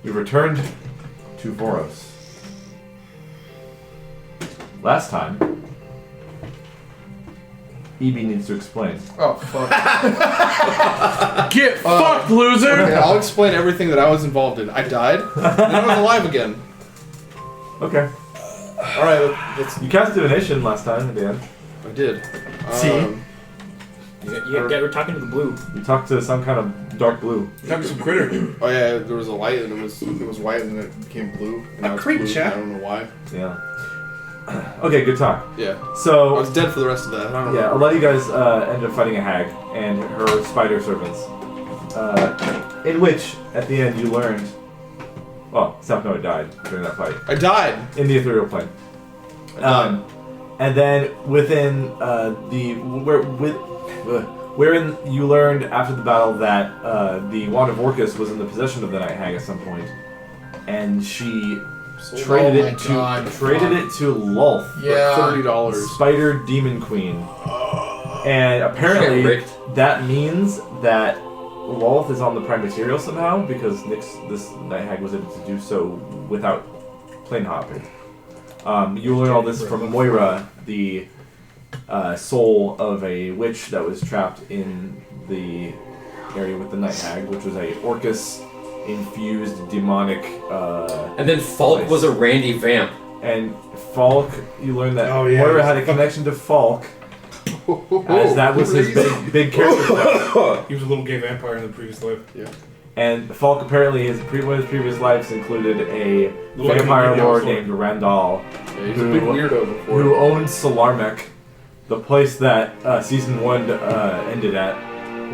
We returned to Voros. Last time, Ebey needs to explain. Oh, fuck. Get fucked, loser! Okay, I'll explain everything that I was involved in. I died, and I was alive again. Okay. Alright, let's... You cast divination last time at the end. I did. See? We're talking to the blue. You talked to some kind of dark blue. You're talking to some critter. Oh yeah, there was a light and it was white and then it became blue. And now it's blue. I don't know why. Yeah. Okay, good talk. Yeah. I So, was dead for the rest of that. I don't know. yeah, a lot of you guys ended up fighting a hag and her spider servants. In which, at the end, you learned... Well, Sapnoa died during that fight. I died! In the ethereal plane. And then within wherein you learned after the battle that the Wand of Orcus was in the possession of the Night Hag at some point, and she traded it to Lulth for $30. Spider Demon Queen. And apparently that means that Lulth is on the Prime Material somehow, because this Night Hag was able to do so without plane hopping. You learn all this from Moira, the soul of a witch that was trapped in the area with the Night Hag, which was a Orcus-infused demonic... and then Falk place. was a Randy vamp. And Falk, you learn that Moira had a connection to Falk, as that was his big character. He was a little gay vampire in the previous life. Yeah. And Falk apparently, one of his previous lives included a vampire lord named Randall, Yeah, he's a big weirdo before. who owned Solarmec, the place that season 1 ended at.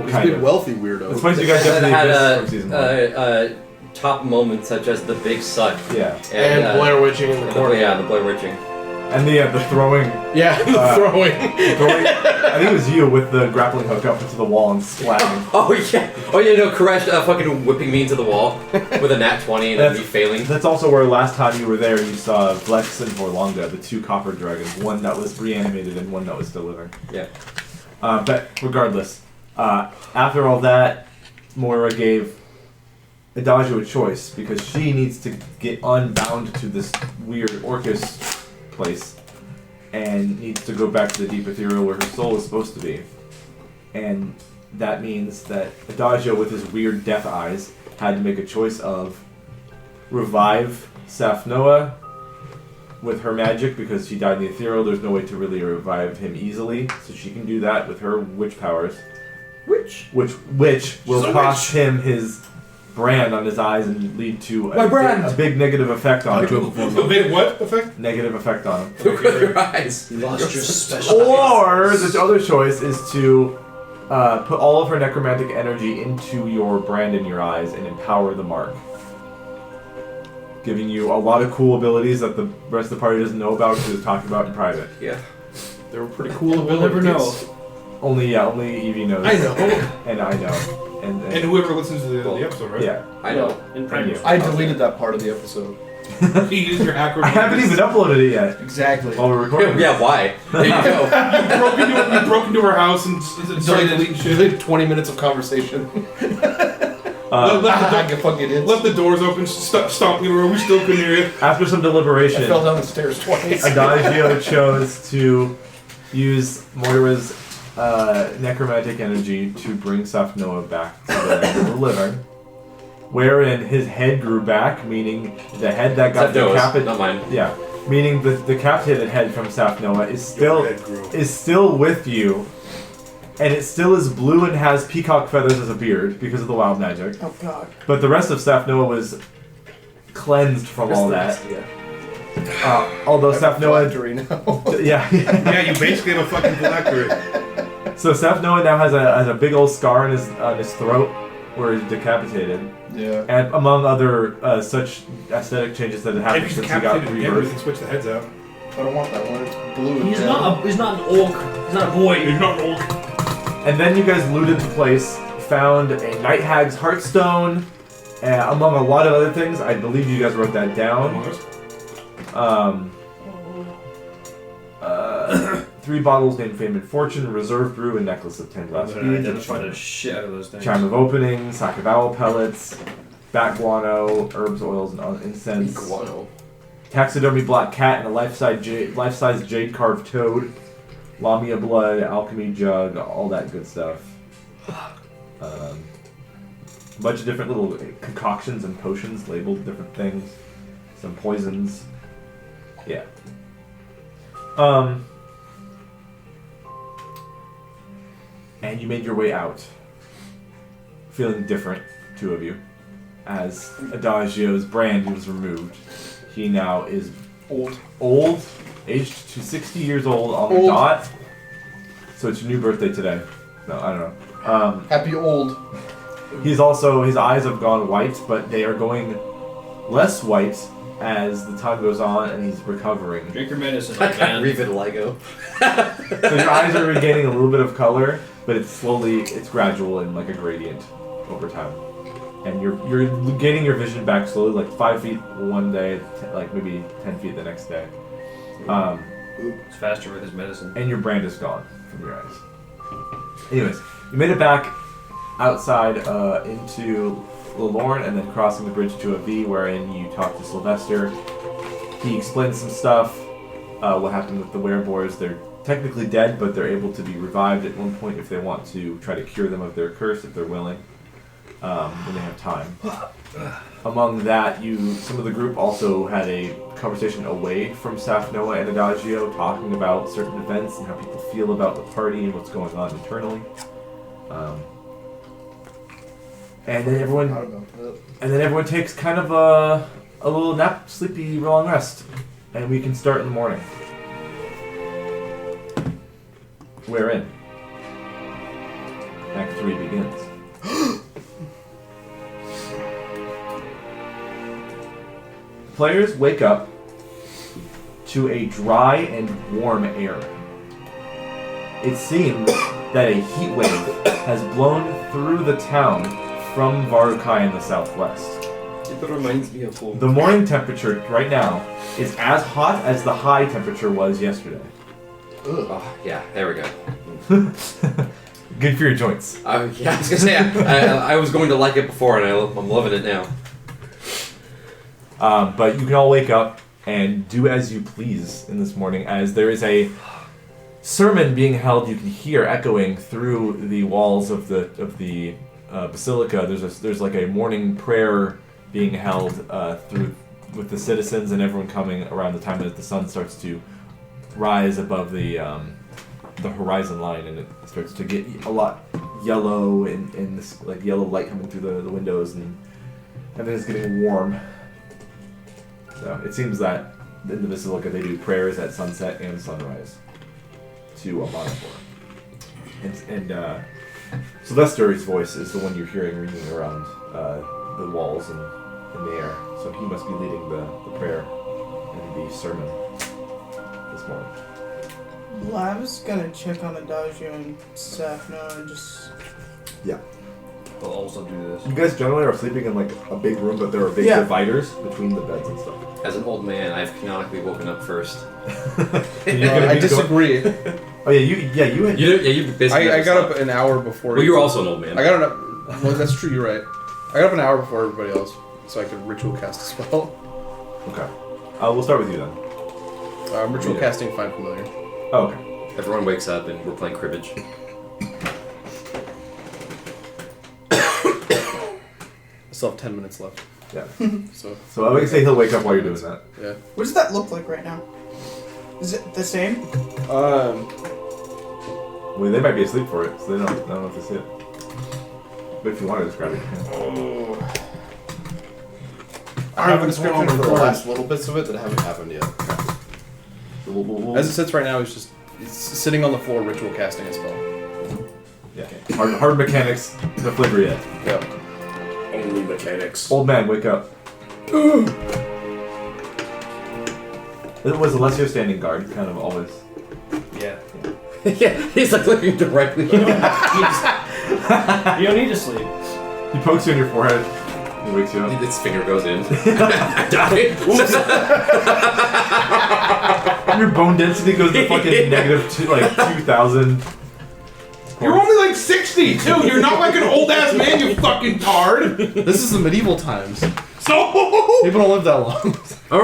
He's a big wealthy weirdo. The place you guys definitely missed from season 1. Top moments such as the big suck. Yeah. And Blair Witching in the corner. The Blair Witching. And the throwing. Yeah, the throwing. I think it was you with the grappling hook up into the wall and splatting. Oh yeah, no, Koresh fucking whipping me into the wall with a nat 20 and then me failing. That's also where last time you were there you saw Vlex and Vorlonga, the 2 copper dragons, one that was reanimated and one that was still living. Yeah. But regardless, after all that, Moira gave Adagio a choice because she needs to get unbound to this weird Orcus place and needs to go back to the deep ethereal where her soul is supposed to be. And that means that Adagio, with his weird death eyes, had to make a choice of revive Sapnoa with her magic because she died in the ethereal. There's no way to really revive him easily, so she can do that with her witch powers. Which will cost him his brand on his eyes and lead to a big negative effect on him. A big what effect? Negative effect on him. Look at your eyes. You lost your special Or the other choice is to put all of her necromantic energy into your brand in your eyes and empower the mark. Giving you a lot of cool abilities that the rest of the party doesn't know about because it's talked about in private. Yeah. They were pretty cool We'll never know. Only Evie knows. I know. And I know. And whoever listens to the episode, right? Yeah. I know. In private. I deleted that part of the episode. You used your hacker. I haven't even uploaded it yet. Exactly. While we're recording. Yeah, why? There you go. You broke into her house and started deleting shit. Deleted 20 minutes of conversation. Left the doors open, stomping in the room, we still couldn't hear you. After some deliberation, I fell down the stairs twice. Adagio chose to use Moira's necromantic energy to bring Sapnoa back to the living, wherein his head grew back, meaning the head that got decapitated. Not mine. Yeah, meaning the decapitated head from Sapnoa is still with you, and it still is blue and has peacock feathers as a beard because of the wild magic. Oh god! But the rest of Sapnoa was cleansed from all that. Although Sapnoa, yeah, you basically have a fucking phylactery. So Sapnoa now has a big old scar on his throat where he's decapitated. Yeah. And among other such aesthetic changes that have happened since he got we rebirth. can switch the heads out. I don't want that one. It's blue. He's not an orc. He's not a boy. He's not an orc. And then you guys looted the place, found a Night Hag's Heartstone, among a lot of other things. I believe you guys wrote that down. 3 bottles named Fame and Fortune, Reserve Brew, and Necklace of 10 glass beads. Identified a shit out of those things. Chime of Opening, Sack of Owl Pellets, bat guano, herbs, oils, and incense. Guano. Taxidermy black cat and a life-size jade carved toad. Lamia blood, alchemy jug, all that good stuff. A bunch of different little concoctions and potions labeled different things. Some poisons. Yeah. And you made your way out. Feeling different, two of you. As Adagio's brand was removed. He now is old, aged to 60 years old on the dot. So it's your new birthday today. No, I don't know. Happy old. He's also, his eyes have gone white, but they are going less white as the time goes on and he's recovering. Drink your medicine, I old got man. revitiligo. So your eyes are regaining a little bit of color, but it's gradual and like a gradient over time. And you're gaining your vision back slowly, like 5 feet one day, like maybe 10 feet the next day. It's faster with his medicine. And your brand is gone from your eyes. Anyways, you made it back outside into Lorne and then crossing the bridge to a V, wherein you talk to Sylvester. He explains some stuff, what happened with the wereboars. They're technically dead, but they're able to be revived at one point if they want to try to cure them of their curse, if they're willing, when they have time. Among that, some of the group also had a conversation away from Saf Noah and Adagio, talking about certain events and how people feel about the party and what's going on internally. And then everyone takes kind of a little nap, sleepy, long rest, and we can start in the morning. We're in. Act 3 begins. Players wake up to a dry and warm air. It seems that a heat wave has blown through the town from Varukai in the southwest. It reminds me of home. The morning temperature right now is as hot as the high temperature was yesterday. Oh, yeah, there we go. Good for your joints. Yeah, I was gonna say, I was going to like it before, and I'm loving it now. But you can all wake up and do as you please in this morning, as there is a sermon being held. You can hear echoing through the walls of the basilica. There's like a morning prayer being held through with the citizens and everyone coming around the time that the sun starts to rise above the horizon line, and it starts to get a lot yellow and this like yellow light coming through the windows, and then it's getting warm. So it seems that in the basilica they do prayers at sunset and sunrise to Amanafor. And Sylvester's voice is the one you're hearing ringing around the walls and in the air. So he must be leading the prayer and the sermon this morning. Well, I was gonna check on Adagio and Safno and just... Yeah. We'll also do this. You guys generally are sleeping in like a big room, but there are big dividers between the beds and stuff. As an old man, I've canonically woken up first. I disagree. Oh yeah, you had. You basically. I got up an hour before. Well, you were also an old man. I got up. Well, that's true. You're right. I got up an hour before everybody else, so I could ritual cast a spell. Okay. We'll start with you then. Ritual casting, find familiar. Oh, okay. Everyone wakes up and we're playing cribbage. I still have 10 minutes left. Yeah. So I would say he'll wake up while you're doing that. yeah. What does that look like right now? Is it the same? Well, they might be asleep for it, so they don't know if they see it. But if you want to describe it, you can. I have a description for the last little bits of it that haven't happened yet. So As it sits right now, he's sitting on the floor, ritual casting a spell. yeah. Hard mechanics, no flavor yet. Yeah. Only mechanics. Old man, wake up. It was Alessio standing guard, kind of always. Yeah. Yeah, he's like looking directly. You don't need to sleep. He pokes you in your forehead. He wakes you up. His finger goes in. Die. Your bone density goes to fucking negative 2,000. You're only like 60 too. You're not like an old ass man, you fucking tard. This is the medieval times. So People don't live that long.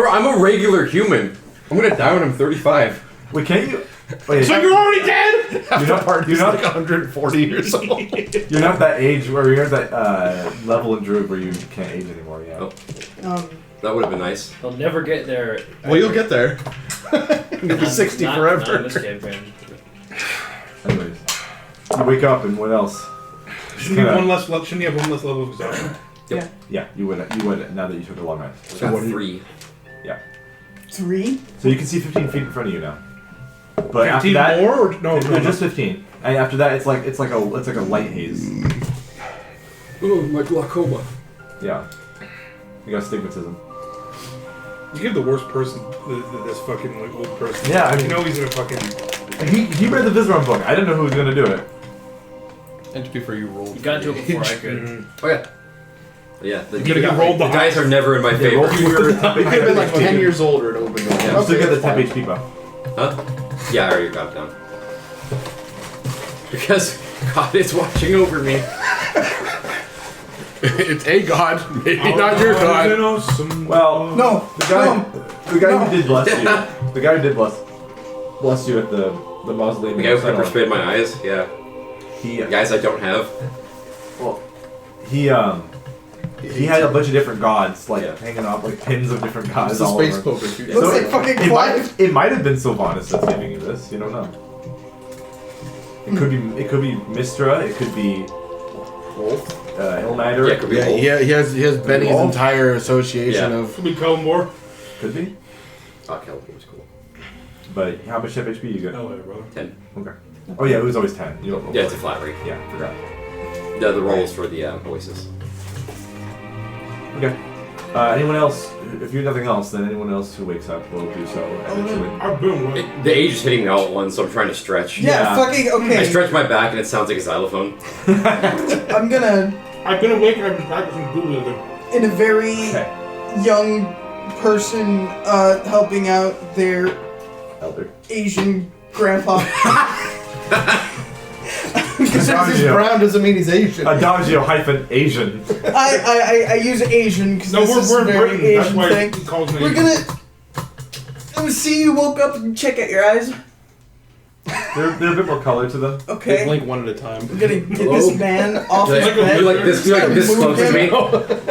I'm a regular human. I'm gonna die when I'm 35. Wait, can you? Wait, you're already dead. you're not like 140 years old. you're not that age where you're at that level in Druid where you can't age anymore. Yeah. Oh. That would have been nice. I'll never get there. Well, you'll get there. You'll be 60 forever. Not in this campaign. Anyways, you wake up and what else? Shouldn't you have one less level of exhaustion? Yeah, you would now that you took a long rest. Got 3. 3? So you can see 15 feet in front of you now. But 15 after that, more or no? just 15. And after that, it's like a light haze. Oh, my glaucoma. Yeah. You got astigmatism. You give the worst person this fucking like old person. Yeah, I mean, you know he's gonna fucking. He read the Vizron book. I didn't know who was gonna do it. And to be fair, you rolled. You got to it before I could. Oh yeah. Yeah, the rolled the dice are never in my They favor. rolled you your temp You could have been like HP. 10 years older and opened it. Yeah, still get the temp HP buff. Huh? Yeah, I already got it down. Because God is watching over me. It's a god, maybe not your god. Well, No. the guy who did bless you, the guy who did bless you at the mausoleum. The guy who pepper sprayed my eyes. Yeah. He Guys I don't have. well, he had a bunch of different gods Yeah. hanging off like pins of different gods It's a all space over. poker. Looks like fucking Clive. It might have been Sylvanas that's giving you this. You don't know. It could be Mistra. It could be Wolf. Ilmater. Yeah, it could be Yeah, both. he has Benny's Wolf? entire association Yeah. of. Could be Kaleb. Could be. Oh, Kaleb was cool. But how much temp HP you get? No way, brother. 10. Okay. Oh yeah, it was always 10. You don't roll. Yeah, it's a flat rate. Yeah, forgot. Yeah, the rolls for the voices. Okay. Anyone else? If you do nothing else, then anyone else who wakes up will do so eventually. I've been with. The age is hitting me all at once, so I'm trying to stretch. Yeah, fucking I okay. stretch my back and it sounds like a xylophone. I'm gonna, I've been awake and I've been practicing Google. in a very Okay. young person, helping out their Elder. Asian grandpa. Just because he's brown doesn't mean he's Asian. Adagio hyphen Asian. I use Asian because No, this is we're a in very Britain. That's Asian why thing. he calls me. We're gonna. Let me see you woke up and check out your eyes. They're a bit more color to them. They Okay. blink one at a time. We're gonna get this man off his Like, bed. you like this close to me.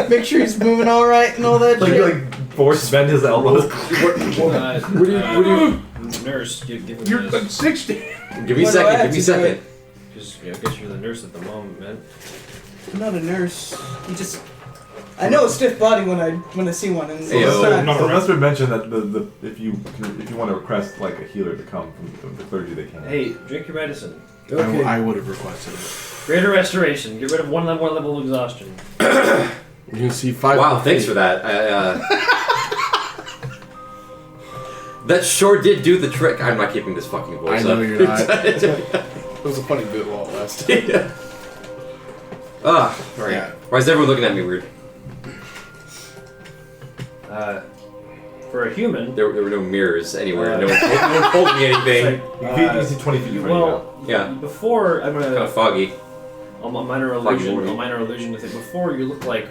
Make sure he's moving all right and all that Like shit. you force bend his elbows. Nurse, give it You're this. like 60. Give me a What do I second, have give me a to second. Just, I guess you're the nurse at the moment, man. I'm not a nurse. You just. I know a stiff body when I see one, and Hey, it's yo. not. So Lester mentioned that the if you want to request like a healer to come from the clergy, they can. Hey, drink your medicine. I would have requested it. Greater restoration. Get rid of one level of exhaustion. You can see 5. Wow, thanks for that. That sure did do the trick. I'm not keeping this fucking voice I know up. you're not. It was a funny bit while it lasted. Alright. Yeah. Why is everyone looking at me weird? For a human, There were no mirrors anywhere. No one told me anything. You can see 20 feet in front of you now. well, Yeah. before I'm Kind of gonna foggy. a minor Foggy illusion. morning. A minor illusion with it. Before you look like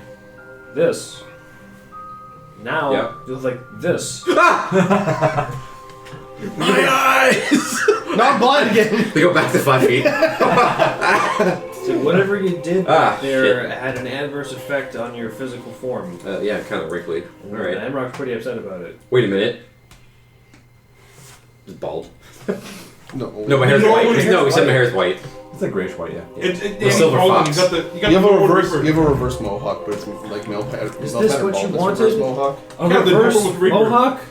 this. Now Yeah. you look like this. My eyes! No, I'm blind again. They go back to 5 feet. So whatever you did Ah, there had an adverse effect on your physical form. Yeah, kind of wrinkly. And Alright. Emrock's pretty upset about it. Wait a minute. It's bald. No, No, my hair's No, white. your hair's No, he said white. my hair's white. It's like grayish white, yeah. The silver fox. You got You the have a Lord reverse. Reaper. You have a reverse mohawk, but it's like male pattern. Is this what you wanted? Reverse mohawk. A Yeah, the reverse purple with Reaper. mohawk?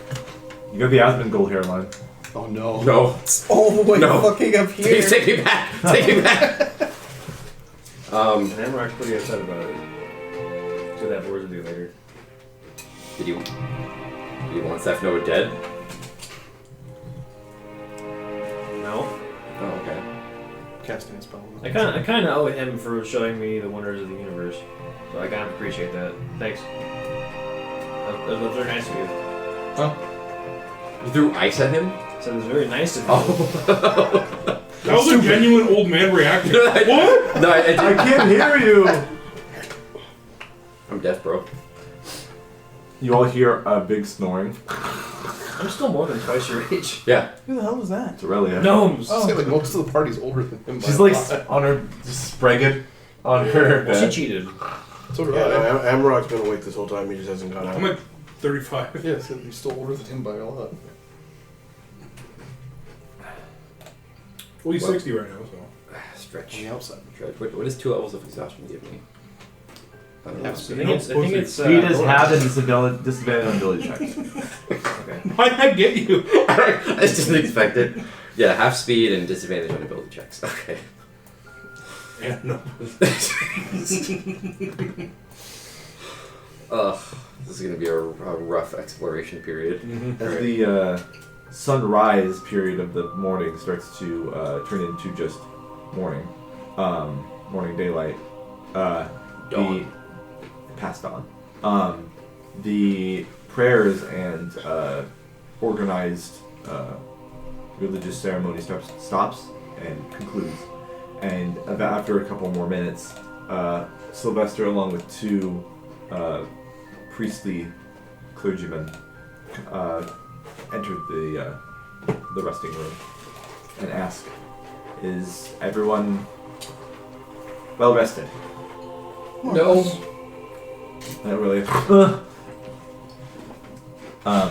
You got the Asmongold hairline. Oh no. No. All the way No. fucking up here. Please take me back. Take me back. And Emrock's pretty upset about it. So that have words with you later. Did you want Steph Noah dead? No. Oh, okay. Casting a spell. I kind of owe him for showing me the wonders of the universe. So I kind of appreciate that. Thanks. That was very nice of you. You threw ice at him? So it was very nice of you. Oh. That was a genuine old man reaction. What? No, I can't hear you. I'm deaf, bro. You all hear a big snoring. I'm still more than twice your age. Yeah. Who the hell was that? It's Aurelia. Gnomes. I say like most of the party's older than him. She's by a like lot. on her, just spread on her Well, she bed. cheated. So did I. Yeah, Amrock's been awake this whole time. He just hasn't gone out. I'm like 35. Yeah, so he's still older than him by a lot. Well, he's Well. 60 right now, so. Stretch. On the outside. Stretch. What does 2 levels of exhaustion give me? I don't know. Half I speed. think it's. I think it's. Speed is bonus. half and disadvantage on ability checks. Okay. Why'd I get you? I just didn't expect it. Yeah, half speed and disadvantage on ability checks. Okay. Yeah, no. Ugh, this is gonna be a rough exploration period. As the sunrise period of the morning starts to turn into just morning, morning daylight, Dawn. past dawn. The prayers and organized religious ceremony stops and concludes. And after a couple more minutes, Sylvester, along with 2 priestly clergymen, entered the resting room and asked, "Is everyone well rested?" No. Not really.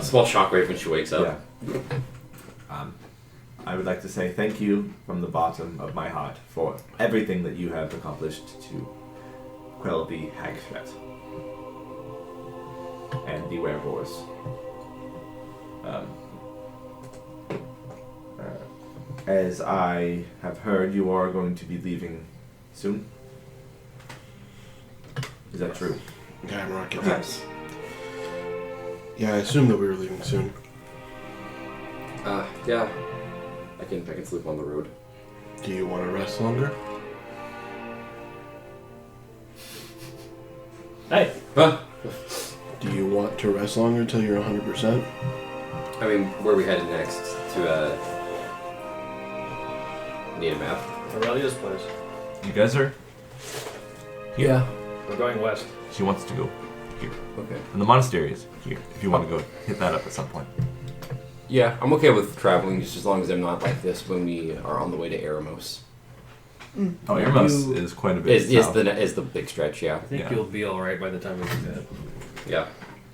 Small shockwave when she wakes up. Yeah. I would like to say thank you from the bottom of my heart for everything that you have accomplished to quell the hag threat and the werewolves. As I have heard, you are going to be leaving soon. Is that true? Yeah, Amrock. Perhaps. Yeah, I assumed that we were leaving soon. Yeah. I can sleep on the road. Do you want to rest longer? Hey. Huh? Do you want to rest longer till you're 100%? I mean, where are we headed next? To need a map. Aurelia's place. You guys are? Yeah. We're going west. She wants to go here. Okay. And the monastery is here, if you want to go hit that up at some point. Yeah, I'm okay with traveling just as long as I'm not like this when we are on the way to Eremos. Oh, Irmos is quite a bit Is south. the big stretch, yeah. I think Yeah. you'll be all right by the time we do that. Yeah.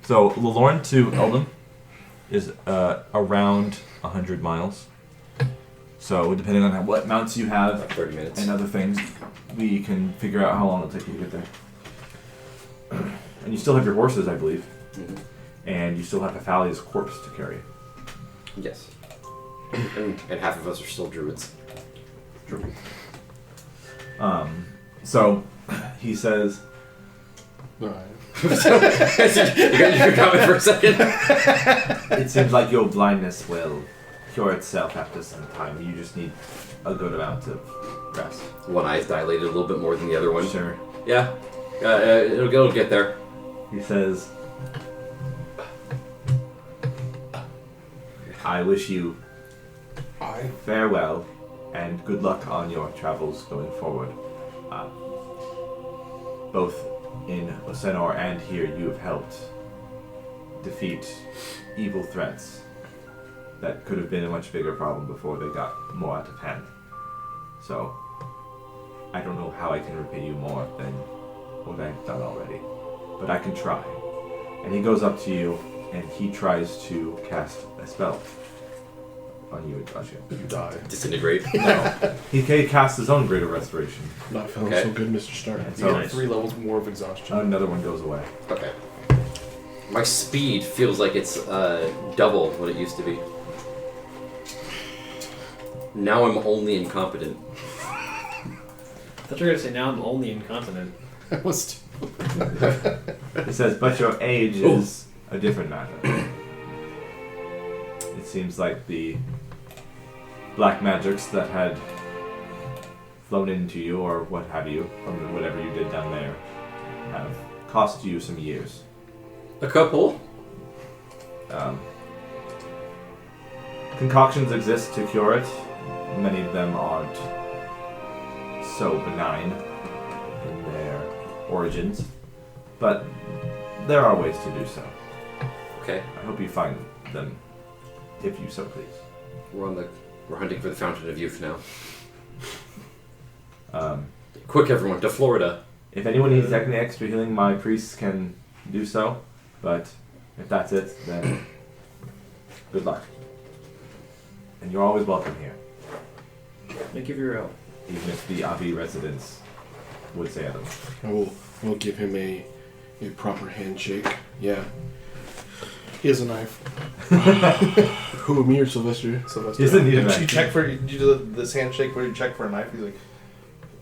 So, Lorne to Eldon is around 100 miles. So, depending on what mounts you have About 30 minutes. and other things, we can figure out how long it'll take you to get there. And you still have your horses, I believe. Mhm. And you still have Athalia's corpse to carry. Yes. and half of us are still druids. So, he says, Alright. You got your comment for a second? it seems like your blindness will cure itself after some time. You just need a good amount of rest. One eye's dilated a little bit more than the other one. Sure. Yeah. It'll get there. He says, I wish you farewell and good luck on your travels going forward. Both in Osenor and here, you have helped defeat evil threats that could have been a much bigger problem before they got more out of hand. So, I don't know how I can repay you more than what I've done already, but I can try. And he goes up to you and he tries to cast a spell on you, Ajay. You die. Disintegrate. No. He casts his own Greater Restoration, Not feeling Okay. so good, Mr. Stark. and So so Nice. 3 levels more of exhaustion. another one goes away. Okay. My speed feels like it's double what it used to be. Now I'm only incompetent. I thought you were gonna say now I'm only incontinent. That was It says, but your age is a different matter. It seems like the black magics that had flown into you, or what have you, from whatever you did down there, have cost you some years. A couple? Concoctions exist to cure it, many of them aren't so benign in their origins, but there are ways to do so. Okay. I hope you find them, if you so please. We're hunting for the Fountain of Youth now. Um, Quick, everyone, to Florida. if anyone needs any extra healing, my priests can do so, but if that's it, then good luck. And you're always welcome here, Thank you for your help. even if the Ebey residents would say otherwise. We'll give him a proper handshake. Yeah. He has a knife. Who, me or Sylvester? So He doesn't need a You knife. check for you do this handshake where you check for a knife. He's like,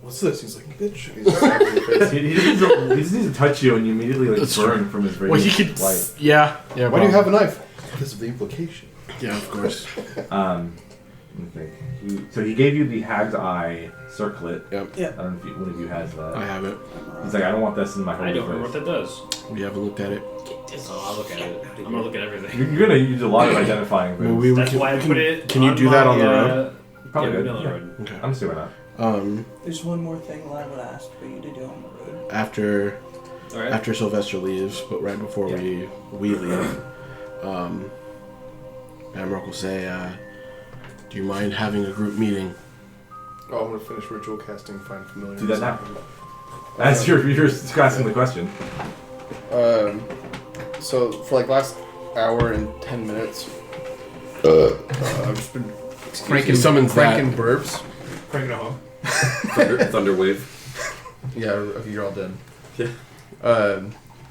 "What's this?" He's like, "Bitch." He's just slapping your face. He just needs to touch you and you immediately like That's burn true. from his Well, radiant he could. light. Yeah. Yeah. Why do you have a knife? Because of the implication. Yeah, of course. Let me think. So he gave you the Hag's Eye circlet. Yep. Yeah. I don't know if one of you has that. I have it. He's like, I don't want this in my holy I don't remember place. what that does. We haven't looked at it. Oh, I'll look at it. I'm gonna look at everything. You're gonna use a lot of identifying Well, things. That's why I put it. Can you do that on the road? Probably yeah, good. on the Yeah. road. Okay. I'm assuming not. There's one more thing that I would ask for you to do on the road. After All right. after Sylvester leaves, but right before we leave, Admiral will say, "Do you mind having a group meeting?" Oh, I'm gonna finish ritual casting. Find familiar. Do that now. As you're asking the question. So for like last hour and 10 minutes, I've just been He summons cranking burps. Cranking a home. Thunderwave. Yeah, okay, you're all dead. Yeah.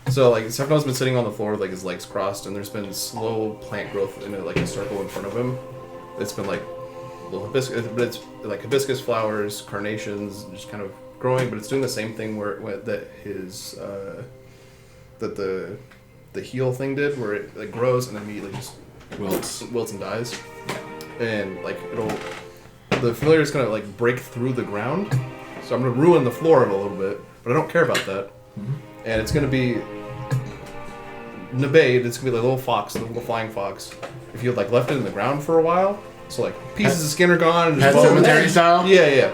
So like Stefano's been sitting on the floor with like his legs crossed, and there's been slow plant growth in like a circle in front of him. It's been like little hibiscus, but it's like hibiscus flowers, carnations, just kind of growing. But it's doing the same thing where that his that the heal thing did, where it like grows and then immediately just wilts and dies. And like the familiar is gonna like break through the ground, so I'm gonna ruin the floor of it a little bit, but I don't care about that. And it's gonna be Ebey. It's gonna be like a little fox, the little flying fox. If you had like left it in the ground for a while, so like pieces of skin are gone and Pet just bones. cemetery style? Yeah.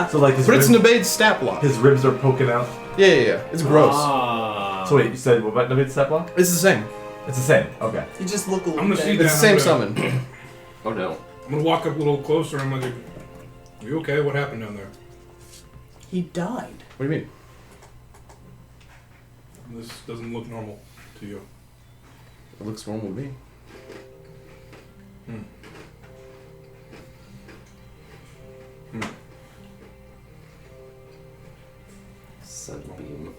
So like his But it's ribs, Nebey's stat block. his ribs are poking out. Yeah. It's gross. Ah. So wait, you said what about Navid's step block? It's the same. It's the same. Okay. You just look a I'm little gonna see dead. It's the I'm same gonna- summon. Oh no. I'm gonna walk up a little closer. I'm like, "Are you okay? What happened down there?" He died. What do you mean? This doesn't look normal to you. It looks normal to me. Sunbeam.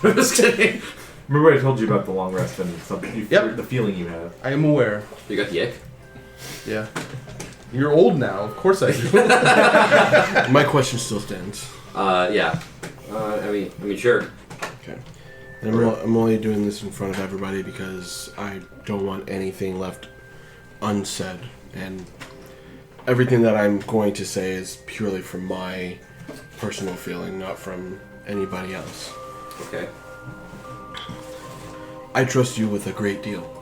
Just kidding. Remember I told you about the long rest and something. Yep. The feeling you have. I am aware. You got the ick? Yeah. You're old now. Of course I do. My question still stands. Yeah. I mean, sure. Okay. And I'm only doing this in front of everybody because I don't want anything left unsaid. And everything that I'm going to say is purely from my personal feeling, not from anybody else. Okay. I trust you with a great deal.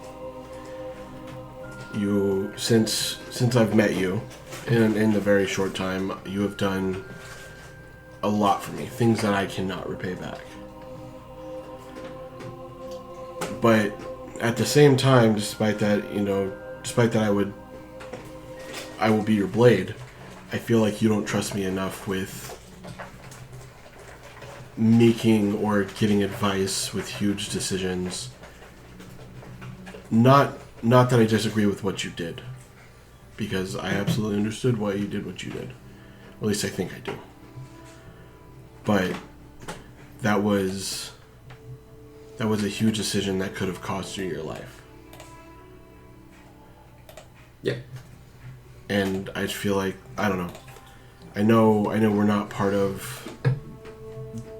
You, since I've met you, in the very short time, you have done a lot for me. Things that I cannot repay back. But at the same time, despite that I will be your blade, I feel like you don't trust me enough with making or getting advice with huge decisions. Not that I disagree with what you did, because I absolutely understood why you did what you did. At least I think I do. But that was a huge decision that could have cost you your life. Yeah. And I just feel like, I don't know. I know we're not part of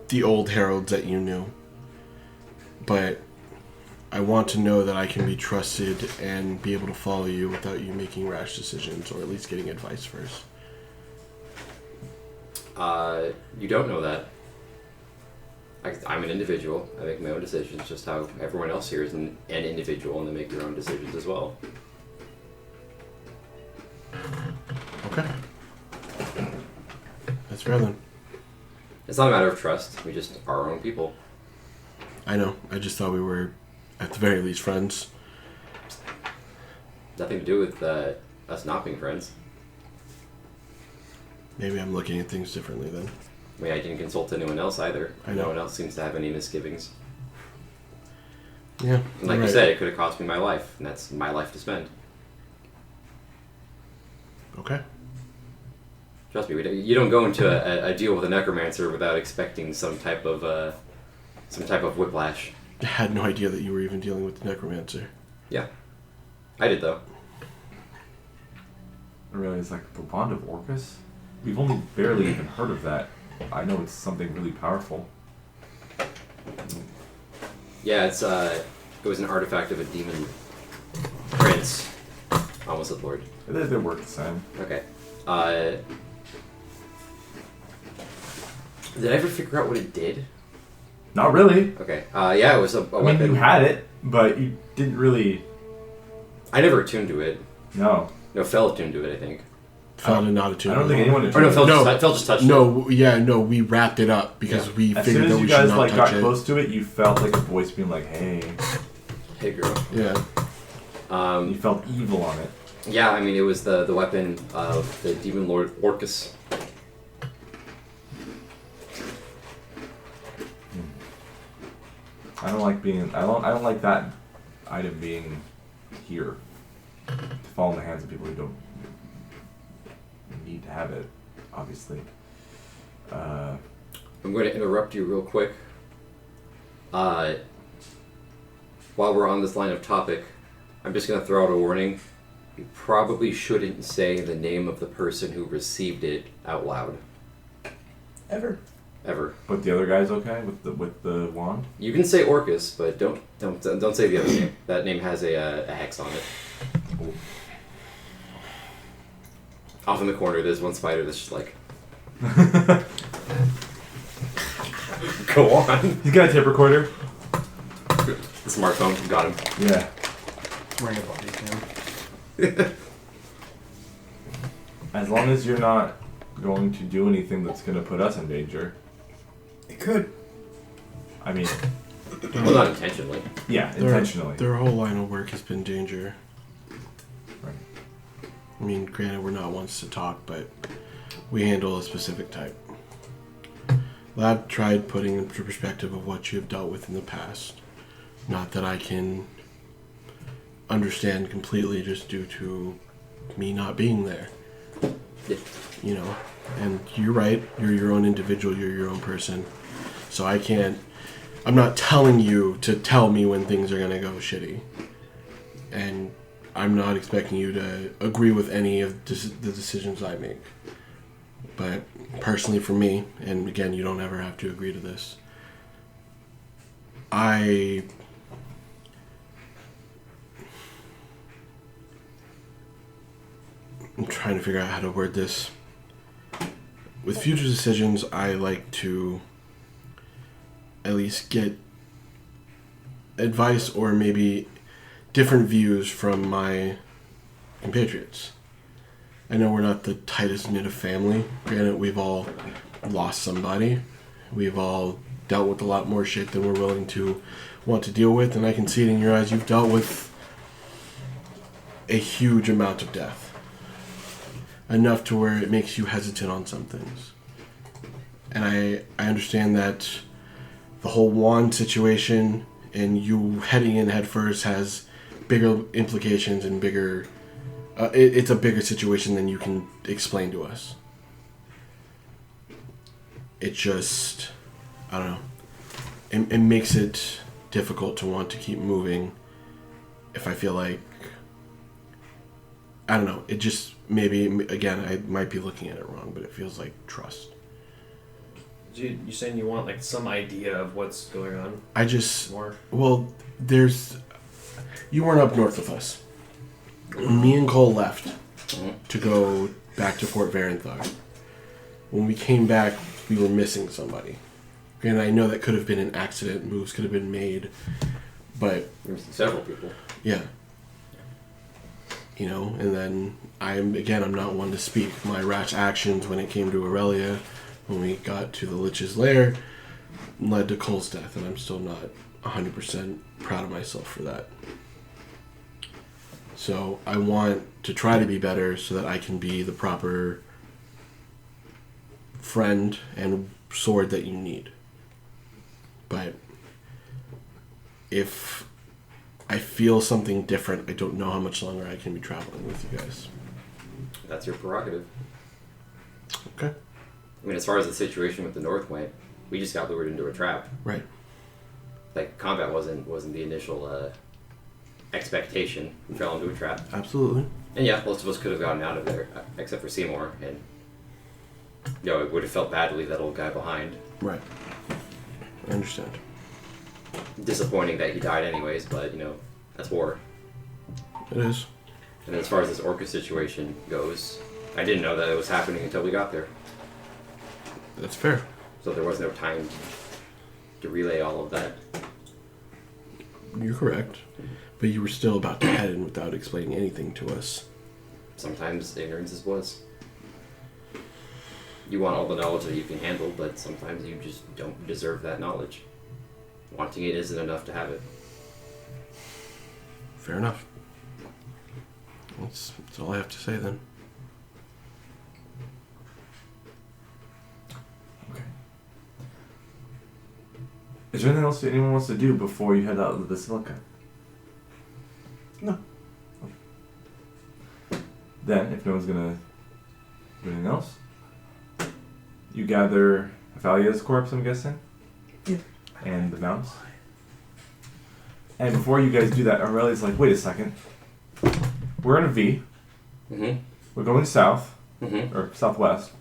the old heralds that you knew, but I want to know that I can be trusted and be able to follow you without you making rash decisions, or at least getting advice first. You don't know that. I'm an individual. I make my own decisions, just how everyone else here is an individual, and they make their own decisions as well. Fair then. It's not a matter of trust. We just are our own people. I know. I just thought we were, at the very least, friends. Nothing to do with us not being friends. Maybe I'm looking at things differently then. I mean, I didn't consult anyone else either. I know. No one else seems to have any misgivings. Yeah. And like you're you right. said, it could have cost me my life, and that's my life to spend. Okay. Trust me, you don't go into a deal with a necromancer without expecting some type of whiplash. I had no idea that you were even dealing with the necromancer. Yeah, I did though. I realize, like, the Wand of Orcus? We've only barely even heard of that. I know it's something really powerful. Yeah, it was an artifact of a demon prince. Almost a lord. They work the same. Okay. Did I ever figure out what it did? Not really. Okay. Yeah, it was a I mean, weapon. you had it, but you didn't really... I never attuned to it. No. No, Fel attuned to it, I think. Found a not a tune. I don't think anyone... Or no, Fel No. just touched it. No, yeah, no, we wrapped it up because we As figured soon that as we you should guys, not like, touch got it. close to it, you felt like a voice being like, hey. Hey, girl. Yeah. You felt evil on it. Yeah, I mean, it was the weapon of the demon lord Orcus. I don't like being... I don't like that item being here. To fall in the hands of people who don't need to have it, obviously. I'm going to interrupt you real quick. While we're on this line of topic, I'm just going to throw out a warning. You probably shouldn't say the name of the person who received it out loud. Ever. Ever. But the other guy's okay with the wand? You can say Orcus, but don't say the other name. That name has a hex on it. Ooh. Off in the corner, there's one spider that's just like... Go on. He's got a tape recorder. The smartphone, got him. Yeah. Wearing a body cam. As long as you're not going to do anything that's going to put us in danger. It could. I mean, Well, not intentionally. yeah, intentionally. Their whole line of work has been danger. Right. I mean, granted, we're not ones to talk, but we handle a specific type. Lab tried putting into perspective of what you have dealt with in the past. Not that I can understand completely just due to me not being there. Yeah. You know, and you're right, you're your own individual, you're your own person. So I'm not telling you to tell me when things are gonna go shitty. And I'm not expecting you to agree with any of the decisions I make. But personally for me, and again, you don't ever have to agree to this, I'm trying to figure out how to word this. With future decisions, I like to at least get advice or maybe different views from my compatriots. I know we're not the tightest knit of family. Granted, we've all lost somebody. We've all dealt with a lot more shit than we're willing to want to deal with, and I can see it in your eyes. You've dealt with a huge amount of death. Enough to where it makes you hesitant on some things. And I understand that the whole wand situation and you heading in head first has bigger implications and bigger... it's a bigger situation than you can explain to us. It just... I don't know. It makes it difficult to want to keep moving if I feel like... I don't know. It just... Maybe, again, I might be looking at it wrong, but it feels like trust. You saying you want like some idea of what's going on? I just... More? Well, there's... You weren't up north with us. Me and Cole left to go back to Fort Varenthar. When we came back, we were missing somebody. And I know that could have been an accident. Moves could have been made. But... There's several people. Yeah. You know, and then I'm not one to speak my rash actions when it came to Aurelia when we got to the Lich's lair led to Cole's death, and I'm still not 100% proud of myself for that. So I want to try to be better so that I can be the proper friend and sword that you need. But if I feel something different, I don't know how much longer I can be traveling with you guys. That's your prerogative. Okay. I mean, as far as the situation with the North went, we just got lured into a trap. Right. Like, combat wasn't the initial expectation. We fell into a trap. Absolutely. And yeah, most of us could have gotten out of there, except for Seymour. And, you know, it would have felt bad to leave that old guy behind. Right. I understand. Disappointing that he died anyways, but, you know, that's war. It is. And as far as this Orca situation goes, I didn't know that it was happening until we got there. That's fair. So there was no time to relay all of that. You're correct. But you were still about to head in without explaining anything to us. Sometimes ignorance is bliss. You want all the knowledge that you can handle, but sometimes you just don't deserve that knowledge. Wanting it isn't enough to have it. Fair enough. That's all I have to say then. Okay. Is there anything else that anyone wants to do before you head out of the Basilica? No. Then, if no one's gonna do anything else, you gather Athalia's corpse, I'm guessing? Yeah. And the mounts. And before you guys do that, Aurelia's like, wait a second. We're in a V. Mm-hmm. We're going south. Mm-hmm. Or southwest.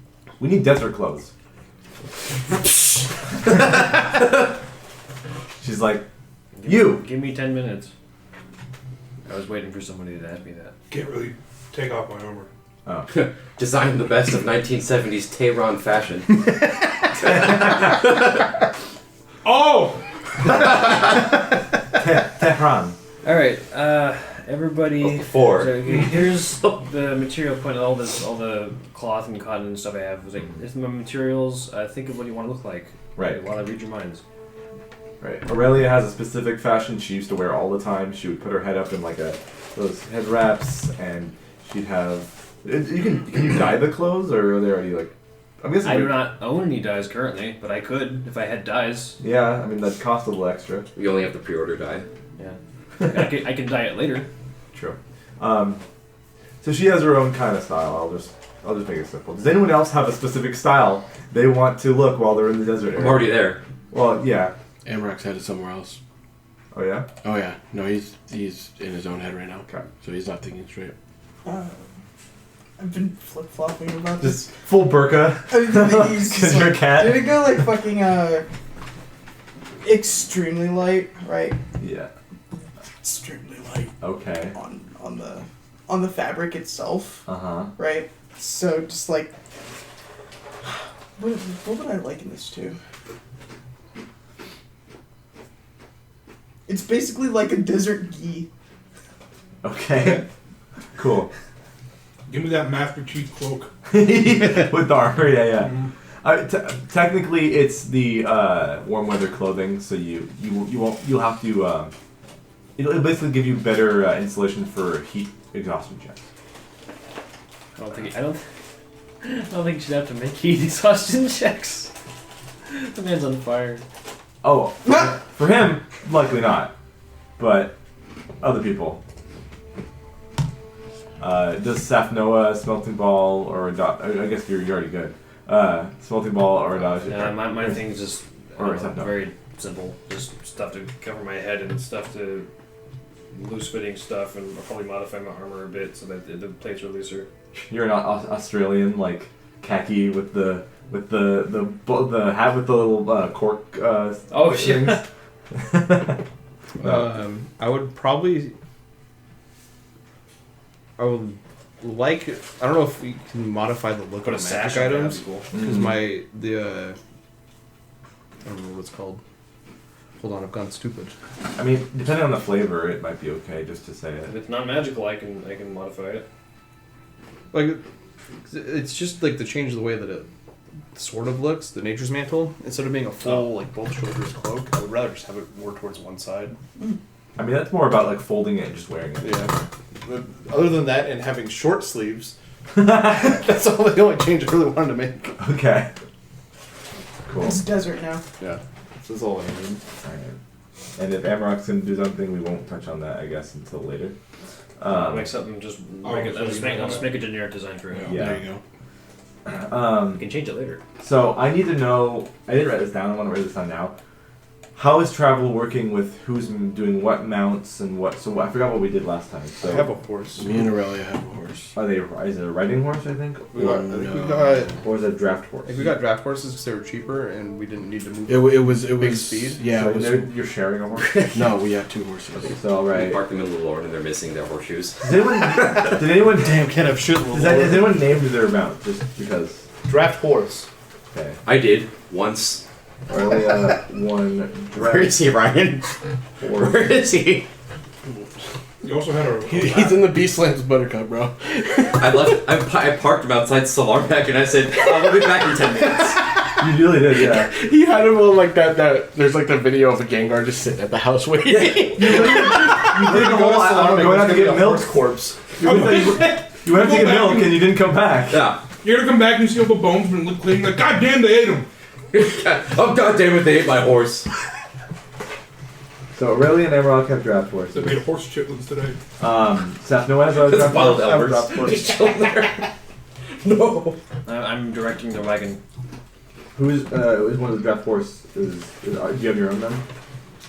We need desert clothes. She's like, Give me 10 minutes. I was waiting for somebody to ask me that. Can't really take off my armor. oh. Designed the best of 1970s Tehran fashion. Oh! Tehran. Alright, everybody. Four. So here's the material point, all the cloth and cotton and stuff I have. It's like, here's my materials. Think of what you want to look like. Right. While I read your minds. Right. Aurelia has a specific fashion she used to wear all the time. She would put her head up in like those head wraps, and she'd have. Can you dye the clothes, or are they already like? I'm guessing. I do not own any dyes currently, but I could if I had dyes. Yeah, I mean that cost a little extra. We only have the pre-order dye. Yeah. I can dye it later. True. So she has her own kind of style. I'll just make it simple. Does anyone else have a specific style they want to look while they're in the desert area? I'm already there. Well, yeah. Amrock's headed somewhere else. Oh yeah. Oh yeah. No, he's in his own head right now. Okay. So he's not thinking straight. I've been flip-flopping about this. Just full burqa. Because you're a cat. Did it go like fucking extremely light, right? Yeah. Extremely light Okay. on the fabric itself, Uh-huh. right? So just like, what would I liken this to? It's basically like a desert gi. Okay. Cool. Give me that Master Chief cloak. With the armor, yeah. Technically, it's the warm weather clothing, so you'll have to. It'll basically give you better insulation for heat exhaustion checks. I don't think you should have to make heat exhaustion checks. The man's on fire. Oh, for him, likely not, but other people. Does Safnoa, Smelting Ball, or I guess you're already good. Smelting Ball or Adage. Yeah, my thing's just or very simple. Just stuff to cover my head and stuff to loose fitting stuff, and I'll probably modify my armor a bit so that the plates are looser. You're an Australian, like khaki with the hat with the little cork. Oh shit! I would probably. I would like. I don't know if we can modify the look Put of a sash magic on it, items that'd be cool. because Mhm. I don't know what it's called. Hold on, I've gone stupid. I mean, depending on the flavor, it might be okay just to say If it. it's not magical, I can modify it. Like, it's just like to change the way that it sort of looks, the Nature's Mantle, instead of being a full like both shoulders cloak, I would rather just have it more towards one side. I mean, that's more about like folding it and just wearing it. Yeah. But other than that, and having short sleeves, that's all the only change I really wanted to make. Okay. Cool. It's desert now. Yeah, that's all I need. Alright. And if Amarok's gonna do something, we won't touch on that, I guess, until later. Make something. I'll just make a generic design for it. Yeah. There you go. You can change it later. So I need to know. I didn't write this down. I want to write this down now. How is travel working with who's doing what mounts and what? So I forgot what we did last time. So I have a horse. Me and Aurelia have a horse. Are they? Is it a riding horse? I think. I think Or is it a draft horse? we got draft horses because they were cheaper and we didn't need to move. It was Big speed? Yeah, So it was. you're sharing a horse. No, we have 2 horses. So all We right. park them in the Lord and they're missing their horseshoes. Did anyone? Damn, can't have shit. Has anyone named their mount just because? Draft horse. Okay. I did once. Aurelia won Where draft is he, Ryan? horse. Where is he? You also had a. He's in the Beastlands Buttercup, bro. I parked him outside Solarmac and I said, we'll be back in 10 minutes. You really did, yeah. He had him on like that. There's like the video of a Gengar just sitting at the house waiting. You did the whole. I'm going out to get milk. Corpse. You went to get milk and you didn't come back. Yeah. You're gonna come back and you see all the bones and look clean. Like, God damn, they ate them. Oh god damn it, they ate my horse. So Aurelia and Amarok have draft horses. They made horse chitlins today. Seth Noah has a That's draft wild horse. I have a Elvers. draft horse. Just chilling there. No. I'm directing the wagon. Who is one of the draft horse? Do you have your own then?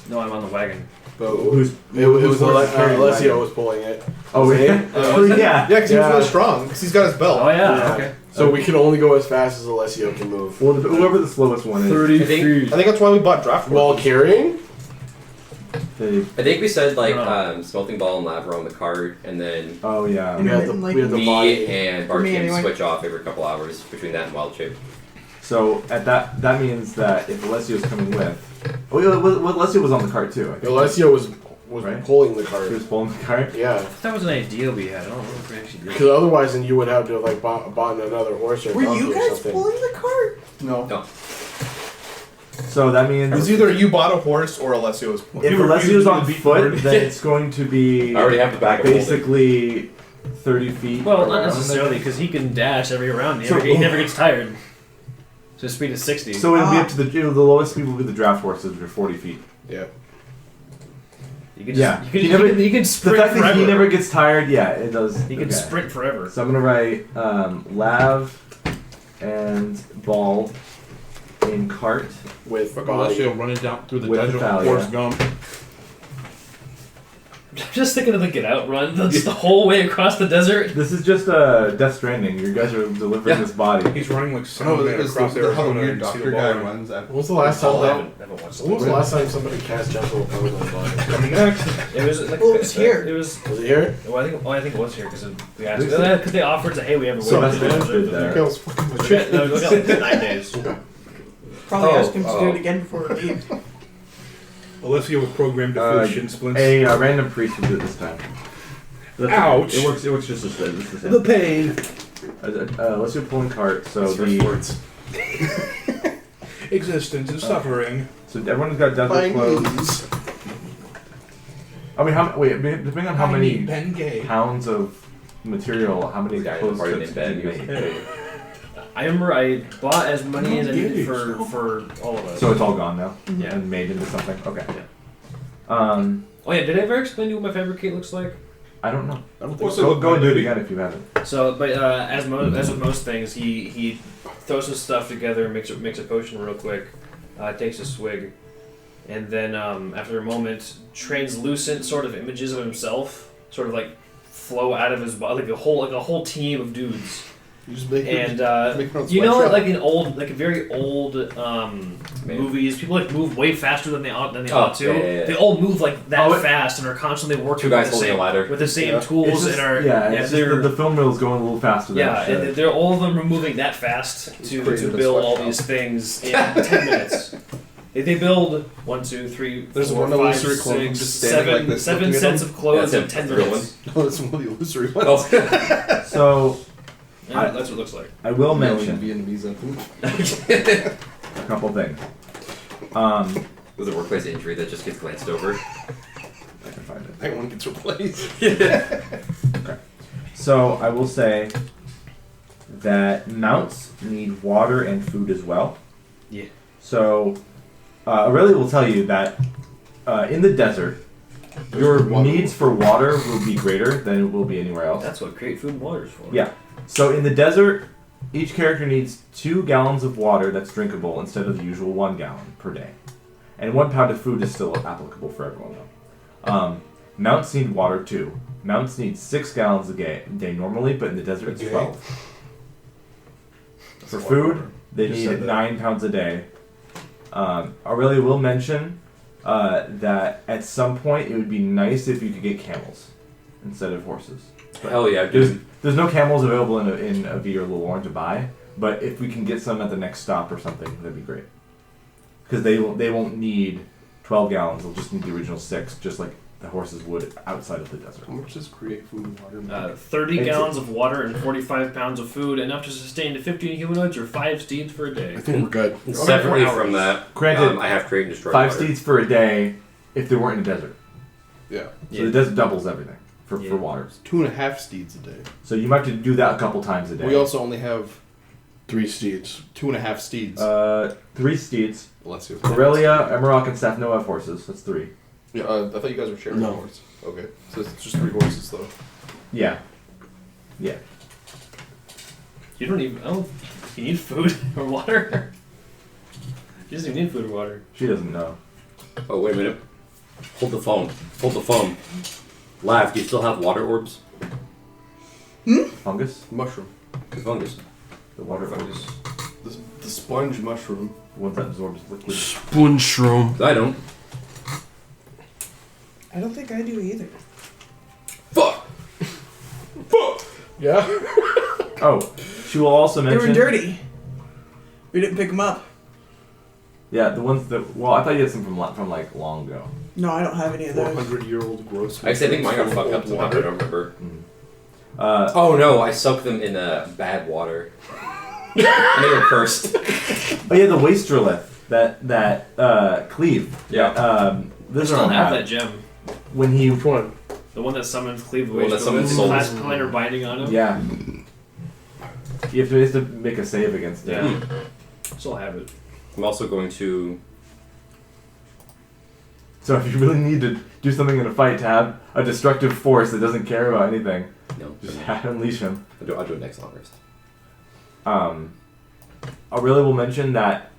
No, I'm on the wagon. But Who's it was horse is carrying the Alessio wagon? was pulling it. Oh yeah. Yeah. Yeah, because he was Yeah. really strong. Because he's got his belt. Oh yeah. Yeah. Okay. So we can only go as fast as Alessio can move. Well, whoever the slowest one is. 30 I think- feet. I think that's why we bought draft While horses. carrying? They, I think we said like No. Smelting Ball and Lab were on the cart and then oh yeah. We had the, Like we had the me body. and For me Bartram anyway. switch off every couple hours between that and Wild Chip. So at that means that if Alessio's coming with, Alessio was on the cart too. I think. Alessio was Right. pulling the He cart. was pulling the cart. Yeah. That was an idea we had. I don't know if we actually did. Because otherwise, then you would have to have like bought another horse or Were donkey you or guys something. pulling the cart? No. So that It means was either you bought a horse or Alessio was pulling. if You were Alessio's using on the beat foot, board. then it's going to be I already have the bag of holding. basically 30 feet. Well, not around, necessarily, I because he can dash every round. So- He never gets tired. So his speed is 60. think. So it'll be up to the lowest speed will be the draft horses, which are 40 feet. Yeah. you can yeah. just, you He can, never- you can The sprint fact that forever. he never gets tired, yeah, it does. He can okay. sprint forever. So I'm gonna write Lav and Ball in cart. With Fucking body. Alessio running down through the With desert Thalia. with Forrest Gump. I'm just thinking of the Get Out run. That's the whole way across the desert. This is just Death Stranding. You guys are delivering Yeah. this body. He's running like Oh, Salmon it's across how the Arizona weird and see doctor the guy ball run. runs. When was the last time? I haven't watched When was the last time somebody cast Jungle Pose on the body? Coming next. It was like Well, it was here. It was. Was it here? Well, I think it was here because we asked. Looks like- Because they offered to, hey, we have a So way that's to what do did there. it. That was fucking Shit, no, we got like 9 days. Probably Oh, ask him to do it again before we leave. Alessio was programmed to feel shin splints. A random priest will do it this time. Ouch. It works just as good. It's the same. the pain. Let's do pulling cart. So It's first the words. Existence is suffering. so everyone's got desert By clothes. knees. I mean, depending on how I many need Ben Gay. pounds of material, how many The guy in clothes the party strips named did you Ben. make? I remember I bought as many as I needed for all of us. So it's all gone now Yeah. and made into something. Okay. Yeah. Oh yeah, did I ever explain to you what my fabricate looks like? I don't know. I don't think What's so. it Go and do it like? again if you haven't. So, but as with most things, he throws his stuff together, makes a potion real quick, takes a swig, and then after a moment, translucent sort of images of himself sort of like flow out of his body, like a whole team of dudes. You just make And make your own you know, sweatshop. like a very old movies, people like move way faster than they ought to. Yeah. They all move like that Oh, it- fast and are constantly working Two guys with the holding same a ladder. with the same Yeah. tools It's just, and are it's just they're the film reel is going a little faster than yeah, it should. and they're all of them are moving that fast to created a build all sweatshop. these things in 10 minutes. They build 1, 2, 3, There's 4, one 5, illusory clone 6, just standing like this, seven looking at sets them. of clothes Yeah, in that's 10 the real minutes. No, that's one of the illusory ones. Oh. So Yeah, that's what it looks like. I will Yelling mention Vietnamese at them. a couple things. With a workplace injury that just gets glanced over. I can find it. That one gets replaced. So I will say that mounts need water and food as well. Yeah. So Aurelia will tell you that in the desert, your needs for water will be greater than it will be anywhere else. That's what create food and water is for. Yeah. So in the desert, each character needs 2 gallons of water that's drinkable instead of the usual 1 gallon per day. And 1 pound of food is still applicable for everyone though. Mounts need water too. Mounts need 6 gallons a day normally, but in the desert it's 12. For food, they need 9 pounds a day. Aurelia will mention that at some point it would be nice if you could get camels instead of horses. Hell yeah, dude. There's no camels available in Ebey or Lorne to buy, but if we can get some at the next stop or something, that'd be great. Because they won't need 12 gallons; they'll just need the original 6, just like the horses would outside of the desert. How much does create food and water make? 30 gallons of water and 45 pounds of food, enough to sustain 15 humanoids or 5 steeds for a day. I think we're good. Separately from that, Granted, I have create and destroy 5 water. steeds for a day if they weren't in a desert. Yeah. So the desert doubles everything for water. 2.5 steeds a day. So you might have to do that a couple times a day. We also only have 3 steeds. 2.5 steeds. 3 steeds. Let's see. Aurelia, Emerald, and Stephano have horses. That's 3. Yeah, I thought you guys were sharing No. a horse. Okay, so it's just 3 horses though. Yeah. Yeah. You don't even. Oh, you need food or water? She doesn't even need food or water. She doesn't know. Oh, wait a minute. Hold the phone. Hold the phone. Lav, do you still have water orbs? Fungus? Mushroom. The fungus. The water fungus. The sponge mushroom. The ones that absorbs liquid. Spoon shroom. I don't. I don't think I do either. Fuck! Yeah. Oh, she will also They mention. were dirty. We didn't pick them up. Yeah, the ones that. Well, I thought you had some from like long ago. No, I don't have any of those. 400-year-old gross. Actually, I think mine got mushrooms fucked up full of somehow, I don't remember. Oh, Oh no, I soaked them in bad water. And they were cursed. yeah, the Wastrelith that Cleve. Yeah. I This still one have that gem. when he. Which one? The one that summons Cleve The one that summons with souls. class planner binding on him. Yeah. You have to make a save against it. Yeah. Still have it. I'm also going to. So if you really need to do something in a fight to have a destructive force that doesn't care about anything, No. just unleash him. I'll do it next long rest. Aurelia will mention that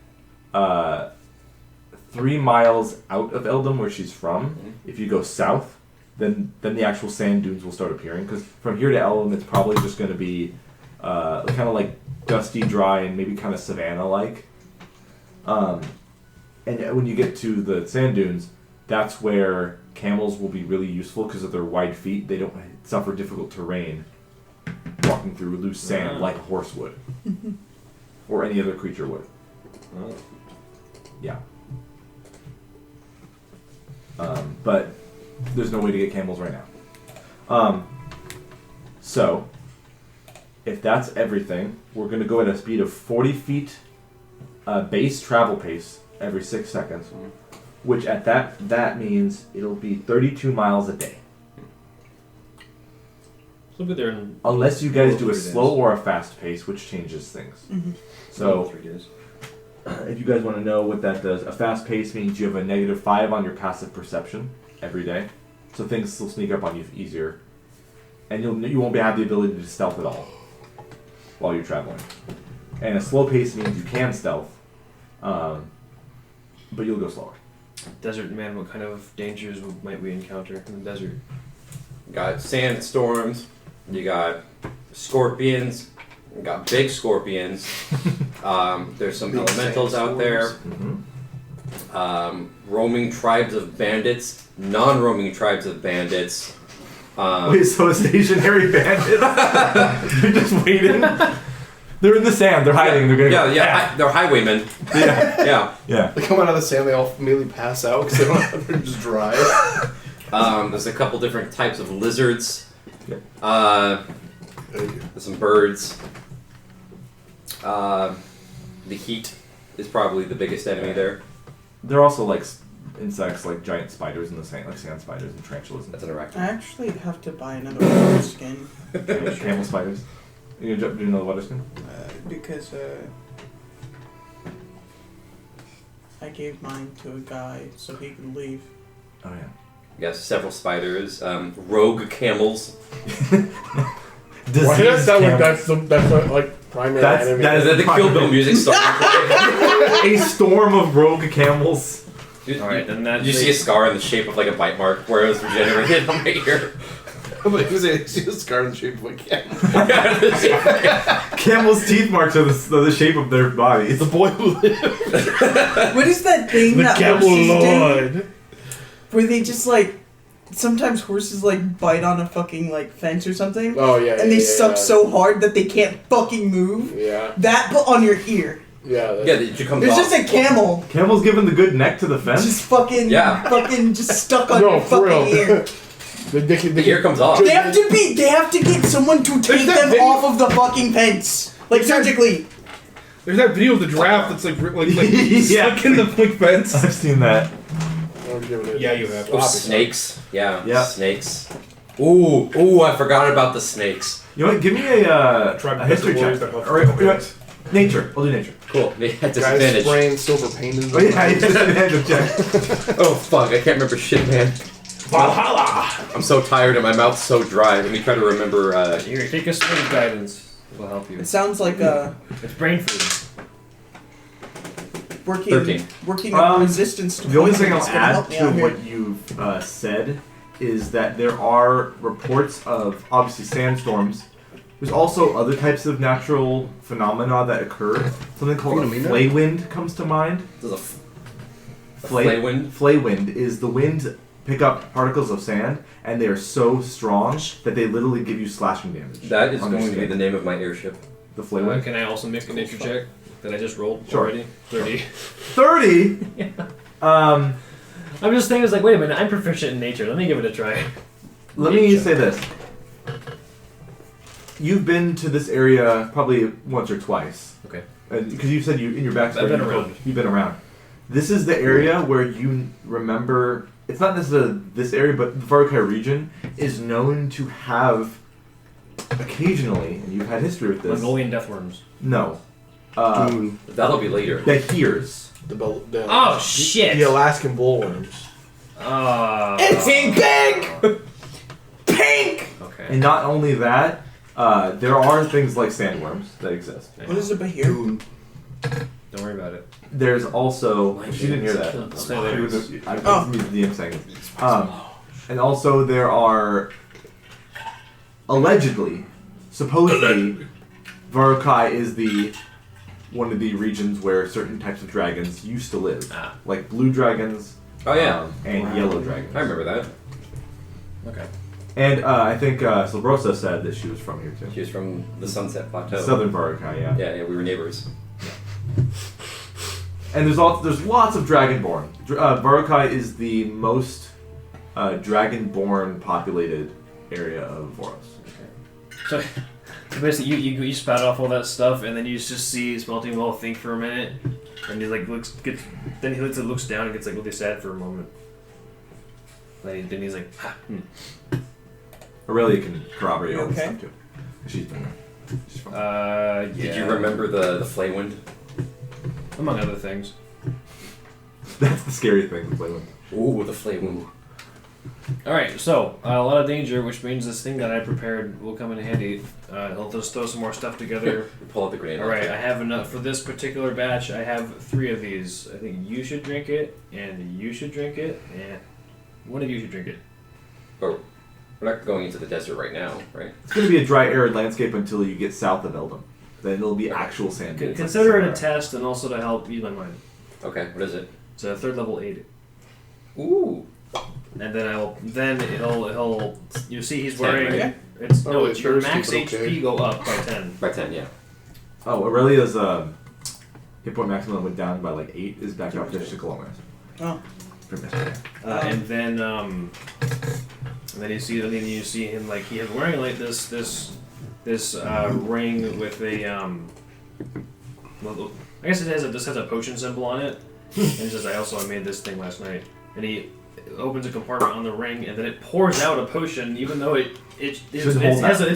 3 miles out of Eldom, where she's from, if you go south, then the actual sand dunes will start appearing. Because from here to Eldom, it's probably just going to be kind of like dusty, dry, and maybe kind of savanna-like. And when you get to the sand dunes, that's where camels will be really useful because of their wide feet. They don't suffer difficult terrain walking through loose sand like a horse would. Or any other creature would. Yeah. But there's no way to get camels right now. So, if that's everything, we're going to go at a speed of 40 feet base travel pace every 6 seconds. Which at that means it'll be 32 miles a day. So we'll be there in Unless you guys do a 3 days. slow or a fast pace, which changes things. So, 3 days. if you guys want to know what that does, a fast pace means you have a -5 on your passive perception every day. So things will sneak up on you easier. And you won't have the ability to stealth at all while you're traveling. And a slow pace means you can stealth, but you'll go slower. Desert man, what kind of dangers might we encounter in the desert? You got sandstorms. You got scorpions. You got big scorpions. There's some Big elementals out there. Mm-hmm. Roaming tribes of bandits. Non-roaming tribes of bandits. Wait, so a stationary bandit? They're just waiting? They're in the sand, they're hiding, they're gonna They're highwaymen. Yeah. They come out of the sand, they all immediately pass out because they don't have, they're just dry. There's a couple different types of lizards. There's some birds. The heat is probably the biggest enemy there. There are also like insects, like giant spiders in the sand, like sand spiders and tarantulas. That's an arachnid. I actually have to buy another water skin Camel spiders. You gonna do another water skin? because I gave mine to a guy so he could leave. Oh yeah. Yes, several spiders. Rogue camels. Why does that camel. that's like primary enemy? That Is that the Kill Bill music starting? a storm of rogue camels. Did Alright, then that. you see a scar in the shape of like a bite mark where it was regenerated on my ear? But he was a scar in the shape of a cat. Camels' teeth marks are the shape of their bodies. The boy who lived. What is that thing The that camel horses do? lord. Where they just like sometimes horses like bite on a fucking like fence or something, Oh yeah. and they suck so hard that they can't fucking move. Yeah. That but on your ear. Yeah. Yeah, it comes There's off. just a camel Camel's giving the good neck to the fence. just fucking just stuck on No, your for fucking real. ear. The ear comes off. They have to get someone to take that them video- off of the fucking fence. Like surgically. There's that video of the giraffe that's like Yeah. stuck in the fence. I've seen that. Yeah, you have. Oh, snakes. Yeah. Yeah. Snakes. Ooh, I forgot about the snakes. You know what? Give me a history check. Or you know what? Nature. We'll do nature. Cool. Yeah, Guys disadvantage. spraying silver paint in Oh yeah, disadvantage check. Oh fuck, I can't remember shit, man. Valhalla. I'm so tired and my mouth's so dry. Let me try to remember. Here, take a swing of guidance. It'll help you. It sounds like It's brain food. working 13. working up resistance to The only poison thing I'll is gonna add help me to out here. what you've said is that there are reports of obviously sandstorms. There's also other types of natural phenomena that occur. Something called a Phenomena? flay wind comes to mind. There's a flay wind. Flay wind is the winds pick up particles of sand, and they are so strong that they literally give you slashing damage. That is on your going to be skin. the name of my airship. The flay wind. Can I also make a nature check that I just rolled Sure. already? 30. 30. I'm just thinking, it's like, wait a minute, I'm proficient in nature. Let me give it a try. Let me say this. You've been to this area probably once or twice. Okay. Because you said in your backstory I've been around. You've been around. This is the area where you remember. It's not necessarily this area, but the Voros region is known to have occasionally, and you've had history with this. Mongolian deathworms. No. Dude, That'll be later. The hears. the Oh, shit! The Alaskan bullworms. It's pink! Pink! Okay. And not only that, there are things like sandworms that exist. What is it about here? Dude. Don't worry about it. There's also. She didn't hear that. Stay there. I the DM saying it. And also there are allegedly, supposedly, Voros is one of the regions where certain types of dragons used to live, like blue dragons. Oh yeah. And yellow dragons. I remember that. Okay. And I think Silbrosa said that she was from here too. She was from the Sunset Plateau. Southern Voros, yeah. Yeah, we were neighbors. And there's lots of dragonborn. Voros is the most dragonborn populated area of Voros. So basically, you spout off all that stuff, and then you just see Smelting Well think for a minute, and he like looks down and gets like really sad for a moment. Then he's like, ha, Aurelia can corroborate all this Okay. stuff too. She's been there. She's from yeah. Did you remember the flay wind? Among other things. That's the scary thing to play with. Ooh, the flay wind. Alright, so, a lot of danger, which means this thing that I prepared will come in handy. I'll just throw some more stuff together. Pull out the grenade. Alright, I have enough for this particular batch. I have 3 of these. I think you should drink it, and you should drink it, and one of you should drink it. Oh, we're not going into the desert right now, right? It's going to be a dry, arid landscape until you get south of Eldom. Then it'll be actual sand. dunes, like Consider it a Sahara. test, and also to help ease my mind. Okay, what is it? It's a 3rd level 8. Ooh. And then he'll you see he's 10, wearing right? it's Oh, no it's your thirsty, max but HP okay. go up by 10. By 10, yeah. Oh, Aurelia's hit point maximum went down by like 8. Is back up to 6 kilometers. Oh. Pretty much. And then you see him like he is wearing like this this ring with a well, I guess this has a potion symbol on it, and it says, I made this thing last night. And he opens a compartment on the ring, and then it pours out a potion, even though it's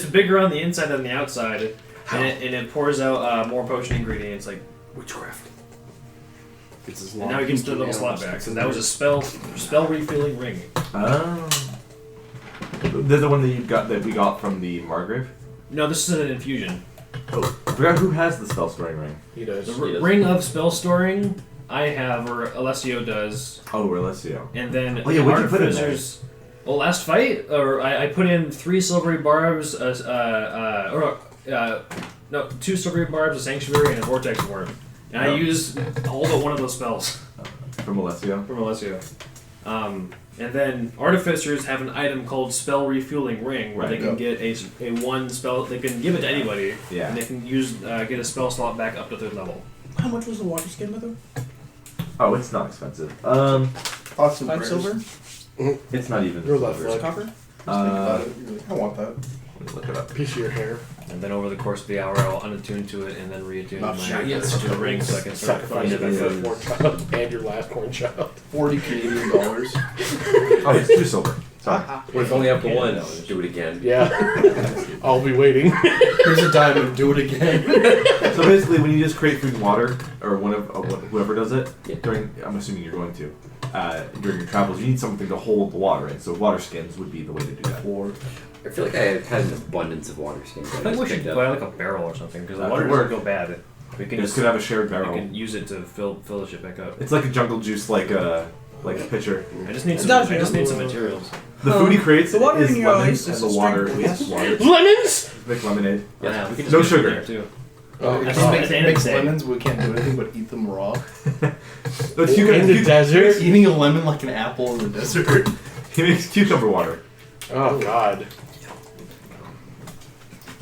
bigger on the inside than the outside, and it pours out more potion ingredients like witchcraft. And now he gets the little slot back. So that was a spell refilling ring. Oh. They're the one that we got from the Margrave? No, this is an infusion. Oh, I forgot who has the spell storing ring. He does. The ring of spell storing, I have, or Alessio does. Oh, Alessio. And then what'd you put in there? Well, last fight, or I put in 3 silvery barbs, 2 silvery barbs, a sanctuary, and a vortex worm. And I used all but one of those spells. From Alessio? From Alessio. And then artificers have an item called spell refueling ring, where they can get a one spell. They can give it to anybody, and they can get a spell slot back up to 3rd level. How much was the water skin, by the way? Oh, it's not expensive. Awesome. 5 silver? It's not even. You're left silver. Copper? I want that. Let me look it up. Piece of your hair. And then over the course of the hour, I'll unattune to it and then reattune my to the ring so I can start Sacrifice putting your it back up. firstborn child and your last-born child. 40 Canadian dollars. Oh, it's 2 silver. Sorry. Well, it's only up to 1. Do it again. Yeah. I'll be waiting. Here's a diamond. Do it again. So basically, when you just create food and water, or whoever does it, during, I'm assuming you're going to, during your travels, you need something to hold the water in. So water skins would be the way to do that. I feel like I had an abundance of water skins. I think we should buy like a barrel or something because the water could doesn't work. go bad. We can This could have a shared barrel. We can use it to fill the shit back up. It's like a jungle juice, like a pitcher. I just need It some. does, I just need some materials. The food he creates the water is in your lemons, ice and is the a water strength, is water. Lemons? Make lemonade. Yeah, we can just No get it in sugar. there too. It That's just the makes end of the day. lemons. We can't do anything but eat them raw. But In the desert? Eating a lemon like an apple in the desert. He makes cucumber water. Oh, God.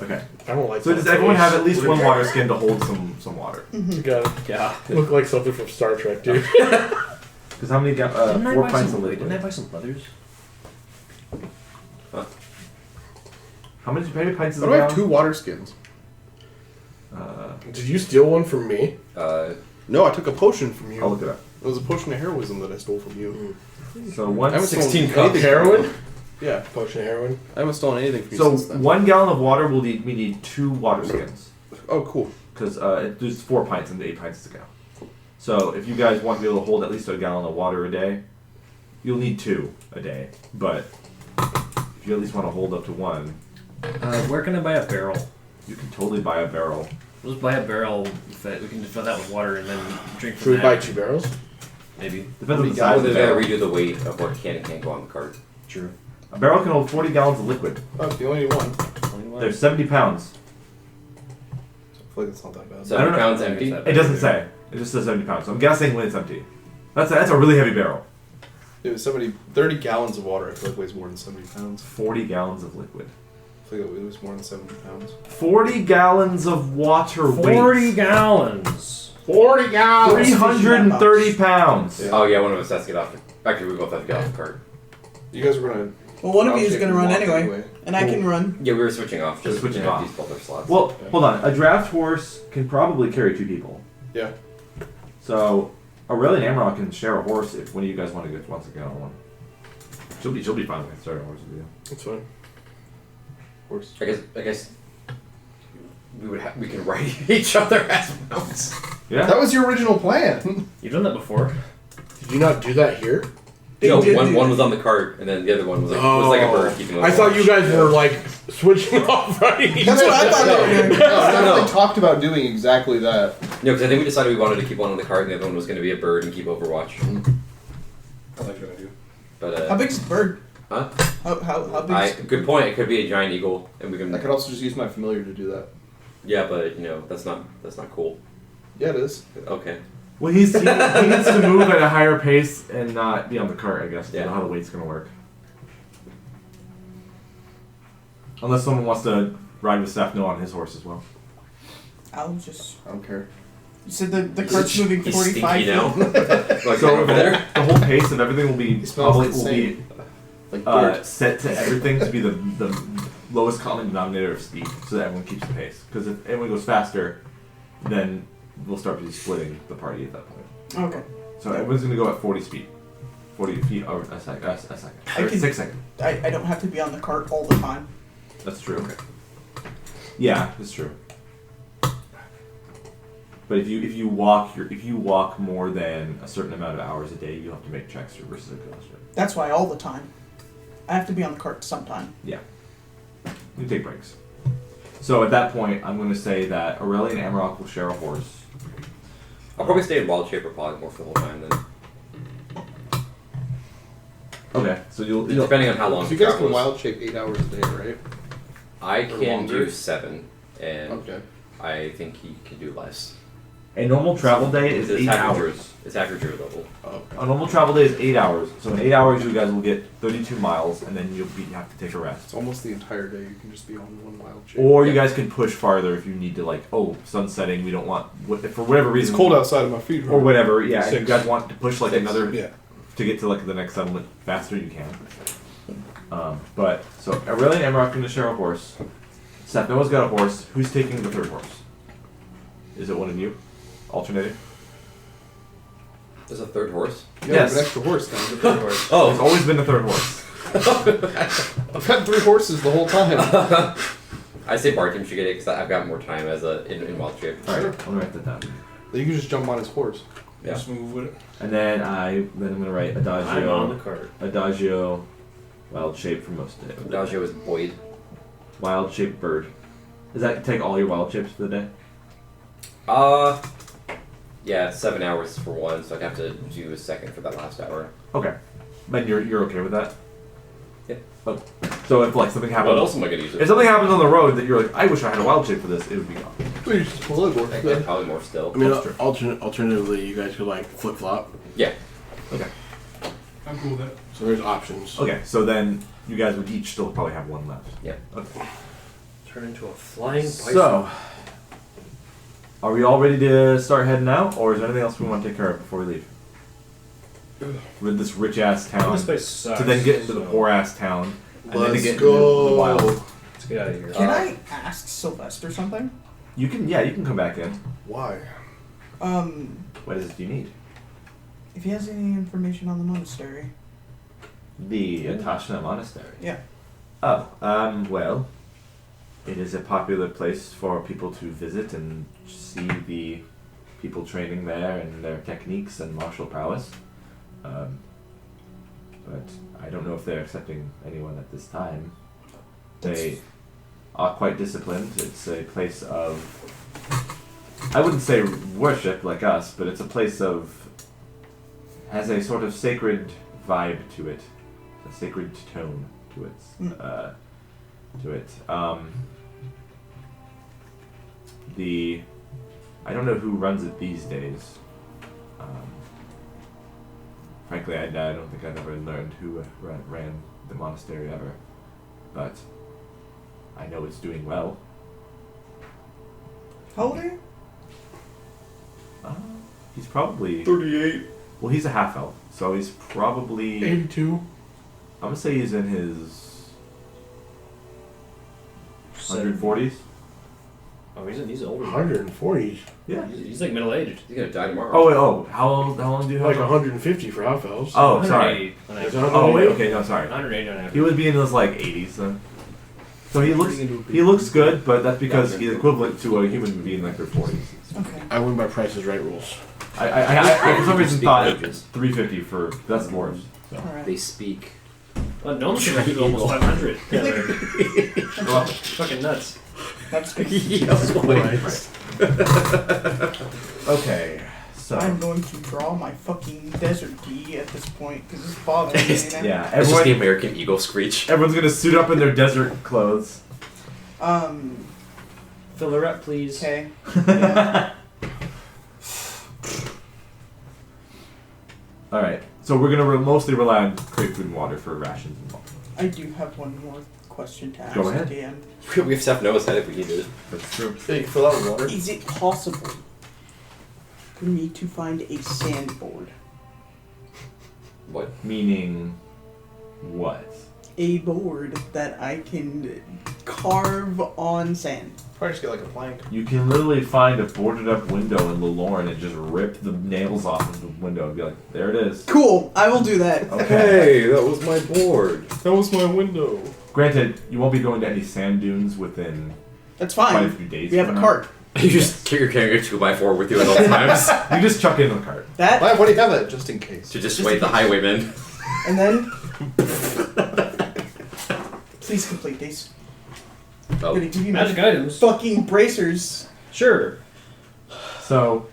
Okay. I don't like So that does everyone have taste. at least one water skin to hold some water? You gotta Yeah. look like something from Star Trek, dude. Because how many got 4 pints of Didn't I liquid? buy some leathers? How many pints is How a do I have gallon? 2 water skins? Did you steal one from me? No, I took a potion from you. I'll look it up. It was a potion of heroism that I stole from you. So one. I haven't stolen 16 anything cup from you. heroin? Yeah, Potion of heroin? I haven't stolen anything from you So since then. 1 gallon of water we need 2 water skins Oh, cool. because there's 4 pints and 8 pints to go. So if you guys want to be able to hold at least a gallon of water a day, you'll need 2 a day. But if you at least want to hold up to 1, Where can I buy a barrel? you can totally buy a barrel. We'll just buy a barrel. We can fill that with water and then drink from Should we that. buy 2 barrels? Maybe. Depends on the I size of would the barrel. redo the weight of what can and can't go on the cart. True. A barrel can hold 40 gallons of liquid. Oh, you only need one. They're 70 pounds. I feel like it's not that bad. 7 know. pounds I don't empty. know. It doesn't say. It just says 70 pounds. So I'm guessing when it's empty. That's a really heavy barrel. It was 30 gallons of water. I feel like weighs more than 70 pounds. 40 gallons of liquid. I feel like it weighs more than 70 pounds. 40 gallons of water 40 weight. gallons. 40 gallons! 330 pounds. Yeah. Oh yeah, one of us has to get off. Actually, we both have to get off the cart. You guys were gonna. Well, one of you is Archaic going to run walk anyway, and I can run. Yeah, we were switching off. Just switching to off. These other slots. Well, hold on. A draft horse can probably carry 2 people. Yeah. So Aurelian Amrock can share a horse if one of you guys want to get once again on one. She'll be fine with sharing a horse with you. That's fine. Horse. I guess we can ride each other as mounts. Yeah. That was your original plan. You've done that before. Did you not do that here? They No, did one do was that. on the cart, and then the other one was like a bird keeping. I thought you guys were like switching off right. That's what I thought they were doing. No. They talked about doing exactly that. No, because I think we decided we wanted to keep one on the cart, and the other one was going to be a bird and keep Overwatch. I like your idea. But How big's the bird? Huh? How big is the Good point. It could be a giant eagle, and we can. I could also just use my familiar to do that. Yeah, but that's not cool. Yeah, it is. Okay. Well, he needs to move at a higher pace and not be on the cart, I guess. I don't know how the weight's going to work. Unless someone wants to ride with Stephano on his horse as well. I'll just. I don't care. You said the cart's moving He's 45 stinky now. feet. Like So over there. the whole pace of everything will be It smells public, the will same. be Like dirt. set to everything to be the lowest common denominator of speed, so that everyone keeps the pace. Because if everyone goes faster, then we'll start splitting the party at that point. Okay. So everyone's gonna go at 40 speed. 40 feet over a second. Or 6 seconds. I don't have to be on the cart all the time. That's true. Okay. Yeah, that's true. But if you walk more than a certain amount of hours a day, you have to make checks for versus exhaustion. That's why all the time. I have to be on the cart sometime. Yeah. You take breaks. So at that point, I'm going to say that Aurelian and Amarok will share a horse. I'll probably stay in Wild Shape or Polymorph the whole time then. Okay, so you'll Depending on how long So you the guys travel can is. wild shape 8 hours a day, right? I or can longer? do 7, and Okay. I think he can do less. A normal travel day is 8 hours. It's after your level. Oh, okay. A normal travel day is 8 hours. So in 8 hours, you guys will get 32 miles, and then you'll have to take a rest. It's almost the entire day. You can just be on one wild shape. Or you guys can push farther if you need to, like, sun setting. We don't want, for whatever reason. It's cold outside of my feet. Or whatever. Yeah, if you 6. guys want to push like 6. another Yeah. to get to like the next settlement faster, you can. But so Aurelian and Amarok going to share a horse. Seth Noah's got a horse. Who's taking the third horse? Is it one of you? Alternating? There's a third horse. Yeah, Yes. an extra horse then. Oh, it's always been the third horse. I've had 3 horses the whole time. I say Bartim should get it because I've got more time as in Wild Shape. All right, I'm gonna write that down. You can just jump on his horse. Yeah. Just move with it. And then I'm gonna write I'm on the Adagio. cart. Adagio, wild shape for most of the day. Adagio is Boyd. Wild shaped bird. Does that take all your wild shapes for the day? Yeah, 7 hours for one, so I'd have to do a second for that last hour. Okay. Then you're okay with that? Yeah. Oh. So if like something happens, What else am I gonna use it? if something happens on the road that you're like, I wish I had a wild shape for this, it would be gone. Please, polymorph I then. can probably more still. I mean, That's true. alternatively, you guys could like flip flop. Yeah. Okay. I'm cool with that. So there's options. Okay. So then you guys would each still probably have one left. Yeah. Okay. Turn into a flying python. So, are we all ready to start heading out, or is there anything else we want to take care of before we leave? With this rich ass town, This place sucks. to then get into the so poor ass town, and then to Let's get into go. the wild. Let's get out of here. Can I ask Sylvester something? You can come back in. Why? What is it you need? If he has any information on the monastery. The Atashna Monastery. Yeah. Oh, well, it is a popular place for people to visit and see the people training there and their techniques and martial prowess. But I don't know if they're accepting anyone at this time. They are quite disciplined. It's a place of, I wouldn't say worship like us, but it's a place of, has a sort of sacred vibe to it, a sacred tone to it. I don't know who runs it these days. Frankly, I don't think I've ever learned who ran the monastery ever, but I know it's doing well. How old are you? He's probably 38. well. He's a half elf, so he's probably. 82. I'm gonna say he's in his 140s. Oh, he's older. 140. Yeah. He's like middle aged. He's gonna die tomorrow. Oh wait. Oh, how long do you have? Like 150 for half elves. Oh, sorry. 180 on Is average. it Oh wait. Okay. No, sorry. 180 on average. He would be in his like 80s then. So he looks good, but that's because he's equivalent to a human being like their 40s. Okay. I win by Price is Right rules. I for some reason Speak thought languages. 350 for that's dwarves. So. Alright. They speak. Well, no one should do almost 500. Yeah, they're Well, fucking nuts. That's good. okay, so I'm going to draw my fucking desert D at this point because it's bothering me. You know? yeah, It's just the everyone, American Eagle screech. everyone's gonna suit up in their desert clothes. Fill her up, please. Okay. Yeah. All right, so we're gonna mostly rely on crate food and water for rations and all. I do have one more question to ask Go ahead. the DM. We have Seth Noah's head if we needed it. That's true. Yeah, you can fill out with water. Is it possible for me to find a sandboard? What? Meaning, what? A board that I can carve on sand? Probably just get like a plank. You can literally find a boarded up window in Lorne and just rip the nails off of the window and be like, there it is. Cool. I will do that. Okay. Hey, that was my board. That was my window. Granted, you won't be going to any sand dunes within That's quite a fine. few days. We have a from now. cart. You just carry a 2x4 with you at all times You just chuck it in the cart. That Why do you have that? Just in case. to dissuade the highwaymen. and then. Please complete these. I'm Oh. gonna give you my Magic items. fucking bracers. Sure. So,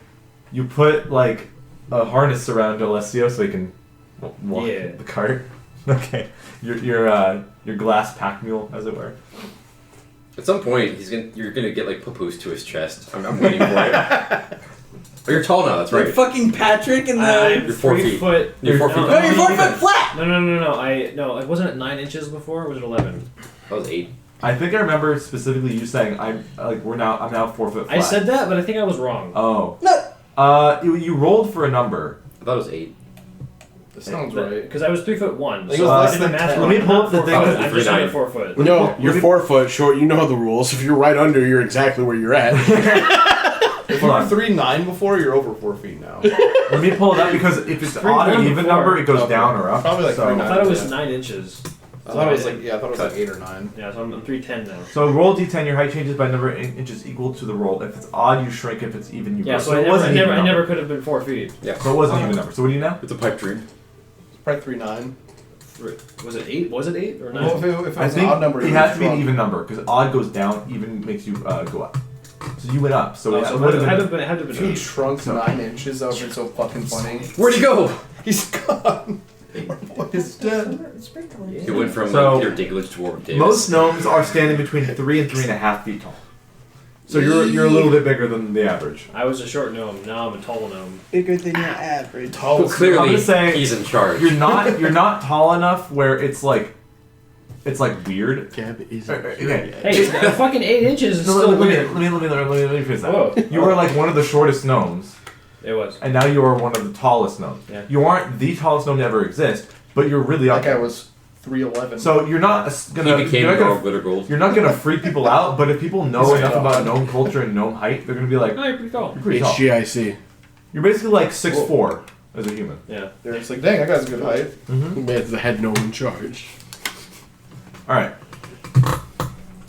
you put like a harness around Alessio so he can walk Yeah. the cart. Okay, your glass pack mule, as it were. At some point, you're gonna get like papoose to his chest. I'm waiting for it. Oh, you're tall now. That's Like right. fucking Patrick and the. I'm You're 4 3 feet. foot. You're 4 feet. No, you're 4 foot flat. No. It wasn't at 9 inches before. Or was it 11? That was 8. I think I remember specifically you saying I'm now 4 foot flat. I said that, but I think I was wrong. Oh. No. You rolled for a number. I thought it was 8. That sounds right. Because I was 3 foot 1. I think So it was I less did than the math 10. wrong. Let me pull up the I'm thing. not 4 Oh, foot. I'm it's just under 3'9". 4 foot. No, you're 4 foot short. You know the rules. If you're right under, you're exactly where you're at. If you were 3'9" before, you're over 4 feet now. Let me pull it up because if it's odd or 3'9" even before. number, it goes Okay. down or up. Probably like so, 3'9". I thought it was Yeah. 9 inches. I thought it was like I thought it was like 8 or 9. Yeah, so I'm 3'10" now. So roll d10. Your height changes by number of inches equal to the roll. If it's odd, you shrink. If it's even, you grow. Yeah, so I it wasn't even I number. never could have been 4 feet. Yeah. So it wasn't even number. So what do you know? It's a pipe dream. It's probably 3'9". Was it 8? Was it 8 or 9? Well, if it was I an think odd number, it you has would to be an shrunk. even number because odd goes down, even makes you go up. So you went up. So Oh, it so would it had to have have been, had to have If been you 8. shrunk 9 inches, that would have been so fucking funny. Where'd he go? He's gone. Our boy is dead. He went from So- like Peter Dinklage to Warwick Davis. Most gnomes are standing between 3 and 3.5 feet tall. So you're a little bit bigger than the average. I was a short gnome. Now I'm a tall gnome. Bigger than your average. Well, I'm clearly, gonna say he's in charge. You're not tall enough where it's like weird. Gab is Okay. Hey, fucking 8 inches is No, still let me weird. finish that. Whoa. You were like one of the shortest gnomes, It was. and now you are one of the tallest gnomes. Yeah. You aren't the tallest gnome to ever exist, but you're really up That guy there. was 3'11". So you're not gonna he became you're not Earl gonna, Glitter Gold. you're not gonna freak people out, but if people know He's enough tall. about gnome culture and gnome height, they're gonna be like, Oh, you're pretty tall. you're pretty tall. HGIC. You're basically like 6'4" as a human. Yeah. They're just like, dang, that guy's a good height. Man's the head gnome in charge. All right.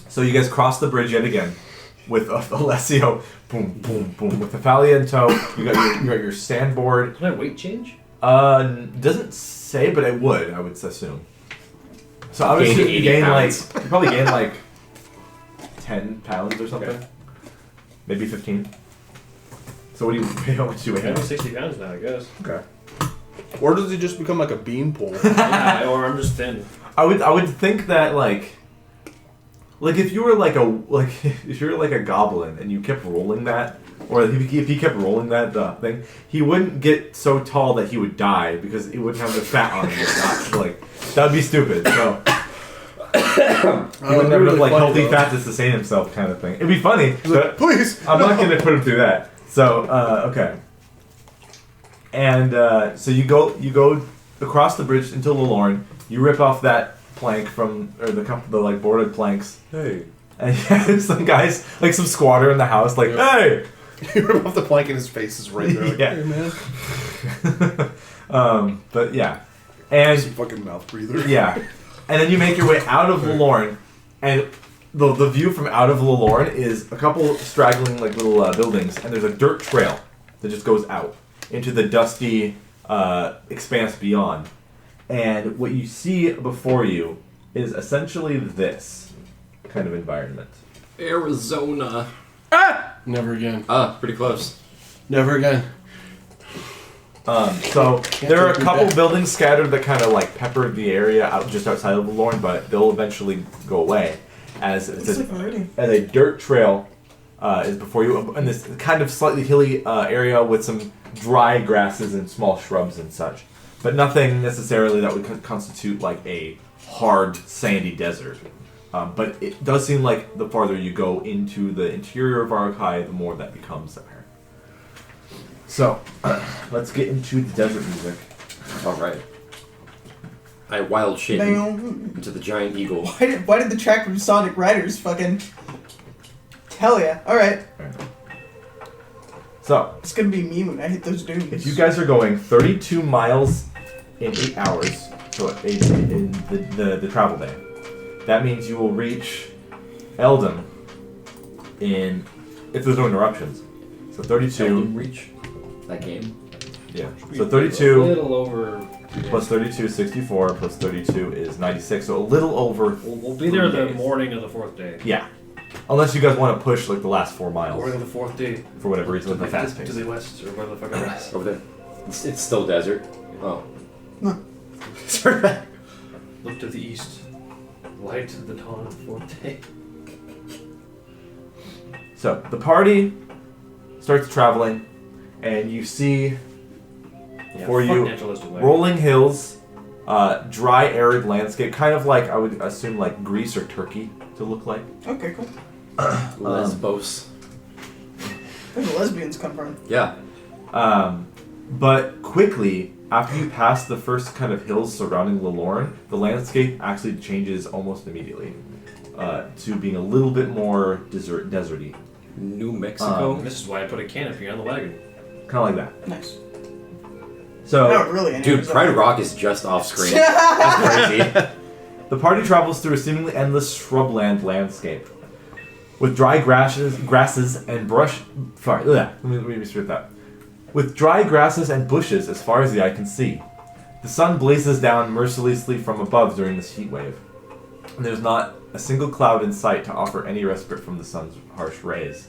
So you guys cross the bridge yet again with Alessio. Boom, boom, boom. With Thalia in tow, you got your sandboard. Did my weight change? Doesn't say, but it would. I would assume. So I would Gain assume you 80 gain pounds. you probably gain like 10 pounds or something. Okay. Maybe 15. So what do you? How much do you weigh I'm now? 60 pounds now, I guess. Okay. Or does he just become like a beanpole? Yeah, or I'm just thin. I would think that like if you were like if you were like a goblin and you kept rolling that, or if he kept rolling that thing, he wouldn't get so tall that he would die because he wouldn't have the fat on him. Like that would be stupid. So he wouldn't have enough like healthy fat to sustain himself, kind of thing. It'd be funny, but Please. I'm not gonna put him through that. So okay. And so you go across the bridge into Lorne. You rip off that plank from the like boarded planks. Hey. And there's some guys, like some squatter in the house, like, hey! You rip off the plank and his face is right there. Like, Yeah. Hey, man. But yeah. And Some fucking mouth breather. yeah. And then you make your way out of Lorne, and the view from out of Lorne is a couple straggling like little buildings, and there's a dirt trail that just goes out into the dusty expanse beyond. And what you see before you is essentially this kind of environment. Arizona. Never again. Pretty close. Never again. So there are a take me couple back. buildings scattered that kind of like pepper the area out just outside of Lorne, but they'll eventually go away as Looks like we're ready. as a dirt trail is before you, and this kind of slightly hilly area with some dry grasses and small shrubs and such, but nothing necessarily that would constitute like a hard sandy desert. But it does seem like the farther you go into the interior of Archaic, the more that becomes apparent. So, let's get into the desert music. All right. I wild shape Bam. into the giant eagle. Why did the track from Sonic Riders fucking... Hell yeah. Alright. So, It's gonna be me when I hit those dunes. if you guys are going 32 miles in 8 hours, so in the travel day, that means you will reach Eldon if there's no interruptions. So 32. Eldon Reach. That game. Yeah. So A 32 little over. plus 32 is 64, plus 32 is 96, so a little over. We'll be there 3 the days. morning of the 4th day. Yeah. Unless you guys want to push like the last 4 miles Morning of the 4th day. for whatever reason with the fast To pace. the west, or where the fuck it is. Over there. It's still desert. Oh. Look to the east. Light of the dawn of the 4th day. So the party starts traveling, and you see before fuck you naturalistic light. rolling hills, dry, arid landscape, kind of like I would assume like Greece or Turkey to look like. Okay, cool. Lesbos. Where do the lesbians come from? Yeah. But quickly, after you pass the first kind of hills surrounding Lelorn, the landscape actually changes almost immediately to being a little bit more deserty. New Mexico. This is why I put a canopy on the wagon. Kind of like that. Nice. So, Not really. Dude, Pride Rock is just off screen. That's crazy. the party travels through a seemingly endless shrubland landscape. With dry grasses and brush... Sorry, let me restrict that. With dry grasses and bushes as far as the eye can see. The sun blazes down mercilessly from above during this heat wave. And there's not a single cloud in sight to offer any respite from the sun's harsh rays.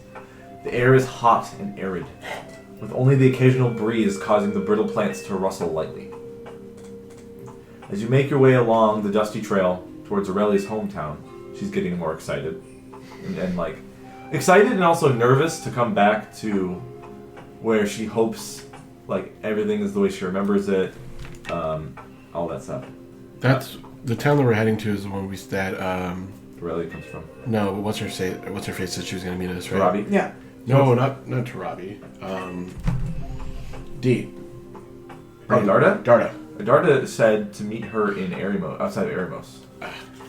The air is hot and arid, with only the occasional breeze causing the brittle plants to rustle lightly. As you make your way along the dusty trail towards Aurelia's hometown, she's getting more excited. And like, excited and also nervous to come back to where she hopes, like, everything is the way she remembers it, all that stuff. That's the town that we're heading to is the one that Aurelia comes from. no, but what's her face said she was gonna meet us, right? Robbie? Yeah. No, not Tarabi. D. Oh, Darda? Darda. Darda said to meet her in Eremos, outside of Eremos,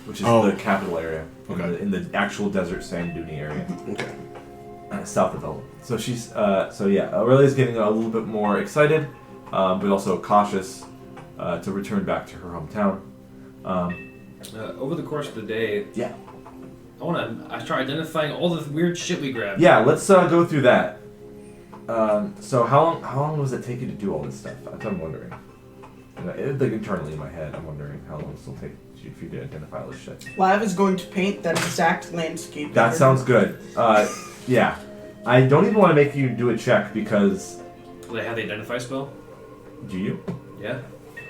which is the capital area, in the actual desert sand duny area. Okay. South of Eldon. So she's, Aurelia's getting a little bit more excited, but also cautious to return back to her hometown. Over the course of the day, Yeah. I start identifying all the weird shit we grabbed. Yeah, let's go through that. So how long does it take you to do all this stuff? That's what I'm wondering. Like internally in my head, I'm wondering how long it'll take for you to identify all this shit. Lav is going to paint that exact landscape. That sounds good. Yeah. I don't even want to make you do a check because... Do they have the identify spell? Do you? Yeah.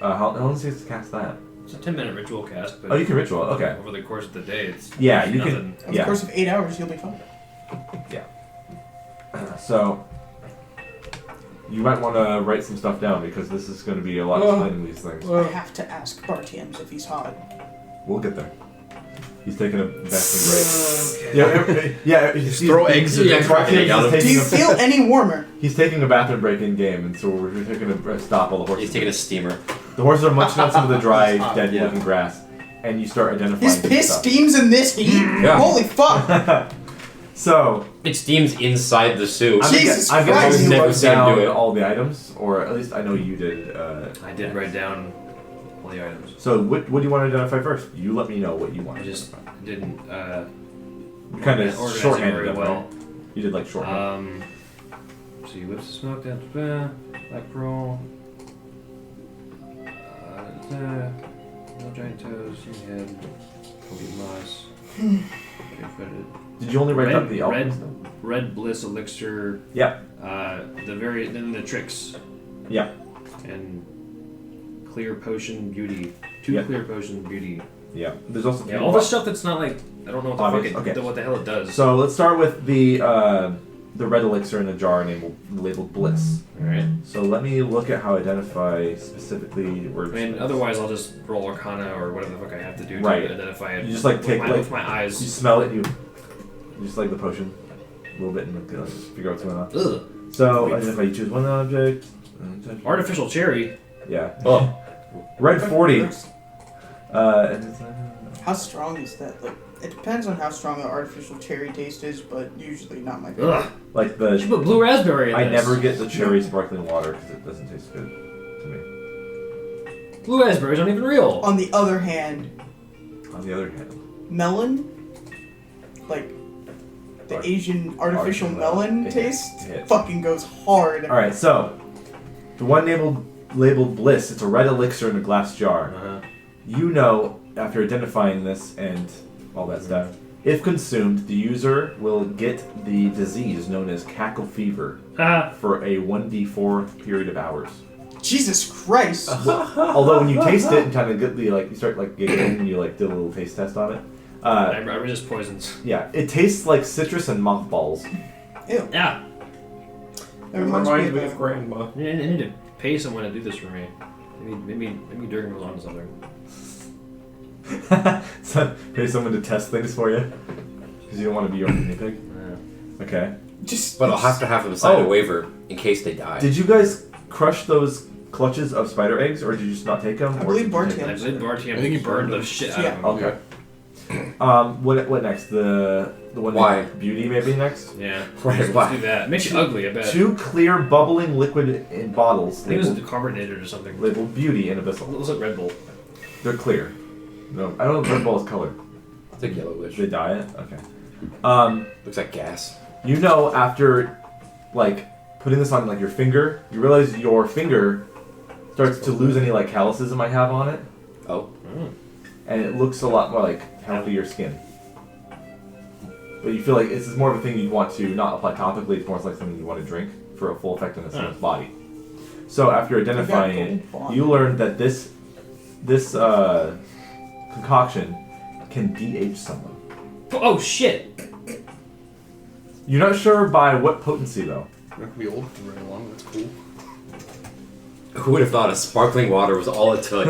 How long does it take to cast that? It's a 10-minute ritual cast, but Oh, you can ritual, okay. over the course of the day, it's Yeah, you nothing. can... Over the course of 8 hours, you'll be fine. So... You might want to write some stuff down because this is going to be a lot explaining these things. I have to ask Bartiams if he's hot. We'll get there. He's taking a bathroom break. Yeah. Just throw eggs in there. Do you feel any warmer? He's taking a bathroom break in game, and so we're taking a stop all the horses. He's taking a steamer. The horses are munching on some of the dry, dead-looking grass, and you start identifying His piss stuff. steams in this heat? Yeah. Holy fuck! So It steams inside the soup. Jesus I'm Christ. going to Never write seen him down do it. all the items, or at least I know you did. I did write down all the items. So what do you want to identify first? You let me know what you want. I just didn't You kind of organize it shorthanded very them, well. right? You did like shorthand. So you whips the smoke down, black pearl, no giant toes, head, complete moss, Did you only write red- down the red- elements? red bliss elixir, Yeah. then the tricks, Yeah. and clear potion beauty, two Yeah. clear potion beauty. Yeah. There's also Yeah, all the stuff that's not like I don't know what the Obvious, fuck okay. what the hell it does. So let's start with the red elixir in a jar labeled bliss. All right. So let me look at how I identify specifically words. I mean, otherwise I'll just roll Arcana or whatever the fuck I have to do Right. to identify it. You just, like, take, with my You eyes. smell it, you just like the potion a little bit and just figure out what's going on. Ugh. So identify, you choose one object. Artificial cherry. Yeah. Oh, Red 40. How strong is that? Like, it depends on how strong the artificial cherry taste is, but usually not my favorite. Ugh. Like You should put blue raspberry in I this. never get the cherry sparkling water because it doesn't taste good to me. Blue raspberries aren't even real. On the other hand, On the other hand, melon, like the Asian artificial melon it taste, hits. fucking goes hard. All right. So the one labeled Bliss, it's a red elixir in a glass jar. Uh-huh. You know, after identifying this and all that stuff, if consumed, the user will get the disease known as cackle fever Ah. for a 1d4 period of hours. Jesus Christ! Although when you taste it and kind of get the you start giggling and you did a little taste test on it. I resist poisons. Yeah, it tastes like citrus and mothballs. Ew. Yeah. That reminds me of grandma. I need to pay someone to do this for me. Maybe Derrick was onto something. So, pay someone to test things for you because you don't want to be your own guinea pig. Yeah. Okay. just. But I'll have to have them sign Oh. a waiver in case they die. Did you guys crush those clutches of spider eggs, or did you just not take them? I or believe did you take Bartian. them? I believe Bartian I think he burned burned the them. shit out Yeah. of him. Okay. What next? The one Why? that beauty maybe next. Yeah. Right, Let's why? do that. It makes you ugly, I bet. 2 clear bubbling liquid in bottles I think it was labeled, carbonated or something. labeled beauty and It abyssal. looks like Red Bull. They're clear. No, I don't know if Red Bull is colored. It's like yellowish. They dye it. Okay. Looks like gas. You know, after putting this on your finger, you realize your finger starts to lose any calluses it might have on it, Oh. and it looks a lot more like healthier skin. But you feel like this is more of a thing you'd want to not apply topically. It's more like something you want to drink for a full effect on someone's body. So after identifying it, you learned that this concoction can de-age someone. Oh shit! You're not sure by what potency though. Not gonna be old for very long. That's cool. Who would have thought a sparkling water was all it took?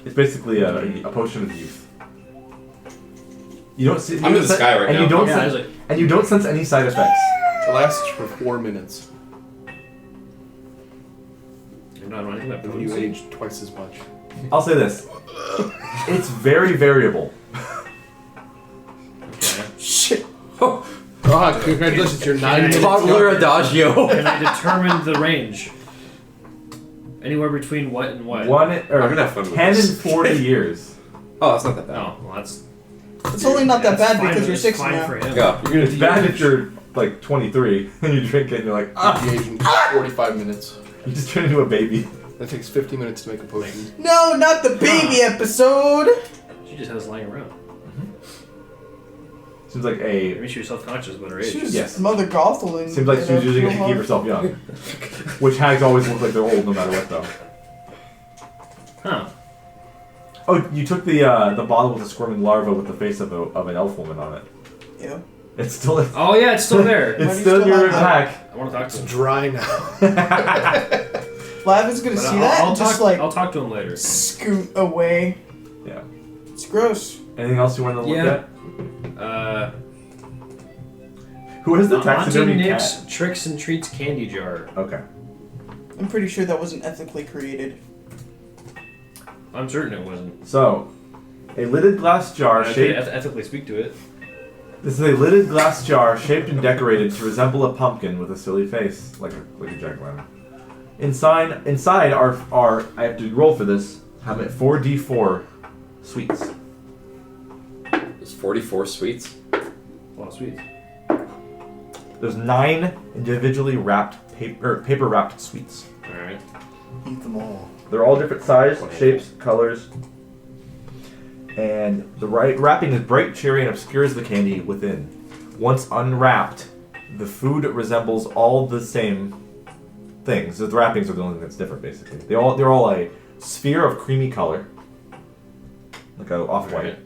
It's basically a potion of youth. You don't see. I'm in the sky right and now. You don't Yeah, sense, I was and you don't sense any side effects. It lasts for 4 minutes, You're not running that and then you potency. age twice as much. I'll say this: it's very variable. Okay. Shit. Ah, congratulations, you're 9 minutes. Toddler adagio. And I determined the range. Anywhere between what and what? One I'm or gonna have fun with 10 this. and 40 years. Oh, that's not that bad. Oh, well, that's. It's only not that that's bad fine, because you're it's 60 fine now. for him. Yeah. You're gonna It's bad if you're 23 and you drink it and you're like, the age in 45 minutes. you just turn into a baby. That takes 50 minutes to make a potion. No, not the baby episode. She just has this lying around. Seems like It makes you self-conscious about her age. She was Yes. Mother Gothel and seems like she's using it to keep herself young. Which hags always look like they're old no matter what though. Huh. Oh, you took the bottle with the squirming larva with the face of an elf woman on it. Yeah. It's still Oh yeah, it's still there. Why do it's you still in still your have that? pack. I want to talk to It's him. dry now. Lavin's gonna But see that and just I'll talk to him later. scoot away. Yeah. It's gross. Anything else you want to look Yeah. at? Who has the Auntie taxidermy Nick's cat? Tricks and Treats candy jar. Okay. I'm pretty sure that wasn't ethically created. I'm certain it wasn't. So, a lidded glass jar I could shaped. ethically speak to it. This is a lidded glass jar shaped and decorated to resemble a pumpkin with a silly face, like a jack-o'-lantern. Inside are I have to roll for this. Have it 4d4 sweets. There's 44 sweets. Well, sweet. There's 9 individually wrapped paper wrapped sweets. All right. Eat them all. They're all different size, shapes, colors, and the wrapping is bright cherry and obscures the candy within. Once unwrapped, the food resembles all the same things. The wrappings are the only thing that's different, basically. They're all a sphere of creamy color, like a off-white.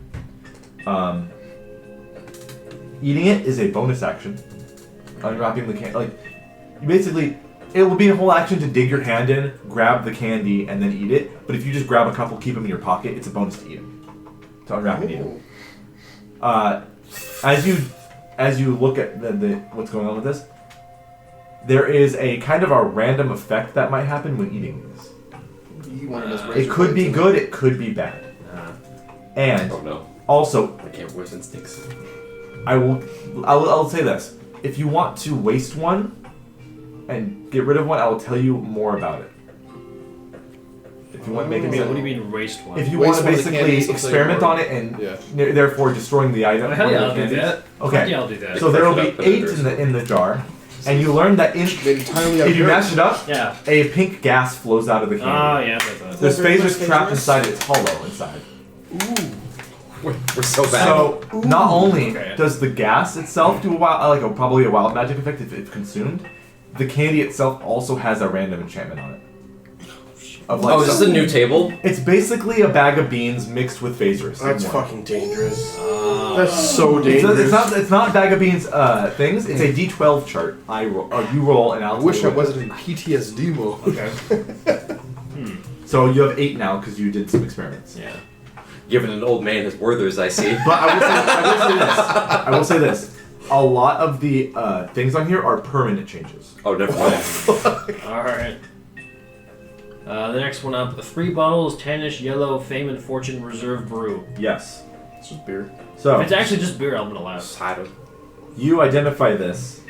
Eating it is a bonus action. Unwrapping the candy, basically, it will be a whole action to dig your hand in, grab the candy, and then eat it. But if you just grab a couple, keep them in your pocket, it's a bonus to eat them. To unwrap and eat them. As you look at what's going on with this, there is a kind of a random effect that might happen when eating these. He wanted us It could be good, it could be bad. And Oh no. also, I can't voice instincts. I'll say this. If you want to waste one and get rid of one, I will tell you more about it. If you want to make it, What do you mean waste one? if you Waste want to one of the basically candies, experiment something on it and Yeah. therefore destroying the item. Oh, hell or yeah, the I'll do candies. that. Okay. Yeah, I'll do that. So there will Crush be it up, put it 8 under in the jar, and you learn that Made entirely out if of you dirt. mash it up, Yeah. a pink gas flows out of the candy. Ah, yeah, that's what There's Very much phasers trapped phasers. inside it. It's hollow inside. We're so bad. So not only Okay. does the gas itself do probably a wild magic effect if it's consumed, the candy itself also has a random enchantment on it. Of like Oh, is this a new table? it's basically a bag of beans mixed with phasers. That's in one. fucking dangerous. Ah. That's so dangerous. It's not a bag of beans things. It's a D12 chart. You roll and I'll I wish I tell you what. wasn't in PTSD mode. Okay. So you have 8 now because you did some experiments. Yeah. Giving an old man his Werthers, I see. But I will say this. A lot of the things on here are permanent changes. Oh, never mind. Alright. The next one up, 3 bottles, tannish, yellow, fame and fortune reserve brew. Yes. It's just beer. So If it's actually just beer, I'm gonna laugh. Cider. you identify this.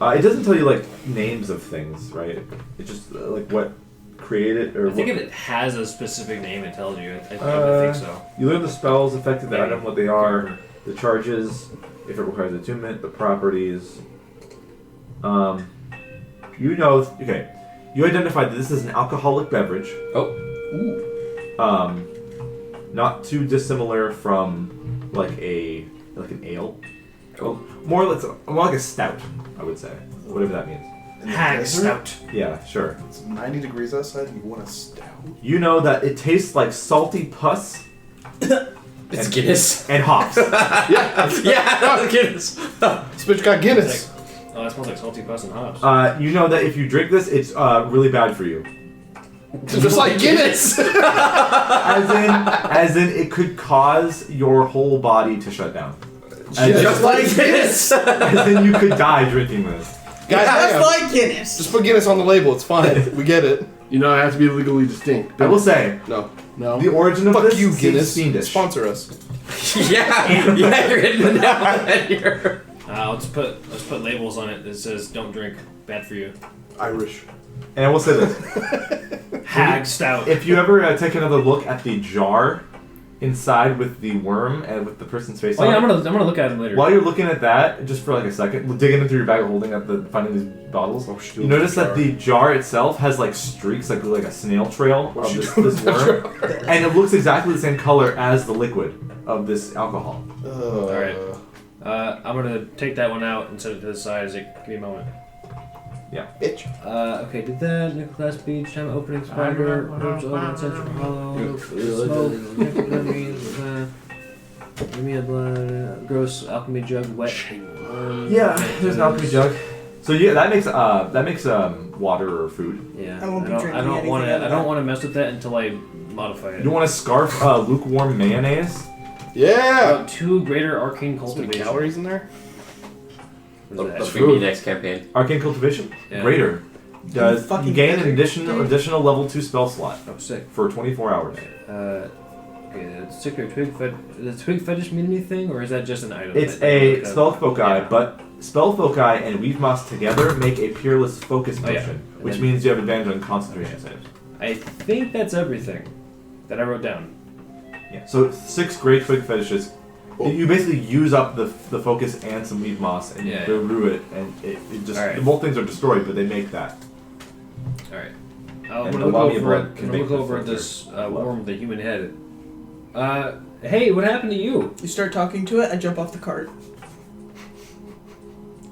It doesn't tell you like names of things, right? It just like what created or I think what. if it has a specific name, it tells you. I think so. You learn the spells affecting the Maybe. item, what they are, the charges, if it requires attunement, the properties. You know, okay. You identified that this is an alcoholic beverage. Oh. Not too dissimilar from like an ale. Oh. More like a stout, I would say. Whatever that means. Hag stout. Yeah, sure. It's 90 degrees outside and you want a stout? You know that it tastes like salty pus It's Guinness. and hops. Yeah, Guinness. This bitch got Guinness. Oh, that smells like salty pus and hops. You know that if you drink this, it's really bad for you. Just like Guinness! As in, it could cause your whole body to shut down. Just like Guinness. As in, you could die drinking this. Guys, Just hang on. like Guinness. Just put Guinness on the label, it's fine. We get it. You know, it has to be legally distinct. I will say, No. No. the origin of Fuck this you, seems Guinness. fiendish. Sponsor us. yeah, you're hitting the nail on the head here. Let's put labels on it that says "Don't drink, bad for you." Irish. And I will say this. Hag stout. If you ever take another look at the jar inside with the worm and with the person's face Oh on yeah, it, I'm gonna look at it later. while you're looking at that, just for like a second, digging into your bag of holding finding these bottles, you notice that the jar itself has like streaks, like a snail trail of this worm, and it looks exactly the same color as the liquid of this alcohol. Alright. I'm gonna take that one out and set it to the side. Give me a moment. Bitch. Okay, did that. Nickel glass beach, time opening spider, herbs open, central hollow, smoke, give me a blood, gross alchemy jug, wet. Yeah, there's an alchemy jug. So yeah, that makes water or food. Yeah, I won't be drinking I don't anything want out of to. I that. don't want to mess with that until I modify it. You want to scarf lukewarm mayonnaise? Yeah! About 2 greater arcane So many cultivation. calories in there? What is That'll that? be me next campaign. Arcane cultivation? Yeah. Greater. Does fucking you gain an Derrick, additional level 2 spell slot Oh, sick. for 24 hours. Okay, the sticker twig does twig fetish mean anything, or is that just an item? It's that- a like spell foci, yeah. but spell foci and weave moss together make a peerless focus Oh, yeah. potion, And which then- means you have advantage on concentration saves. I think that's everything that I wrote down. Yeah. So 6 great twig fetishes. You basically use up the focus and some weave moss and Yeah, you brew it, and it just Alright. both things are destroyed, but they make that. All right. I'm And gonna a look lobby of over. blood can I'm gonna make look the over at filter. this worm with the human head. Hey, what happened to you? You start talking to it, I jump off the cart.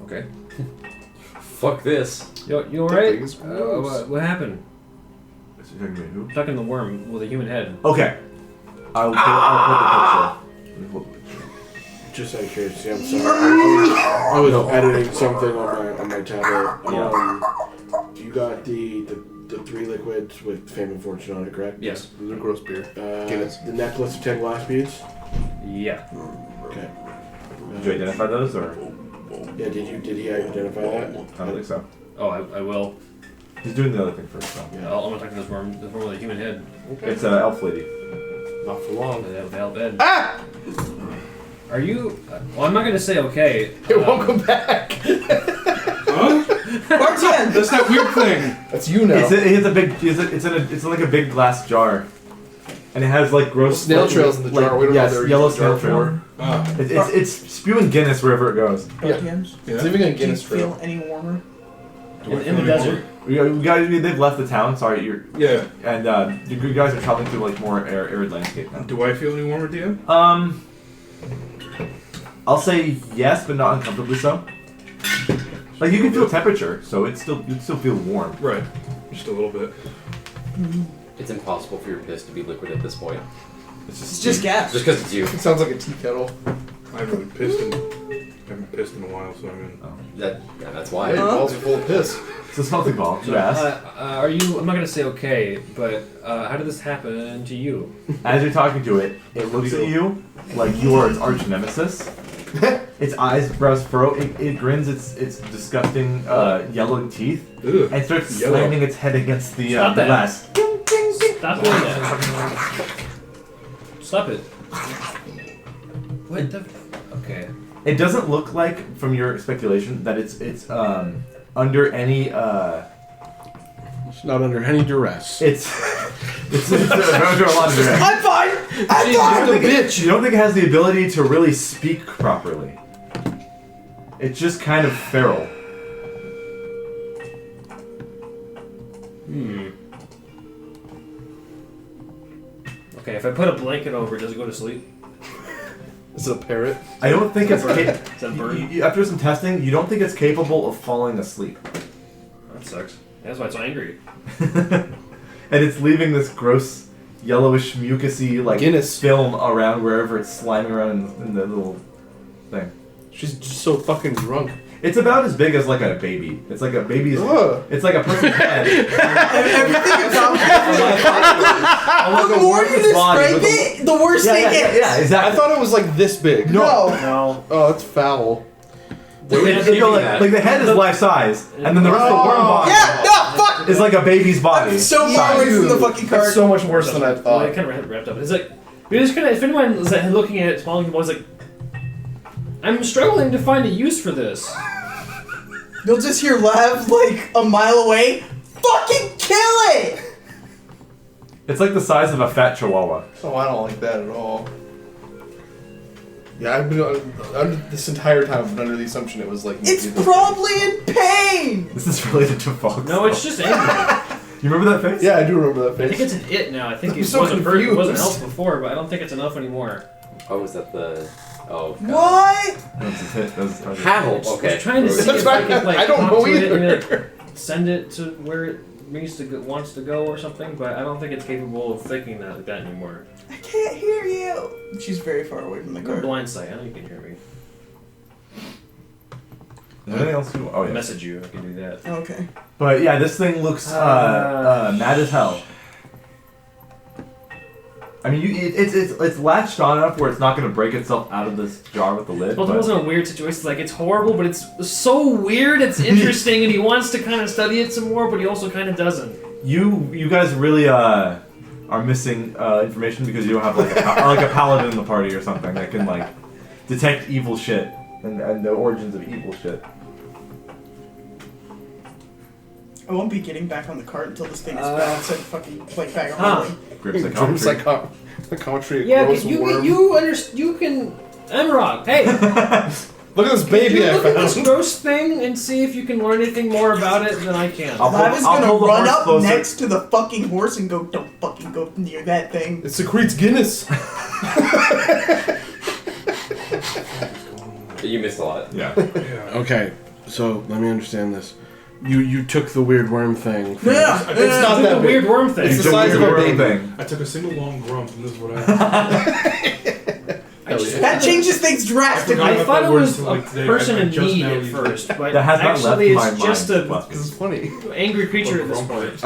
Okay. Fuck this. You alright? thing is gross. What happened? So you're talking about who? Talking to the worm with a human head. Okay. I'll put the picture. Let me hold the picture. Just out of curiosity, I'm sorry. I was editing something on my tablet. You got the 3 liquids with Fame and Fortune on it, correct? Yes. Those are gross beer. Guinness. The necklace of 10 glass beads? Yeah. Okay. Did you identify those, or Yeah, did he identify that? I don't think so. Oh, I will. He's doing the other thing first, though. Yeah, I'm gonna talk to this worm with a human head. It's an elf lady. Not for long. The elf head. Ah! Are you? Well, I'm not gonna say okay. It won't come back. Huh? Bartend! That's that weird thing. That's you now. It's a big. It's like a big glass jar, and it has like gross Snail trails in the jar. We don't know yes, what they're yellow using the jar snail trail. Ah. It's spewing Guinness wherever it goes. Bartend, It's even a do you Guinness feel trail. any warmer? In the desert. They've left the town. Sorry, Yeah. and you guys are traveling through like more arid landscape now. Do I feel any warmer to you? I'll say yes, but not uncomfortably so. Like you can feel temperature, so you'd still feel warm. Right. Just a little bit. It's impossible for your piss to be liquid at this point. It's just gas. Just because it's you. It sounds like a tea kettle. I haven't pissed in a while, so I mean. That's why. Your balls are full of piss. It's a smelting ball. You asked. Are you? I'm not gonna say okay, but how did this happen to you? As you're talking to it, it looks at you like you are its arch nemesis. Its eyebrows furrow. It grins its disgusting yellow teeth Ugh. and starts Yellow. slamming its head against the Stop that. glass. Stop doing that. Stop it. What the? Okay. It doesn't look like, from your speculation, that it's under any It's not under any duress. it's under a lot of duress. I'm fine! I'm You fine! don't think you don't think it has the ability to really speak properly. It's just kind of feral. Okay, if I put a blanket over it, does it go to sleep? Is it a parrot? I don't think it's Is that a bird? after some testing, you don't think it's capable of falling asleep. That sucks. That's why it's so angry. And it's leaving this gross, yellowish, mucusy like Guinness. film around wherever it's sliming around in the little thing. She's just so fucking drunk. It's about as big as like a baby. It's like a baby's. Ugh. It's like a person's head. Everything about The the more you describe it, the worse Yeah, they yeah, get. yeah, exactly. I thought it was like this big. No. No. Oh, that's foul. Like the head is life size, and then the rest of the worm body Yeah, no, fuck! is like a baby's body. I'm so far away from the fucking That's card. so much worse than I Well, thought. it kind of wrapped up. It's like, because kind of, if anyone is like, looking at it, smiling, the boy's like, I'm struggling to find a use for this. You'll just hear Lav like a mile away. Fucking kill it! It's like the size of a fat chihuahua. Oh, I don't like that at all. Yeah, I've been under this entire time. I've been under the assumption it was like. It's maybe probably in pain! This is related to Fox. No, it's just angry. You remember that face? Yeah, I do remember that I face. think it's an it now. I think I'm it so wasn't bird, it wasn't confused. elf before, but I don't think it's enough anymore. Oh, is that the? Oh. God. What? That's a hit. That's a How? I was Okay. trying to see That's if I right. could like I don't talk know to it and either. like, send it to where it needs to go, wants to go or something, but I don't think it's capable of thinking that like that anymore. I can't hear you. She's very far away from the You're card. blind sight. I know you can hear me. Is there anything else you? Oh yeah. Message you. I can do that. Okay. But yeah, this thing looks mad as hell. I mean, it's latched on enough where it's not going to break itself out of this jar with the lid. Well, it but- wasn't a weird situation. It's like, it's horrible, but it's so weird. It's interesting, and he wants to kind of study it some more, but he also kind of doesn't. You guys really are missing information because you don't have like a paladin in the party or something that can like detect evil shit and the origins of evil shit. I won't be getting back on the cart until this thing is balanced and fucking like back on Huh. the ring. Grim Grim psychometry. psychometry. Yeah, gross you worm. you can. Emrog, hey, Look at this baby you I look at this found. gross thing and see if you can learn anything more about it than I can. Lav is I'll gonna pull the run horse up closer. next to the fucking horse and go, don't fucking go near that thing. It secretes Guinness. You missed a lot. Yeah. Okay, so let me understand this. You took the weird worm thing. from- Yeah, It's not It's that a big. weird worm thing. It's You the took size the of a weird baby. thing. I took a single long grump and this is what happened. That changes things drastically. I about thought that it word was until, a like, today. person I in just need now at used first, but That has not actually left it's my just mind. Because it's funny. an angry creature at this point.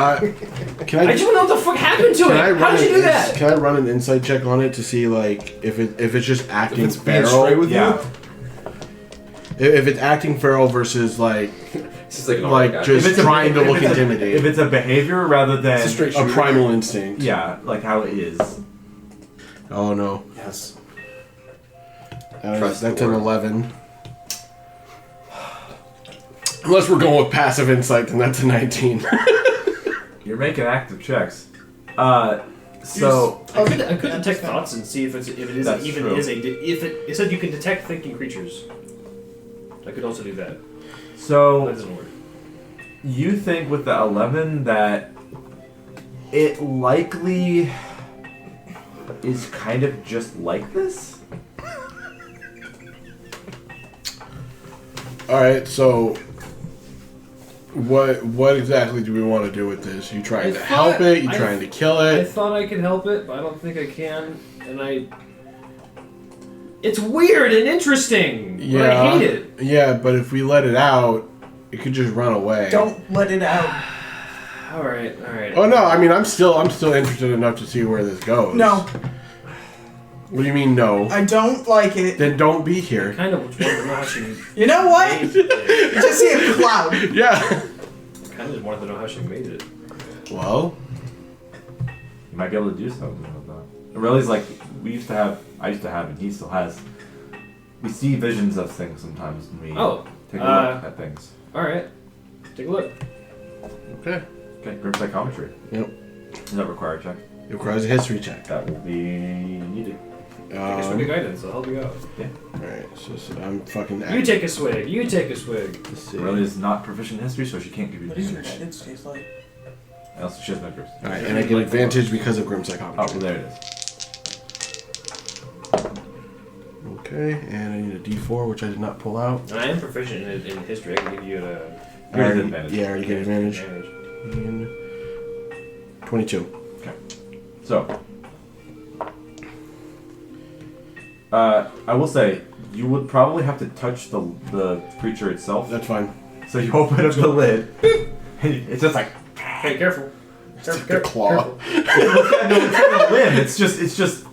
Can I I? just want to know what the fuck happened to Can it. I How run did you do that? Can I run an insight check on it to see like if it's just acting If it's being feral? straight with Yeah. you. If it's acting feral versus like It's just like an like alright guy. just If it's a- trying to if look it's a- intimidating. If it's a behavior rather than It's a straight a shooter. primal instinct. yeah, like how it is. Oh no. Yes. Trust That's the an word. 11. Unless we're going with passive insight, then that's a 19. You're making active checks. So I could detect thoughts and see if it That's even true. is a if it said you can detect thinking creatures. I could also do that. That so doesn't work. you think with the 11 that it likely is kind of just like this? Alright, so what exactly do we want to do with this? You trying I to help thought- it? You I- trying to kill I it? thought I could help it, but I don't think I can. And it's weird and interesting. But Yeah. I hate it. Yeah, but if we let it out, it could just run away. Don't let it out. All right. Oh no, I mean I'm still interested enough to see where this goes. No, What do you mean no? I don't like it. Then don't be here. Kind of want to know how she You know what? made it. You just see a cloud. Yeah. Kind of just wanted to know how she made it. Well, You might be able to do something with that. It really is like I used to have, and he still has. We see visions of things sometimes when we Oh, take a look at things. all right. Take a look. okay. Okay, group psychometry. Yep. Does that require a check? It requires a history check. That will be needed. Take a swig of guidance. I'll help you out. Alright, so I'm fucking. You take a swig. You take a swig. Let's see. Really is not proficient in history, so she can't give you What does your advantage. guidance taste like? Else she has no groups. Alright, and I get advantage because of Grim Oh, Psychometry. well, there it is. Okay, and I need a d4, which I did not pull out. And I am proficient in history. I can give you a. You already get advantage. Yeah, I already get advantage. And 22. So, I will say, you would probably have to touch the creature itself. That's fine. So you open up the lid, and it's just like, Hey, careful. The claw. it's not a limb. It's just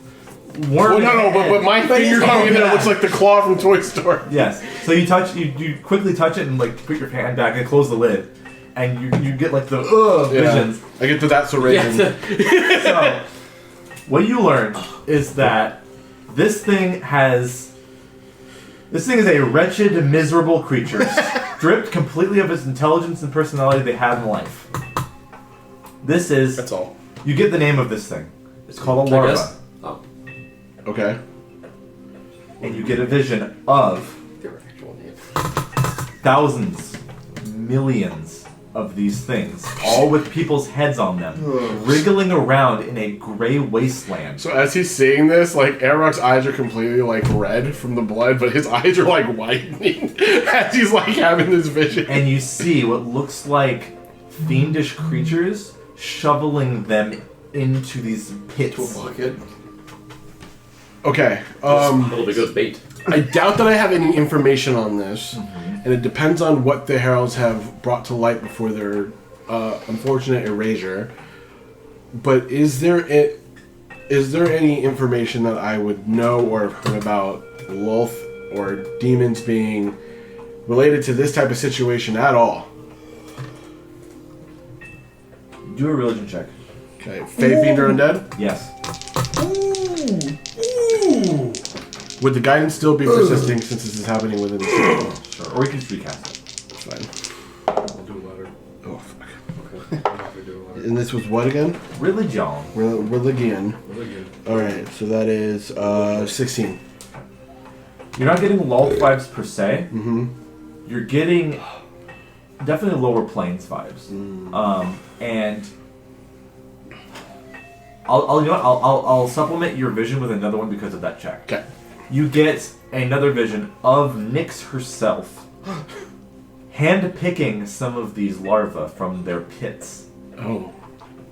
worm. Well, no, but my finger coming in there looks like the claw from Toy Story. Yes. So you touch, you quickly touch it and like put your hand back and close the lid, and you get like the visions. I get to that serration. So what you learn is that this thing is a wretched, miserable creature, stripped completely of its intelligence and personality they had in life. This is. That's all. You get the name of this thing. It's called a I larva. guess. Oh, Okay. And you get a vision of their actual name. thousands, millions of these things, all with people's heads on them, wriggling around in a gray wasteland. So as he's seeing this, like, Arok's eyes are completely, like, red from the blood, but his eyes are, like, whitening as he's, like, having this vision. And you see what looks like fiendish creatures shoveling them into these pits. Bucket. Okay, A little bit goes bait. I doubt that I have any information on this, and it depends on what the heralds have brought to light before their unfortunate erasure. But is there any information that I would know or have heard about Lolth or demons being related to this type of situation at all? Do a religion check. Okay, Fae, Fiend, or Undead? Yes. Would the guidance still be persisting since this is happening within the city? Sure. Or you can just recast it. Fine. I'll do a letter. Oh, fuck. Okay. I'm not gonna do a letter. And this was what again? Religion. Religion. Religion. Alright, so that is 16. You're not getting lull vibes per se. Mm-hmm. You're getting definitely lower planes vibes. And I'll supplement your vision with another one because of that check. Okay. You get another vision of Nyx herself hand-picking some of these larvae from their pits Oh.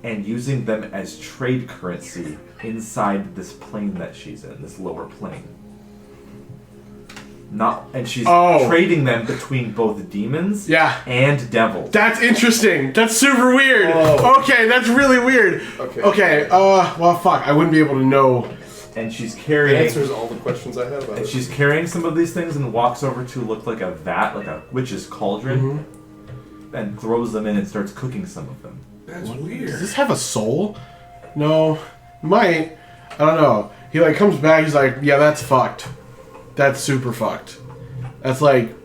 and using them as trade currency inside this plane that she's in, this lower plane. And she's Oh. trading them between both demons Yeah. and devils. That's interesting. That's super weird. Oh. Okay, that's really weird. Okay. Okay, well, fuck. I wouldn't be able to know. And she's It carrying answers all the questions I have about and it. she's carrying some of these things and walks over to look like a vat, like a witch's cauldron. and throws them in and starts cooking some of them. That's Does weird. this have a soul? No. Might. I don't know. He like comes back, he's like, yeah, that's fucked. That's super fucked. That's like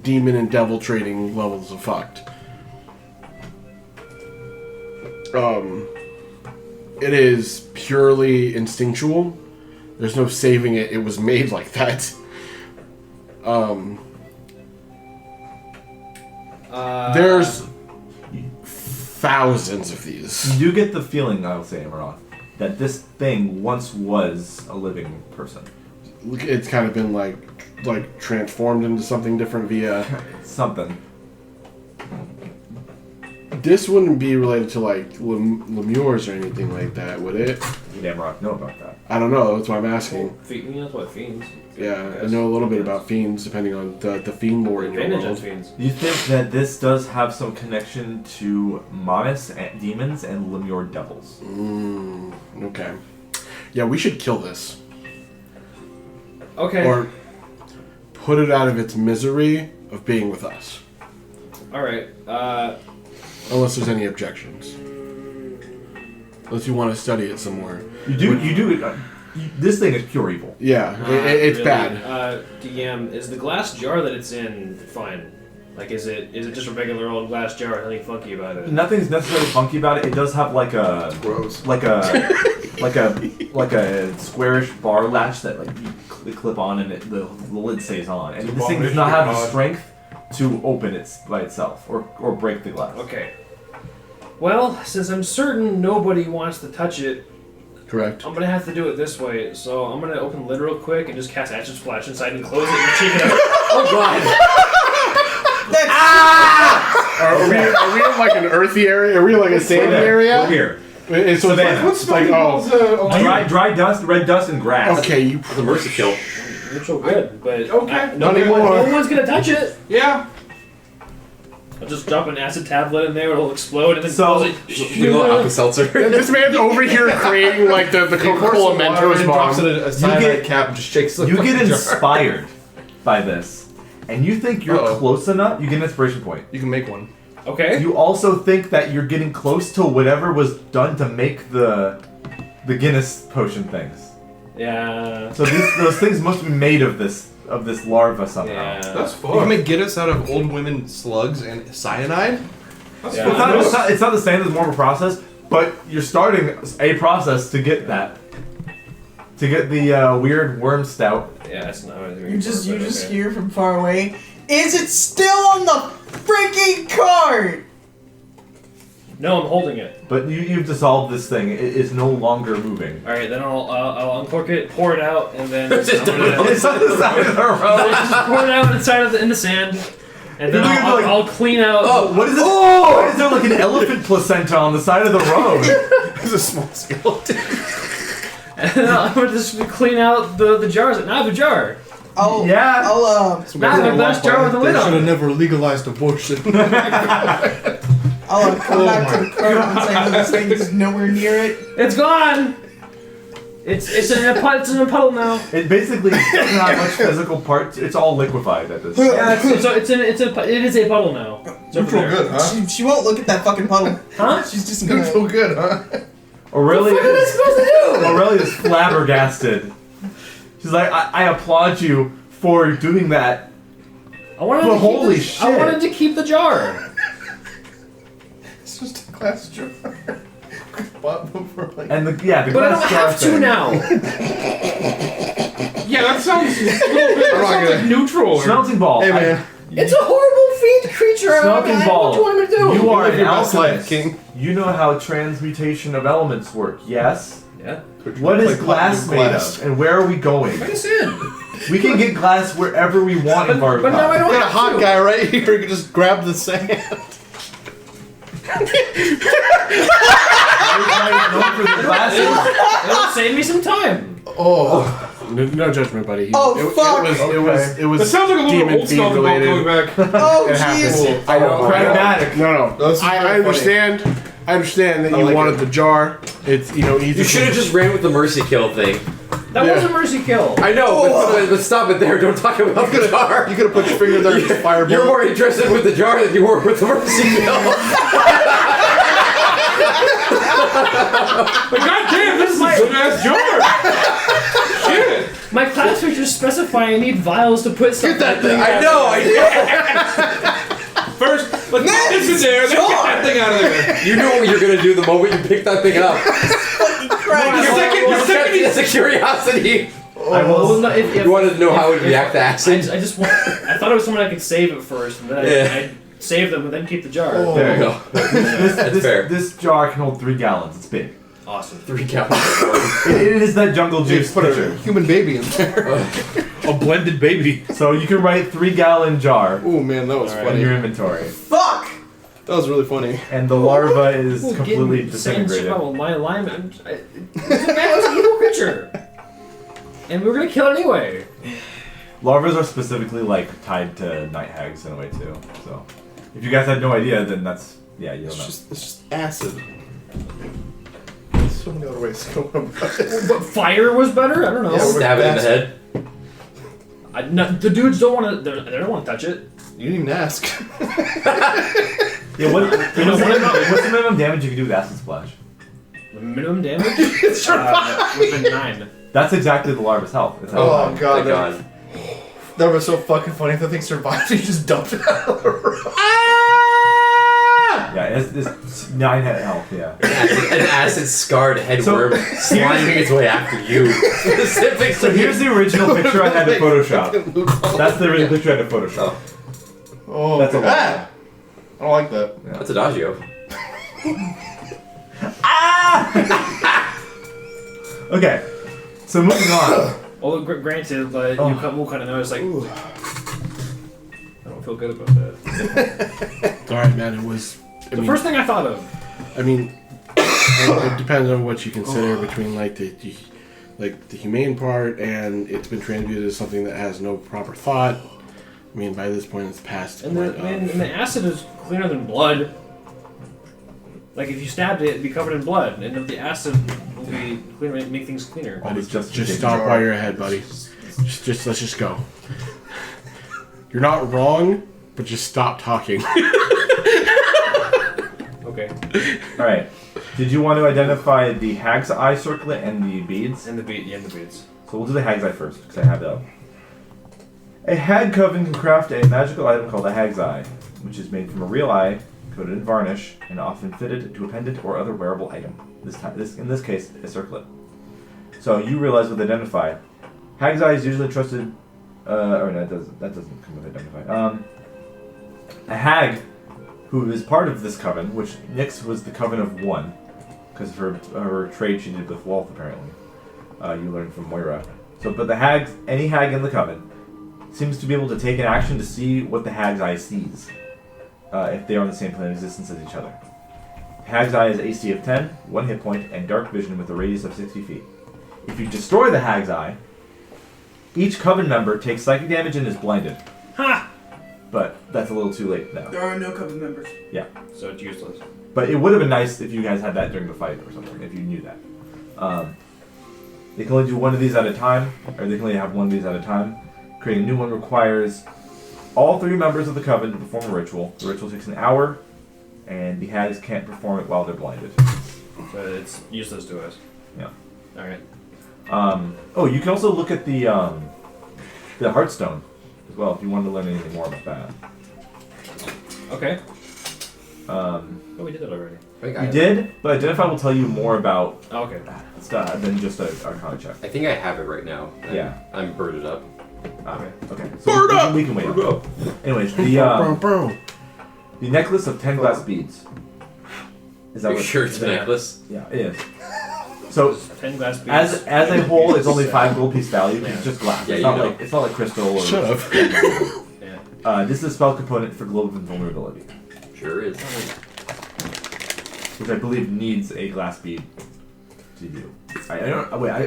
demon and devil trading levels of fucked. It is purely instinctual. There's no saving it. It was made like that. There's thousands of these. You do get the feeling, I'll say, Amaroth, that this thing once was a living person. It's kind of been like transformed into something different via Something. This wouldn't be related to like lemures or anything like that, would it? You damn right know about that. I don't know. That's why I'm asking. That's what fiends. Yeah, I know a little bit about fiends, depending on the fiend lore in your Advantage on world. fiends. You think that this does have some connection to Monis and demons and Lemure devils? Okay. Yeah, we should kill this. Okay. Or put it out of its misery of being with us. Alright. Unless there's any objections. Unless you want to study it some more. You do. This thing is pure evil. Yeah, it's really, bad. DM, is the glass jar that it's in fine? Like, is it just a regular old glass jar with nothing funky about it? Nothing's necessarily funky about it. It does have like a Gross. like a squarish bar latch that like you clip on and the lid stays on. And this thing does not have the strength to open it by itself or break the glass. Okay. Well, since I'm certain nobody wants to touch it, Correct. I'm gonna have to do it this way. So I'm gonna open the lid real quick and just cast Acid Splash inside and close it and shake it out. Oh god! Are we in like an earthy area? Are we in like a sandy area? We're here. It's so Savannah. it's like Dry dust, red dust, and grass. okay, you The mercy kill. It's so good, but Okay. Not anymore. no one's gonna touch it. Yeah. I'll just drop an acid tablet in there, it'll explode, and then So- close The little it. Alka-Seltzer. This man's over here creating like the Coca-Cola Mentos drops it bomb. in a cyanide get- cap and just shakes the You fucking get jar. inspired by this, and you think you're Uh-oh. close enough. You get an inspiration point. You can make one. Okay. You also think that you're getting close to whatever was done to make the Guinness potion things. Yeah. So those things must be made of this larva somehow. Yeah. That's You can fun. make Guinness out of old women slugs and cyanide. That's Yeah. fun. It's not the same. It's more of a process, but you're starting a process to get that. To get the weird worm stout. Yeah, that's not what I You just hear from far away. Is it still on the freaking cart? No, I'm holding it. But you've dissolved this thing. It's no longer moving. All right, then I'll uncork it, pour it out, and then Just I'm gonna- It's on the side of the road. just pour it out in the sand, and then You're gonna be like, I'll clean out. Oh, what is it? Oh! Why is there like an elephant placenta on the side of the road? It's a small skeleton. And then I'm gonna just clean out the jars. Now I have a jar. I'll Yeah. Now I have a glass jar with a lid on it. never legalized abortion. I'll come back to the cart and say this thing is nowhere near it. It's gone. It's in a puddle now. It basically doesn't have much physical parts. It's all liquefied at this point. Yeah, it is a puddle now. It's over there. good, huh? She won't look at that fucking puddle. Huh? She's just gonna. Neutral good, huh? Aurelia What am I is, supposed to do? Aurelia is flabbergasted. She's like, I applaud you for doing that. I wanted Well, to keep holy I shit. wanted to keep the jar. It's just a glass jar. Bought them for like. And the But I don't glass jar have to thing. now. Yeah, that sounds a little bit. That sounds like neutral. or- Smelting ball. Hey man, It's a horrible fiend creature. Smelting ball. What do you want me to do? You are live an your best life, alchemist. King. You know how transmutation of elements work, yes? Yeah. What is Like glass made glass. of? And where are we going? Bring us in. We can get glass wherever we want in But now I Varda. don't We got a have hot to. guy right here. You can just grab the sand. Known for the glasses. It'll save me some time. Oh, No judgment, buddy. Oh, fuck. It was That sounds like a little demon old fiend smelting ball related. going back. Oh It happens. jeez. I know. Pragmatic. No. That's I very understand. I understand that I you like wanted it. the jar. It's easy. You should have just ran with the mercy kill thing. That was a mercy kill. I know, but stop it there. Don't talk about the jar. You could have put your finger there and just fireball. You're more interested with the jar than you were with the mercy kill. But goddamn, this is a good ass jar. Shit. My class pictures specify I need vials to put stuff. Get that thing. I know. First, let's put this in there, then get that thing out of there. You knew what you were gonna do the moment you picked that thing up. The second It's a curiosity. You wanted to know how it would react to acid. I thought it was someone I could save at first, and then I'd save them and then keep the jar. There you go. That's fair. This jar can hold 3 gallons. It's big. Awesome. 3 gallons. It is that jungle juice Just put a picture. human baby in there. A blended baby. So you can write 3-gallon jar Oh man, that was in funny. your inventory, Fuck! That was really funny. and the larva is People completely getting saying shit disintegrated. about my alignment. It was an evil creature, and we were gonna kill it anyway. Larvas are specifically like tied to night hags in a way too. So if you guys had no idea, then that's you don't know. It's just acid. There's so many other ways to go about it. But fire was better. I don't know. Yeah, Stab it in the head. The dudes don't want to. They don't want to touch it. You didn't even ask. Yeah, what's the minimum damage you can do with acid splash? The minimum damage It's would have been 9. That's exactly the larva's health. It's Oh health. god, Thank God. that was so fucking funny. If the thing survived, he just dumped it out of the room. Yeah, it's 9 head health. Yeah. An acid-scarred headworm So- sliding its way after you. Specific. So here's the original picture I had to Photoshop. That's the original picture I had to Photoshop. Oh, That's a lot. I don't like that. That's adagio. Okay, so moving on. Although granted, we'll kind of notice like. Ooh. I don't feel good about that. It's alright, man. It was. The first thing I thought of. I mean, it depends on what you consider between like the humane part and it's been transmuted as something that has no proper thought. I mean, by this point, it's past. And the acid is cleaner than blood. Like if you stabbed it, it'd be covered in blood, and if the acid will be cleaner, make things cleaner. All this just justification. stop while you're ahead, buddy. Just let's just go. You're not wrong, but just stop talking. Okay. All right. Did you want to identify the hag's eye circlet and the beads? And the beads. So we'll do the hag's eye first because I have it up. A hag coven can craft a magical item called a hag's eye, which is made from a real eye, coated in varnish, and often fitted to a pendant or other wearable item. In this case, a circlet. So you realize with identify, hag's eye is usually trusted. Or no, that doesn't come with identify. A hag who is part of this coven, which Nyx was the coven of 1, because of her trade she did with Wolf apparently. You learned from Moira. So, but any hag in the coven seems to be able to take an action to see what the hag's eye sees, if they are on the same plane of existence as each other. Hag's eye is AC of 10, 1 hit point, and dark vision with a radius of 60 feet. If you destroy the hag's eye, each coven member takes psychic damage and is blinded. Ha! But that's a little too late now. There are no coven members. Yeah. So it's useless. But it would have been nice if you guys had that during the fight or something, if you knew that. They can only do one of these at a time, or they can only have one of these at a time. Creating a new one requires all 3 members of the coven to perform a ritual. The ritual takes an hour, and the hags can't perform it while they're blinded. So it's useless to us. Yeah. Alright. You can also look at the Heartstone as well if you wanted to learn anything more about that. Okay. Oh, we did that already. You did, but Identify will tell you more about Oh, okay. stuff than just a Arcana check. I think I have it right now. Yeah. I'm birded up. Okay. So we can wait. Anyways, the necklace of 10 glass beads. Is that Are you what? sure it's a necklace? Yeah, it is. So 10 glass beads. as a whole, it's only 5 gold piece value. It's just glass. Yeah, It's not like crystal. Or, Shut up. Yeah. this is a spell component for global invulnerability, Sure is. which I believe needs a glass bead to do. I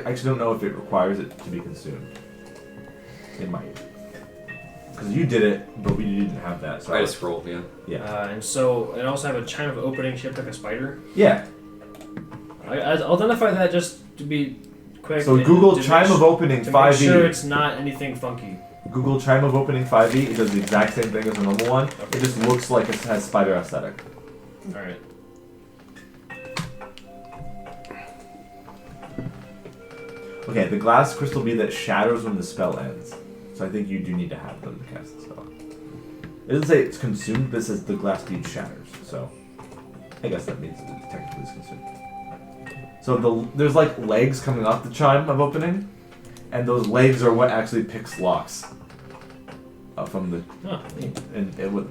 actually don't know if it requires it to be consumed. It might. Because you did it, but we didn't have that. So I just scrolled, yeah. Yeah. And so, and also have a chime of opening shaped like a spider. Yeah. I'll identify that just to be quick. So and Google to chime make of opening to 5e. make sure it's not anything funky. Google chime of opening 5e. It does the exact same thing as a normal one. It just looks like it has spider aesthetic. All right. Okay, the glass crystal bead that shatters when the spell ends. So I think you do need to have them to cast the spell. It doesn't say it's consumed, but it says the glass bead shatters. So I guess that means it technically is consumed. So there's like legs coming off the chime of opening, and those legs are what actually picks locks from the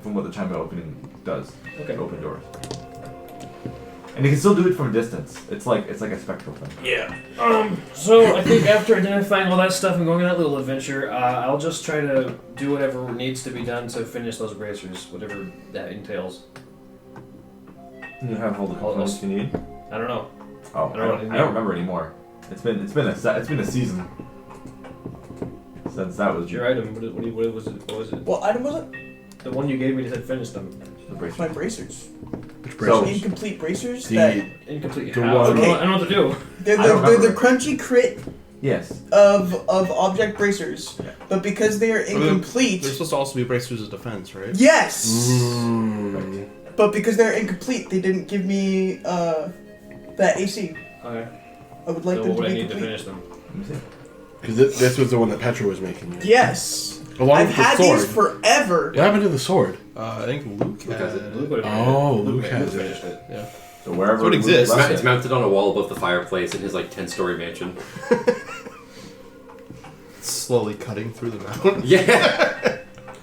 from what the chime of opening does. Okay. To open doors. And you can still do it from a distance. It's like a spectral thing. Yeah. So I think after identifying all that stuff and going on that little adventure, I'll just try to do whatever needs to be done to finish those bracers, whatever that entails. You have all the components you need. I don't know. Oh, I don't remember anymore. It's been a season since that was Your item. What was it? What was it? What item was it? The one you gave me that said finish them. the bracelet. My bracers. Which So- bracers? Incomplete bracers The- that Incomplete. The How? one- I don't know what to do. they're I don't the remember. crunchy crit Yes. of object bracers, Yeah. but because they are incomplete. They're supposed to also be bracers of defense, right? Yes. Mm. But because they're incomplete, they didn't give me that AC. Okay. I would like So them what to would I be need to complete. finish them? Let me see. Because this was the one that Petra was making you. Yes. Along I've with the had sword. these forever. What happened to the sword? I think Luke has has it. Luke would've Oh, finished it. Luke has finished it. it. Yeah. So wherever So it exists. Luke left It's it. mounted on a wall above the fireplace in his like 10-story mansion. Slowly cutting through the mountain. Yeah.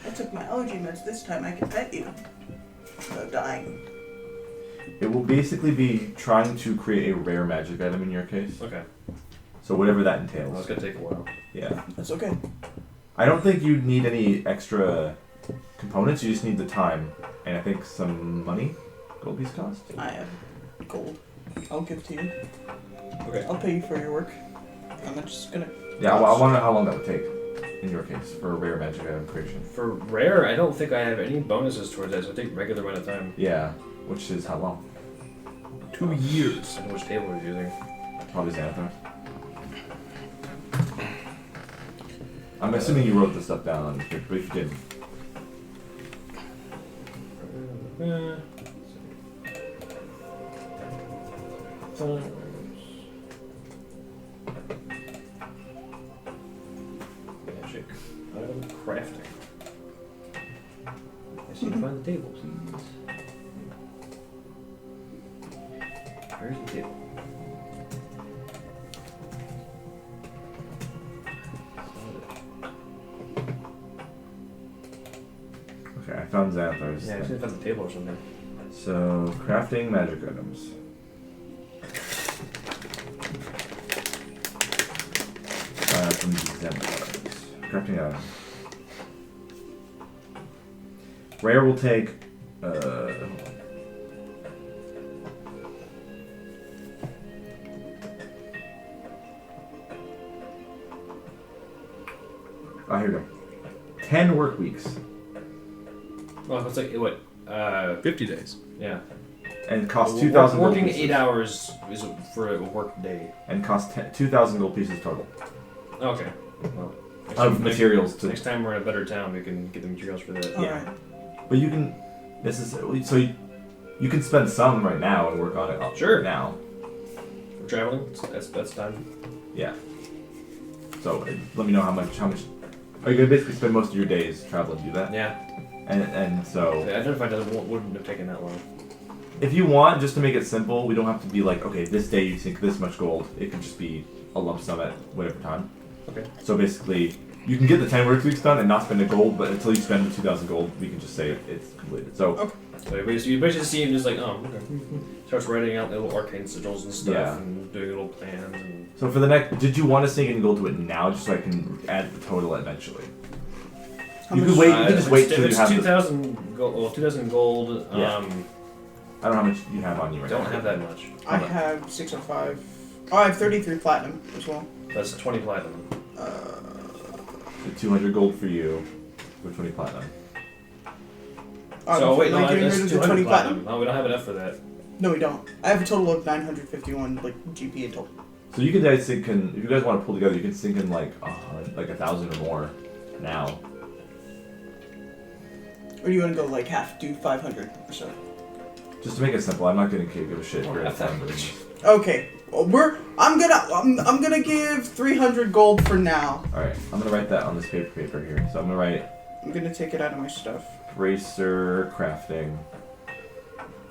I took my allergy meds this time. I can pet you. Without dying. It will basically be trying to create a rare magic item in your case. Okay. So whatever that Well, it's entails. gonna take a while. Yeah. That's okay. I don't think you need any extra components. You just need the time and I think some money. Gold piece cost. I have gold. I'll give to you. Okay. I'll pay you for your work. I'm not just gonna. Yeah, well, I wonder how long that would take in your case for a rare magic item creation. For rare, I don't think I have any bonuses towards that, so it take regular amount of time. Yeah, which is how long? 2 years. I don't know which table we're using. Probably Xanathar. I'm assuming you wrote this stuff down on the script, but if you didn't, Magic item crafting. I see you find the table, please. Where's the table? okay, I found Xanathar's. Yeah, I should have found the table or something. So, crafting magic items. From Xanathar's. Crafting item. Rare will take. Hold on. Oh, here we go. 10 work weeks. Well, it's like, what? 50 days. Yeah. And cost 2,000 gold Working pieces. 8 hours is for a work day. And cost 2,000 gold pieces total. Okay. Well, Of materials to. Next time we're in a better town, we can get the materials for that. Yeah. Alright. But you can. This is. So you can spend some right now and work on it Sure. now. For traveling, that's time. Yeah. So let me know how much. Are you gonna basically spend most of your days traveling to do that? Yeah. And so The identified wouldn't have taken that long. if you want, just to make it simple, we don't have to be like, okay, this day you sink this much gold. It can just be a lump sum at whatever time. Okay. So basically, you can get the 10 work weeks done and not spend a gold, but until you spend the 2,000 gold, we can just say it's completed. So So you basically see him just like, oh, okay. Starts writing out little arcane sigils and stuff Yeah. and doing little plans and. So for the next, did you want to sink any gold to it now, just so I can add the total eventually? You could wait. You could just wait till you It's have. 2,000 gold. Well, 2,000 gold. Yeah. I don't know how much you have on you right now. Don't have that much. I have 605. Oh, I have 33 platinum as well. That's 20 platinum. So 200 gold for you, for 20 platinum. So wait, no, getting that's rid of the 200 20 platinum. No, we don't have enough for that. No, we don't. I have a total of 951 like GP in total. So you guys if you guys want to pull together, you can sink in like 1,000 or more now. Or do you want to go like half, do 500 or so? Just to make it simple, I'm not gonna give a shit. You're half at that 500. Okay. Well, I'm gonna give 300 gold for now. All right, I'm gonna write that on this paper here. So I'm gonna write I'm gonna take it out of my stuff. racer crafting.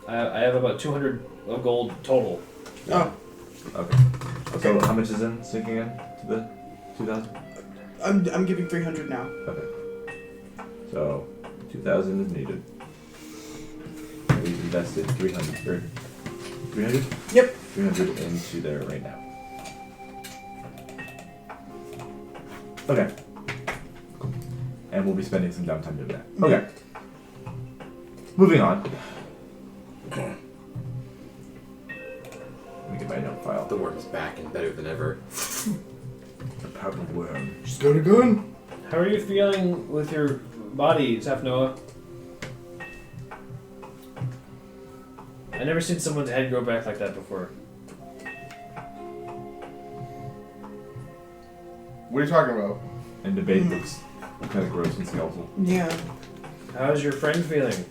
I have about 200 of gold total. Oh, Okay. So how much is in sinking in to the 2,000? I'm giving 300 now. Okay. So 2,000 is needed. We've invested 300. Or 300? Yep. 300 into there right now. Okay. Cool. And we'll be spending some downtime doing that. Okay. Moving on. Let me get my note file. The worm is back and better than ever. The power worm. Just got a gun. How are you feeling with your body, Noah? I never seen someone's head grow back like that before. What are you talking about? And the bait looks kind of gross and skeletal. Yeah. How's your friend feeling?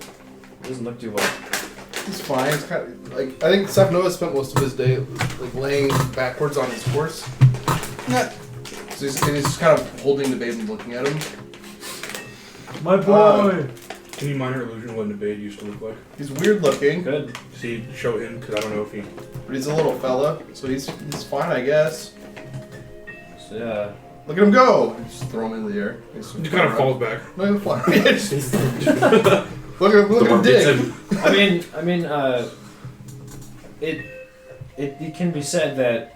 Doesn't look too well. It's fine. It's kind of like I think Noah spent most of his day like laying backwards on his horse. No. So he's just kind of holding the babe and looking at him. My boy! Can you minor illusion what Ebey used to look like? He's weird looking, Good. See, show him, because I don't know if he... but he's a little fella, so he's fine, I guess. So, Look at him go! Just throw him in the air. He just kind of falls back. No, he'll fly. Look at him dig. It can be said that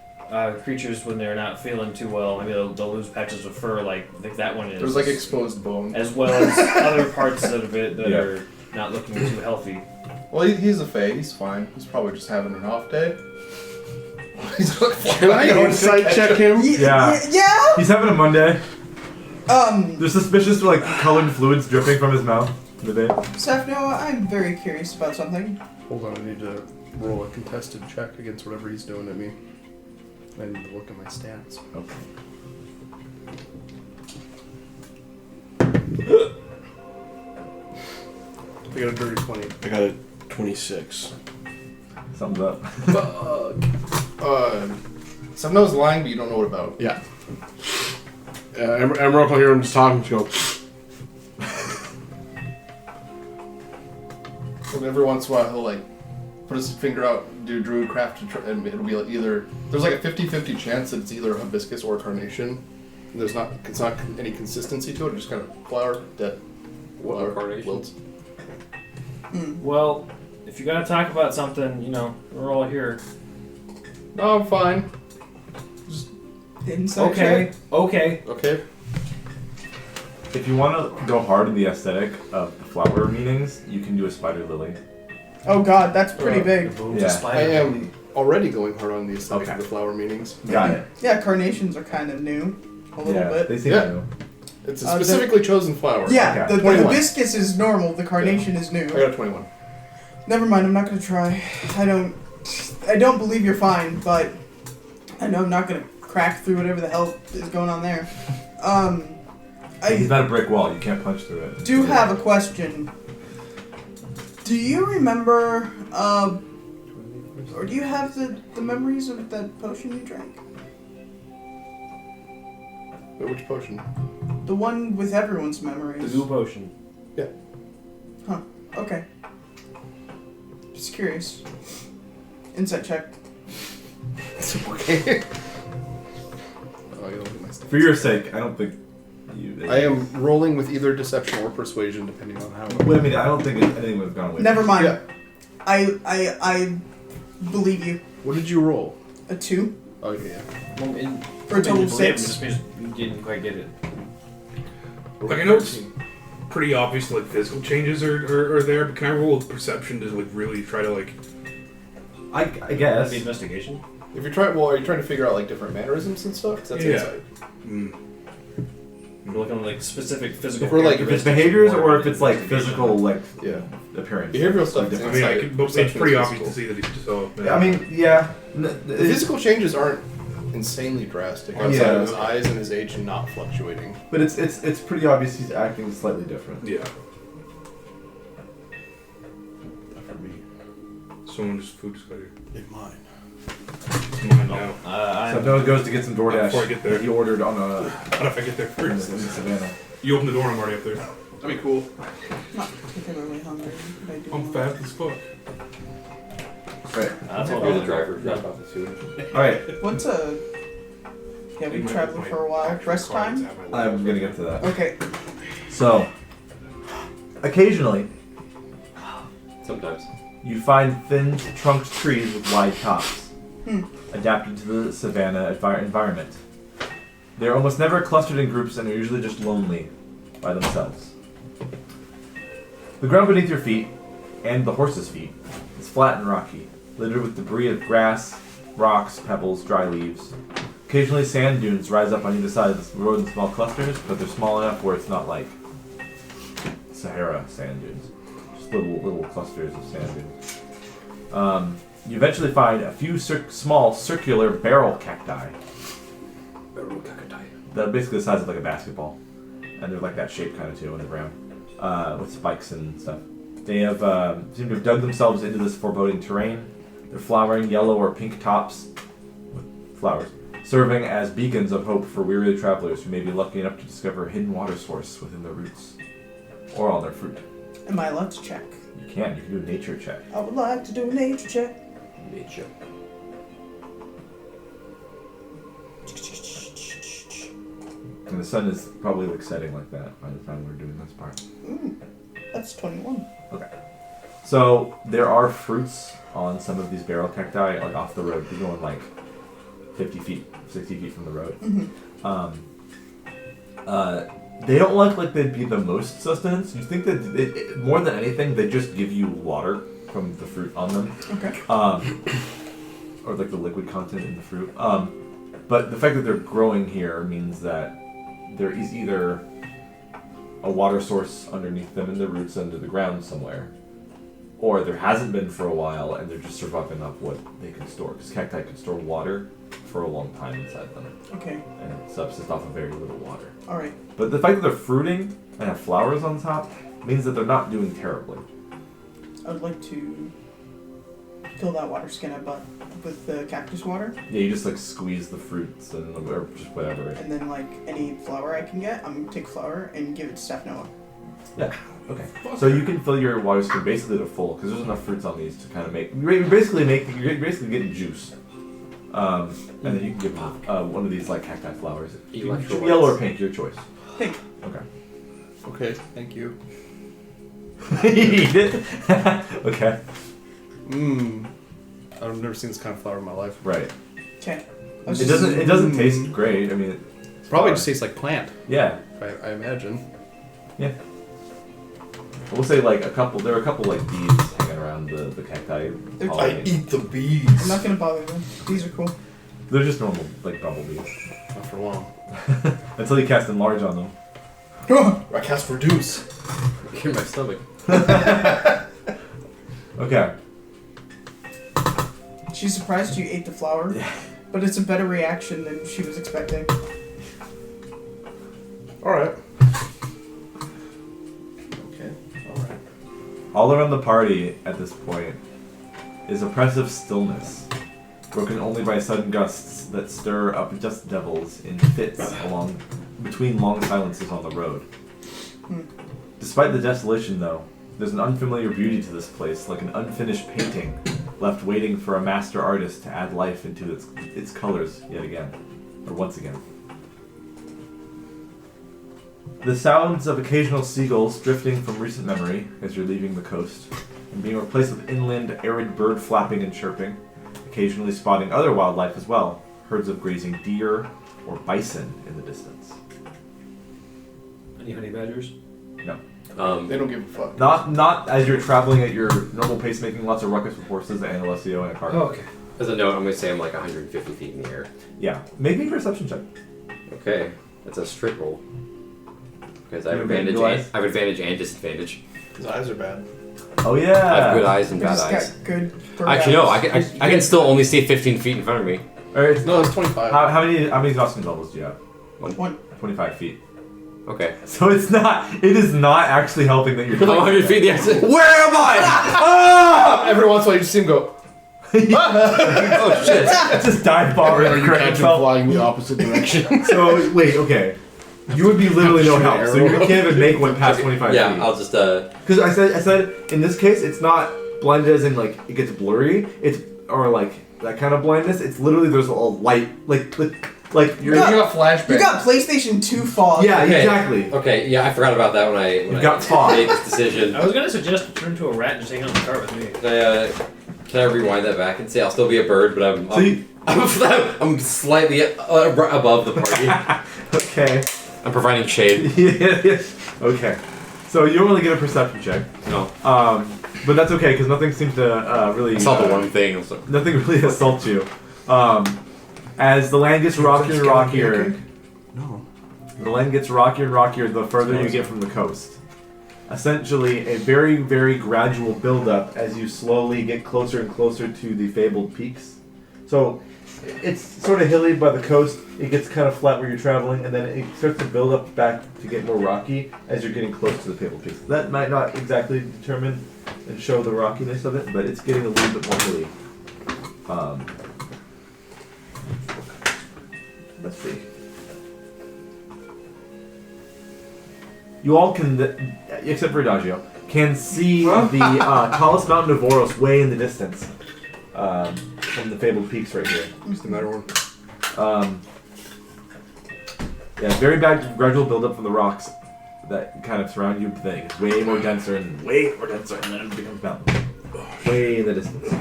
creatures, when they're not feeling too well, maybe they'll lose patches of fur like that one is. There's like exposed bone. as well as other parts of it that Yeah. are not looking too healthy. Well, he's a fae. He's fine. He's probably just having an off day. He's like, Can I insight check him? Yeah. Yeah. He's having a Monday. They're suspicious for like colored fluids dripping from his mouth. The bait. Noah, I'm very curious about something. Hold on, I need to roll a contested check against whatever he's doing at me. I need to look at my stats. Okay. I got a dirty 20. I got a 26. Something's up. Noah's lying, but you don't know what about. Yeah. Emerald will hear him just talking. Go. And every once in a while, he'll like put his finger out, do druidcraft, and it'll be like either there's like a 50-50 chance that it's either hibiscus or carnation. And it's not any consistency to it. It's just kind of flower dead. Flower Carnation? wilts. Well, if you gotta talk about something, we're all here. No, I'm fine. Inside Okay. check. Okay. Okay. If you want to go hard in the aesthetic of the flower meanings, you can do a spider lily. Oh god, that's pretty big. Yeah. I am already going hard on the aesthetic Okay. of the flower meanings. Got it. Yeah, carnations are kind of new. A little bit. They seem Yeah. new. It's a specifically chosen flower. Yeah, Okay. the 21. hibiscus is normal, the carnation is new. I got a 21. Never mind, I'm not gonna try. I don't believe you're fine, but I know I'm not gonna crack through whatever the hell is going on there. He's I not a brick wall. You can't punch through it. do have a question. Do you remember, or do you have the memories of that potion you drank? Wait, which potion? The one with everyone's The memories. goo potion. Okay. Just curious. Insight check. Okay. Oh, I gotta look at my stats. For your sake, I don't think you. I am rolling with either deception or persuasion, depending on how. Well, I mean, I don't think anything would have gone away. Never mind. Yeah. I believe you. What did you roll? A 2 Oh yeah. Well, for a total of just 6. means you didn't quite get it. Like, I know it's pretty obvious, like, physical changes are there, but can I roll with perception to, like, really try to, like... I That'd guess. be investigation. If you're trying, are you trying to figure out like different mannerisms and stuff? 'Cause that's Yeah. insight. We're looking at like specific physical. If we're, like, If it's characteristics behaviors more or than if it's like investigation. physical, like Yeah. appearance. Behavioral stuff. Like is I mean, insight. but it's Perception pretty is obvious to physical. see that he's just... Yeah, I mean, yeah. The physical changes aren't insanely drastic. Yeah. Outside of his eyes and his age not fluctuating. But it's pretty obvious he's acting slightly different. Yeah. For me. Someone's food's got here. In mine. It's mine now. So Noah goes to get some DoorDash Before I get there. that he ordered on a What if I get there in first? Savannah. You open the door and I'm already up there. That'd be cool. Not particularly hungry. But I do I'm want- fat as fuck. Right. That's all You're the good. driver. Drop off the food. All right. What's a? Yeah, we've traveled for a while. Rest time. I'm gonna get to that. Okay. So, occasionally, Sometimes. you find thin trunked trees with wide tops, adapted to the savanna environment. They're almost never clustered in groups and are usually just lonely by themselves. The ground beneath your feet, and the horse's feet, is flat and rocky, littered with debris of grass, rocks, pebbles, dry leaves. Occasionally sand dunes rise up on either side of the road in small clusters, but they're small enough where it's not like Sahara sand dunes. Just little clusters of sand dunes. You eventually find a few small circular barrel cacti. They're basically the size of like a basketball. And they're like that shape kind of too on the ground. With spikes and stuff. They have seem to have dug themselves into this foreboding terrain. They're flowering yellow or pink tops with flowers, serving as beacons of hope for weary travelers who may be lucky enough to discover a hidden water source within their roots. Or on their fruit. Am I allowed to check? You can do a nature check. I would like to do a nature check. Nature. And the sun is probably like setting like that by the time we're doing this part. That's 21. Okay. So there are fruits on some of these barrel cacti, like off the road. They're going like 50 feet, 60 feet from the road. They don't look like they'd be the most sustenance. You think that more than anything, they just give you water from the fruit on them. Okay. Or like the liquid content in the fruit. But the fact that they're growing here means that there is either a water source underneath them in the roots under the ground somewhere, or there hasn't been for a while and they're just surviving off what they can store. Because cacti can store water for a long time inside them. Okay. And subsist off of very little water. Alright. But the fact that they're fruiting and have flowers on top means that they're not doing terribly. I would like to fill that water skin I bought with the cactus water. Yeah, you just like squeeze the fruits and or just whatever. And then like any flour I can get, I'm gonna take flour and give it to Steph Noah. Yeah. Okay. So you can fill your water skin basically to full because there's enough fruits on these to kind of make. You're basically getting juice. And then you can give them one of these like cacti flowers. Electrolytes. Yellow or pink, your choice. Pink. Okay. Okay, thank you. Eat it. Okay. I've never seen this kind of flower in my life. Right. Okay. It doesn't taste great. I mean, it's Probably fine. just tastes like plant, Yeah. I imagine. Yeah. We'll say like there are a couple like bees hanging around the cacti. They're pollinating. eat the bees. I'm not gonna bother them. These are cool. They're just normal like bumblebees. Not for long. Until you cast enlarge on them. I cast reduce. In my stomach. Okay. She's surprised you ate the flour, but it's a better reaction than she was expecting. Alright. Okay, alright. All around the party at this point is oppressive stillness, broken only by sudden gusts that stir up just devils in fits between long silences on the road. Despite the desolation, though, there's an unfamiliar beauty to this place, like an unfinished painting left waiting for a master artist to add life into its colors yet again, or once again. The sounds of occasional seagulls drifting from recent memory as you're leaving the coast, and being replaced with inland arid bird flapping and chirping, occasionally spotting other wildlife as well, herds of grazing deer or bison in the distance. Any honey badgers? No. They don't give a fuck. Not as you're traveling at your normal pace, making lots of ruckus with horses and Alessio and a cart. Oh, okay. As a note, I'm going to say I'm like 150 feet in the air. Yeah. Make me a perception check. Okay, that's a straight roll. Because I have You advantage. have eyes? I have advantage and disadvantage. His eyes are bad. Oh I yeah. have good eyes and We bad just eyes. got good bird Actually, no. eyes. I can still only see 15 feet in front of me. Or it's, No, it's 25. how many exhaustion levels do you have? One. 25 feet. Okay. So it is not actually helping that you're How 100 feet the exit? Where am I? Ah! Every once in a while, you just see him go. Oh shit. Just dive bomb Or and you correct catch him yourself. flying the opposite direction. So wait, okay. You would be literally no Shoot help. So you arrow. can't even make one past 25 Yeah, feet. I'll just Because I said in this case it's not blinded as in like it gets blurry. It's or like that kind of blindness. It's literally there's a light like You're getting a flashback. You got PlayStation 2 fog. yeah, Okay. exactly. Okay, yeah, I forgot about that when I got fog. made this decision. I was gonna suggest you turn into a rat and just hang out in the car with me. Can I rewind that back and say I'll still be a bird, but I'm slightly above the party. Okay. I'm providing shade. Yeah. Okay. So you don't really get a perception check. No. But that's okay because nothing seems to really. I saw the one thing. So. Nothing really assaults you. As the land gets rockier and rockier. No. The land gets rockier and rockier the further you get from the coast. Essentially, a very, very gradual buildup as you slowly get closer and closer to the fabled peaks. So, it's sort of hilly by the coast. It gets kind of flat where you're traveling, and then it starts to build up back to get more rocky as you're getting close to the fabled peaks. That might not exactly determine and show the rockiness of it, but it's getting a little bit more hilly. Let's see. You all can, except for Adagio, can see the tallest mountain of Voros way in the distance from the fabled peaks right here. What's the matter one? Yeah, very bad gradual buildup from the rocks that kind of surround you. The thing is way more denser, and then it becomes mountain. Way in the distance.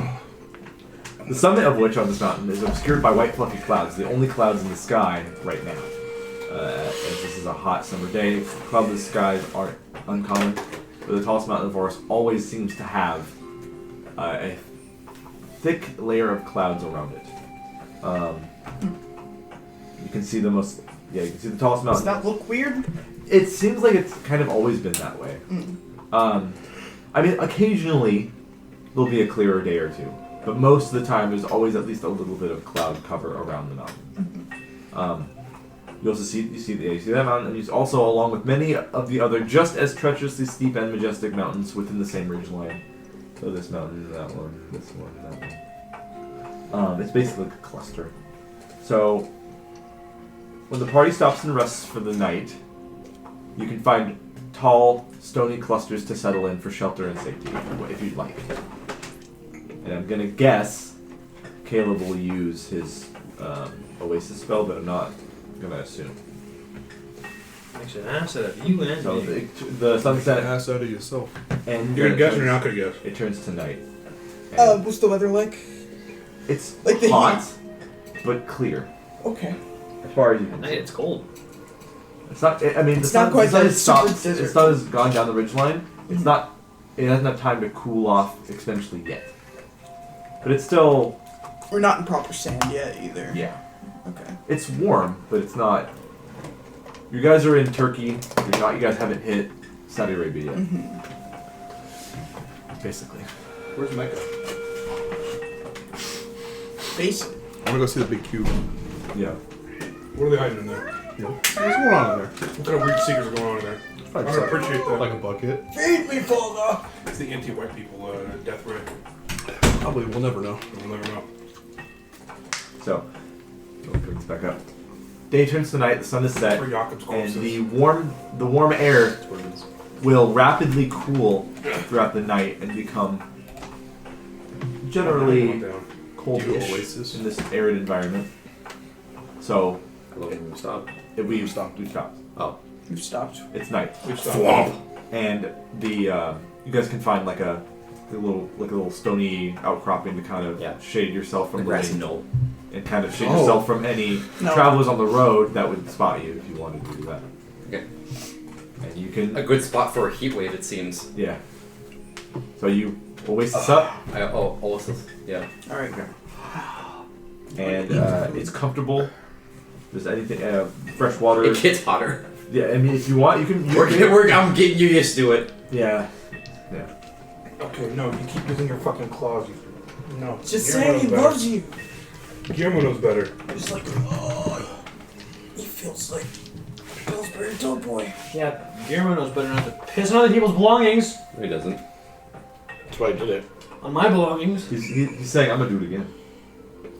The summit of which on this mountain is obscured by white fluffy clouds, the only clouds in the sky right now. As this is a hot summer day, cloudless skies aren't uncommon, but the tallest mountain of Voros always seems to have a thick layer of clouds around it. You can see the most, you can see the tallest mountain. Does that look weird? It seems like it's kind of always been that way. I mean, occasionally there'll be a clearer day or two, but most of the time there's always at least a little bit of cloud cover around the mountain. You also see that mountain, and you also, along with many of the other just as treacherously steep and majestic mountains within the same ridgeline. So this mountain, that one, this one, that one. It's basically like a cluster. So when the party stops and rests for the night, you can find tall, stony clusters to settle in for shelter and safety, if you'd like. And I'm gonna guess Kaleb will use his Oasis spell, but I'm not gonna assume. Makes an ass out of you and So me. the sunset Ass out of yourself. and You're gonna guess or you're not gonna guess? it turns to night. And What's the weather like? it's like the hot, but clear. Okay. As far as you At can night see. it's cold. It's not. I mean, It's the sun, not quite the sun that has stopped. super desert. The sun has gone down the ridgeline. It's not. It hasn't had time to cool off exponentially yet. But it's still. We're not in proper sand yet either. Yeah. Okay. It's warm, but it's not. You guys are in Turkey. You're not. You guys haven't hit Saudi Arabia yet. Basically. Where's Mecca? Basic. I'm gonna go see the big cube. Yeah. What are they hiding in there? What's going on in there? What kind of weird secrets are going on in there? I Probably don't appreciate that. like a bucket. Feed me, father. It's the anti-white people death ray. Probably, we'll never know. We'll never know. So, we'll pick this back up. Day turns to night. The sun is set, Where Jakob's and corpse the is. warm air That's what it is. will rapidly cool throughout the night and become generally Going down. coldish Oasis? in this arid environment. So Hello, stop. we've stopped. Oh. We've stopped. It's night, We've stopped. and the you guys can find like a little stony outcropping to kind of Yeah. shade yourself The from grassy rain knoll. and kind of shade Oh. yourself from any No. travelers on the road that would spot you if you wanted to do that. Okay. And you can A good spot for a heat wave, it seems. yeah. So you Oasis up. Oasis. Yeah. All right. And it's comfortable. There's anything, fresh water. It gets hotter. Yeah, I mean, if you want, you can. I'm getting you used to it. Yeah. Okay, no, you keep using your fucking claws. No. Just You're one say of he those. loves you. Guillermo knows better. Just like, oh, he feels like Pillsbury Doughboy. Yeah, Guillermo knows better not to piss on other people's belongings. No, he doesn't. That's why I did it. On my belongings. He's saying, I'm gonna do it again.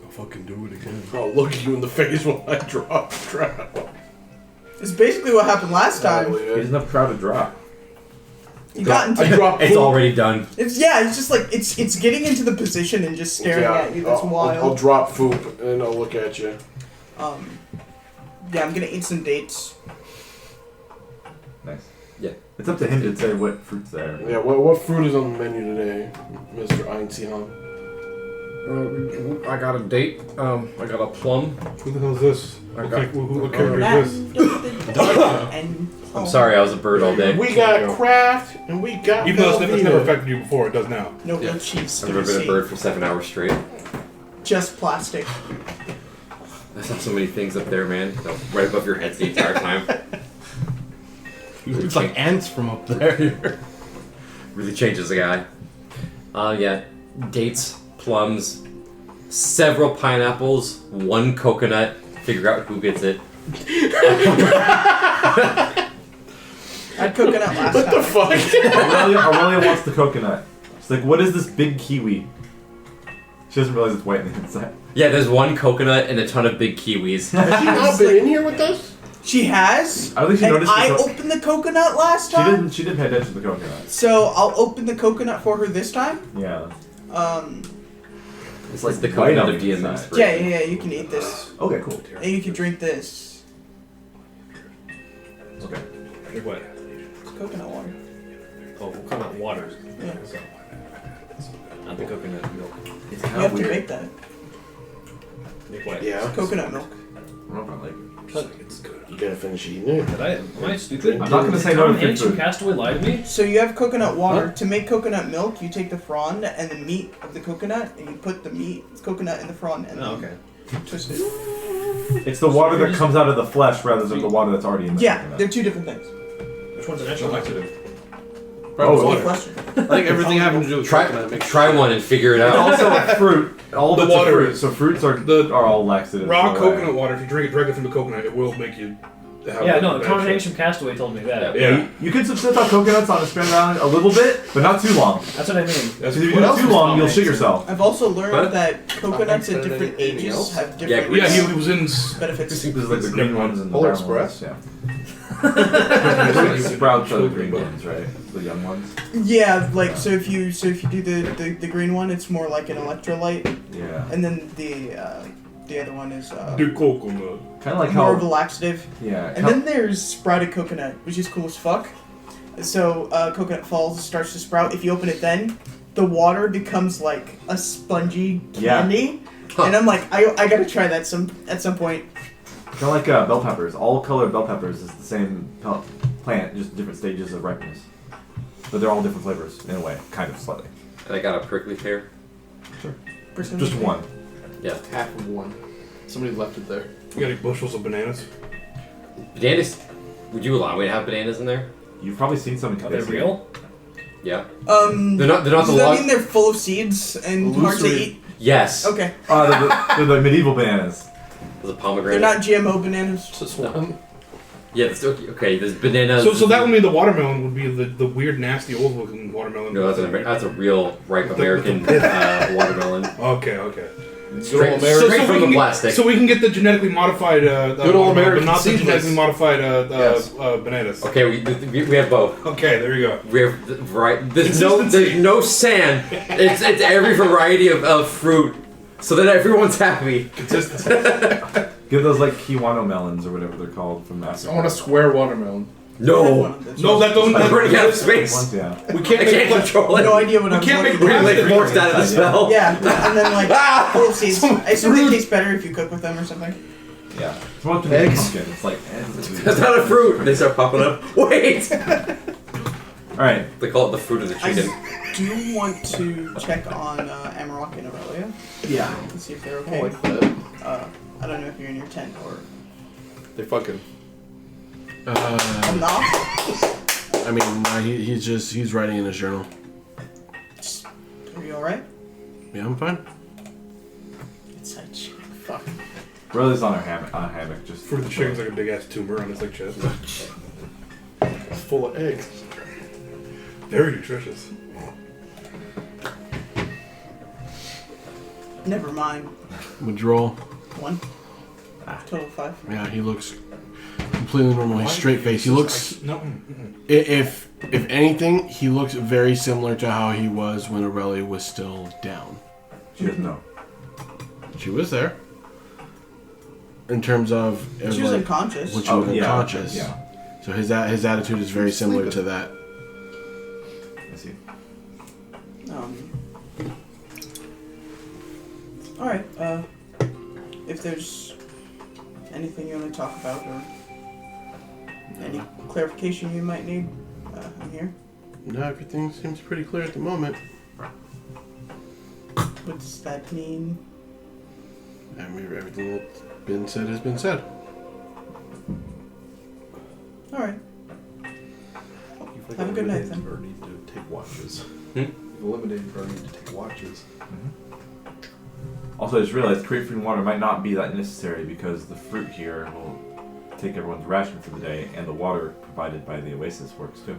I'll fucking do it again. I'll look you in the face when I drop trap. It's basically what happened last time. He doesn't have crowd to drop. He got into. I dropped It's poop. already done. It's just like it's getting into the position and just staring at you. That's I'll wild. drop poop and I'll look at you. Yeah, I'm gonna eat some dates. Nice. Yeah. It's up to him to say what fruit's there. Yeah, what fruit is on the menu today, Mr. Einstein? I got a date. I got a plum. Who the hell is this? I What, got- what character is this? And I'm sorry, I was a bird all day. We got Kraft and we got Even though it's never Velveeta. affected you before, it does now. no real cheese. I've never been a bird for 7 hours straight. Just plastic. I saw so many things up there, man. Right above your heads the entire time. It's like ants from up there. Really changes the guy. Yeah. Dates, plums, several pineapples, 1 coconut. Figure out who gets it. I had coconut last What time. the fuck? Aurelia wants the coconut. She's like, what is this big kiwi? She doesn't realize it's white on the inside. Yeah, there's 1 coconut and a ton of big kiwis. Has she not been in here with us? She has. I don't think she And noticed I the opened the coconut last She time. didn't pay attention to the coconut. So I'll open the coconut for her this time. Yeah. It's like the White coconut on of the DM's. inside. Yeah. You can eat this, Okay, cool. and you can drink this. Okay. Like what? It's coconut water. Oh, coconut water. Yeah. Not the coconut milk. It's You kind have of to weird. make that. Make what? Yeah. Coconut milk. I don't know if I like it. You gotta finish eating it. Am I stupid? I'm not gonna say no Tom to good Hanks from food. Castaway lie to me? So you have coconut water. To make coconut milk, you take the frond and the meat of the coconut, and you put the coconut in the frond, and Oh, then okay. twist it. It's the water that comes out of the flesh rather than the water that's already in the Yeah, coconut. they're two different things. Which one's an actual laxative? Oh, Good question. I think everything having to do with coconut makes Try one and figure it It's out. also a fruit. All The of it's a water fruit. is- So fruits are the- all laxative. Raw coconut water, if you drink it directly from the coconut, it will make you have Yeah, no, bad Tom shit. Hanks from Castaway told me that. Yeah. You can subsist on coconuts on a stranded island a little bit, but not too long. That's what I mean. That's Because if you what do else too is long, Tom you'll Hanks shit in? yourself. I've also learned What? that coconuts at better than different anything ages else? have different Yeah, he was in. benefits. There's like the green ones and the Polar brown Express? ones. Yeah. Sprouts are the green ones, right? The young ones. Yeah, like so if you do the green one, it's more like an electrolyte, Yeah. and then the other one is The coconut. Kind of like more of a how. laxative. Yeah. And then there's sprouted coconut, which is cool as fuck. So coconut falls, starts to sprout. If you open it, then the water becomes like a spongy Yeah. candy. And I'm like, I gotta try that at some point. Kind of like bell peppers. All colored bell peppers is the same plant, just different stages of ripeness. But they're all different flavors in a way, kind of slightly. And I got a prickly pear. Just one. Yeah. Half of one. Somebody left it there. You got any bushels of bananas? Bananas. Would you allow me to have bananas in there? You've probably seen some in Are they Cabeza. real? Yeah. They're not the Does that log- mean they're full of seeds and hard to Illusory. eat? Yes. Okay. They're the medieval bananas. There's a They're pomegranate. not GMO bananas. Just one. Yeah. Okay. There's bananas. So that would mean the watermelon would be the weird, nasty, old-looking watermelon. No, that's a real ripe American watermelon. Okay. Straight, American- straight from the plastic. So we can get the genetically modified. Good old watermelon, American but not the seedless. genetically modified Yes. bananas. Okay, we have both. Okay, there you go. We have There's Consistency. no sand. It's every variety of fruit, so that everyone's happy. Consistency. Give those like Kiwano melons or whatever they're called from I Africa. want a square watermelon. No, No, that don't. I'm running out of Ones, space. yeah. We I can't can't make. control it. No idea what We I'm can't make looking We're at. like forced out of the spell. Yeah, and then like full of seeds. Some I assume they fruit. taste better if you cook with them or something. Yeah. It's more to Eggs. pumpkin. It's like That's not a fruit. They start popping up. Wait. Alright. They call it the fruit of the I chicken. do want to check on Amarok and Aurelia Yeah. and see if they're I okay. like that. I don't know if you're in your tent or They fucking. I'm not. I mean, he's writing in his journal. Are you alright? Yeah, I'm fine. It's such Fuck. Brothers on a hammock, just For the chicken's like a big ass tumor on his like chest. It's full of eggs. Very nutritious. Never mind. Withdrawal. 1. Total 5. Yeah, he looks completely normal. He's straight face. He looks. No. If anything, he looks very similar to how he was when Aurelia was still down. She doesn't know. She was there. In terms of She was unconscious. when she was yeah, unconscious. yeah. So his attitude is very similar to that. I see. Alright, if there's anything you want to talk about or any clarification you might need, I'm here. No, everything seems pretty clear at the moment. What does that mean? I mean, everything that's been said has been said. Alright. Have a good night then. Or need to take watches. Hmm? You've eliminated our need to take watches. Also, I just realized create food and water might not be that necessary because the fruit here will take everyone's ration for the day, and the water provided by the oasis works too.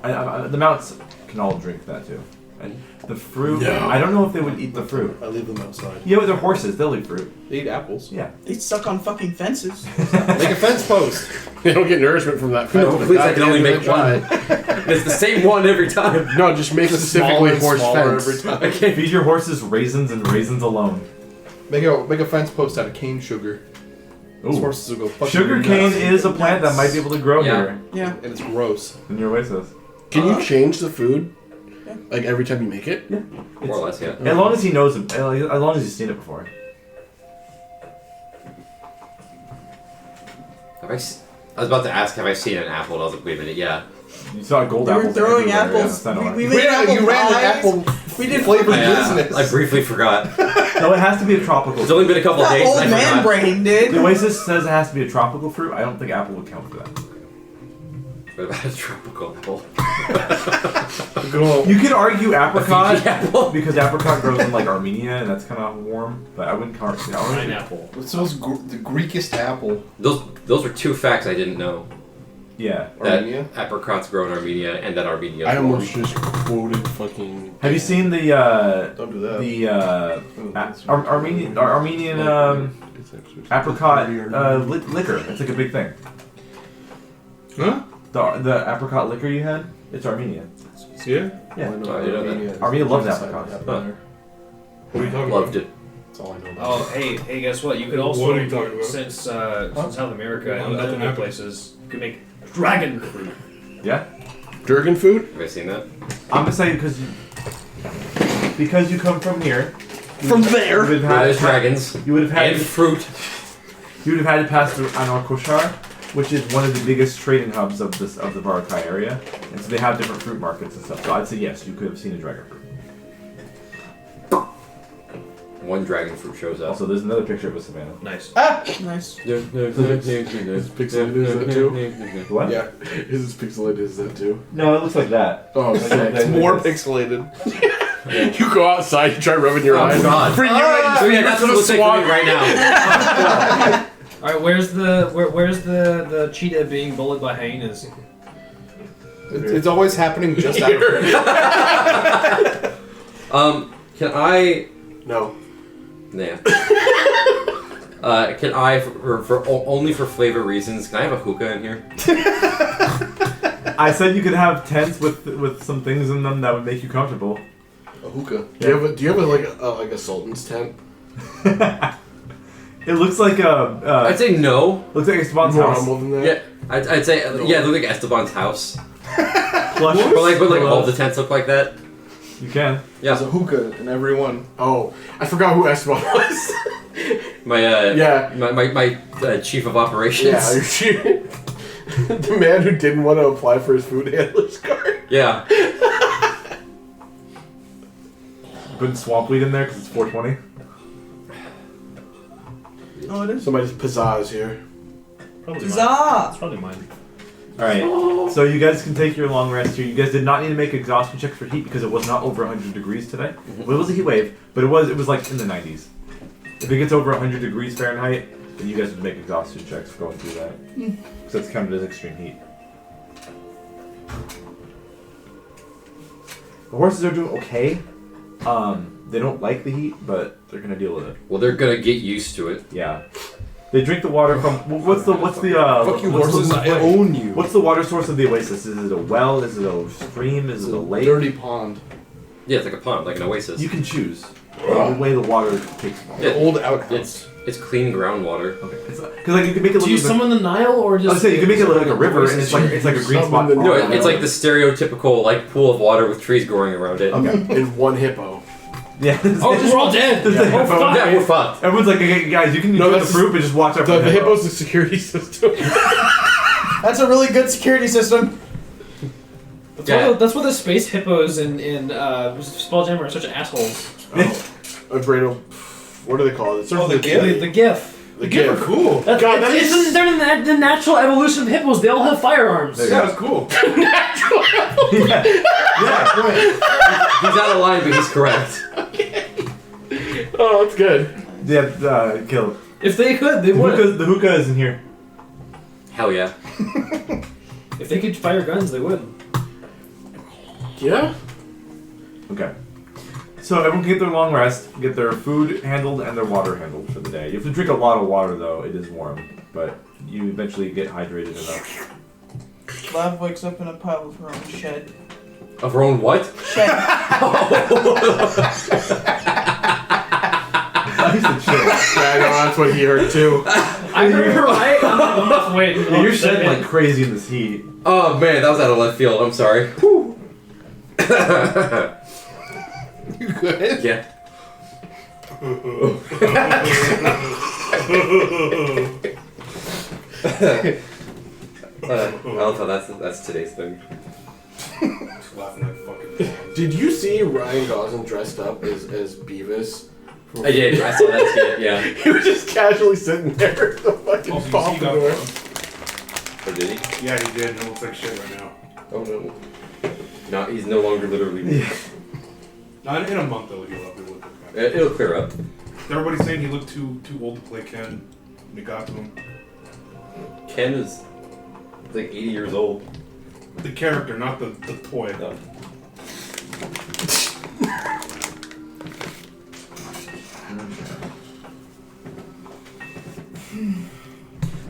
Yeah. The mounts can all drink that too. And the fruit, No. I don't know if they would eat the fruit. I leave them outside. Yeah, with their horses, they'll eat fruit. They eat apples. Yeah. They suck on fucking fences. Make a fence post. They don't get nourishment from that. No, fence, please, but I can only goddamn, make they one. try. It's the same one every time. No, just make specifically horse fence. every time. Okay. Feed your horses raisins and raisins alone. Make a fence post out of cane sugar. Those Ooh. horses will go fucking Sugar nuts. cane is a plant that might be able to grow Yeah. here Yeah. And it's gross. in your oasis. Can you change the food? Yeah. Like every time you make it? More or less, yeah. As long as he knows it, as long as he's seen it before. I was about to ask, have I seen an apple? And I was like, wait a minute, yeah. You saw gold They were apples. throwing everywhere, yeah, apples. that's not We all made apple You ran an pies. apple We did flavored I business. briefly forgot. right. No, it has to be a tropical. It's only been a couple of That days old and I man forgot. brain did. The oasis says it has to be a tropical fruit. I don't think apple would count for that. What about a tropical apple? You could argue apricot Fiji apple? because apricot grows in like Armenia and that's kind of warm. But I wouldn't count it. Pineapple. What's the Greekest apple? Those were two facts I didn't know. Yeah. That Armenia? apricots grow in Armenia and that Armenia. I almost just quoted fucking. Have you seen the Don't do that. Armenian apricot liquor? It's like a big thing. Huh? The apricot liquor you had? It's Armenian. Yeah? Yeah. I know Oh, you know that. Armenia is Armenia loves genocide apricots. happened Huh. there. What are you talking Loved about? it. That's all I know about Oh, hey, guess what? You could also, What are you talking about? since South America and Nothing other happened. places, you could make dragon fruit. Yeah. Durgan food? Have I seen that? I'm gonna say because you come from here. From there? You would have There's had, dragons. you would have had And fruit. you would have had to pass through Anor-Koshar, which is one of the biggest trading hubs of the Varakai area, and so they have different fruit markets and stuff. So I'd say yes, you could have seen a dragon fruit. One dragon fruit shows up. Also, there's another picture of a savannah. Nice. Nice. Is pixelated as that too? What? Yeah. Is pixelated as that too? No, it looks like that. Oh, It's sick. more pixelated. You go outside, you try rubbing your Oh, eyes. God. For you, Oh yeah, that's what it looks like for me right now. All right, where's the cheetah being bullied by hyenas? It's always happening just after. Can I? No. Nah. Can I, only for flavor reasons, can I have a hookah in here? I said you could have tents with some things in them that would make you comfortable. A hookah. Do you have like a sultan's tent? It looks like I'd say no. looks like Esteban's More house. humble than that? Yeah, I'd say yeah. It looked like Esteban's house, Plush. but like all the tents look like that. You can. There's a Yeah, hookah in every one. Oh, I forgot who Esteban was. my Yeah. my chief of operations. Yeah, the man who didn't want to apply for his food handler's card. Yeah. Putting swamp weed in there because it's 420. Oh, it is. Somebody's pizzazz here. Probably mine. Huzzah! It's probably mine. Alright, so you guys can take your long rest here. You guys did not need to make exhaustion checks for heat because it was not over 100 degrees today. Well, it was a heat wave, but it was like in the 90s. If it gets over 100 degrees Fahrenheit, then you guys would make exhaustion checks going through that. Because that's counted as extreme heat. The horses are doing okay. They don't like the heat, but they're gonna deal with it. Well, they're gonna get used to it. Yeah. They drink the water from. What's the Fuck you, what's horses! the, I own you. What's the water source of the oasis? Is it a well? Is it a stream? Is it a lake? Dirty pond. Yeah, it's like a pond, like an oasis. You can choose the way the water takes. Yeah, Old outhouse. it's clean groundwater. Okay. Because like you can make it look. Do you like, summon the Nile or I just? was saying you can make it look like a river, and it's like a green spot. No, it's like the stereotypical like pool of water with trees growing around it. Okay. And one hippo. Yeah. Oh, because we're all dead. Oh, fuck. Yeah, we're fucked. Everyone's like, hey, guys, you can No, enjoy the that's- fruit, but just watch out for The hippo's the security system. That's a really good security system. That's what the space hippos in Spelljammer are such assholes. Brado, what do they call it? It's sort of the GIF? The GIF. The GIF. Are cool. That's, God, that it's is- they're the natural evolution of hippos. They all have firearms. Yeah, it's cool. yeah. He's out of line, but he's correct. Oh, that's good. Yeah, Caleb. If they could, they The would. hookah is in here. Hell yeah. If they could fire guns, they would. Yeah? Okay. So everyone can get their long rest, get their food handled, and their water handled for the day. You have to drink a lot of water, though. It is warm, but you eventually get hydrated enough. Lav wakes up in a pile of her own shed. Of her own what? Shed. Nice and chill. Yeah, I know, that's what he heard too. I heard her right. I'm just waiting. Yeah, you're shedding like crazy in this heat. Oh man, that was out of left field. I'm sorry. You good? Yeah. I love how that's today's thing. Laughing like fucking. Did you see Ryan Gosling dressed up as Beavis? I did. I saw that skit. Yeah. He was just casually sitting there at the fucking Also, pompadour. Oh, did he? Yeah, he did. It looks like shit right now. Oh no. No, he's no longer literally me. Not in a month though. He'll look okay. It'll clear up. Everybody's saying he looked too old to play Ken when it got to him. Ken is like 80 years old. The character, not the toy. No.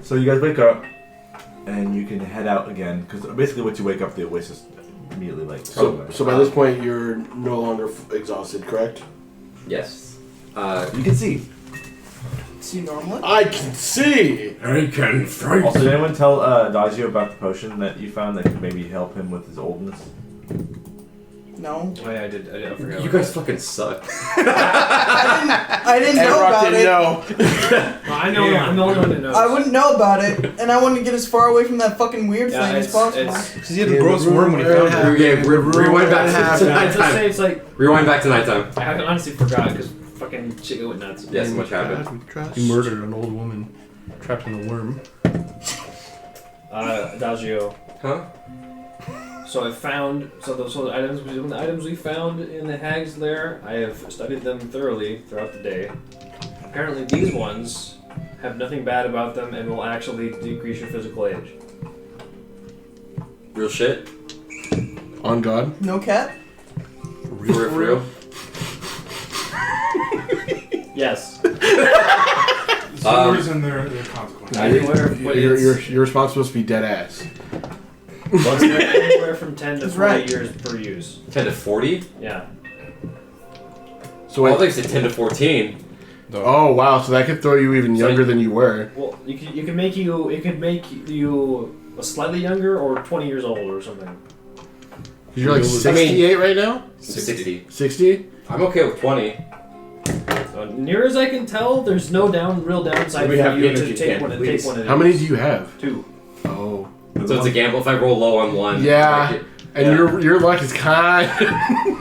So you guys wake up, and you can head out again, because basically once you wake up, the oasis immediately like. So by this point, you're no longer exhausted, correct? Yes. you can see. See normally? I can see! I can fight. Also, did anyone tell Adagio about the potion that you found that could maybe help him with his oldness? No. Oh yeah, I did. I forgot. You guys fucking suck. I didn't know Rock about didn't it. know. I know. I'm the only one that knows. I wouldn't know about it, and I wanted to get as far away from that fucking weird Yeah, thing as it's- possible. it's- Because he had the gross worm when he found it. Yeah, rewind back to Let's just nighttime. say it's like Rewind back to nighttime. I honestly forgot because fucking shit went nuts. Yes, much happened. He murdered an old woman trapped in a worm. Adagio. Huh? So I found the items we found in the Hag's Lair. I have studied them thoroughly throughout the day. Apparently, these ones have nothing bad about them and will actually decrease your physical age. Real shit? On God? No cat? For real? Yes. Swords and their consequences. Anywhere, but Your response supposed to be dead ass. anywhere from 10 to That's 40 right. years per use. 10 to 40? Yeah. So I wait. thought you said 10 to 14. Oh wow, so that could throw you even younger than you were. Well, it could make you slightly younger or 20 years old or something. You're like I mean- 68 right now? 60. 60? I'm okay with 20. So near as I can tell, there's no real downside We for have you energy to take can, one and please. take one. How many do you have? 2. Oh. So it's a gamble if I roll low on one. Yeah. like it. And your luck is kind.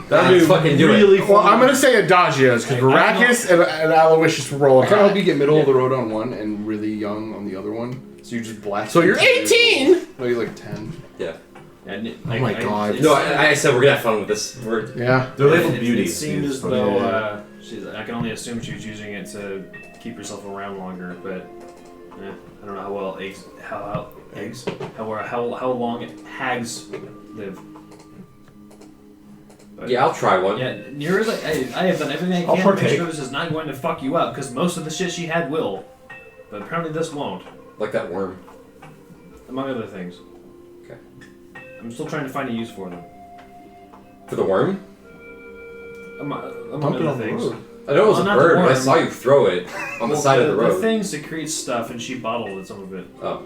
That'd be fucking do really it. Well, I'm gonna say Adagios because Baracus and Aloysius will roll. I kind of hope you get middle of the road on one and really young on the other one. So you just blast. So you're 18. No, you're like 10. Yeah. And Oh my God. No, I said we're gonna have fun with this. We're Yeah. They're labeled it beauties. seemed these as fucking- though I can only assume she was using it to keep herself around longer, but I don't know how well how long hags live. But Yeah, I'll try one. yeah, Nira's like, I have done everything I I'll can to make partake. sure this is not going to fuck you up, because most of the shit she had will, but apparently this won't, Like that worm. among other things. Okay. I'm still trying to find a use for them, For the worm? among Dump it other on the things. road. I know it was Well, a not the bird, but I worm. saw you throw it on the side of the road. The thing secretes stuff, and she bottled some of it, Oh.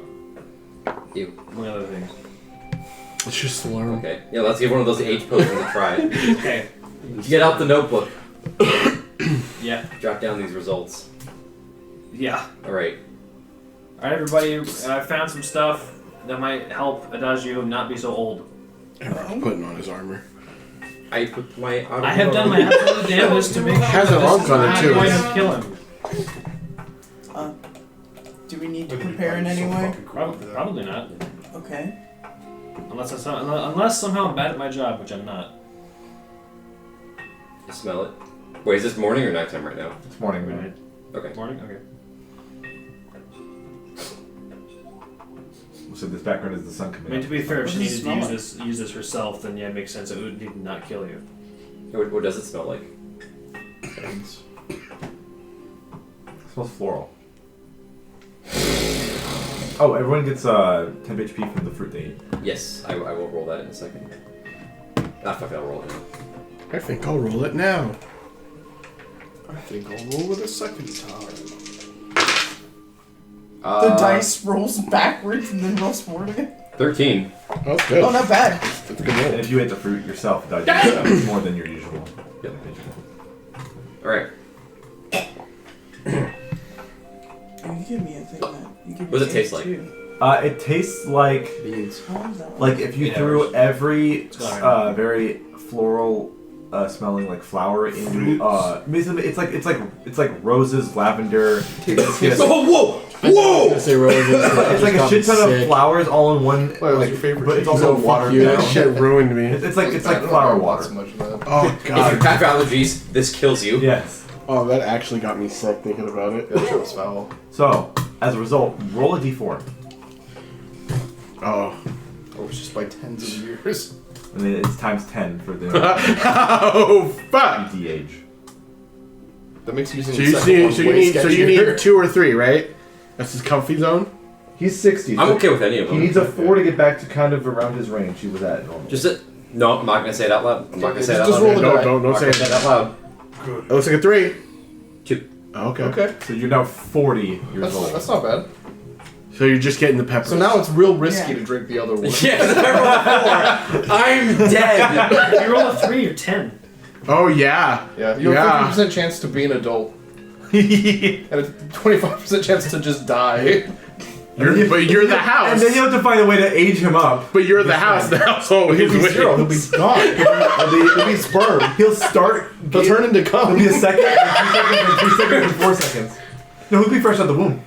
Ew. among other things. Let's just learn. Okay. Yeah, let's give one of those H potions a try. Okay. Get out the notebook. Yeah. Jot down these results. Yeah. Alright. Alright, everybody, I found some stuff that might help Adagio not be so old. Everyone's putting on his armor. I put my... I have done my absolute damnedest to make sure Has that a this log is on it, not too. going to kill him. Do we need to prepare in any way? Probably not. Okay. Unless somehow I'm bad at my job, which I'm not. You smell it. Wait, is this morning or nighttime right now? It's morning, man. Right. Okay. Morning? Okay. So this background is the sun I coming mean, up. to be fair, if she What does it needed to smell use this herself, then yeah, it makes sense. It would need to not kill you. What does it smell like? It smells floral. Oh, everyone gets 10 HP from the fruit they eat. Yes, I will roll that in a second. Ah, fuck it, I'll roll it now. I think I'll roll it now. I think I'll roll it a second time. The dice rolls backwards and then rolls forward again. 13. Oh, good. Oh, not bad. That's a good And roll. if you ate the fruit yourself, it's more than your usual. Yep. Alright. You give me a thing that. You give me What does it things taste like? too. It tastes like Beans. How long is that? if you 8 threw hours. every gone. very floral smelling like flower into basically it's like roses, lavender. It's whoa! I was gonna say roses. like a shit ton of flowers all in one. What was like, your favorite but it's cheese? also Fuck watered you. down. That shit ruined me. It's I like don't flower know water. so much of that. Oh If you god. have allergies, this kills you. Yes. Oh, that actually got me sick thinking about it. Yeah, that shit was foul. So as a result, roll a d4. Oh. Oh, it's just by tens of years. And then it's times 10 for the Oh fuck. EDH. That makes using So the you second need, one so you way need, so you sketchier. need 2 or 3, right? That's his comfy zone. He's 60. I'm so okay with any of He them. needs a 4 to get back to kind of around his range he was at normally. Just no, I'm not gonna say it out loud. I'm not gonna say it out Just loud. roll the No, die. don't I'm not say gonna say it out it. loud. It looks like a 3. 2. Oh, okay. Okay, So you're now 40 years old. that's not bad. So you're just getting the peppers. So now it's real risky Yeah. to drink the other one. Yeah, if I roll a 4, I'm dead. If you roll a 3, you're 10. Oh yeah. Yeah, you have Yeah. a 50% chance to be an adult. And a 25% chance to just die. But you're the house. And then you have to find a way to age him up. But you're the house. The house always He'll be wins. zero, he'll be gone. He'll be sperm. He'll start. He'll turn into It'll be a cum. second, and 3 seconds, and 4 seconds. No, he'll be fresh out the womb.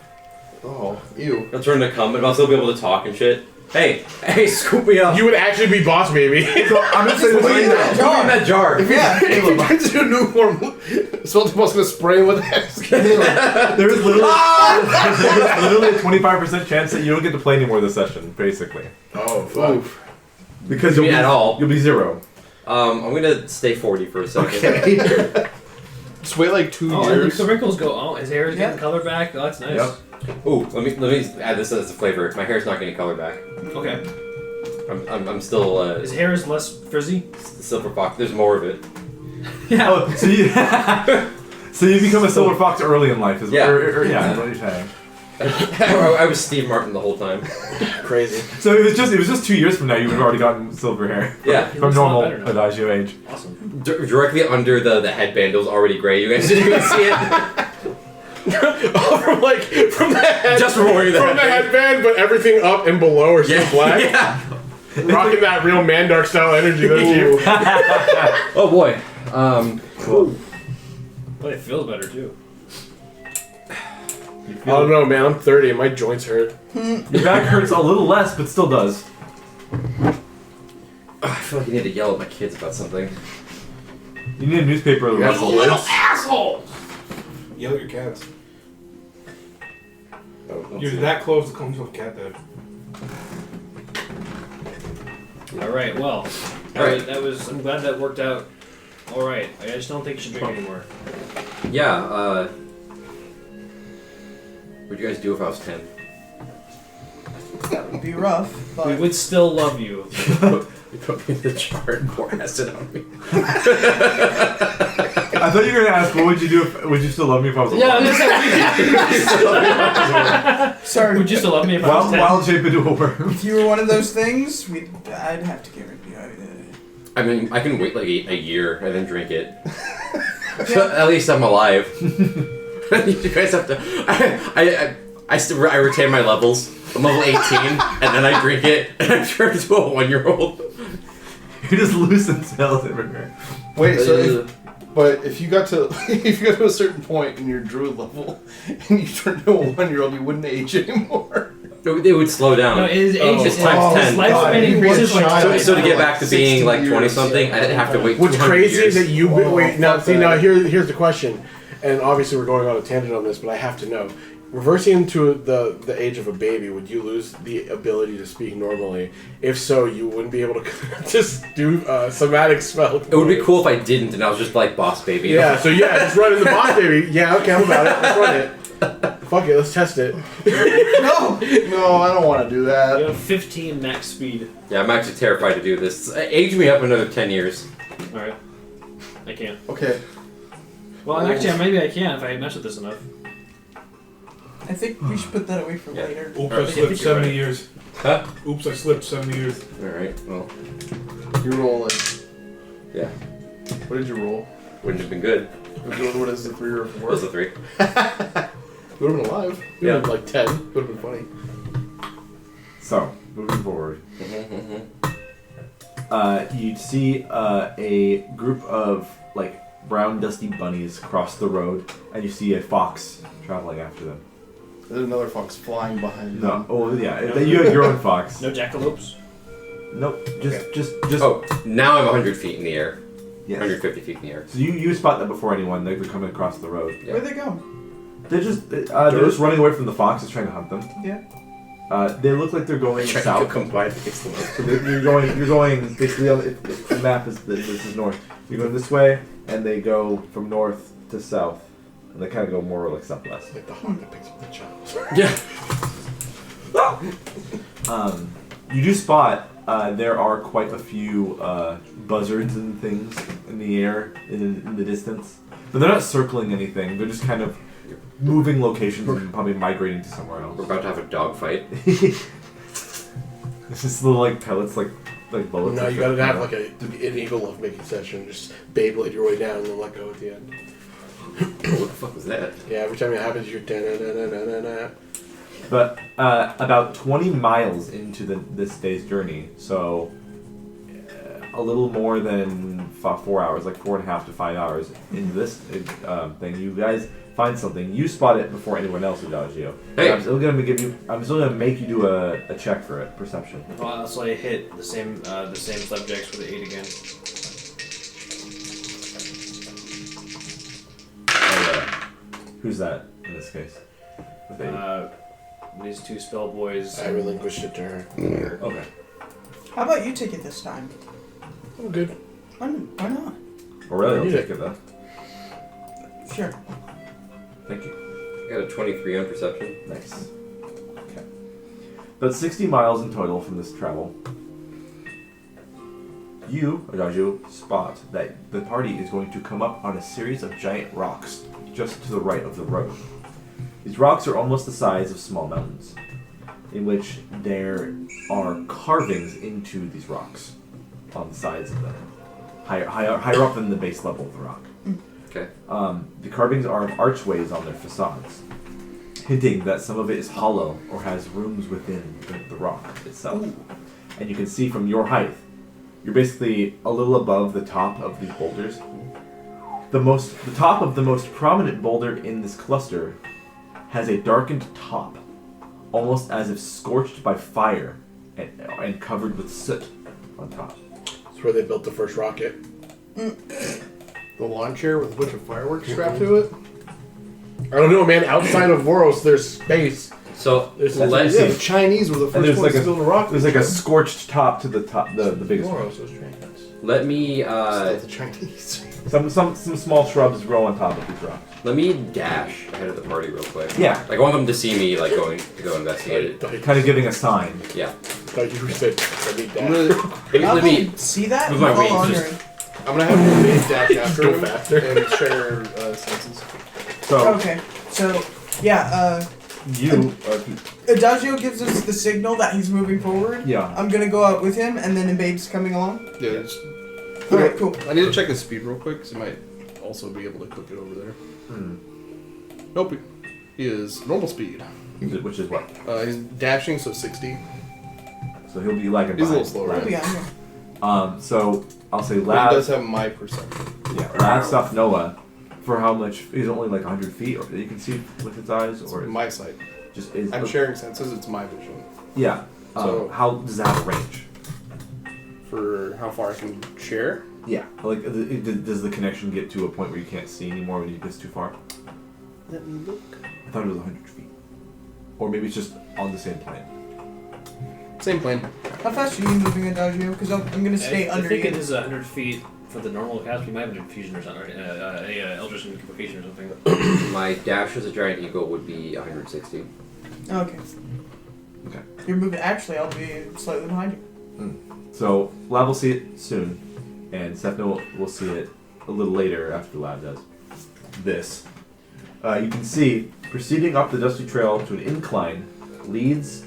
Oh, ew. I'll turn to cum, but I'll still be able to talk and shit. Hey, scoop me up. You would actually be boss baby. So I'm gonna say this Put it right in now. that Put me in that jar. Yeah. If he turns into a new form, Smeltypop's gonna spray him with X. There is literally, there's literally a 25% chance that you don't get to play anymore this session, basically. Oh fuck. Because You you'll mean be at all? You'll be 0. I'm gonna stay 40 for a second. Okay. Just wait like 2 Oh, and years. the wrinkles go. Oh, his hair is Yeah. getting color back. Oh, that's nice. Yep. Ooh, let me add this as a flavor. My hair's not getting color back. Okay. I'm still His hair is less frizzy. silver fox. There's more of it. Yeah. Oh, so you, so you become a silver fox early in life, is Yeah. yeah, that's what you're saying. I was Steve Martin the whole time. Crazy. So it was just 2 years from now you would have already gotten silver hair. Yeah. He From looks a lot normal better now. Adagio age. Awesome. Directly under the headband, it was already gray. You guys didn't even see it. Oh, from the head. Just from wearing the from the headband. headband, but everything up and below are still Yeah. black. Yeah. Rocking that real Mandark style energy, don't you? Oh boy. Cool. But it feels better too. You I don't know, man. I'm 30 and my joints hurt. Your back hurts a little less, but still does. I feel like you need to yell at my kids about something. You need a newspaper. You have Russell. lids? Asshole! Yell at your cats. You're that close to coming to a cat dead. Alright, well. That was. I'm glad that worked out alright. I just don't think you should drink anymore. Yeah, what'd you guys do if I was 10? That would be rough, We but would still love you. You put me in the jar and pour acid on me. I thought you were gonna ask, what would you do? Would you still love me if I was? Yeah, sorry. would you still love me if I was 10? Wild shape into a worm. If you were one of those things, I'd have to get rid of you. I mean, I can wait like a year and then drink it. So at least I'm alive. You guys have to. I retain my levels. I'm level 18, and then I drink it, and I turn into a 1-year-old. You just loosen cells everywhere. Wait, so if you got to a certain point in your druid level and you turned into a 1-year-old, you wouldn't age anymore. It would slow down. No, his age It's times 10. lifespan increases like So to get back to being like 20 something, I'd have to wait. What's 200 crazy years. is that you wait. Now, see, here's the question, and obviously we're going on a tangent on this, but I have to know. Reversing into the age of a baby, would you lose the ability to speak normally? If so, you wouldn't be able to just do somatic spell. It would be cool if I didn't, and I was just like boss baby. Yeah. So just run in the boss baby. Yeah. Okay, I'm about it. Let's run it. Fuck it. Let's test it. No! No, I don't want to do You that. have 15 max speed. Yeah, I'm actually terrified to do this. Age me up another 10 years. Alright. I can't. Okay. Well, actually, maybe I can if I mess with this enough. I think we should put that away for later. Oops, I I think slipped you're 70 right. years. Huh? Oops, I slipped 70 years. Alright, well, You rolling. yeah. What did you roll? Wouldn't have been good. What is the 3 or 4? What was the 3? You would have been alive. You would have been like 10. Would have been funny. So, moving forward. You'd see a group of like brown dusty bunnies cross the road, and you see a fox traveling after them. There's another fox flying behind No, them. oh yeah, you have your own fox. No jackalopes? Nope, just. Oh, now I'm 100 feet in the air. Yes. 150 feet in the air. So you spot them before anyone. They're coming across the road. Yeah. Where'd they go? They're just running away from the fox that's trying to hunt them. Yeah. They look like they're going Trying south. to combine against the most. So you're going basically on if the map is this is north. You're going this way, and they go from north to south, and they kind of go more like southwest. Like the hawk that picks up the child. Yeah. You do spot there are quite a few buzzards and things in the air in the distance, but they're not circling anything. They're just kind of moving locations and probably migrating to somewhere else. We're about to have a dog fight. It's just little like pellets, like bullets. No, you gotta have like an eagle love making session. Just Beyblade your way down and then let go at the end. What the fuck was that? Yeah, every time it happens, you're da-na-na-na-na-na. But about 20 miles into this day's journey, so a little more than 4 hours, like 4.5 to 5 hours into this thing, you guys find something. You spot it before anyone else who does. Hey. I'm still gonna make you do a check for it, perception. Well, so I hit the same subjects with the 8 again. Who's that in this case? The baby. These 2 spell boys. I relinquished it to her. Okay. How about you take it this time? I'm good. Why not? Aurelia will You take it though. Sure. Thank you. I got a 23 on perception. Nice. Okay. About 60 miles in total from this travel. You, Adagio, spot that the party is going to come up on a series of giant rocks just to the right of the road. These rocks are almost the size of small mountains, in which there are carvings into these rocks on the sides of them, higher up than the base level of the rock. Okay. The carvings are of archways on their facades, hinting that some of it is hollow or has rooms within the rock itself. Ooh. And you can see from your height, you're basically a little above the top of these boulders. The top of the most prominent boulder in this cluster has a darkened top, almost as if scorched by fire and covered with soot on top. It's where they built the first rocket. The lawn chair with a bunch of fireworks strapped to it? I don't know, man. Outside of Voros, there's space. So There's let's the Chinese were the And first ones to build a rocket. There's like a scorched top to the top, the biggest one. Voros was Chinese. let me Still the Chinese. Some small shrubs grow on top of these rocks. let me dash ahead of the party real quick. Yeah. Like I want them to see me like going to go investigate it. Kind of giving a sign. Yeah. Thought you said let me I'm dash. gonna, Maybe How let me. about see that? With my Fall wings, under just- it. I'm gonna have your maid dash after Go him faster. and share senses. So Okay, so yeah, you, Adagio gives us the signal that he's moving forward. yeah. I'm gonna go out with him, and then Ebe's coming along. yeah, just, Alright, cool. I need to check his speed real quick, because he might also be able to cook it over there. Hmm. Nope, he is normal speed. Which is what? He's dashing, so 60. So he'll be like He's a little slower. What do we got here? So I'll say But he lab. does have my perception. Yeah, lab stuff Noah. For how much? He's only like 100 feet, or you can see with his eyes, It's or my sight. just is. I'm sharing senses, it's my vision. Yeah. So- How does that have a range? For how far I can share? Yeah. Like, does the connection get to a point where you can't see anymore when it gets too far? Let me look. I thought it was 100 feet, or maybe it's just on the same plane. Same plane. How fast are you moving, Adagio? Because I'm gonna stay I under think you. it is 100 feet for the normal cast. We might have an infusion or something, a Eldritch Invocation or something. My dash as a giant eagle would be 160. Okay. Okay. You're moving. Actually, I'll be slightly behind you. So Lab will see it soon, and Stephano will see it a little later after Lab does. This. You can see, proceeding up the dusty trail to an incline leads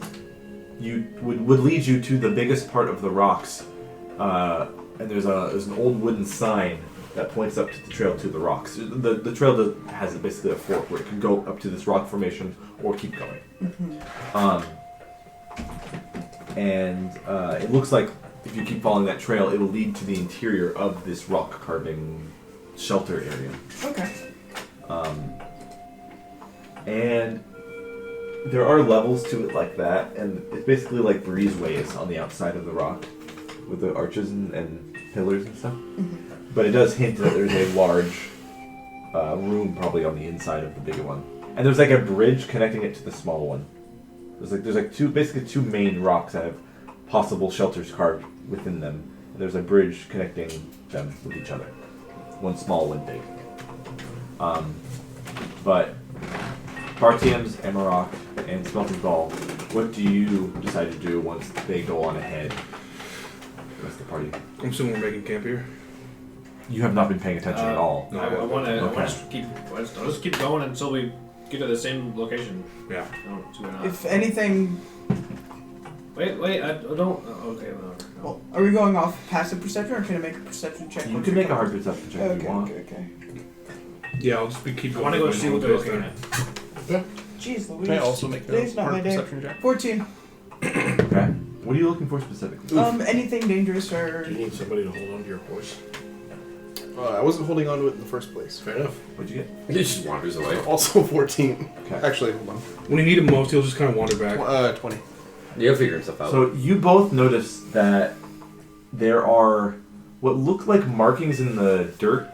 you would lead you to the biggest part of the rocks, and there's an old wooden sign that points up to the trail to the rocks. The trail has basically a fork where it can go up to this rock formation or keep going. And it looks like if you keep following that trail, it will lead to the interior of this rock carving shelter area. Okay. And there are levels to it like that, and it's basically like breezeways on the outside of the rock with the arches and pillars and stuff. But it does hint that there's a large room probably on the inside of the bigger one. And there's like a bridge connecting it to the small one. There's like two main rocks that have possible shelters carved within them. And there's a bridge connecting them with each other. One small, one big. But Bartiem's, Amarok, and Smelting Ball, what do you decide to do once they go on ahead? The rest of the party. I'm assuming we're making camp here. You have not been paying attention at all. No. I want to Okay. I'll just keep going until we get to the same location. Yeah. If anything, Wait, I don't. Oh, okay, whatever. No. well, are we going off passive perception, or can I make a perception check? You once can we make a come- hard perception check if Okay, you want. okay. Yeah, I'll just keep I going. want to go see what they're looking at. Jeez, Louise. Can I also make Today's a not hard my day. perception check? 14. Okay. What are you looking for specifically? Anything dangerous or? Do you need somebody to hold on to your horse? I wasn't holding on to it in the first place. Fair enough. What'd you get? He just wanders away. Also 14. Okay. Actually, hold on. When you need him most, he'll just kind of wander back. 20. He'll figure himself out. So you both notice that there are what look like markings in the dirt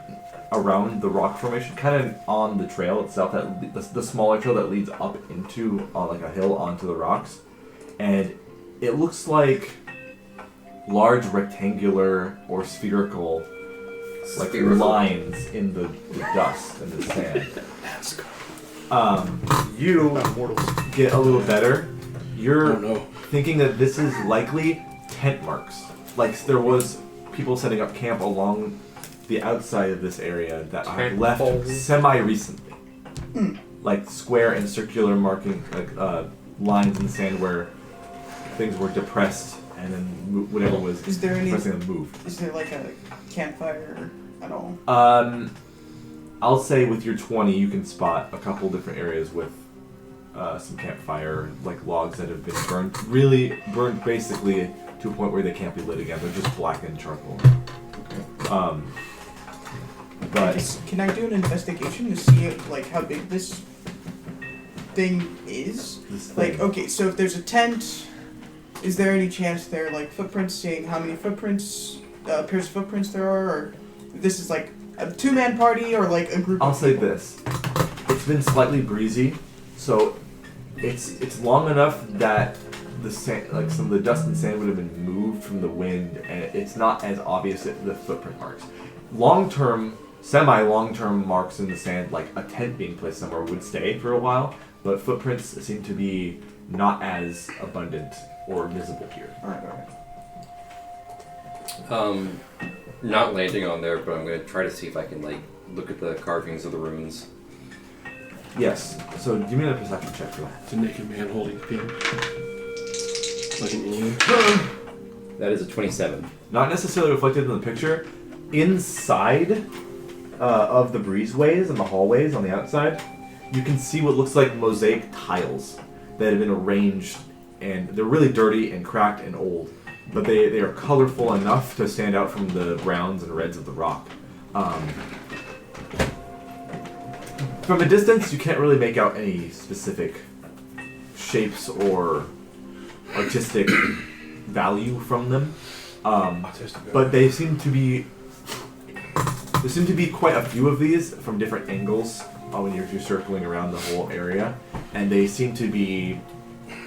around the rock formation, kind of on the trail itself, that the smaller trail that leads up into like a hill onto the rocks, and it looks like large rectangular or spherical like lines in the dust and the sand. You get a little better. You're Oh no. thinking that this is likely tent marks. Like there was people setting up camp along the outside of this area that have Tent left poles. semi-recently. Like square and circular marking, like lines in the sand where things were depressed and then whatever was Is there any? depressing them moved. Is there like a campfire at all? I'll say with your 20 you can spot a couple different areas with some campfire, like logs that have been burned basically to a point where they can't be lit again. They're just blackened charcoal. But Can I do an investigation to see like how big this thing is? this Like, thing, okay, so if there's a tent, is there any chance there are like footprints, seeing how many footprints, pairs of footprints there are, or this is like a two-man party or like a group? I'll of say people? this: it's been slightly breezy, so it's long enough that the sand, like some of the dust and sand, would have been moved from the wind, and it's not as obvious at the footprint marks. Long-term, semi-long-term marks in the sand, like a tent being placed somewhere, would stay for a while, but footprints seem to be not as abundant or visible here. Alright. Not landing on there, but I'm gonna try to see if I can like look at the carvings of the runes. Yes. So give me a perception check for that. It's a naked man holding a pin. Like an alien. That is a 27. Not necessarily reflected in the picture. Inside of the breezeways and the hallways on the outside, you can see what looks like mosaic tiles that have been arranged, and they're really dirty and cracked and old, but they are colorful enough to stand out from the browns and reds of the rock. From a distance, you can't really make out any specific shapes or artistic value from them, but they seem to be. There seem to be quite a few of these from different angles when you're circling around the whole area, and they seem to be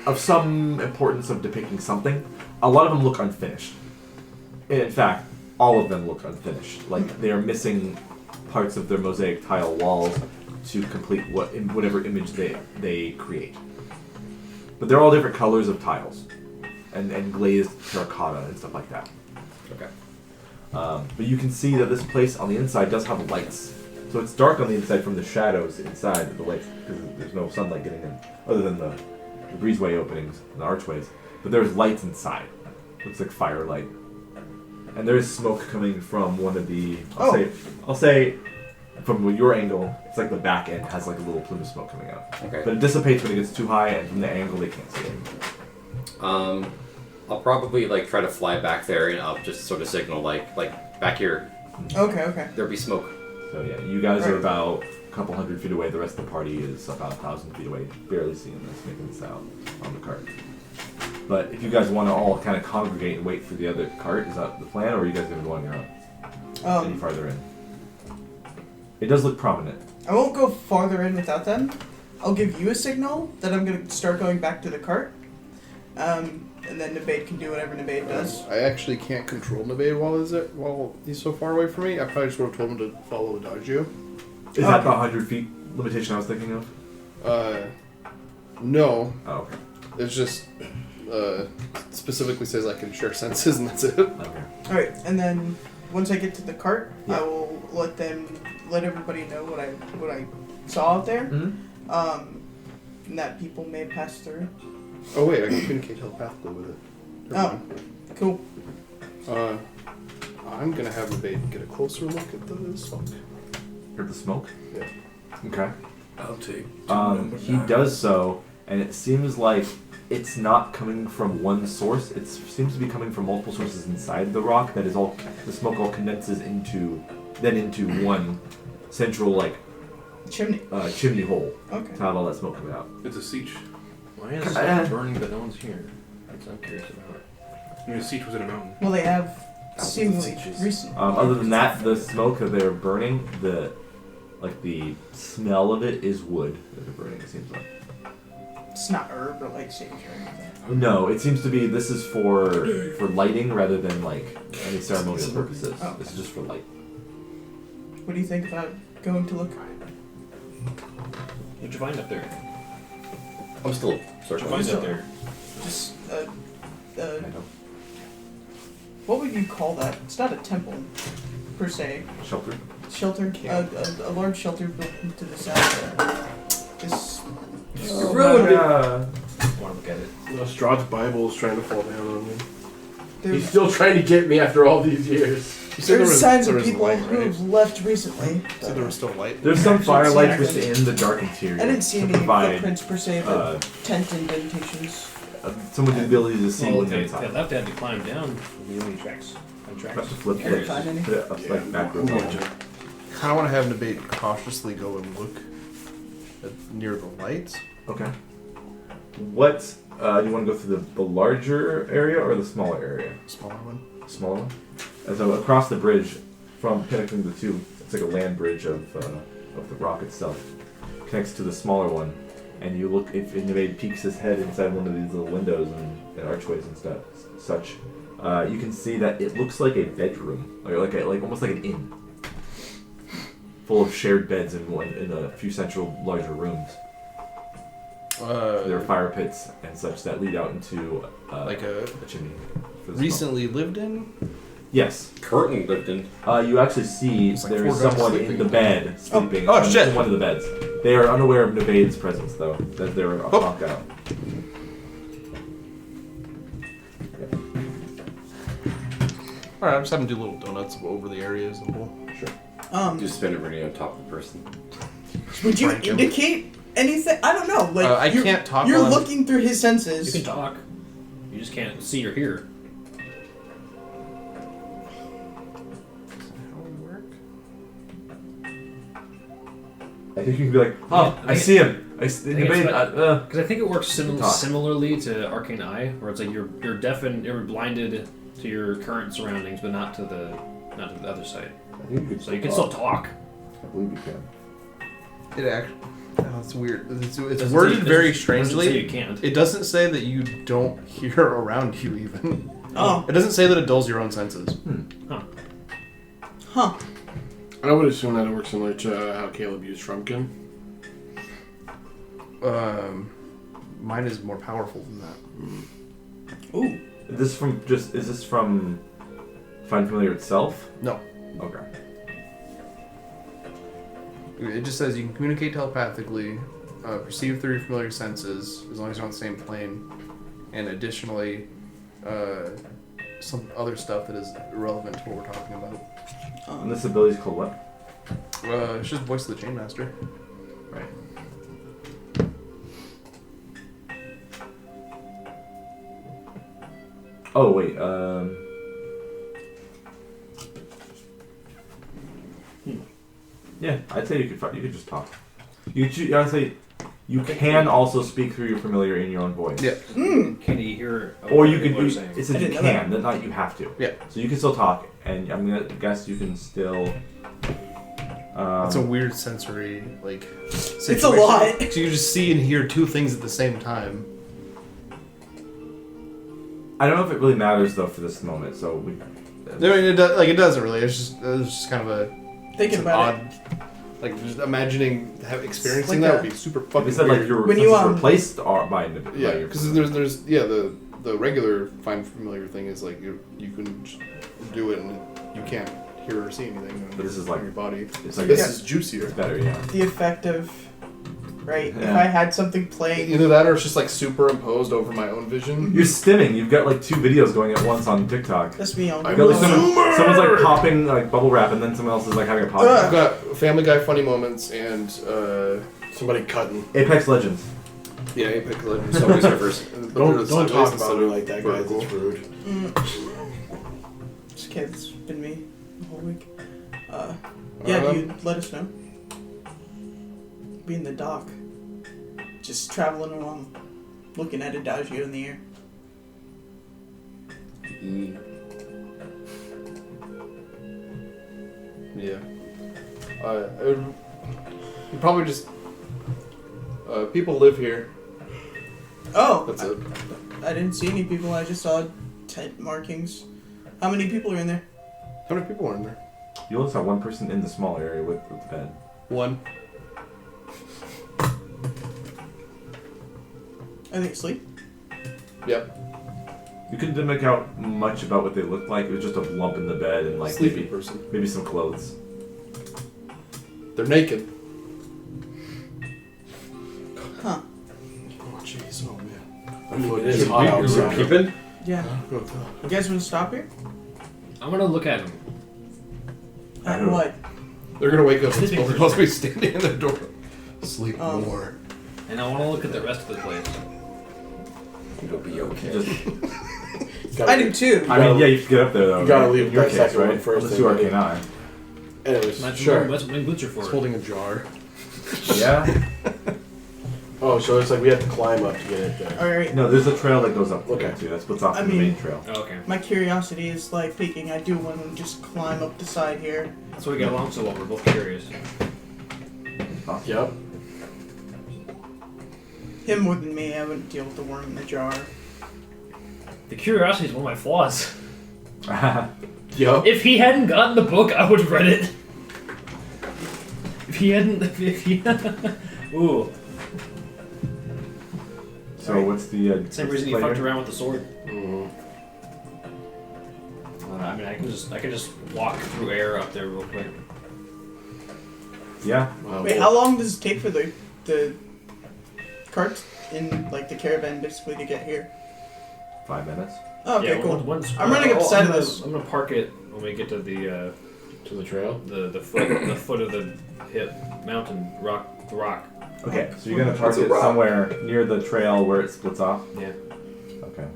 of some importance of depicting something. A lot of them look unfinished. In fact, all of them look unfinished. Like they are missing parts of their mosaic tile walls to complete whatever image they create. But they're all different colors of tiles, and glazed terracotta and stuff like that. Okay. But you can see that this place on the inside does have lights. So it's dark on the inside from the shadows inside the lights, because there's no sunlight getting in, other than the breezeway openings and the archways. But there's lights inside. Looks like firelight. And there is smoke coming from one of the... I'll say from your angle, it's like the back end has like a little plume of smoke coming out. Okay. But it dissipates when it gets too high, and from the angle they can't see it. I'll probably like try to fly back there and I'll just sort of signal like back here. Okay. There'll be smoke. So yeah, you guys are about a couple hundred feet away. The rest of the party is about 1,000 feet away, barely seeing this, making this out on the cart. But if you guys want to all kind of congregate and wait for the other cart, is that the plan, or are you guys going to go on your own? Any farther in? It does look prominent. I won't go farther in without them. I'll give you a signal that I'm going to start going back to the cart. And then Nebade can do whatever Nebade does. I actually can't control Nebade while he's so far away from me. I probably just would have told him to follow Adagio. Is that the 100 feet limitation I was thinking of? No. Oh, okay. It's just specifically says I can share senses and that's it. Okay. Alright, and then once I get to the cart, Yeah. I will let everybody know what I saw out there. Mm-hmm. And that people may pass through. Oh wait, I can communicate telepathically with it. Never mind. Cool. I'm gonna have Nebade get a closer look at the smoke. Heard the smoke? Yeah. Okay. I'll take. He does so, and it seems like it's not coming from one source. It seems to be coming from multiple sources inside the rock. That is all. The smoke all condenses into one central chimney hole. Okay. To have all that smoke coming out. It's a siege. Why is it burning but no one's here? That's what I'm curious about. I mean, the siege was in a mountain. Well, they have seemingly sieges. recently. Other than that, the smoke that they're burning, the smell of it is wood that they're burning. It seems like. It's not herb or like sage or anything. No, it seems to be this is for lighting rather than like any ceremonial purposes. Oh. This is just for light. What do you think about going to look? What'd you find up there? I'm still What'd you circling. find up there? Just I don't. what would you call that? It's not a temple, per se. Shelter. Shelter. A large shelter built into the south. This. ruined it. I want to look at it. Strahd's Bible is trying to fall down on me. There's, He's still trying to get me after all these years. You said there's signs there of was people light, right? who've left recently. You said there was still light. There's some Actually, firelight it's actually- within the dark interior. I didn't see to any provide footprints per se, but tent indentations. someone the ability to see Well, what's they inside. left had to climb down. The only tracks. You have Tracks. to flip I didn't it. find any. Put it up like backwards. I kind of want to have Nebade cautiously go and look near the lights. Okay. What you want to go through the larger area or the smaller area? Smaller one. Smaller one. And so across the bridge, from connecting the two, It's like a land bridge of the rock itself. Connects to the smaller one, and you look. If Ebey peeks his head inside one of these little windows and archways and such, you can see that it looks like a bedroom, or like almost like an inn, full of shared beds in a few central larger rooms. There are fire pits and such that lead out into like a chimney. recently lived in. Yes. Curtain lived in. You actually see It's like there four is guys someone sleeping. in the bed sleeping Oh, on shit. one of the beds. They are unaware of Nevaid's presence, though, that they're knocked out. All right, I'm just having to do little donuts over the area as a whole. Sure. Just spend everything on top of the person. Would you Frank him. indicate anything? I don't know. Like I you're- can't talk You're while I'm- looking through his senses. You can talk. You just can't see or hear. I think you can be like, oh, I see him. Because I think it works Talk. similarly to Arcane Eye, where it's like you're deafened, you're blinded to your current surroundings, but not to the other side. I think you can So you can still talk. I believe you can. It actually. Oh, it's weird. It's Doesn't worded say- very doesn't strangely. say you can't. It doesn't say that you don't hear around you even. Oh, It doesn't say that it dulls your own senses. huh. I would assume that it works similar to how Kaleb used Shrumkin. Mine is more powerful than that. Ooh. Is this from Find Familiar itself? No. Okay. It just says you can communicate telepathically, perceive through your familiar senses, as long as you're on the same plane, and additionally, some other stuff that is irrelevant to what we're talking about. And this ability is called what? It's just Voice of the Chainmaster. Right. Oh wait. Yeah, I'd say you could just talk. Honestly, you can also speak through your familiar in your own voice. Yeah. Can you hear? Or you what could people are do. saying? It says I you didn't know can, not you have to. Yeah. So you can still talk, and I'm gonna guess you can still. It's a weird sensory, It's a situation. lot. So you just see and hear two things at the same time. I don't know if it really matters though for this moment. So we. I mean, it doesn't really. It's just kind of a Thinking about it. like just imagining experiencing Like that a- would be super They fucking said weird. like your When you, senses replaced by Yeah, your because there's the regular find familiar thing is like you can just do it and you can't hear or see anything. But this is like- your body. It's like This Yeah. is juicier. It's better, yeah. The effect of, right? If Yeah. I had something playing, Either that or it's just like superimposed over my own vision. You're stimming. You've got like 2 videos going at once on TikTok. that's me on. I You've got, like, Zoomer! someone's like popping like bubble wrap, and then someone else is like having a I've podcast. got Family Guy funny moments and somebody cutting. Apex Legends. Yeah, Apex Legends. Subway Surfers. Don't talk about me like that, guys. It's rude. Just kidding. It's been me the whole week. Yeah, you let us know. Be in the dock, just traveling along, looking at Adagio in the air. Yeah. You probably just people live here. Oh, That's it. I didn't see any people. I just saw tent markings. How many people are in there? How many people are in there? You only saw one person in the small area with the bed. One. I think sleep. Yep. You couldn't make out much about what they looked like. It was just a lump in the bed and like Sleepy person. maybe some clothes. They're naked. Huh. Oh, jeez. Oh, man. I mean, It is hot outside. Keeping? Yeah. You guys want to stop here? I'm gonna look at him. At know. what? They're gonna wake up and Sleeping they're supposed to be standing in the door. Sleep Um, more. And I want to look at the rest of the place. It'll be okay. Just, I do too. I mean, yeah, you should get up there though. You gotta right? leave in your that case, second right? one first, Unless you then Arcane Eye. Anyways, That's sure. That's what my boots are for. He's holding a jar. Yeah. Oh, so it's like we have to climb up to get it there. Alright. No, there's a trail that goes up Okay. there too. That splits off I from the mean- main trail. Oh, okay. My curiosity is like peaking. I do want to just climb up the side here. That's why we get along so well. We're both curious. Yep. Him more than me. I wouldn't deal with the worm in the jar. The curiosity is one of my flaws. Yep. If he hadn't gotten the book, I would have read it. If he hadn't, ooh. So what's the Same reason he play fucked here? around with the sword. Mhm. I mean, I can just walk through air up there real quick. Yeah. Wow, Wait, well, how long does it take for the carts in like the caravan basically to get here? 5 minutes. Oh, okay, Yeah, cool. once- I'm running up the side I'm of gonna- this. I'm gonna park it when we get to the to the trail? the foot of the mountain rock. Okay, so you're gonna park It's a it rock. somewhere near the trail where it splits off. Yeah. Okay.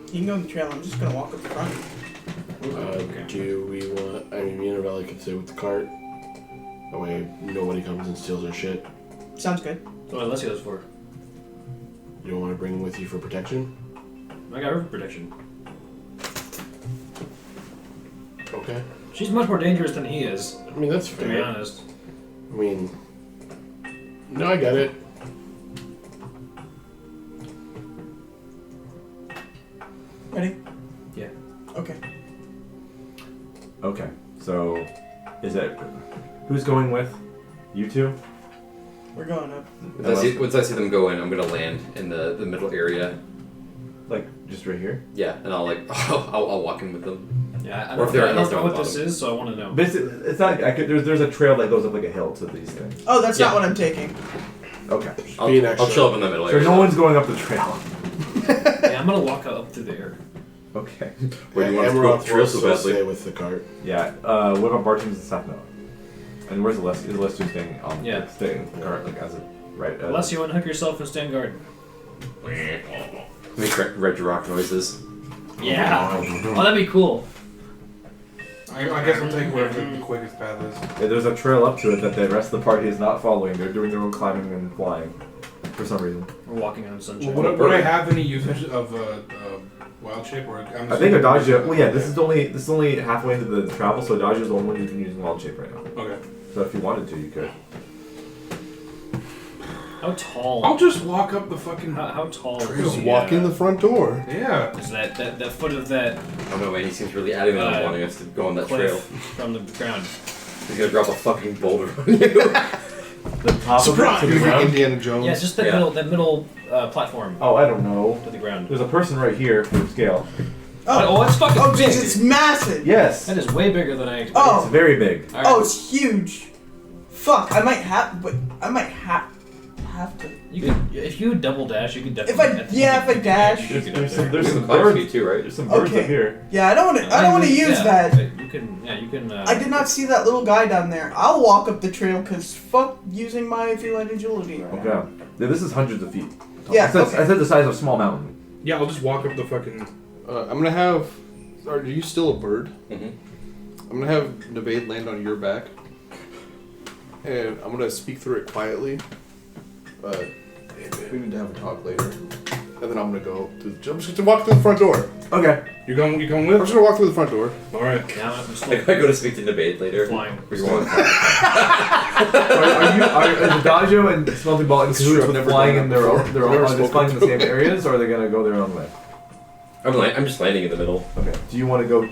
You can go on the trail. I'm just gonna walk up the front. Do we want... I mean, me and Rebella could stay with the cart. That way nobody comes and steals our shit. Sounds good. So what else goes for? You don't want to bring them with you for protection? I got river protection. Okay. She's much more dangerous than he is, I mean, that's to be fair. honest. I mean... No, I get it. Ready? Yeah. Okay. Okay. So, is it who's going with you two? We're going up. Once I see them go in, I'm gonna land in the middle area. Like just right here? Yeah, and I'll like I'll walk in with them. Yeah, I Or don't, if they're I at don't least know on what the this is, so I want to know. Basically, it's not. There's a trail that goes up like a hill to these things. Oh, that's Yeah. not what I'm taking. Okay. Being I'll extra. chill up in the middle So area. no one's going up the trail. Yeah, I'm gonna walk up through there. Okay. Where do you want us to go Emerald up the trail will so still badly? stay with the cart. Yeah. What about Bartons and stuff now? And where's the list? Is the list just staying on? Yeah. Like, staying in the cart like as it right? Unless you unhook yourself and stand guard. Make red rock noises. Yeah. Oh, that'd be cool. I guess I'll take wherever the quickest path is. Yeah, there's a trail up to it that the rest of the party is not following. They're doing their own climbing and flying for some reason. We're walking on sunshine. Would I have any usage of wild shape? Or I think Adagio. Well, yeah, this is only halfway into the travel, so Adagio is the only one you can use in wild shape right now. Okay. So if you wanted to, you could. How tall? I'll just walk up the fucking. How tall Trail. is Just walk in the front door. Yeah. Is that foot of that I don't know, man. He seems really adamant on wanting us to go on that cliff trail. from the ground? He's gonna drop a fucking boulder on you. The top Surprise! of it to You're the like ground. Indiana Jones. Yeah, just that Yeah. middle platform Oh, I don't know. to the ground. There's a person right here for scale. Oh, that's fucking Oh, big. jeez, it's massive. Yes. That is way bigger than I expected. Oh. It's very big. All right. Oh, it's huge. Fuck, I might have to. You could, if you double dash, you could If definitely. I dash. You could get up There's there. some, there's You some can climb birds. feet too, right? There's some birds Okay. up here. Yeah, I don't want to use that. You can. Yeah, you can. I did not see that little guy down there. I'll walk up the trail because fuck using my feline agility. Right now. Okay. Yeah, this is hundreds of feet. Yeah, I said, okay. I said the size of a small mountain. Yeah, I'll just walk up the fucking. I'm gonna have. Are you still a bird? Mm-hmm. I'm gonna have Nevade land on your back, and I'm gonna speak through it quietly. We need to have a talk later, and then I'm gonna go. I'm just gonna walk through the front door. Okay. You going I'm with? just gonna walk through the front door. All right. Yeah, I'm I still go to speak to debate later. flying. Where you want? Is Adagio and Smelting Ball in It's true, cahoots I've with never flying done in that their own? before. They're I've all never are they spoken flying in the to same them. areas, or are they gonna go their own way? I'm just landing in the middle. Okay. Do you want to go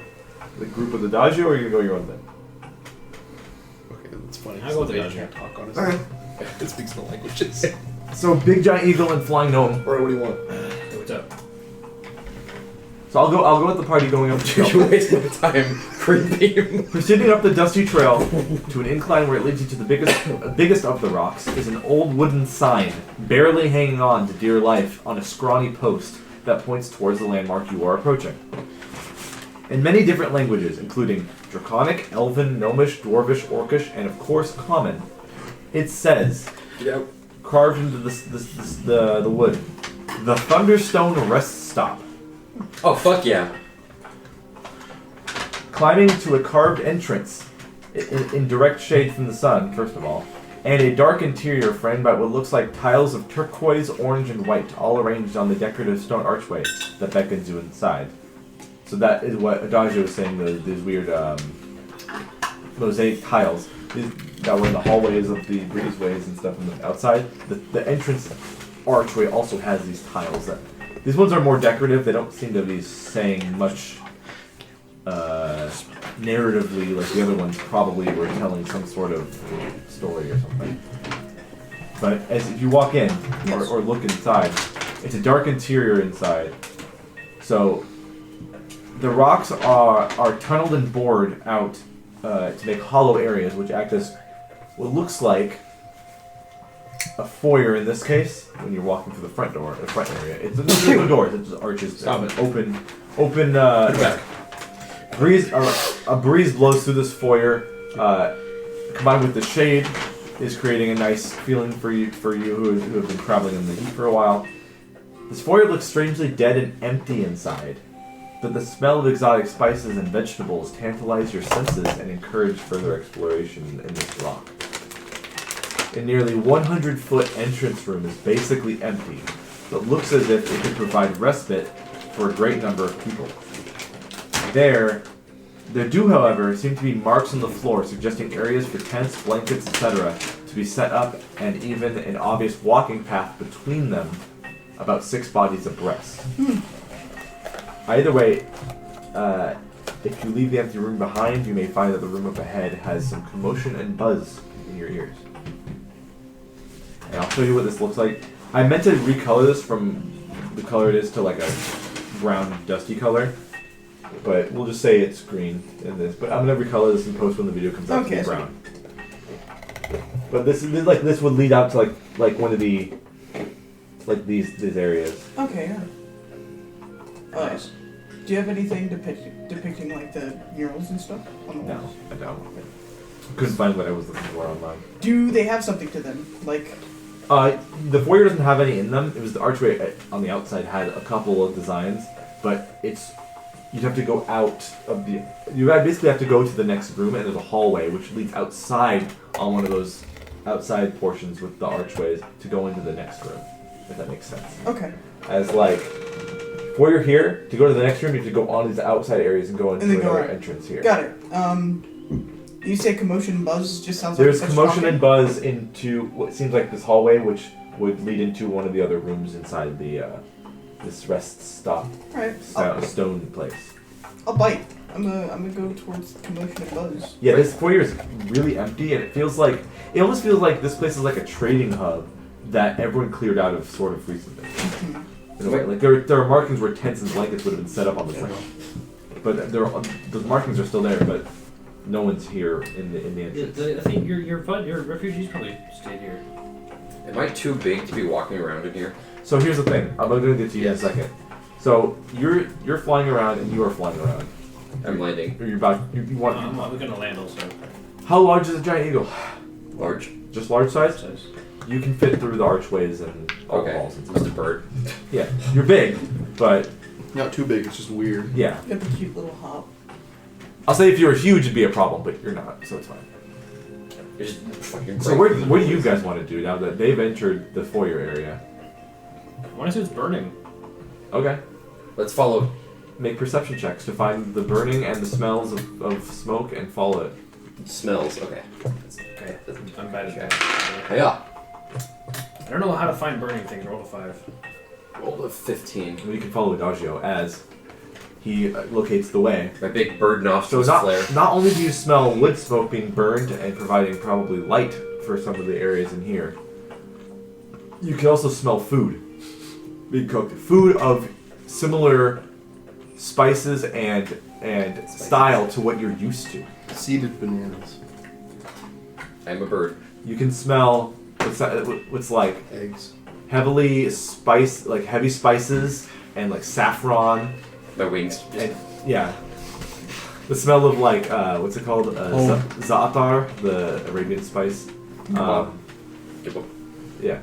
the group with Adagio, or are you gonna go your own thing? Okay, that's funny. I'll go with the Nevade Dodger. can't talk, honestly. Okay. It speaks no languages. So big giant eagle and flying gnome. Or what do you want? Hey, what's up? So I'll go with the party going up the You're trail. wasting my time creeping. Proceeding up the dusty trail to an incline where it leads you to the biggest of the rocks is an old wooden sign, barely hanging on to dear life on a scrawny post that points towards the landmark you are approaching. In many different languages, including Draconic, Elven, Gnomish, Dwarvish, Orcish, and of course Common, it says, Yeah. carved into the wood, "The Thunderstone Rest Stop." Oh fuck yeah. Climbing to a carved entrance in direct shade from the sun, first of all, and a dark interior framed by what looks like tiles of turquoise, orange, and white, all arranged on the decorative stone archway that beckons you inside. So that is what Adagio was saying, these weird mosaic tiles that were in the hallways of the breezeways and stuff on the outside. The entrance archway also has these tiles. These ones are more decorative. They don't seem to be saying much narratively like the other ones probably were telling some sort of story or something. But as if you walk in or look inside, it's a dark interior inside. So the rocks are tunneled and bored out to make hollow areas, which act as what looks like a foyer in this case. When you're walking through the front area, it's no doors. It's just arches. Open. Breeze. A breeze blows through this foyer. Combined with the shade, is creating a nice feeling for you who have been traveling in the heat for a while. This foyer looks strangely dead and empty inside, but the smell of exotic spices and vegetables tantalize your senses and encourage further exploration in this rock. A nearly 100-foot entrance room is basically empty, but looks as if it could provide respite for a great number of people. There do, however, seem to be marks on the floor suggesting areas for tents, blankets, etc. to be set up, and even an obvious walking path between them, about 6 bodies abreast. Either way, if you leave the empty room behind, you may find that the room up ahead has some commotion and buzz in your ears. And I'll show you what this looks like. I meant to recolor this from the color it is to like a brown, dusty color. But we'll just say it's green in this. But I'm gonna recolor this in post when the video comes out to be brown. But this would lead out to like one of the these areas. Okay, yeah. Nice. Do you have anything depicting like the murals and stuff on the No, walls? I don't. Couldn't find what I was looking for online. Do they have something to them? Like, the foyer doesn't have any in them. It was the archway on the outside had a couple of designs, but you'd have to go out of the. You basically have to go to the next room, and there's a hallway which leads outside on one of those outside portions with the archways to go into the next room. If that makes sense. okay. As like, foyer here to go to the next room, you have to go on these outside areas and go into another entrance here. Got it. You say commotion and buzz just sounds There's like commotion and buzz into what seems like this hallway, which would lead into one of the other rooms inside the this rest stop stone place. I'll bite. I'm gonna go towards commotion and buzz. Yeah, this foyer is really empty, and it almost feels like this place is like a trading hub that everyone cleared out of sort of recently. In a way, like there are markings where tents and blankets would have been set up on the ground, but those markings are still there, but no one's here in the entrance. I think your refugees probably stayed here. Am I too big to be walking around in here? So here's the thing. I'm going to get to you in a second. So you're flying around and you are flying around. I'm landing. Or you're about you want. We're gonna land also. How large is a giant eagle? Large. Just large size? You can fit through the archways and all the walls. It's just a bird. Yeah, you're big, but Not too big, it's just weird. yeah. You got the cute little hop. I'll say if you were huge, it'd be a problem, but you're not, so it's fine. You're just fucking So what do you guys want to do now that they've entered the foyer area? I want to see what's burning. Okay. Let's follow. Make perception checks to find the burning and the smells of smoke and follow it. Smells. Okay. Okay, I'm bad at that. Yeah. I don't know how to find burning things. Roll a 5. Rolled a 15. And you can follow Adagio as he locates the way. My big bird nostrils So flare. not only do you smell wood smoke being burned and providing probably light for some of the areas in here, you can also smell food being cooked. Food of similar spices and style to what you're used to. Seeded bananas. I'm a bird. You can smell what's like Eggs. heavy spices and like saffron. My wings. And, yeah. The smell of like, what's it called? Za'atar, the Arabian spice. Yeah.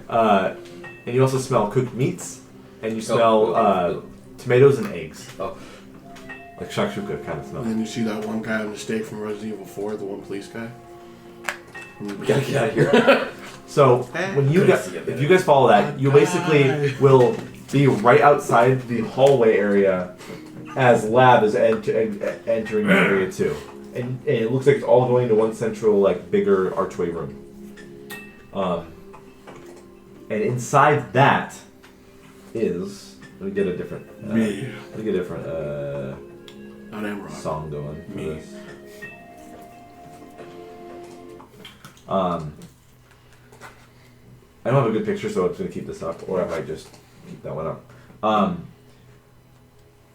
And you also smell cooked meats, and you smell tomatoes and eggs. Oh. Like shakshuka kind of smell. And then you see that one guy on the stake from Resident Evil 4, the one police guy. We gotta get out of here. So when if you guys follow that, you basically will be right outside the hallway area as Lab is entering the area too, and it looks like it's all going to one central like bigger archway room. And inside that is let me get a different song going for this. I don't have a good picture, so I'm just going to keep this up, or I might just keep that one up.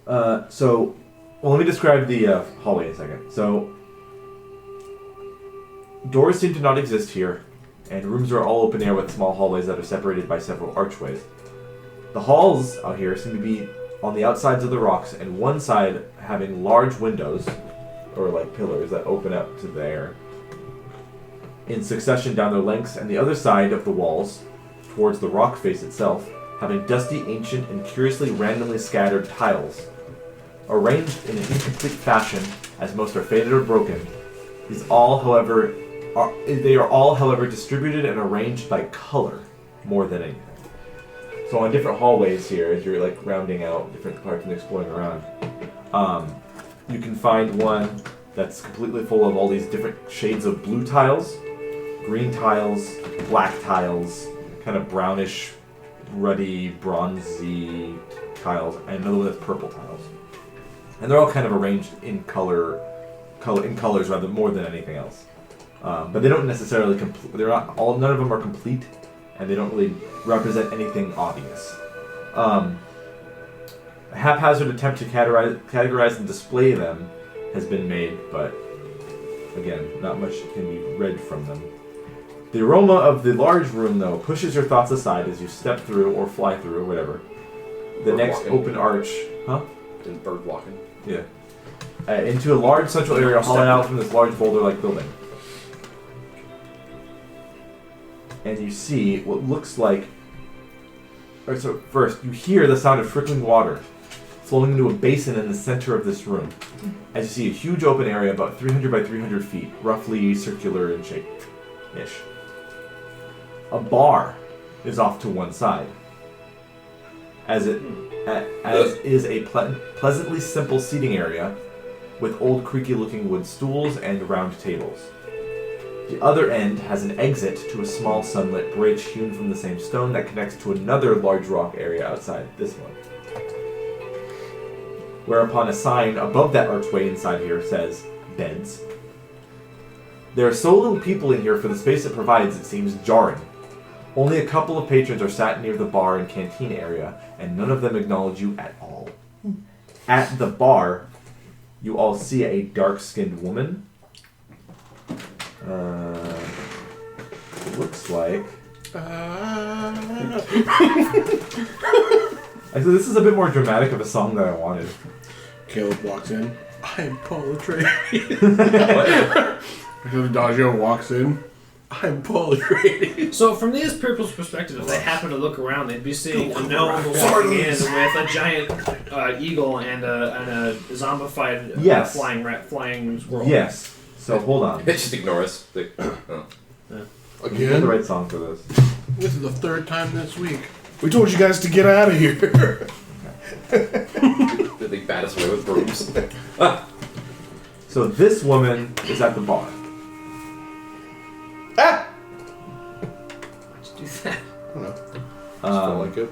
Let me describe the hallway in a second. So, doors seem to not exist here, and rooms are all open air with small hallways that are separated by several archways. The halls out here seem to be on the outsides of the rocks, and one side having large windows, or like pillars that open up to there, in succession down their lengths, and the other side of the walls, towards the rock face itself, having dusty, ancient, and curiously randomly scattered tiles. Arranged in an incomplete fashion, as most are faded or broken, they are all, however, distributed and arranged by color, more than anything. So on different hallways here, as you're like rounding out different parts and exploring around, you can find one that's completely full of all these different shades of blue tiles, green tiles, black tiles, kind of brownish, ruddy, bronzy tiles, and another one that's purple tiles. And they're all kind of arranged in colors rather more than anything else. But they don't necessarily none of them are complete, and they don't really represent anything obvious. A haphazard attempt to categorize and display them has been made, but again, not much can be read from them. The aroma of the large room, though, pushes your thoughts aside as you step through or fly through or whatever. The next open arch, And bird walking. Yeah. Into a large central area hollowed out from this large boulder-like building. And you see what looks like... So first, you hear the sound of trickling water flowing into a basin in the center of this room. As you see a huge open area about 300 by 300 feet, roughly circular in shape-ish. A bar is off to one side, as is a pleasantly simple seating area with old creaky-looking wood stools and round tables. The other end has an exit to a small sunlit bridge hewn from the same stone that connects to another large rock area outside this one. Whereupon a sign above that archway inside here says, beds. There are so little people in here for the space it provides, it seems jarring. Only a couple of patrons are sat near the bar and canteen area, and none of them acknowledge you at all. At the bar, you all see a dark-skinned woman. It looks like... Actually, this is a bit more dramatic of a song than I wanted. Kaleb walks in. I'm Paul Trey. What? Adagio walks in. I'm Paul Trey. So from these people's perspective, if they happen to look around, they'd be seeing a gnome walking in with a giant eagle and a zombified flying squirrel. Yes. So hold on. Just ignore us. Again? The right song for this. This is the third time this week. We told you guys to get out of here. They bat us away with brooms. So this woman is at the bar. Ah! Why'd you do that? I don't know. Just felt like it.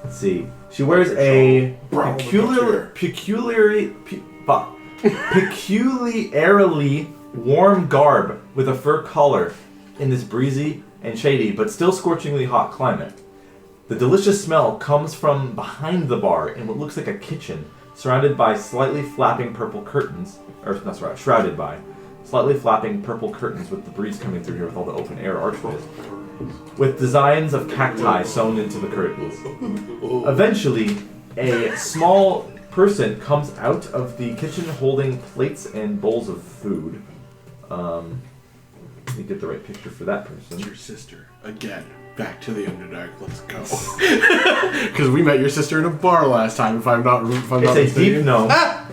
Let's see. She wears a peculiarly warm garb with a fur collar in this breezy and shady but still scorchingly hot climate. The delicious smell comes from behind the bar in what looks like a kitchen, surrounded by slightly flapping purple curtains, shrouded by slightly flapping purple curtains with the breeze coming through here with all the open air archways, with designs of cacti sewn into the curtains. Eventually, a small person comes out of the kitchen holding plates and bowls of food. Let me get the right picture for that person. It's your sister. Again. Back to the Underdark. Let's go. Because we met your sister in a bar last time, if I'm not mistaken. It's a deep no. Ah!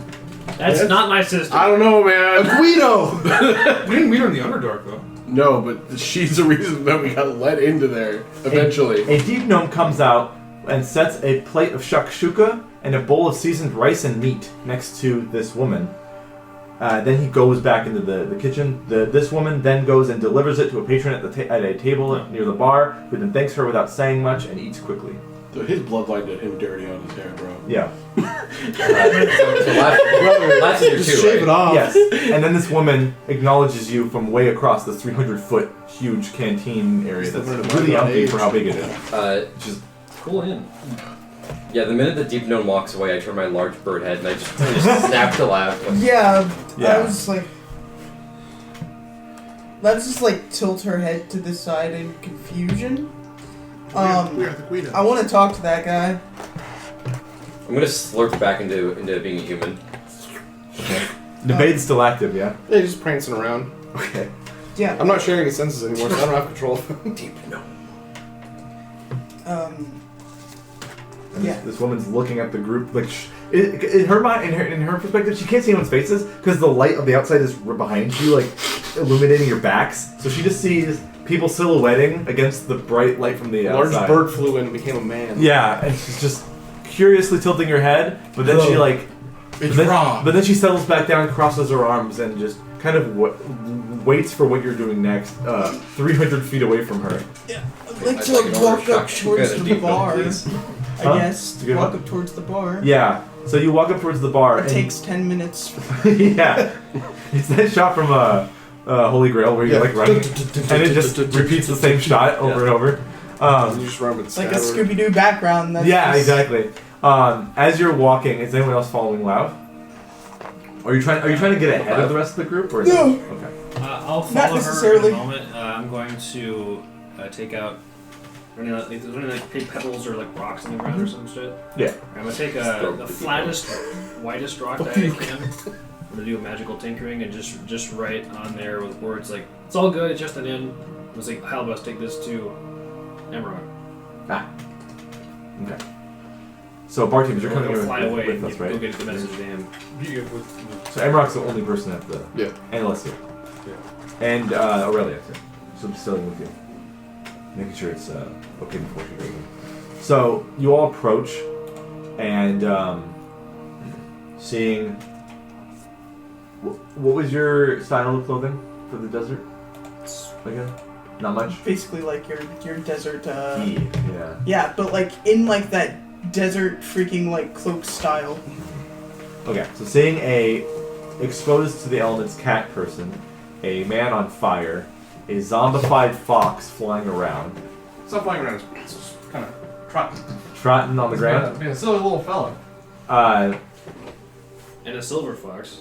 That's not my sister. I don't know, man. Guido! We didn't meet her in the Underdark, though. No, but she's the reason that we got let into there eventually. A deep gnome comes out and sets a plate of shakshuka and a bowl of seasoned rice and meat next to this woman. Then he goes back into the kitchen. This woman then goes and delivers it to a patron at a table near the bar, who then thanks her without saying much and eats quickly. So his bloodline did him dirty on his hair, bro. Yeah. Last year Just too, shave right? it off. Yes. And then this woman acknowledges you from way across the 300-foot huge canteen area that's really empty for how big it is. Just Pull in. yeah. The minute the deep gnome walks away, I turn my large bird head and I just snap to laugh. Like, Yeah, Yeah. I was like, let's just like tilt her head to the side in confusion. We are the Guidos. I want to talk to that guy. I'm gonna slurp back into being a human. The bait's still active, yeah? Yeah, he's just prancing around. Okay. Yeah. I'm not sharing his senses anymore, so I don't have control of him. Deep gnome. And Yeah. this woman's looking at the group like in her mind, in her perspective, she can't see anyone's faces because the light of the outside is behind you, like illuminating your backs. So she just sees people silhouetting against the bright light from the A large outside. bird flew in and became a man. Yeah, and she's just curiously tilting her head, but then she like, It's raw. but then she settles back down, crosses her arms, and just kind of waits for what you're doing next. 300 feet away from her. I'd like I'd to like an walk order up of shakshuka towards at a the deep gnome, bar. please. Huh? I guess. To get Walk what? up towards the bar. Yeah. So you walk up towards the bar. It and takes 10 minutes. yeah. It's that shot from Holy Grail where you're like running, and it just repeats the same shot over and over. You just run with Like a scabbard. Scooby-Doo background. That's Yeah, just- exactly. As you're walking, is anyone else following Loud? Are you trying to get ahead of the rest of the group, or is No. Okay. I'll follow Not her necessarily. in a moment. I'm going to take out. Any like big pebbles or like rocks on the ground or some shit. Yeah. I'm gonna take the flattest, whitest rock that I can. I'm gonna do a magical tinkering and just write on there with words like "It's all good, it's just an inn." I was like, "Halbus, take this to Emerald." Okay. So Barteams, you're coming Go here fly away with and us, go right? get the message to him. So Emrock's the only person at the Yeah. and Alessia. Yeah. And Aurelia too. So I'm still with you, making sure it's okay before she goes in. So you all approach, and seeing. What was your style of clothing for the desert? Again, not much. Basically like your desert. Yeah. Yeah, but like in like that desert freaking like cloak style. Okay, so seeing a exposed to the elements cat person, a man on fire, a zombified fox flying around, Stop flying around. It's just kind of trotting. trotting on the ground. Being a silly little fella. And a silver fox.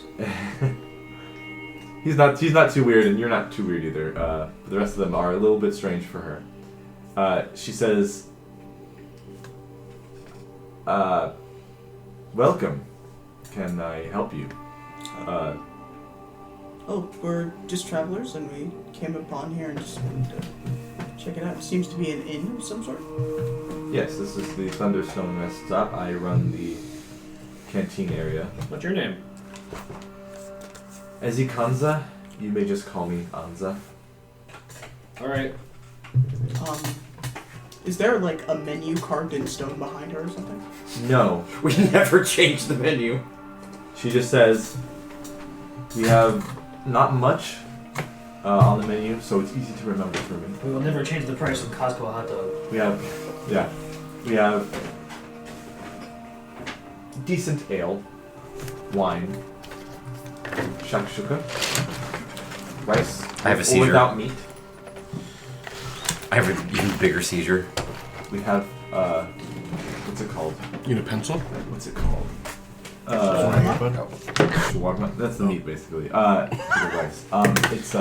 He's not too weird, and you're not too weird either. But the rest of them are a little bit strange for her. She says, "Welcome. Can I help you?" Oh, we're just travelers and we came upon here and just wanted to check it out. It seems to be an inn of some sort. Yes, this is the Thunderstone Rest Stop. I run the canteen area. What's your name? Ezi Kanza, you may just call me Anza. All right. Is there like a menu carved in stone behind her or something? No, We never change the menu. she just says, we have not much on the menu, so it's easy to remember for me. We will never change the price of Costco hot dog. We have decent ale, wine, shakshuka, rice, I have a with or seizure. without meat. I have an even bigger seizure. We have what's it called? You need a pencil? What's it called? Shawarma. That's the meat, basically. The rice. It's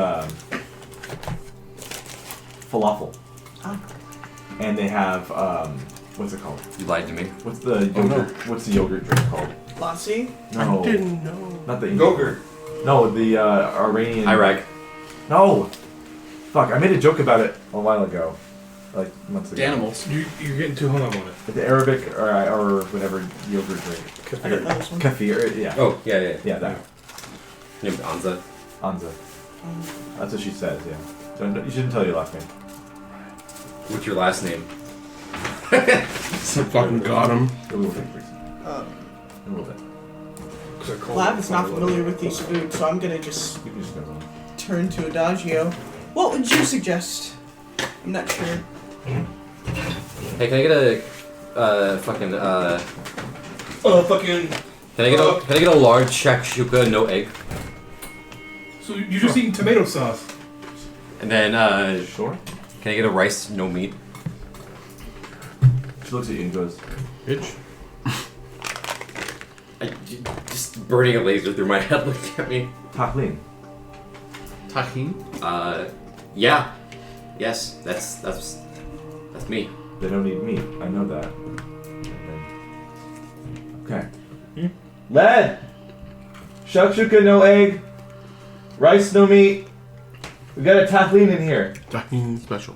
falafel. Ah. And they have what's it called? You lied to me. What's the yogurt? no. What's the yogurt drink called? Lassi? No, I didn't know. not the Gogurt. No, the Iranian. Iraq. No. Fuck! I made a joke about it a while ago, like months ago. Animals. You're getting too hung up on it. The Arabic or whatever yogurt drink. I didn't know this one. Kefir. Yeah. Oh, yeah. Yeah, that. Named Anza. Anza. That's what she says. Yeah. You shouldn't tell your last name. What's your last name? So fucking got him. A little bit, please. A little bit. Lav is not familiar with these foods, so I'm gonna just You can just go on. turn to Adagio. What would you suggest? I'm not sure. Hey, can I get a fucking Fucking. Can I get a large shakshuka, no egg, So you're just eating tomato sauce. and then Sure. can I get a rice, no meat? She looks at you and goes, Bitch. Just burning a laser through my head, looking at me. Taklin. Tahini? Yeah, yes, that's me. They don't eat meat. I know that. Okay. Lead! Shakshuka, no egg. Rice, no meat. We got a Taklin in here. Tahini special.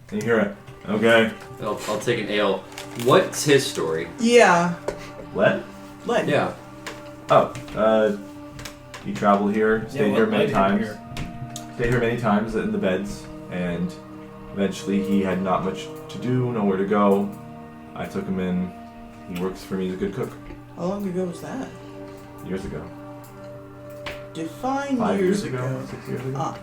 And you hear it. Okay. I'll take an ale. What's his story? Yeah. Lead? Lead. Yeah. Oh, he traveled here, stayed here many times. Here. Stayed here many times in the beds, and eventually he had not much to do, nowhere to go. I took him in. He works for me as a good cook. How long ago was that? Years ago. Define 5 years years ago. 6 years ago. Ah.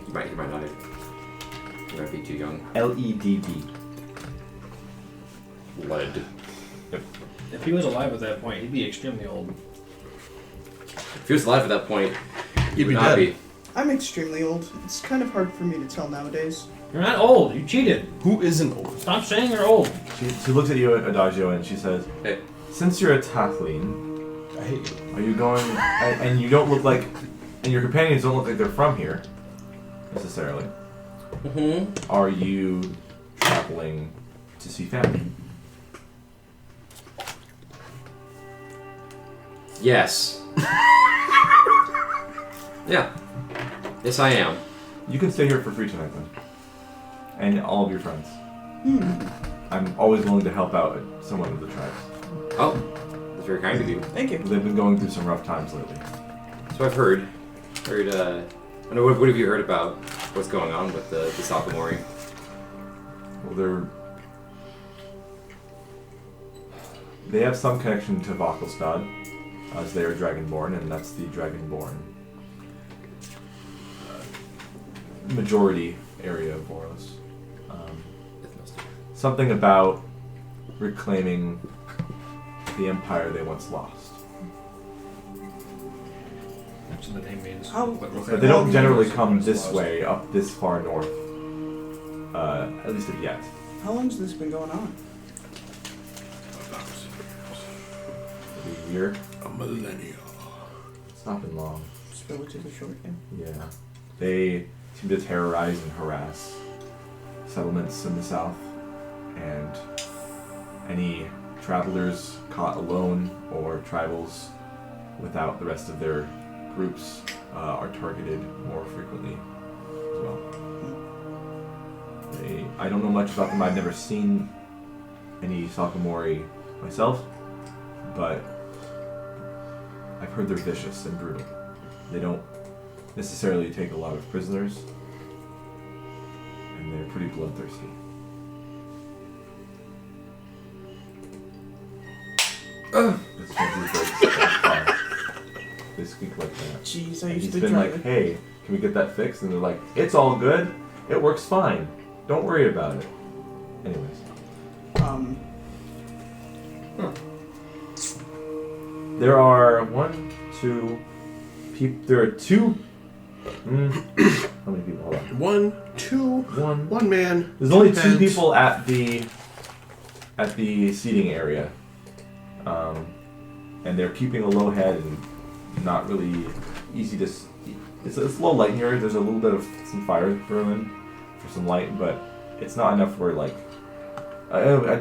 He might not have. He might be too young. LEDD. Lead. If he was alive at that point, he'd be extremely old. If he was alive at that point, he You'd would be not dead. be. I'm extremely old. It's kind of hard for me to tell nowadays. You're not old. You cheated. Who isn't old? Stop saying you're old. She looks at you, Adagio, and she says, Hey. since you're a Tathleen, I hate you. are you going... and you don't look like... And your companions don't look like they're from here, necessarily. Mm-hmm. Are you traveling to see family? Yes. Yeah. Yes, I am. You can stay here for free tonight, then. And all of your friends. I'm always willing to help out someone of the tribes. Oh, that's very kind of you. Thank you. They've been going through some rough times lately. So I've heard. I know, what have you heard about what's going on with the Sakamori? Well, they have some connection to Vakelstad, as they are Dragonborn, and that's the Dragonborn majority area of Voros. Something about reclaiming the empire they once lost. So the name means. But they don't generally come this way, up this far north. At least of yet. How long's this been going on? Maybe a year. A millennial. It's not been long. It's relatively short, yeah. Yeah. They seem to terrorize and harass settlements in the south, and any travelers caught alone or tribals without the rest of their groups are targeted more frequently as well. I don't know much about them. I've never seen any Sakamori myself, but I've heard they're vicious and brutal. They don't necessarily take a lot of prisoners, and they're pretty bloodthirsty. This one breaks the car. They squeak like that. Jeez, I And used he's to been drive like, it. hey, can we get that fixed? And they're like, it's all good. It works fine. Don't worry about it. Anyways. There are there are two. How many people? Hold on. One man. There's only two two heads. people at the seating area, and they're keeping a low head and not really easy to. It's low light in here. There's a little bit of some fire burning for some light, but it's not enough where like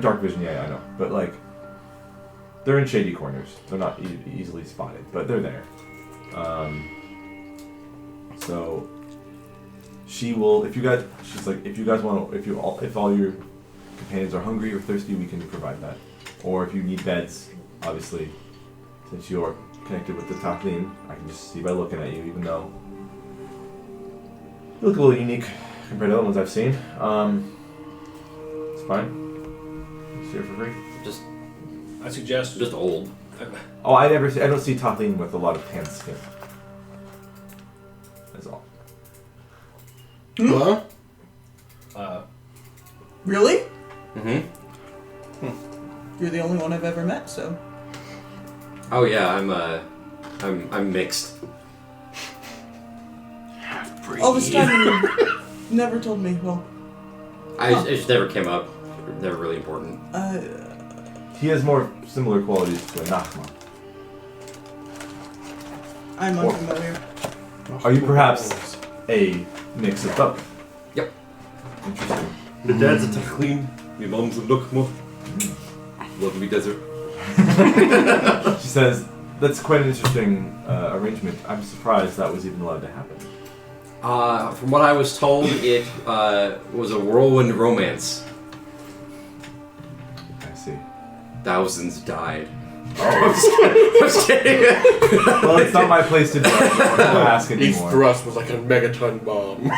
dark vision. Yeah, I know, but like they're in shady corners. They're not easily spotted, but they're there. So she will. She's like, if you guys want, if all your companions are hungry or thirsty, we can provide that. Or if you need beds, obviously, since you're connected with the Taklin. I can just see by looking at you, even though you look a little unique compared to other ones I've seen. It's fine. It's here for free. I suggest Just old. Oh, I don't see Taklin with a lot of tan skin. That's all. Huh? Really? Mm-hmm. You're the only one I've ever met, so. Oh yeah, I'm mixed. All this time you never told me. Well, It just never came up. Never really important. He has more similar qualities to a Nachma. I'm unfamiliar. Are you perhaps a mix of both? Yep. Interesting. My dad's a Taklin, my mom's a Lukma. Love me desert. She says, that's quite an interesting arrangement. I'm surprised that was even allowed to happen. From what I was told, it was a whirlwind romance. I see. Thousands died. Oh. I'm just kidding. Well, it's not my place to judge. I don't ask Each anymore. thrust was like a megaton bomb.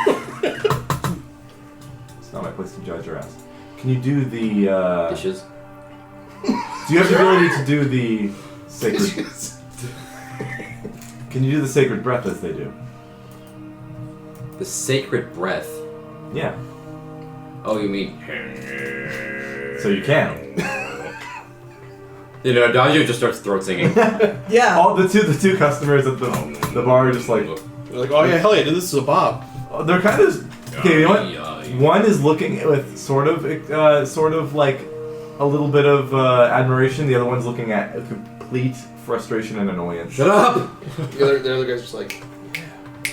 It's not my place to judge or ask. Can you do the... Dishes. Do you have the ability to do the sacred... Can you do the sacred breath as they do? The sacred breath. Yeah. Oh, you mean? So you can. You know, Daju just starts throat singing. Yeah. All the two customers at the bar are just like... They're like, oh yeah, hell yeah, dude, this is a bop. They're kind of... Okay, you know what? One is looking with sort of like a little bit of admiration. The other one's looking at a complete frustration and annoyance. Shut up! The other guy's just like,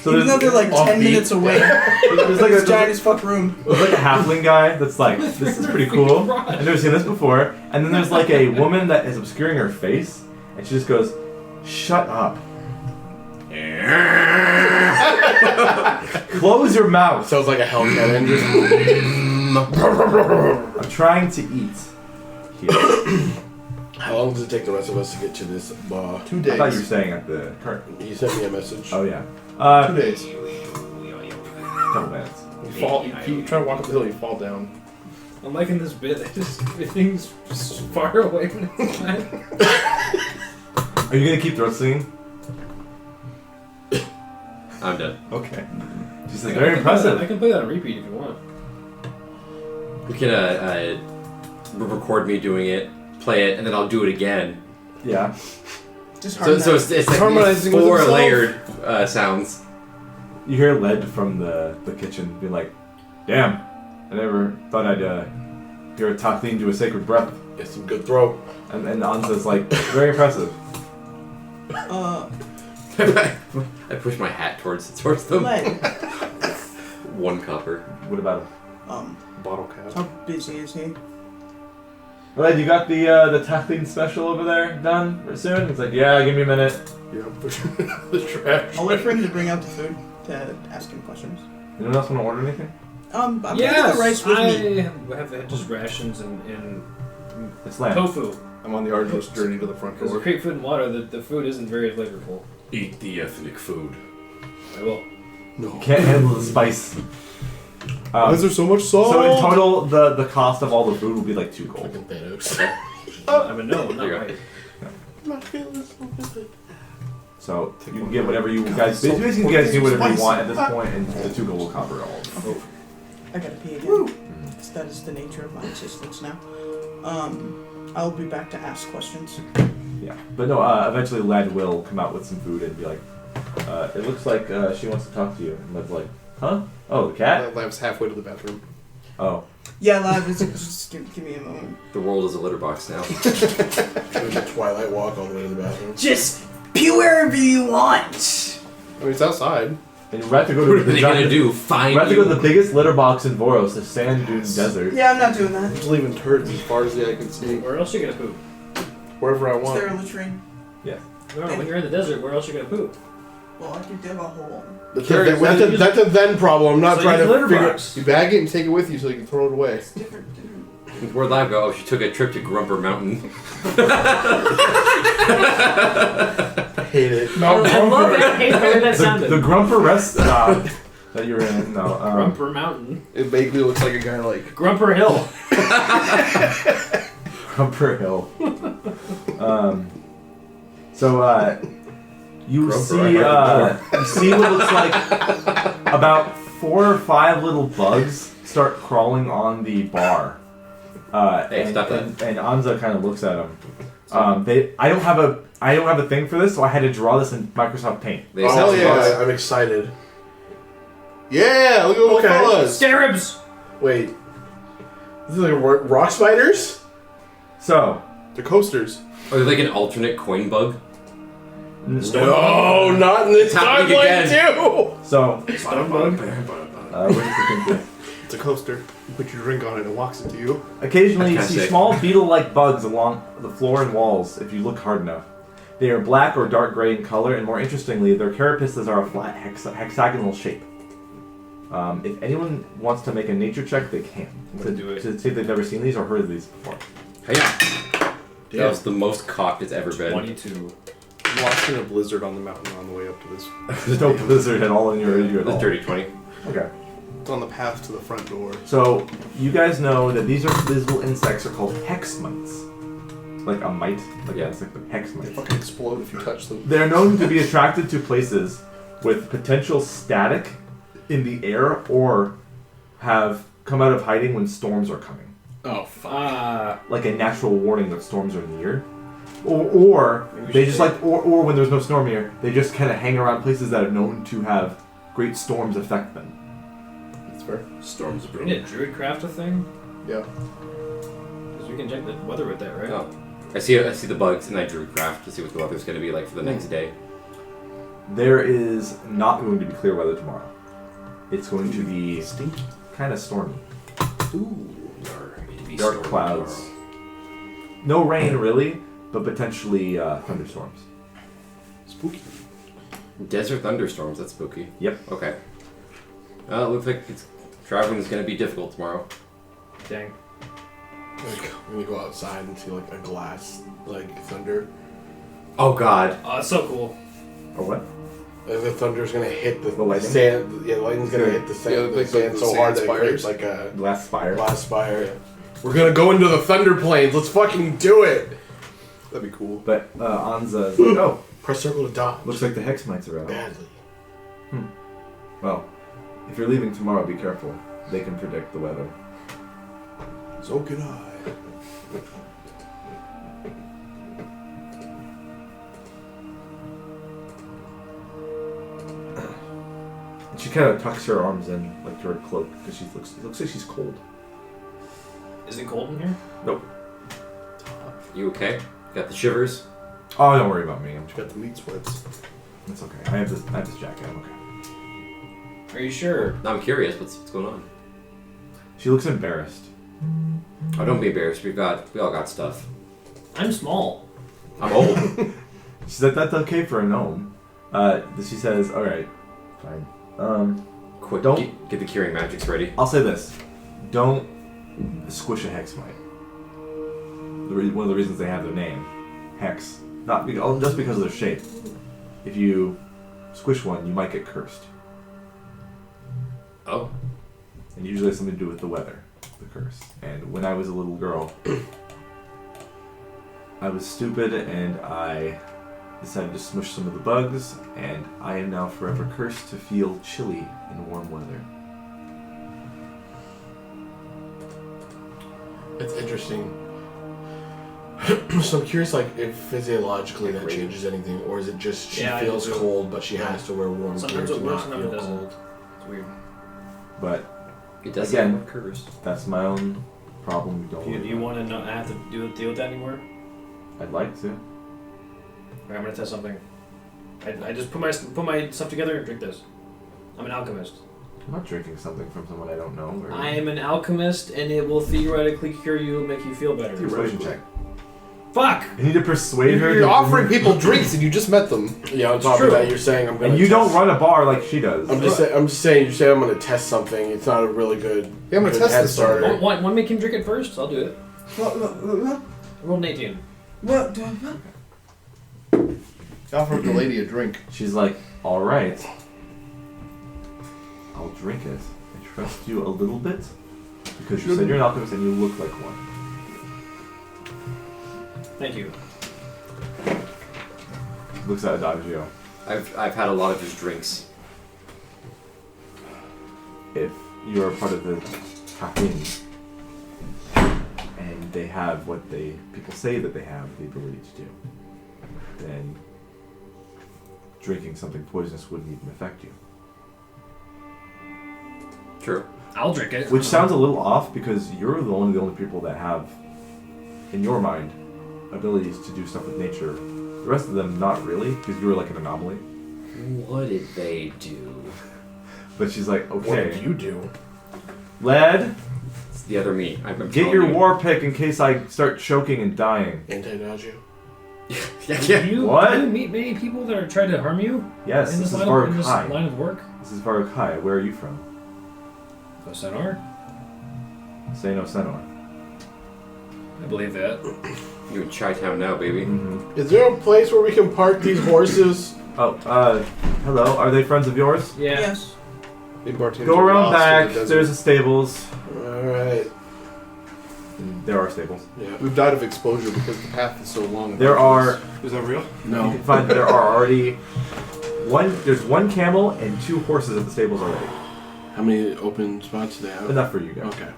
So Even though they're like 10 offbeat. minutes away. there's like This a giant as fuck room. There's like a halfling guy that's like, this is pretty cool. I've never seen this before. And then there's like a woman that is obscuring her face, and she just goes, "Shut up. Close your mouth. sounds like a Hellcat engine. I'm trying to eat here." How long does it take the rest of us to get to this bar? 2 I days. thought you were saying at the current. He sent me a message. Oh, yeah. 2 days. Couple minutes. You fall. You try to walk up the hill. You fall down. I'm liking this bit. Everything's far away from the time. Are you gonna keep throat singing? I'm done. Okay. She's like, very impressive. I can play that on repeat if you want. You can record me doing it, play it, and then I'll do it again. Yeah. Just So harmonize. it's like Harmonizing with 4 himself. layered sounds. You hear Led from the kitchen being like, "Damn, I never thought I'd hear a Taklin do a sacred breath." Get some good throw. And Anza's like, very impressive. I push my hat towards them. Led. 1 copper. What about him? Bottle cap. How busy is he? Led, you got the Taklin special over there done soon? He's like, yeah, give me a minute. Yeah, pushing the trash. I'll wait for him to bring out the food to ask him questions. Anyone else want to order anything? I'm bringing the rice with me. I have just rations and It's lamb. tofu. I'm on the arduous journey to the front Because door. with great food and water, the food isn't very flavorful. Eat the ethnic food. I will. No. Can't handle the spice. Why is there so much salt? So in total, the cost of all the food will be like 2 gold. Fucking Thanos. I'm a no, not There you right. So you can get whatever you guys. Basically, you guys get whatever you want at this point, and the 2 gold will cover all. I gotta pee again. That is the nature of my existence now. I'll be back to ask questions. Yeah, but no. Eventually, Led will come out with some food and be like, "It looks like she wants to talk to you." And Led's like, "Huh? Oh, the cat? I was halfway to the bathroom. Oh, Yeah, lad, just give me a moment. The world is a litter box now. Doing the Twilight walk all the way to the bathroom. Just pee wherever you want. I mean, it's outside. and we're about to go What to are they gonna do? Find We're about to go you? to the biggest litter box in Voros, the Sand Dune Desert. Yeah, I'm not doing that. I'm just leaving turds as far as the eye can see. Where else you gonna poop? Wherever I Is want. there a latrine? Yes. No, when you're in the desert, where else you gonna poop? Well, I could dig a hole. That's a then problem. I'm not So trying use to litter figure. box. You bag it and take it with you so you can throw it away. It's different. Where'd I go? Oh, she took a trip to Grumper Mountain. hate it. No, I love it. I hate the way that sounded. The Grumper rest stop that you're in. No. Grumper Mountain. It vaguely looks like a guy like Grumper Hill. Grumper Hill. You see what looks like about 4 or 5 little bugs start crawling on the bar. Hey, stop that. And Anza kind of looks at them. I don't have a thing for this, so I had to draw this in Microsoft Paint. They Oh sound yeah, I'm excited. Yeah, look at little fellas. Scarabs. Wait, this is like rock spiders? So, They're coasters. Are they like an alternate coin bug? No, not in this happening timeline again. too. so what do you think this? It's a coaster. You put your drink on it and it walks into you. Occasionally, you That's see kinda sick. small beetle-like bugs along the floor and walls if you look hard enough. They are black or dark gray in color, and more interestingly, their carapaces are a flat hexagonal shape. If anyone wants to make a nature check, they can. Do it. To see if they've never seen these or heard of these before. Hey, that was the most cocked it's ever been. 22. I'm lost in a blizzard on the mountain on the way up to this. There's no blizzard at all in your area at The all. dirty 20. Okay. It's on the path to the front door. So, you guys know that these little insects are called hex mites. Like a mite. Like Yeah. it's like the hex They mites. fucking explode if you touch them. They're known to be attracted to places with potential static in the air or have come out of hiding when storms are coming. Oh, fuck. Like a natural warning that storms are near. Or they just or when there's no storm near, they just kind of hang around places that are known to have great storms affect them. That's fair. Storms We brewing. did Druid craft a thing? Yeah. Because we can check the weather with that, right? Oh. I see the bugs and I drew craft to see what the weather's going to be like for the next day. There is not going to be clear weather tomorrow. It's going to be kind of stormy. Dark clouds. No rain really, but potentially thunderstorms. Spooky. Desert thunderstorms, that's spooky. Yep. Okay. It looks like traveling is going to be difficult tomorrow. Dang. Like, when you go outside and see like a glass, like thunder. Oh god. Oh, that's so cool. Or what? The thunder's gonna hit the lightning? sand. Yeah, the lightning's gonna hit the sand, Yeah, the like sand the so sand hard that it spires. creates like a Glass spire. glass spire. We're gonna go into the thunder plains. Let's fucking do it. That'd be cool. But Anza's like, oh, Press circle to dodge. looks like the hex mites are out. badly. Well, if you're leaving tomorrow, be careful. They can predict the weather. So can I. And she kind of tucks her arms in, like to her cloak, because it looks like she's cold. Is it cold in here? Nope. You okay? Got the shivers? Oh, don't worry about me. Got the meat sweats. It's okay. I have this jacket. I'm okay. Are you sure? Now I'm curious, what's going on? She looks embarrassed. Oh, don't be embarrassed. We all got stuff. I'm small. I'm old. She said that's okay for a gnome. She says, all right, fine. Quick, Don't- get the curing magics ready. I'll say this: don't squish a hex mite. One of the reasons they have their name, hex, not just because of their shape. If you squish one, you might get cursed, Oh. and usually it's something to do with the weather, the curse. And when I was a little girl, I was stupid and I decided to smush some of the bugs, and I am now forever cursed to feel chilly in warm weather. It's interesting. So I'm curious, like, if physiologically that changes anything, or is it just she Yeah, I feels do too. cold, but she has to wear warm gear Sometimes to it works, not sometimes feel it doesn't. cold? It's weird. But It does Again. get cursed. that's my own problem. Don't Do worry you about. want to not have to deal with that anymore? I'd like to. Alright, I'm gonna test something. I just put my stuff together and drink this. I'm an alchemist. I'm not drinking something from someone I don't know. Or I am an alchemist, and it will theoretically cure you and make you feel better. Persuasion check. Fuck! You need to persuade her. You're to- offering people drinks and you just met them. Yeah, on top true. of that, you're saying I'm gonna. And you test- don't run a bar like she does. I'm just saying. You're saying I'm gonna test something. It's not a really good. Yeah, I'm gonna good test head this starter. starter. Want to make him drink it first? I'll do it. I rolled an 18. Offered the lady a drink. She's like, all right, I'll drink it. I trust you a little bit because you said you're an alchemist and you look like one. Thank you. Looks at Adagio. I've had a lot of his drinks. If you are part of the Hakim and they have what people say that they have the ability to do, then drinking something poisonous wouldn't even affect you. True. I'll drink it. Which sounds a little off because you're the only people that have, in your mind, abilities to do stuff with nature. The rest of them, not really, because you were like an anomaly. What did they do? But she's like, What okay, did you do? Led, It's the other me. I'm get telling your you. war pick in case I start choking and dying. Anti-nausea. Do you What? meet many people that are trying to harm you Yes, in this this is line of Varukai. work? This is Varukai. Where are you from? The Senor? Say no Senor. I believe that. You in Chi-Town now, baby. Mm-hmm. Is there a place where we can park these horses? Oh, hello. Are they friends of yours? Yeah. Yes. Hey, bartender, Go around lost in back. the desert. There's a stables. Alright. There are stables. Yeah. We've died of exposure because the path is so long. There are. Is that real? You can find that there are already There's one camel and 2 horses at the stables already. How many open spots do they have? Enough for you guys. Okay.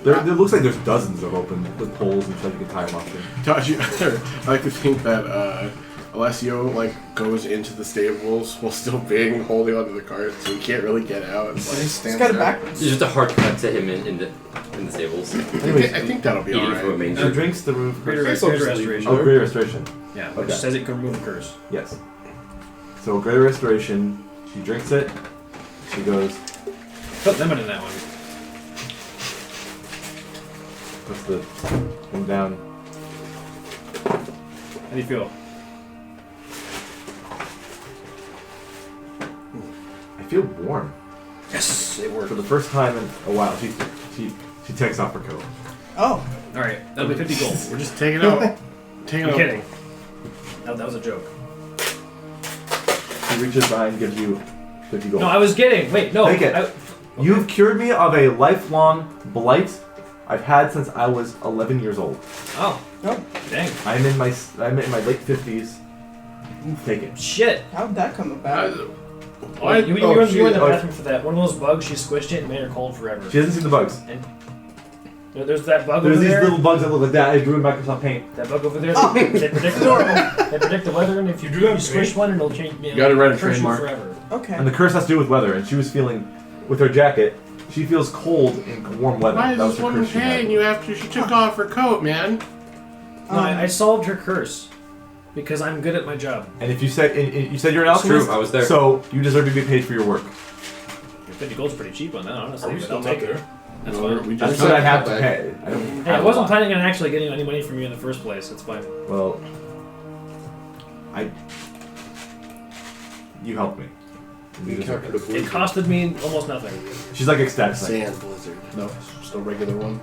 There looks like there's dozens of open with poles and stuff you can tie them up to. I like to think that Alessio goes into the stables while still being holding onto the cart, so he can't really get out. He's got it backwards. It's just a hard cut to him in the stables. Anyways, I think that'll be Eating from a alright. manger. drinks the roof. Greater restoration. Oh, greater restoration. Yeah, which Okay. says it can remove a curse. Yes. So greater restoration. She drinks it. She goes. Put lemon in that one. Puts the thing down. How do you feel? I feel warm. Yes, it worked. For the first time in a while, she takes off her coat. Oh. Alright, that'll be 50 gold. We're just taking out. Taking I'm out. kidding. That was a joke. She reaches by and gives you 50 gold. No, I was kidding. Wait, no. Take it. You've cured me of a lifelong blight I've had since I was 11 years old. Oh. Oh. Dang. I'm in my late 50s. Take it. Shit. How'd that come about? You were in the bathroom for that. One of those bugs, she squished it and made her cold forever. She hasn't seen the bugs. And there's that bug There's over these there. little bugs that look like that. I drew in Microsoft Paint. That bug over there. Oh. They predict the weather, and if you drew that in squish paint? one, it'll change. You gotta write a curse you trademark. forever. Okay. And the curse has to do with weather. And she was feeling, with her jacket, she feels cold in warm weather. Why That is was this her woman curse she had. paying you after she took off her coat, man? No, I solved her curse because I'm good at my job. And if you said you're an It's alchemist, true, I was there. so you deserve to be paid for your work. 50 gold's pretty cheap on that, honestly. Are we but still I'll not take it. there? That's No, fine. we That's just what I have to back. pay. I don't Hey, I have a wasn't lot. planning on actually getting any money from you in the first place. It's fine. Well, you helped me. You deserve it. It costed me almost nothing. She's like ecstatic. Sand blizzard. No, just a regular one.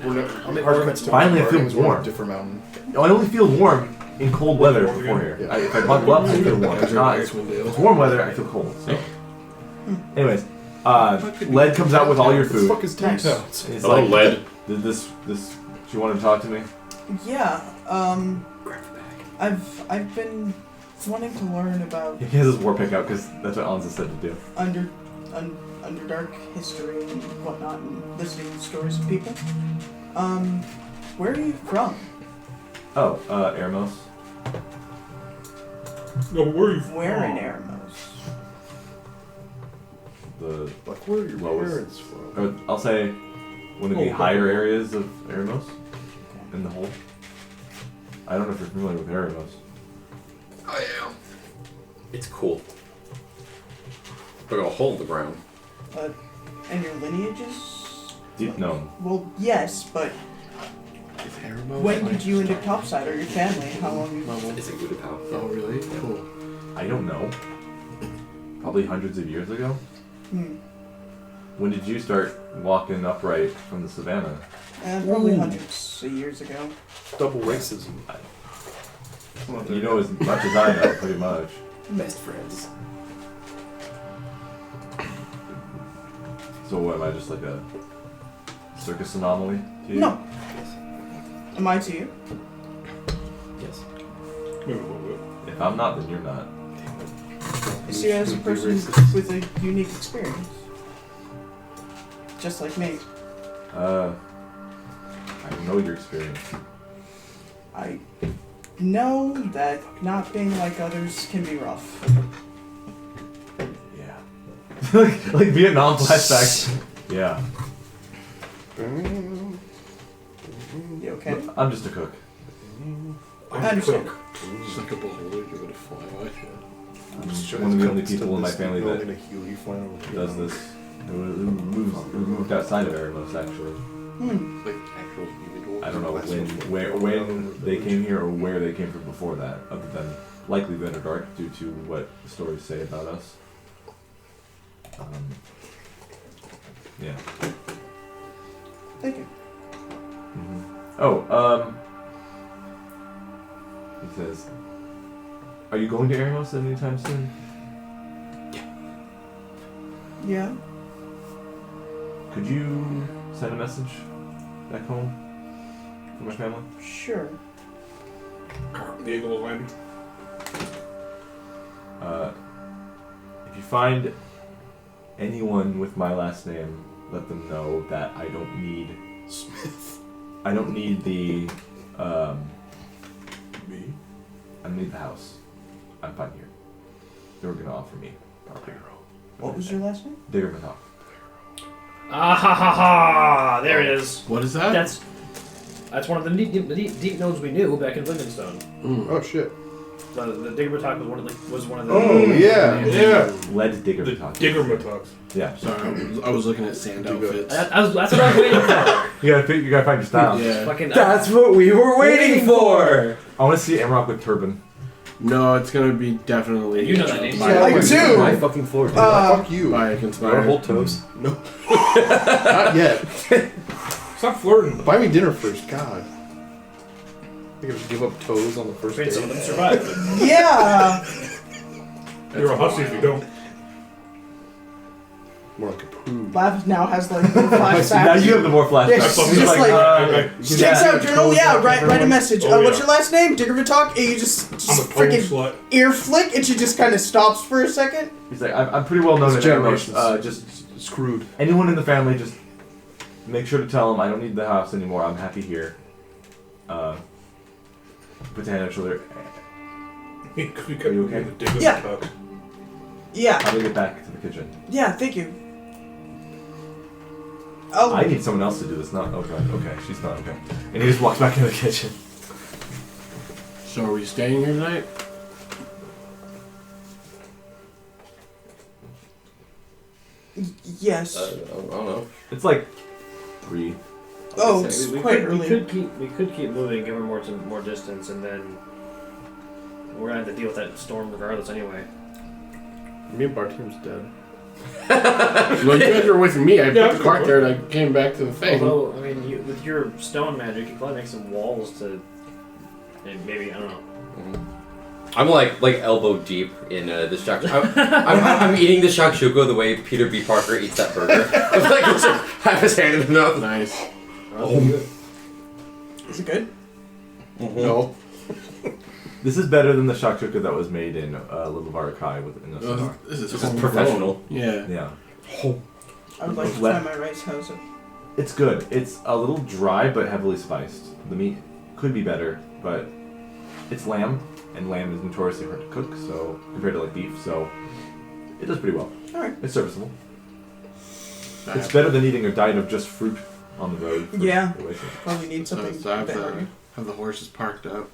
I'll make Hard more cuts to Finally, I my feel bargains were on a warm. different mountain. I only feel warm in cold weather before here. Yeah. If I bundle up, I feel warm. If not, if it's warm weather, I feel cold. So. Anyways, Led comes out with all your What the food. fuck is Tank Nice. Towns? And he's Hello, like, Led. Did this, she wanted to talk to me? Yeah. I've been wanting to learn about He has his war pick out because that's what Anza said to do. Underdark history and whatnot, and listening to stories of people. Where are you from? Oh, Eremos. No, where are you Where in Eremos? The Like, where are your Lowest. parents from? or I'll say one of the higher areas of Eremos in the whole. I don't know if you're familiar with Eremos. I am. It's cool. Look at a hole in the ground. And your lineages? Deep known. Well, yes, but Is Harimo when did you end up topside, or your family? How long? It's a good pal. Oh, really? Cool. I don't know. Probably hundreds of years ago. Hmm. When did you start walking upright from the savannah? Probably hundreds of years ago. Double racism. You know as much as I know, pretty much. Best friends. So what, am I just like a circus anomaly to you? No. Am I to you? Yes. Maybe a little bit. If I'm not, then you're not. I see you as a person with a unique experience. Just like me. I know your experience. I know that not being like others can be rough. Yeah. like Vietnam flashbacks. Yeah. You okay? I'm just a cook. I understand. Just like a beholder, give it a fly like I'm one of the only people in my family that gonna heal you flying over does this. Who moved outside of Eremos, actually. like actual healing. I don't know when they came here or where they came from before that, other than likely the Underdark due to what the stories say about us. Yeah. Thank you. Oh, he says, are you going to Eremos anytime soon? Yeah. Could you send a message back home for my family? Sure. The Eagle of Landing. If you find anyone with my last name, let them know that I don't need Smith. I don't need the Me? I don't need the house. I'm fine here. They were gonna offer me property. What was your last name? Digger Matok. Ah ha ha ha! There it is. What is that? That's one of the deep nodes we knew back in Livingstone. Oh shit. The Digger Talk was one of the. Oh yeah. Lead Digger The Matok. Digger Matox. Yeah. Sorry, I was looking at sand outfits. That's what I was waiting for. You gotta find your style. Yeah. Fucking. That's what we were waiting for! I wanna see Emrock with turban. No, it's gonna be definitely. You know that name. by- I do. My fucking floor, dude. Fuck you. By You Conspire. wanna hold toes? Not yet. Stop flirting. Buy me dinner first, God. I think I should give up toes on the first Some of date. them survived. Yeah. You're a hussy if you don't. More like a poo. Lav now has like more flashbacks. Now you have the more flashbacks. Yeah, That's she's just like, you she can takes add out your journal. toes Yeah, up write a everyone. message. Oh, What's yeah. your last name? Digger Talk. And you just I'm a freaking total slut. ear flick, and she just kind of stops for a second. He's like, I'm pretty well known in It's Eremos. generations. Just Screwed. anyone in the family, just make sure to tell them I don't need the house anymore. I'm happy here. Put the hand on your shoulder. Are you okay? The Digger Yeah. Matox. Yeah. How do I get back to the kitchen? Yeah. Thank you. Oh. I need someone else to do this. Not okay. Okay, she's not okay. And he just walks back into the kitchen. So are we staying here tonight? Yes. I don't know. It's like 3. Oh, it's quite We early. could keep moving, give her more distance, and then we're gonna have to deal with that storm regardless anyway. Me and Barteem's dead. Well, you guys were with me. I Yeah, put the cart there and I came back to the thing. Although, I mean, with your stone magic, you could probably make some walls to, and maybe I don't know. I'm like elbow deep in the shakshuka. I'm eating the shakshuka the way Peter B. Parker eats that burger. It's like just have his hand in his mouth. Nice. Is it good? No. This is better than the shakshuka that was made in Little Archaic with in the Sonar. This is This is homegrown. professional. Yeah. Yeah. I would like to Let- try my rice. How's it? It's good. It's a little dry but heavily spiced. The meat could be better, but it's lamb, and lamb is notoriously hard to cook, so compared to like beef, so it does pretty well. Alright. It's serviceable. It's better than eating a diet of just fruit on the road. for Yeah. the way so- Probably need So, something so I better. have the horses parked up.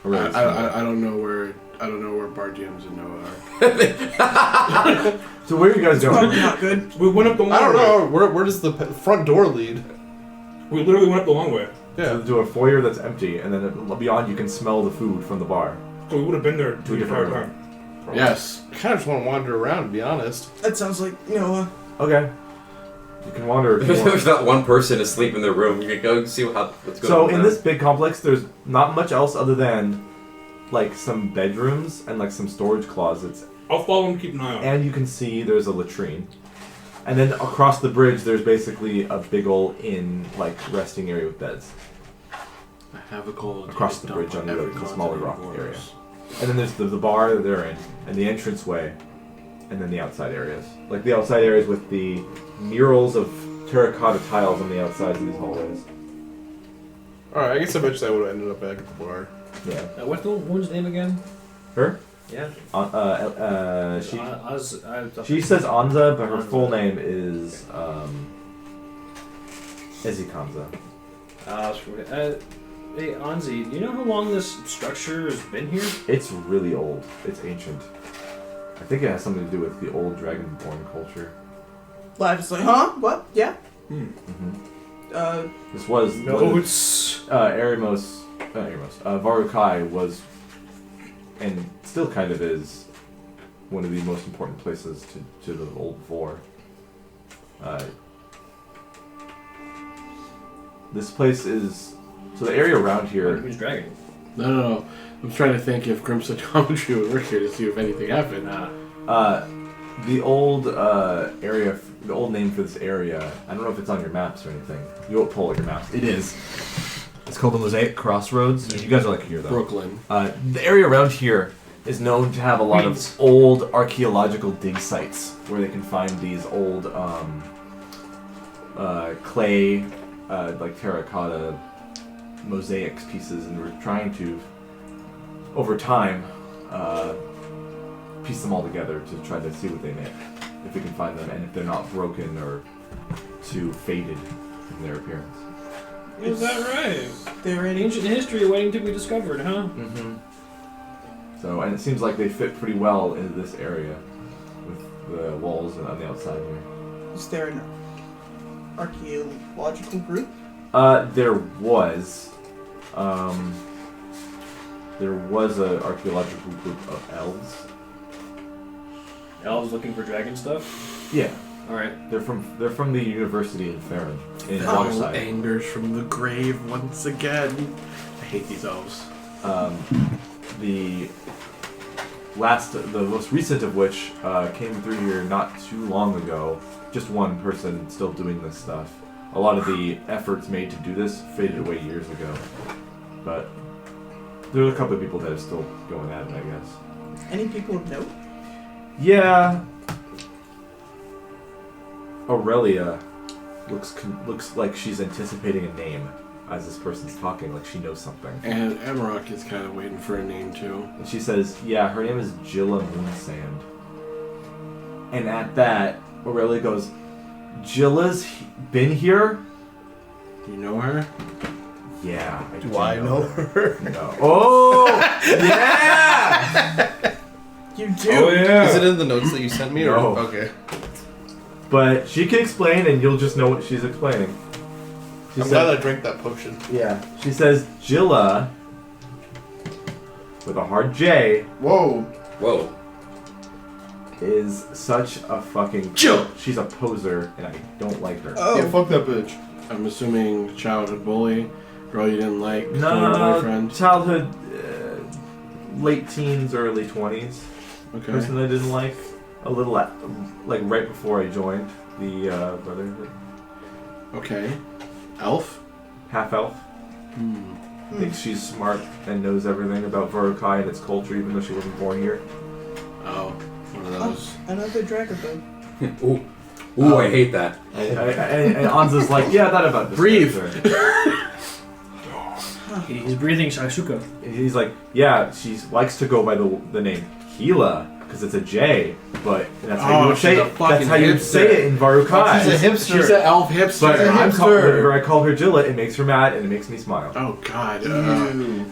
Or rather, I don't know where Bar Jams and Noah are. So where are you guys Probably going? not good. We went up the long I don't way. know. Where does the front door lead? We literally went up the long way. Yeah. To a foyer that's empty, and then beyond you can smell the food from the bar. So we would have been there To the a entire different time. Yes. I kind of just want to wander around, to be honest. That sounds like Noah. Okay. You can wander if you want. There's not one person asleep in their room. You can go see what's going on. So in this big complex, there's not much else other than like some bedrooms and like some storage closets. I'll follow and keep an eye on. And you can see there's a latrine. And then across the bridge, there's basically a big ol' inn, like resting area with beds. I have a cold. Across the bridge on the smaller rock area. And then there's the bar that they're in, and the entranceway, and then the outside areas. Like the outside areas with the murals of terracotta tiles on the outsides of these hallways. Alright, I guess eventually I would have ended up back at the bar. Yeah. What's the woman's name again? Her? Yeah. She says Anza, but her full name is Ezikanza. Hey, Anzi, do you know how long this structure has been here? It's really old. It's ancient. I think it has something to do with the old Dragonborn culture. Live is like, huh? What? Yeah? This was Varukai was, and still kind of is, one of the most important places to the old Vor. This place is, so the area around here. Who's dragon? No. I'm trying to think if Grim Psychometry would work here to see if anything happened. The old area, the old name for this area, I don't know if it's on your maps or anything. You won't pull out your maps. It is. It's called the Mosaic Crossroads. You guys are like here though. Brooklyn. The area around here is known to have a lot of old archaeological dig sites where they can find these old clay, like terracotta mosaics pieces, and we're trying to, over time, piece them all together to try to see what they make, if we can find them, and if they're not broken or too faded in their appearance. Is that right? They're in Ancient history waiting to be discovered, huh? Mm-hmm. So, and it seems like they fit pretty well into this area with the walls on the outside here. Is there an archaeological group? There was. There was an archaeological group of elves. Elves looking for dragon stuff? Yeah. Alright. They're from the university in Farron, in Oh, Waterside. angers from the grave once again. I hate these elves. The most recent of which came through here not too long ago. Just one person still doing this stuff. A lot of the efforts made to do this faded away years ago. But there's a couple of people that are still going at it, I guess. Any people of note? Yeah. Aurelia looks like she's anticipating a name as this person's talking, like she knows something. And Amarok is kind of waiting for a name too. And she says, yeah, her name is Jilla Moonsand. And at that, Aurelia goes, Jilla's been here? Do you know her? Yeah. Do I know her? No. Oh! Yeah! You do? Oh yeah. Is it in the notes that you sent me? No. Or? Okay. But she can explain, and you'll just know what she's explaining. She I'm said- glad I drank that potion. Yeah. She says, Jilla, with a hard J, Whoa. is such a fucking... Jill! She's a poser, and I don't like her. Oh. Yeah, fuck that bitch. I'm assuming childhood bully, girl you didn't like, No, former boyfriend. childhood, late teens, early 20s. Okay. Person I didn't like. A little, like right before I joined the Brotherhood. Okay. Elf? Half elf. Thinks she's smart and knows everything about Vorukai and its culture, even though she wasn't born here. Oh, one of those. Another dragon. Ooh, I hate that. And Anza's like, yeah, that about this. Breathe. character." He's breathing Shakshuka. And he's like, yeah, she likes to go by the name Gila because it's a J, but that's how you would say she's a it. fucking That's how you would say hipster. it in Varukai. She's a hipster. She's an elf hipster. But She's a whenever hipster. I call her Jilla, it makes her mad and it makes me smile. Oh God. Ew.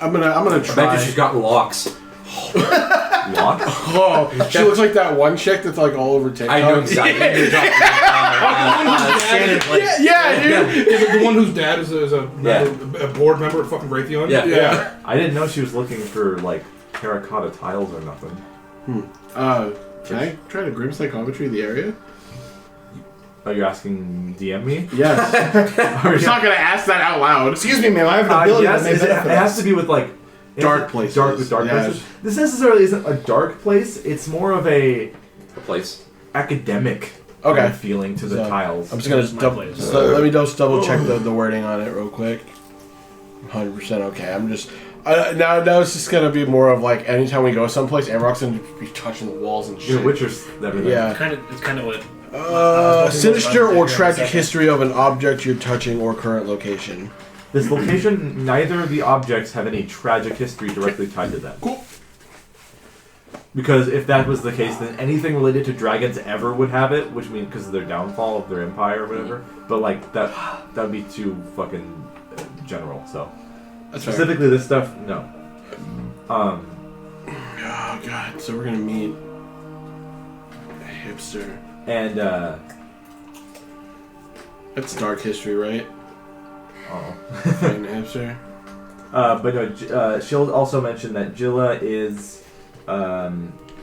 I'm gonna I bet try. you she's got locks. Lock? Oh, she looks like that one chick that's like all over TikTok. I know exactly what you're talking about. Yeah, dude. Is it the one whose dad is a Yeah. a board member at fucking Raytheon? Yeah. I didn't know she was looking for like terracotta tiles or nothing. Can I try to grim psychometry the area? Oh, you're asking DM me? Yes. Or He's not gonna ask that out loud. Excuse me, ma'am. I have an ability yes, that may it benefit has us. to be with like Dark places. Dark with dark Yes. places. This necessarily isn't a dark place. It's more of a A place. academic Okay. kind of feeling to the So, tiles. I'm just gonna It's my double. place. So let me just double check the wording on it real quick. 100% okay. I'm just now it's just gonna be more of like anytime we go someplace, Amrock's gonna be touching the walls and Your shit. Witcher's everything. Yeah. It's kind of what. Sinister or tragic history of an object you're touching or current location. This location, neither of the objects have any tragic history directly tied to them. Cool. Because if that was the case, then anything related to dragons ever would have it, which means because of their downfall of their empire or whatever. But like that would be too fucking general. So That's fair. specifically this stuff, no. Oh god. So we're gonna meet a hipster. And That's dark history, right? oh. Fighting a hipster. But no, she'll also mention that Jilla is,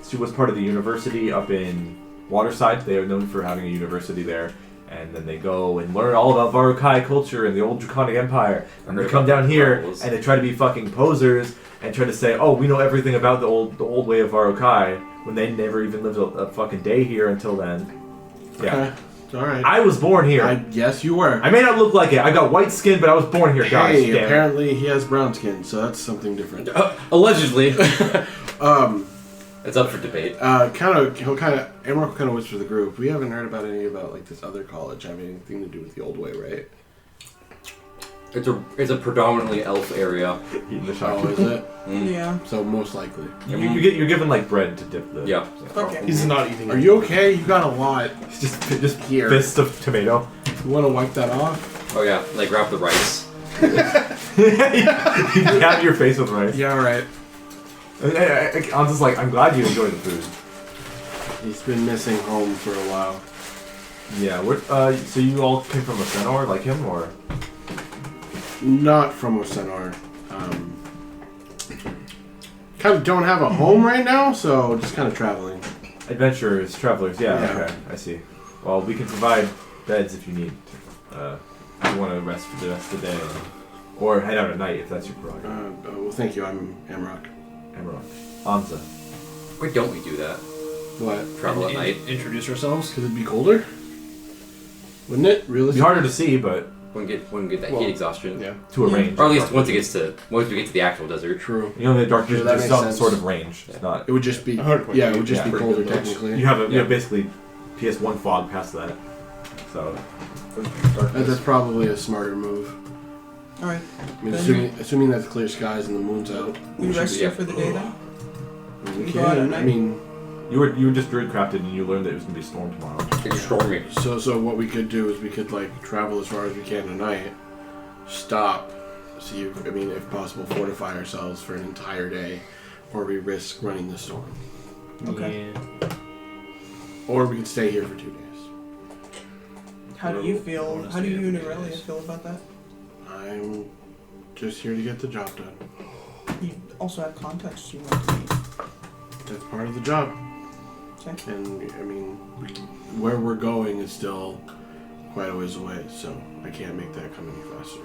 she was part of the university up in Waterside. They are known for having a university there. And then they go and learn all about Varukai culture and the old Draconic Empire. And they come down here and they try to be fucking posers and try to say, oh, we know everything about the old way of Varukai, when they never even lived a fucking day here until then. Yeah. Okay. Alright. I was born here. Yes, you were. I may not look like it. I got white skin, but I was born here, guys. Hey, Damn it. apparently he has brown skin, so that's something different. Allegedly. It's up for debate. Amrock will kind of whisper to the group. We haven't heard about any about like this other college having anything to do with the old way, right? It's a predominantly elf area. Eating the Oh, shotgun. is it? Yeah. So most likely. You're given like bread to dip the. Yeah. Okay. He's not eating. Are you okay? You got a lot. Just Here. fist of tomato. You want to wipe that off? Oh yeah, like grab the rice. You have your face with rice. Yeah, alright. I'm just like, I'm glad you enjoy the food. He's been missing home for a while. Yeah. What? So you all came from a centaur like him, or? Not from Osenor. Kind of don't have a home right now, so just kind of traveling. Adventurers, travelers. Yeah. Yeah. Okay. I see. Well, we can provide beds if you need. If you want to rest for the rest of the day, or head out at night if that's your prerogative. Well, thank you. I'm Amrock. Emerald. Anza. Why don't we do that? What? Travel at night. Introduce ourselves. Because it'd be colder? Wouldn't it? It'd be Realistically? harder to see, but Wouldn't get that Well, heat exhaustion. Yeah. to a range. Or at least once we get to the actual desert. True. You know, the dark vision that is makes some sense. sort of range. It's not. It would just be. Hard point. Yeah, it would just Yeah. be colder technically. You have basically PS1 fog past that. So That's probably a smarter move. Alright. I mean, Then assuming that's clear skies and the moon's out. we should rest be- here for the day then? We go out at can. night? I mean, you were just druid crafted and you learned that it was gonna be a storm tomorrow. It's stormy. so what we could do is we could like travel as far as we can tonight, stop, see if if possible fortify ourselves for an entire day, or we risk running the storm, Okay. Yeah. or we could stay here for 2 days. How do you feel? wanna How do stay you and at the Aurelia base. feel about that? I'm just here to get the job done. You also have context you want to meet. That's part of the job. Okay. And where we're going is still quite a ways away, so I can't make that come any faster.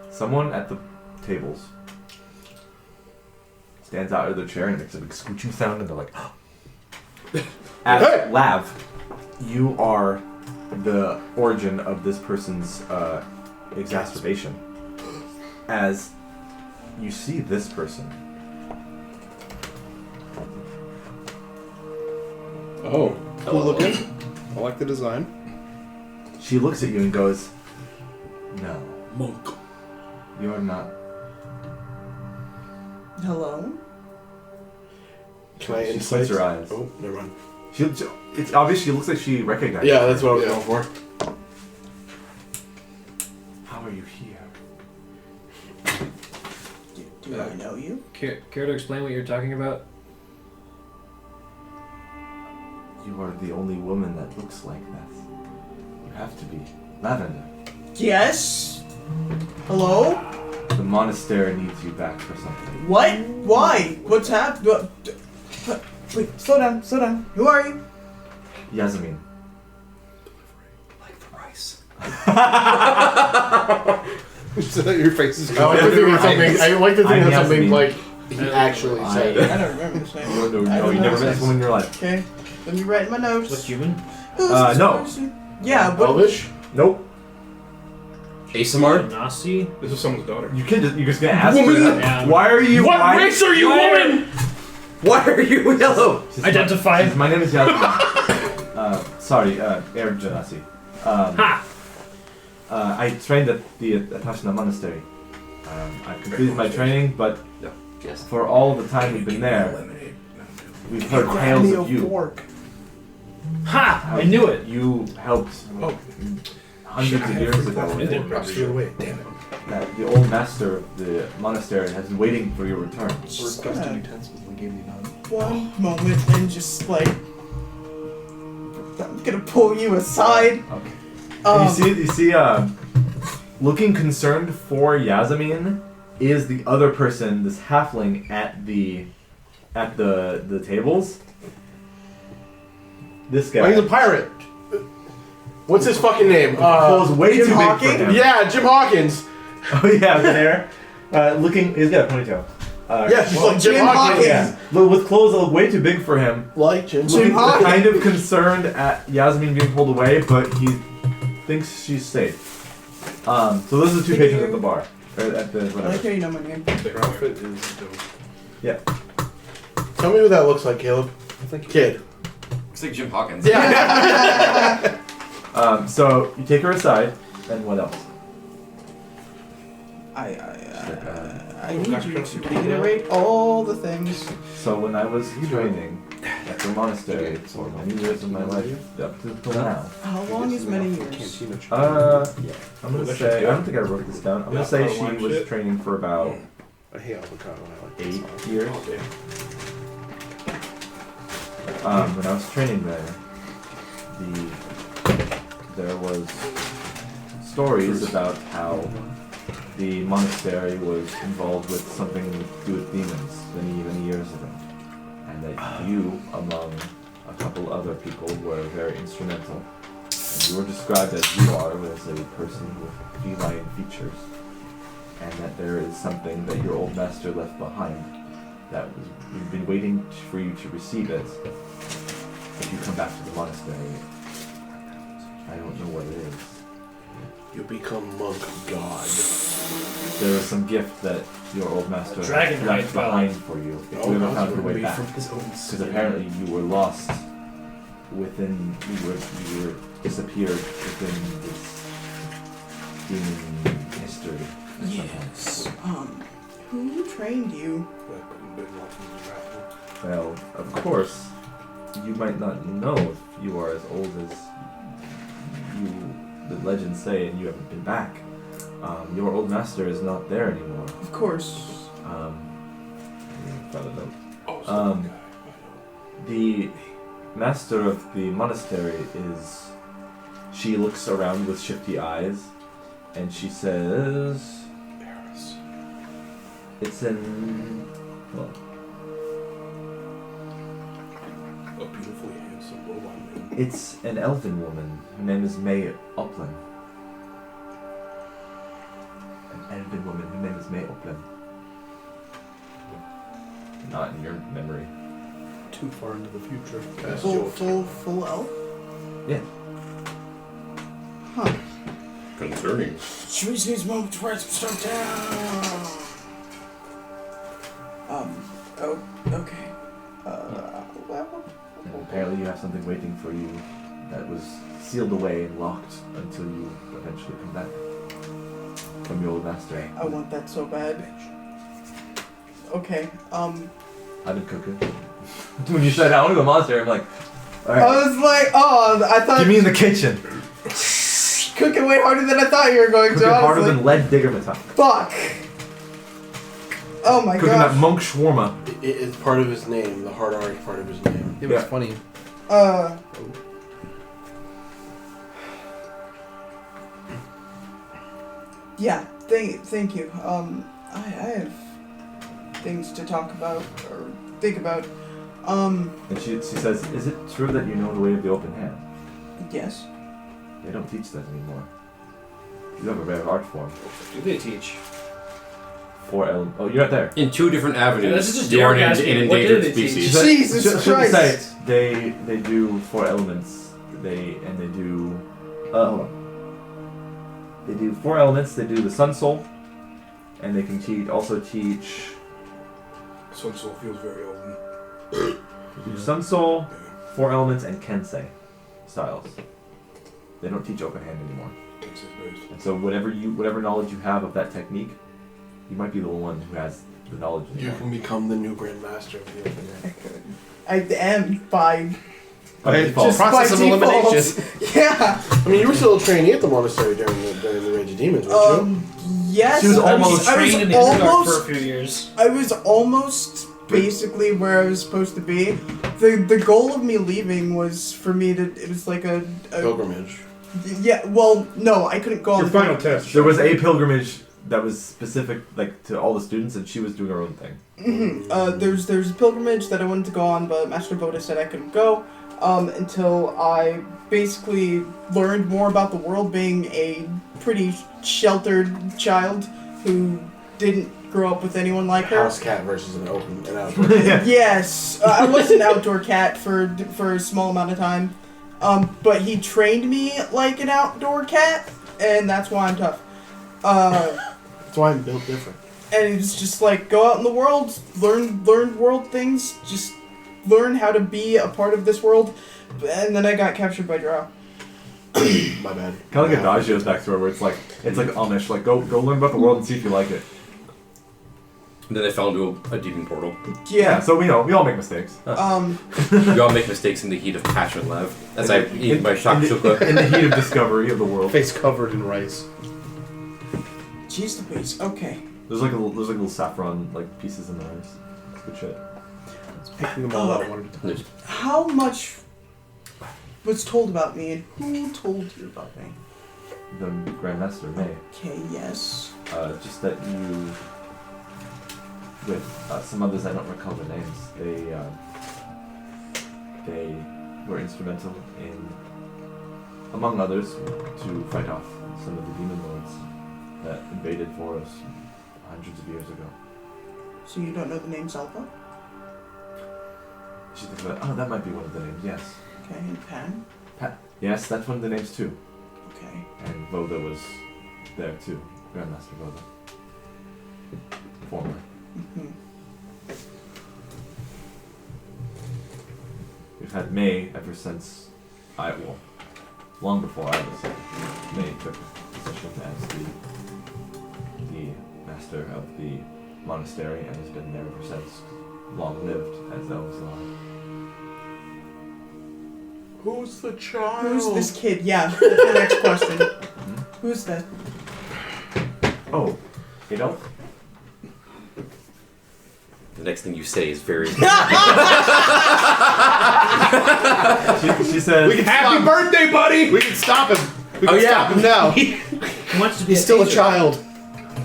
Someone at the tables stands out of their chair and makes a big scooching sound, and they're like, "As Lav, you are the origin of this person's exacerbation. As you see this person, Oh, cool looking. I like the design. she looks at you and goes, "No, Monk. you are not." Hello? Can I She insight? squints her eyes. Oh, never mind. It's obvious. She looks like she recognizes. Yeah, her. that's what I was going for. How are you here? Do I know you? Care to explain what you're talking about? You are the only woman that looks like that. You have to be. Lavender. Yes? Hello? The monastery needs you back for something. What? Why? What's happened? Wait, slow down. Who are you? Yasmin. Like the rice. Your face is I like to think that's something like he actually I- said. I don't remember this name. No, you never met this woman in your life. Okay, let me write in my notes. What's human? Who's this no. person? Yeah, but Elvish? Nope. ASMR? Nasi? This is someone's daughter. You're just gonna ask Woman. her that? Yeah. Why are you? What why, race are you, why woman? Why are you yellow? She's Identify. My name is Yasmin. Sorry, Air Janasi. Ha! I trained at the Atashna Monastery. I completed my training, but Yes. for all the time we've been there, we've heard tales of you. fork. Ha! I knew it. You helped Oh, hundreds of years ago. away. Damn it. That the old master of the monastery has been waiting for your return. Requesting utensils and gave me none. One moment and just like I'm gonna pull you aside. Okay. You see, looking concerned for Yasmin is the other person, this halfling at the tables. This guy. Oh, he's a pirate. What's his fucking name? Clothes way Jim too Hawking? big for him. Yeah, Jim Hawkins. Oh yeah, the hair. Looking, he's got a ponytail. Yeah, he's like Jim Jim Hawkins. Yeah, but with clothes way too big for him. Like Jim. Looking Hawkins. kind of concerned at Yasmin being pulled away, but he thinks she's safe. So those are the two patrons at the bar. Or at the I like how whatever. you know my name. Their outfit is dope. Yeah. Tell me who that looks like, Caleb. Kid. Looks like Jim Hawkins. Yeah. So you take her aside, and what else? I need you to reiterate all the things. So when I was training at the monastery for many years of my life, up to now, How long is many years? I'm gonna say, I don't think I wrote this down. I'm gonna say she was training for about I hate avocado. I like 8 years. When I was training there was stories about how the monastery was involved with something to do with demons many years ago, and that you, among a couple other people, were very instrumental. And you were described as you are as a person with feline features, and that there is something that your old master left behind that was, we've been waiting for you to receive it if you come back to the monastery. I don't know what it is. You become monk god. There was some gift that your old master Dragon left Knight behind for you if you ever found your way back. his own Because apparently you were lost within, you were disappeared within this demon history. or something. Yes. Who trained you? Well, of course, you might not know if you are as old as the legends say, and you haven't been back. Your old master is not there anymore. Of course. The master of the monastery is. She looks around with shifty eyes, and she says, "It's in. Well, A beautifully handsome robot man. it's an elven woman. Her name is May Upland. An elven woman. Her name is May Upland. Not in your memory. Too far into the future. Full elf? Yeah. Huh. Concerning. Sharese needs a moment to write some stuff down. Oh, okay. Well. And apparently you have something waiting for you that was sealed away and locked until you eventually come back from your old master. I want that so bad. Okay, I've been cooking. When you said I want to go to the monastery, I'm like, alright. I was like, oh, I thought Get me in the kitchen. cooking way harder than I thought you were going Cooking to. harder honestly. than lead digger metal. Fuck. Oh my Cooking that god. monk shawarma. It is part of his name, the hard R is part of his name. It was Yeah. funny. Yeah. Thank you. I have things to talk about or think about. And she says, "Is it true that you know the way of the open hand?" Yes. They don't teach that anymore. You have a rare art form. What do they teach? 4 elements. Oh, you're not there. In 2 different avenues, Yeah, this is just you are Derrick an asking, what endangered did they teach? species. Jesus Christ! They do 4 elements. They do. Hold on. They do 4 elements. They do the Sun Soul, and they can also teach. Sun Soul feels very old. They do Sun Soul, 4 elements, and Kensei styles. They don't teach open hand anymore. And so whatever knowledge you have of that technique, you might be the one who has the knowledge. You can become the new Grandmaster of the open hand. I am by Just process of default. elimination. Yeah. I mean, you were still a trainee at the monastery during the Rage of Demons, weren't you? Yes. She was I almost trained in the Underdark for a few years. I was almost basically where I was supposed to be. The goal of me leaving was for me to. It was like a Pilgrimage. Yeah. Well, no, I couldn't go on Your the final test. There was a pilgrimage that was specific, like to all the students, and she was doing her own thing. There's a pilgrimage that I wanted to go on, but Master Voda said I couldn't go until I basically learned more about the world, being a pretty sheltered child who didn't grow up with anyone like her. House cat versus an outdoor. Yes, I was an outdoor cat for a small amount of time, but he trained me like an outdoor cat, and that's why I'm tough. That's why I'm built different. And it's just like, go out in the world, learn world things, just learn how to be a part of this world. And then I got captured by Drow. My bad. Kind of like Adagio's backstory, where it's like Amish, like go learn about the world and see if you like it. And then they fell into a demon portal. Yeah, so we all make mistakes. We all make mistakes in the heat of passion, Lev. As I eat my shakshuka. In the heat of discovery of the world. Face covered in rice. Jeez Louise, okay. There's like little saffron like pieces in the rice. It's good shit. Picking them all out one at a time. How much was told about me, and who told you about me? The Grandmaster May. Okay, yes. Just that you, with some others, I don't recall the names. They were instrumental in, among others, to fight off some of the demon lords that invaded Voros hundreds of years ago. So you don't know the name Zelpa? She thinks about, that might be one of the names, yes. Okay, and Pan? Yes, that's one of the names too. Okay. And Voda was there too, Grandmaster Voda. Former. Mm-hmm. We've had May ever since long before I was here. May took position as the master of the monastery and has been there ever since. Long lived as elves alive. Who's the child? Who's this kid? Yeah, that's the next question. Who's that? Oh, Adolf? The next thing you say is very... She says... Happy birthday, buddy! We can stop him. We can stop him now. He wants to be He's still a child.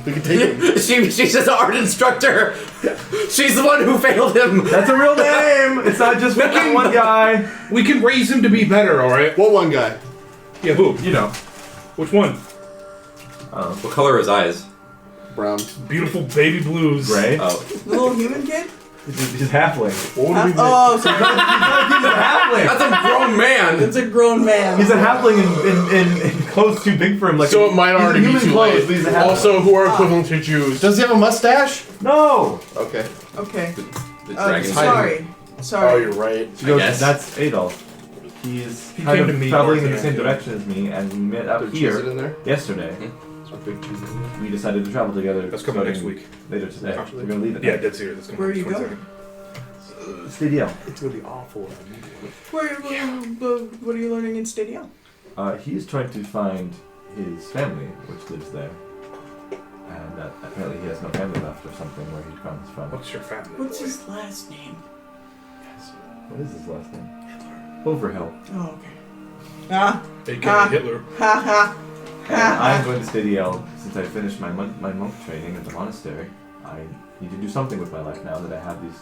We can take him. She's an art instructor. She's the one who failed him. That's a real name! It's not just one guy. We can raise him to be better, alright? What one guy? Yeah, who? You know. Which one? What color are his eyes? Brown. Beautiful baby blues. Gray? Oh. The little human kid? He's halfling. Oh, so He's a halfling! That's a grown man. it's a grown man. He's a halfling in clothes too big for him. Like So it might already he's be in human too clothes, late. but he's a halfling. Also, who are equivalent to Jews? Does he have a mustache? No! Okay. Okay. The dragon's Sorry. Oh, Sorry. you're right. She goes, guess. that's Adolf. He He kind came of to me traveling in the towards same the end, direction as me, and we met up There's cheese here in there? yesterday. Some big cheese in there. We decided to travel together. That's coming next starting week. Later today. Actually? We're gonna leave it. Yeah, that's here. That's coming Where are you 22nd. going? Stadia. It's gonna be awful. What are you learning in Stadia? He's trying to find his family, which lives there. And apparently he has no family left or something where he comes from. What's your family? What's his last name? What is his last name? Overhill. Oh, okay. Ah. AKA Ah. Hitler. Ha ha. And I'm going to stay DL since I finished my monk training at the monastery. I need to do something with my life now that I have these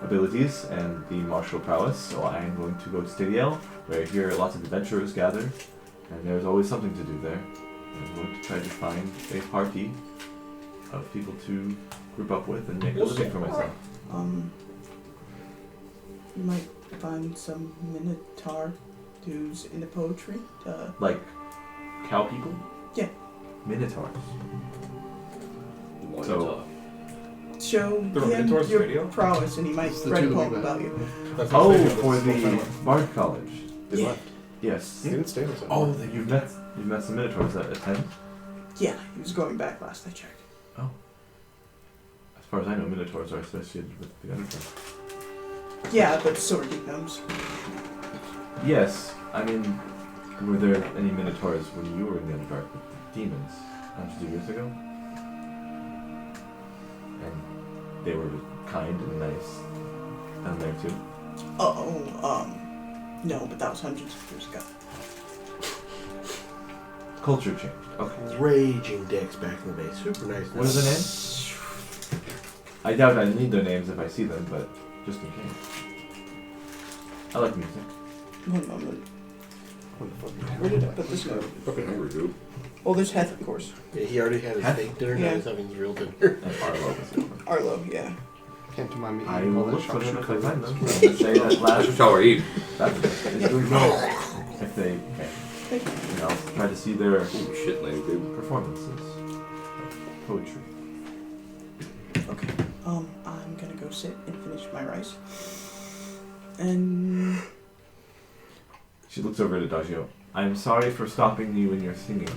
abilities and the martial prowess. So I am going to go to Stadiel, where here lots of adventurers gather, and there's always something to do there. I'm going to try to find a party of people to group up with and make a living for myself. You might find some Minotaur dudes in the poetry. Like cow people? Yeah. Minotaurs. So, Show There are him Minotaurs your radio? prowess and he might It's the write a two that we poem met. about you. That's Oh, what I'm saying, for that's the final. Bard College. They Yeah. left. Yes. They didn't stay with us. Oh, you've met some Minotaurs at 10? Yeah, he was going back last I checked. As far as I know, Minotaurs are associated with the Underdark. Yeah, but so are deep gnomes. Yes, I mean, were there any Minotaurs when you were in the Underdark with the demons 100 years ago? And they were kind and nice down there too? No, but that was hundreds of years ago. Culture changed. Okay. Raging dicks back in the day. Super nice. What are the names? I doubt I need their names if I see them, but just in case. I like music. One moment. Where did I put this note? Fucking hungry, dude. Oh, there's Heth, of course. Yeah, he already had his Huh? fake dinner. Yeah. Now he's having his real dinner. And Arlo is the other one. Arlo, yeah. Can't do my meat. I will look for them if I find them. I'll say that that's last. what y'all eat. That's doing well. If they can. And I'll try to see their Ooh, shit, lame, dude. performances. Poetry. Okay. I'm gonna go sit and finish my rice. And She looks over at Adagio. I'm sorry for stopping you in your singing.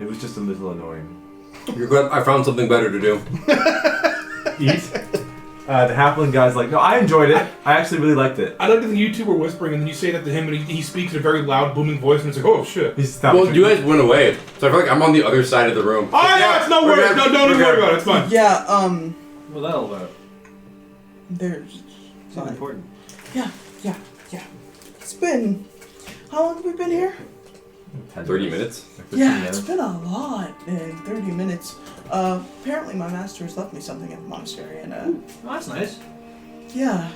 It was just a little annoying. You're good. I found something better to do. Eat? The halfling guy's like, no, I enjoyed it. I actually really liked it. I like that you two were whispering, and then you say that to him, and he speaks in a very loud, booming voice, and it's like, oh shit. He stopped. Well, you guys went away, so I feel like I'm on the other side of the room. Oh yeah, it's no we're worries. good. No, don't We're worry good. about it. It's fine. yeah, What that all about? there's It's not important. Yeah. It's been how long have we been here? 30 minutes? Like 15 Yeah, minutes. it's been a lot in 30 minutes. Apparently my master has left me something at the monastery and Oh, that's nice. yeah.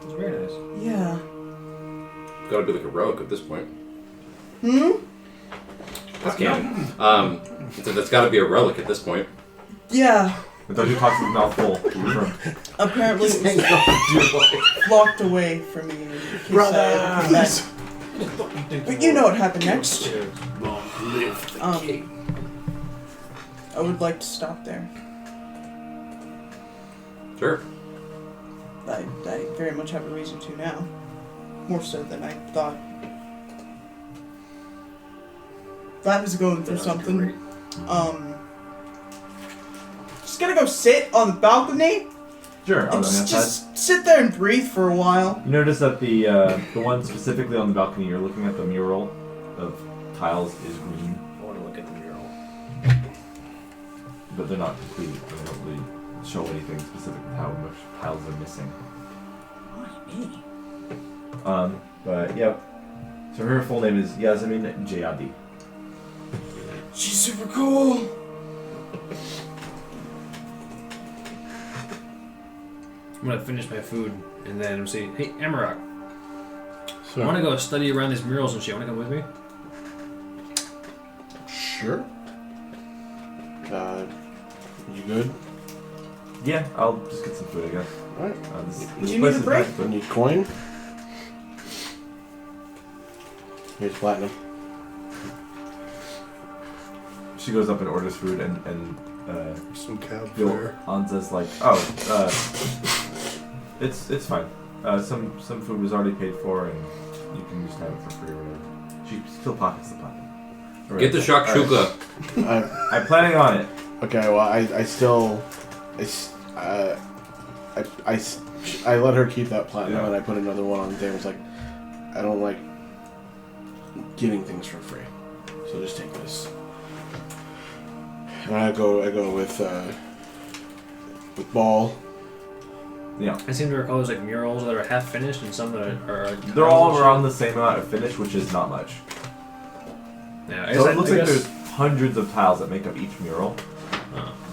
That's very nice. Yeah. It's gotta be like a relic at this point. Hmm? That's gotta be a relic at this point. Yeah. Adagio talks with his mouth full. Confirmed. Apparently it was locked away from me in case I ever came back. But you know what happened next. I would like to stop there. Sure. I very much have a reason to now. More so than I thought. I was going through something. Just gonna go sit on the balcony Sure, I'll and go outside. just sit there and breathe for a while. You notice that the one specifically on the balcony you're looking at, the mural of tiles, is green, I want to look at the mural. but they're not complete. They don't really show anything specific with how much tiles are missing. But yeah. So her full name is Yasmin Jayadi. She's super cool. I'm gonna finish my food and then I'm saying, hey, Amarok, So, I want to go study around these murals and shit. Want to come with me? Sure. You good? Yeah, I'll just get some food, I guess. Alright. Do you need a break? You need coin? Here's platinum. She goes up and orders food, and Some cab Bill fare. Anza's like, it's fine. Some food was already paid for, and you can just have it for free or whatever. She still pockets the platinum. All Get the right. shakshuka. I, I'm planning on it. okay, well, I let her keep that platinum, Yeah. and I put another one on the table. It's like, I don't like getting things for free, so just take this. And I go with Ball. Yeah. I seem to recall there's like murals that are half finished and some that are They're all around the same amount of finish, which is not much. Yeah, So it looks like there's hundreds of tiles that make up each mural,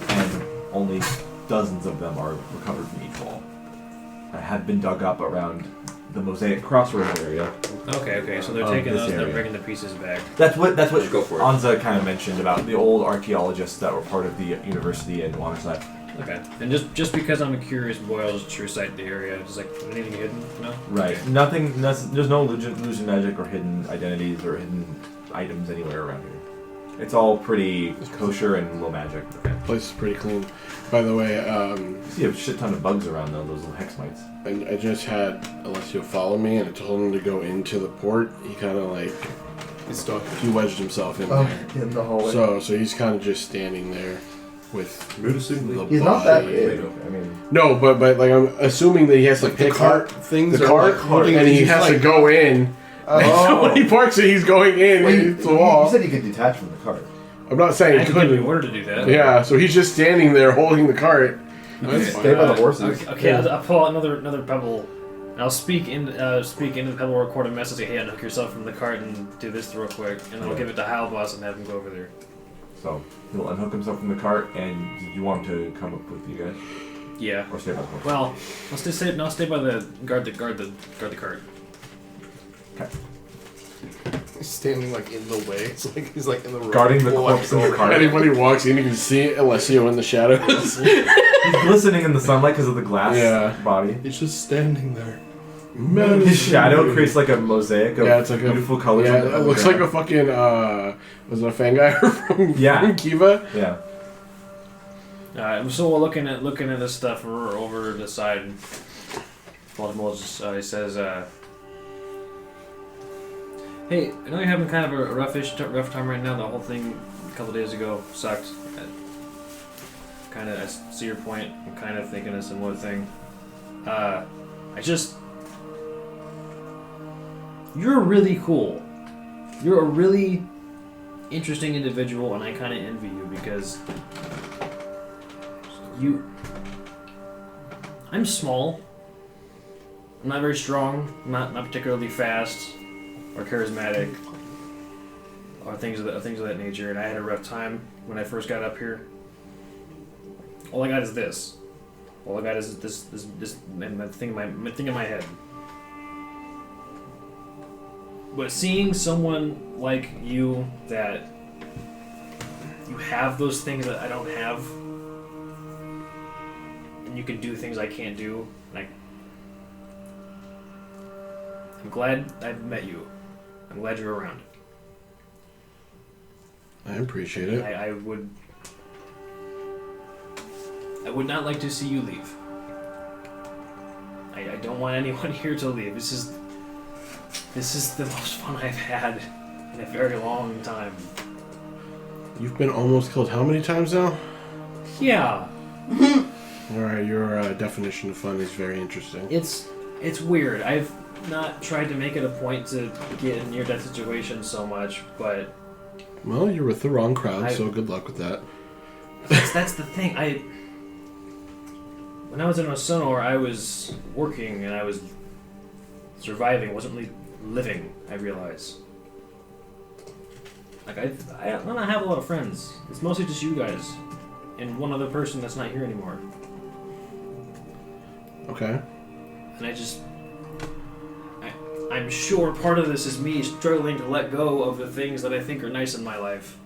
and only dozens of them are recovered from each wall. I have been dug up around the Mosaic crossroads area. Okay, so they're taking those and they're bringing the pieces back. That's what Go for it. Anza kind of mentioned about the old archaeologists that were part of the university in Waterside. Okay, and just because I'm a curious boy, I'll just true sight the area. Just like anything hidden, no? Right. Okay. Nothing. There's no illusion magic or hidden identities or hidden items anywhere around here. It's all pretty kosher and low magic. Okay. Place is pretty clean. By the way, You see a shit ton of bugs around though. Those little hex mites. I just had Alessio follow me, and I told him to go into the port. He kind of like He's stuck. he wedged himself in there. in the hallway. So he's kind of just standing there with the He's body. not that big. I mean, No, but like I'm assuming that he has to Like the pick cart up things the are cart, like holding and it, he he's has to like- go in. So when he parks it, he's going in into the wall. you said he could detach from the cart. I'm not saying I he can give you couldn't. order to do that. Yeah, so he's just standing there holding the cart. Stay by the horses. Okay, I'll pull out another pebble. And I'll speak into the pebble, record a message, say, hey, unhook yourself from the cart and do this real quick, and then I'll give it to Halbos and have him go over there. So he'll unhook himself from the cart, and did you want him to come up with you guys, Yeah. or stay by the horse? Well, I'll stay by the guard the cart. Okay. He's standing like in the way. It's like he's like in the road. Guarding the corpse in the cart. Anybody walks in, you can see Alessio in the shadows. He's glistening in the sunlight because of the glass Yeah. body. He's just standing there. His shadow creates like a mosaic of It's like beautiful colors. Yeah, on the it looks like ground. a fucking was it a Fangar from Yeah. Kiva? Yeah. So we're looking at this stuff. We're over the side. Baltimore just he says, "Hey, I know you're having kind of a rough time right now. The whole thing a couple days ago sucked. I see your point. I'm kind of thinking a similar thing. You're really cool. You're a really interesting individual, and I kind of envy you because I'm small. I'm not very strong. I'm not particularly fast or charismatic or things of that nature. And I had a rough time when I first got up here. All I got is this. All I got is this and that thing in my head. But seeing someone like you that you have those things that I don't have, and you can do things I can't do, and I'm glad I've met you. I'm glad you're around. I appreciate it. I would not like to see you leave. I don't want anyone here to leave. This is the most fun I've had in a very long time. You've been almost killed how many times now? Yeah. Alright, your definition of fun is very interesting. It's weird. I've not tried to make it a point to get in near-death situations so much, but Well, you're with the wrong crowd, so good luck with that. that's the thing. When I was in Osonor, I was working and I was surviving. I wasn't really living, I realize. Like, I don't have a lot of friends. It's mostly just you guys. And one other person that's not here anymore. Okay. And I'm sure part of this is me struggling to let go of the things that I think are nice in my life.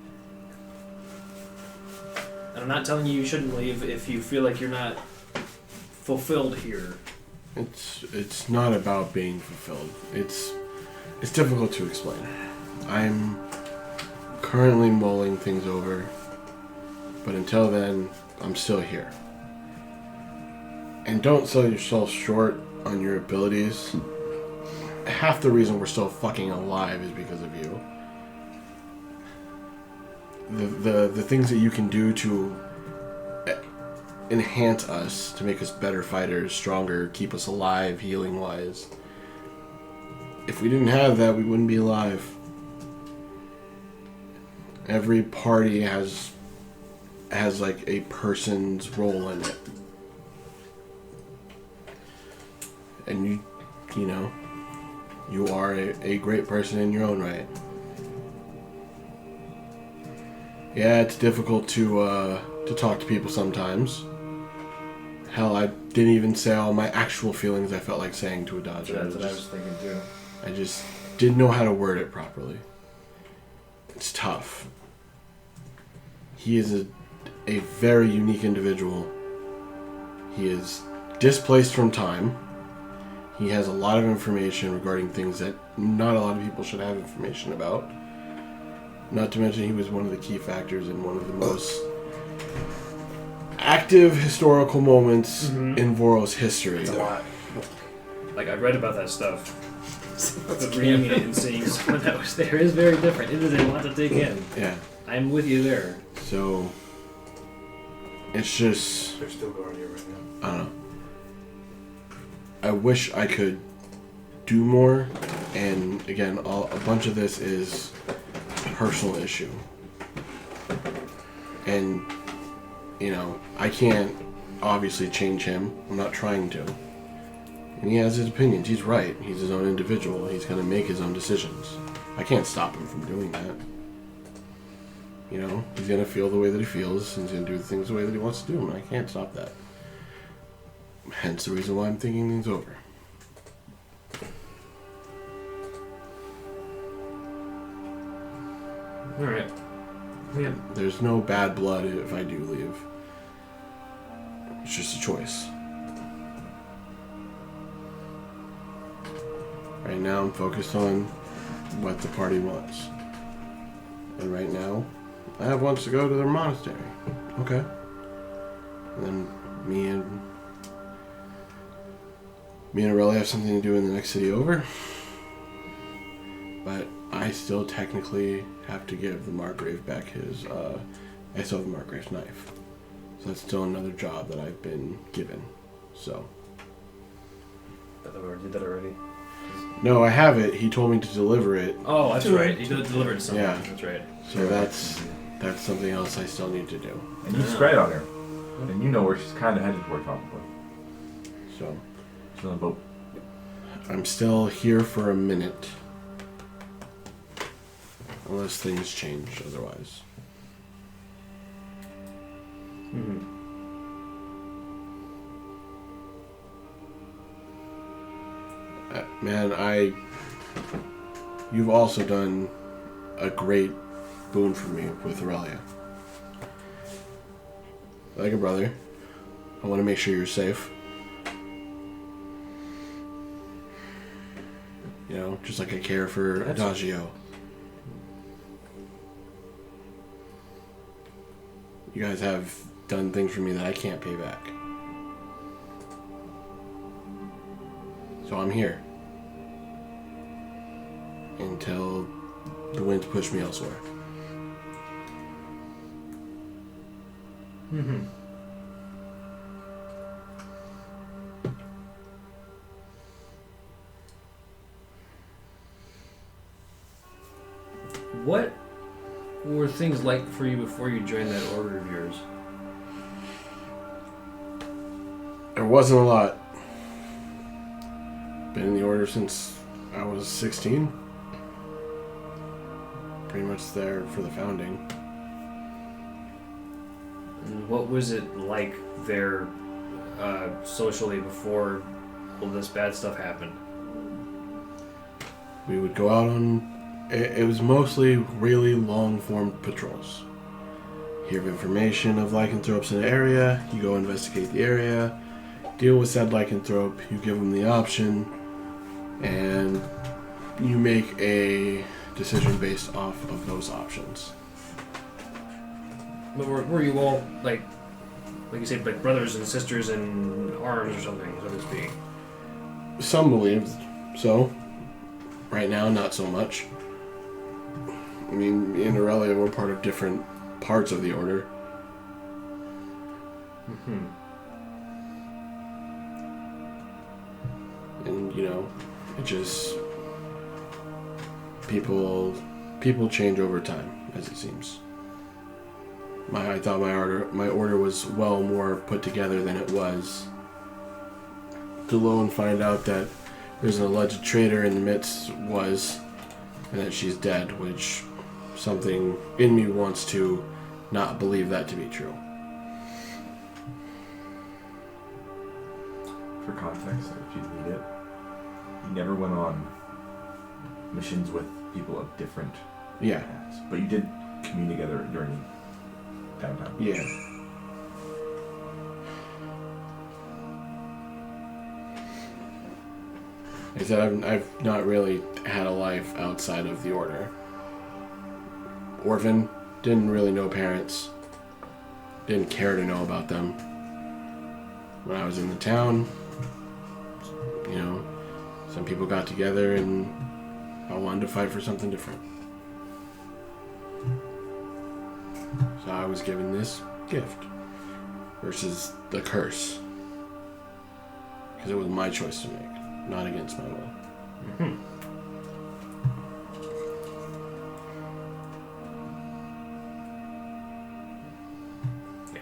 And I'm not telling you shouldn't leave if you feel like you're not fulfilled here. It's not about being fulfilled. It's difficult to explain. I'm currently mulling things over, but until then, I'm still here. And don't sell yourself short on your abilities. Half the reason we're still fucking alive is because of you. The things that you can do to enhance us, to make us better fighters, stronger, keep us alive, healing wise. If we didn't have that, we wouldn't be alive. Every party has like a person's role in it. And you know, you are a great person in your own right. Yeah, it's difficult to talk to people sometimes. Hell, I didn't even say all my actual feelings I felt like saying to Adagio. That's what I was thinking too. I just didn't know how to word it properly. It's tough. He is a very unique individual. He is displaced from time. He has a lot of information regarding things that not a lot of people should have information about. Not to mention he was one of the key factors in one of the most active historical moments in Voros history. It's a lot. Like, I read about that stuff. But reading it and seeing someone that was there is very different. It is a lot to take in. Yeah. I'm with you there. So, it's just... They're still guarding you right now. I don't know. I wish I could do more, and again, a bunch of this is a personal issue. And, you know, I can't obviously change him. I'm not trying to. And he has his opinions. He's right. He's his own individual. He's going to make his own decisions. I can't stop him from doing that. You know, he's going to feel the way that he feels, and he's going to do things the way that he wants to do them, and I can't stop that. Hence the reason why I'm thinking things over. Alright. Yeah. There's no bad blood if I do leave. It's just a choice. Right now I'm focused on what the party wants. And right now, I have wants to go to their monastery. Okay. And then me and Aurelia have something to do in the next city over. But I still technically have to give the Margrave back his, I still have the Margrave's knife. So that's still another job that I've been given. So. I thought we did that already. No, I have it. He told me to deliver it. Oh, that's right. You delivered to someone. Yeah. That's right. So that's something else I still need to do. And you scryed on her. And you know where she's kind of headed toward, probably. So. She's on the boat. I'm still here for a minute. Unless things change otherwise. Man, you've also done a great boon for me with Aurelia. Like a brother, I want to make sure you're safe. You know, just like I care for Adagio. You guys have done things for me that I can't pay back. So I'm here. Until the winds push me elsewhere. What were things like for you before you joined that order of yours? There wasn't a lot. Been in the order since I was 16. Pretty much there for the founding. And what was it like there socially before all this bad stuff happened? We would go out on... It was mostly really long-form patrols. You have information of lycanthropes in the area, you go investigate the area, deal with said lycanthrope, you give them the option, and you make a decision based off of those options. But were you all like you said, like brothers and sisters in arms or something, so to speak? Some believed so. Right now, not so much. I mean, me and Aurelia were part of different parts of the order. And, you know, it just... People change over time, as it seems. I thought my order was well more put together than it was. To lo and find out that there's an alleged traitor in the midst and that she's dead, which something in me wants to not believe that to be true. For context, if you need it, you never went on missions with people of different Yeah. paths, but you did commune together during downtime. Yeah. Like I said, I've not really had a life outside of the order. Orphan, didn't really know parents, didn't care to know about them. When I was in the town, you know, some people got together and I wanted to fight for something different. So I was given this gift versus the curse. Because it was my choice to make, not against my will. Mm-hmm.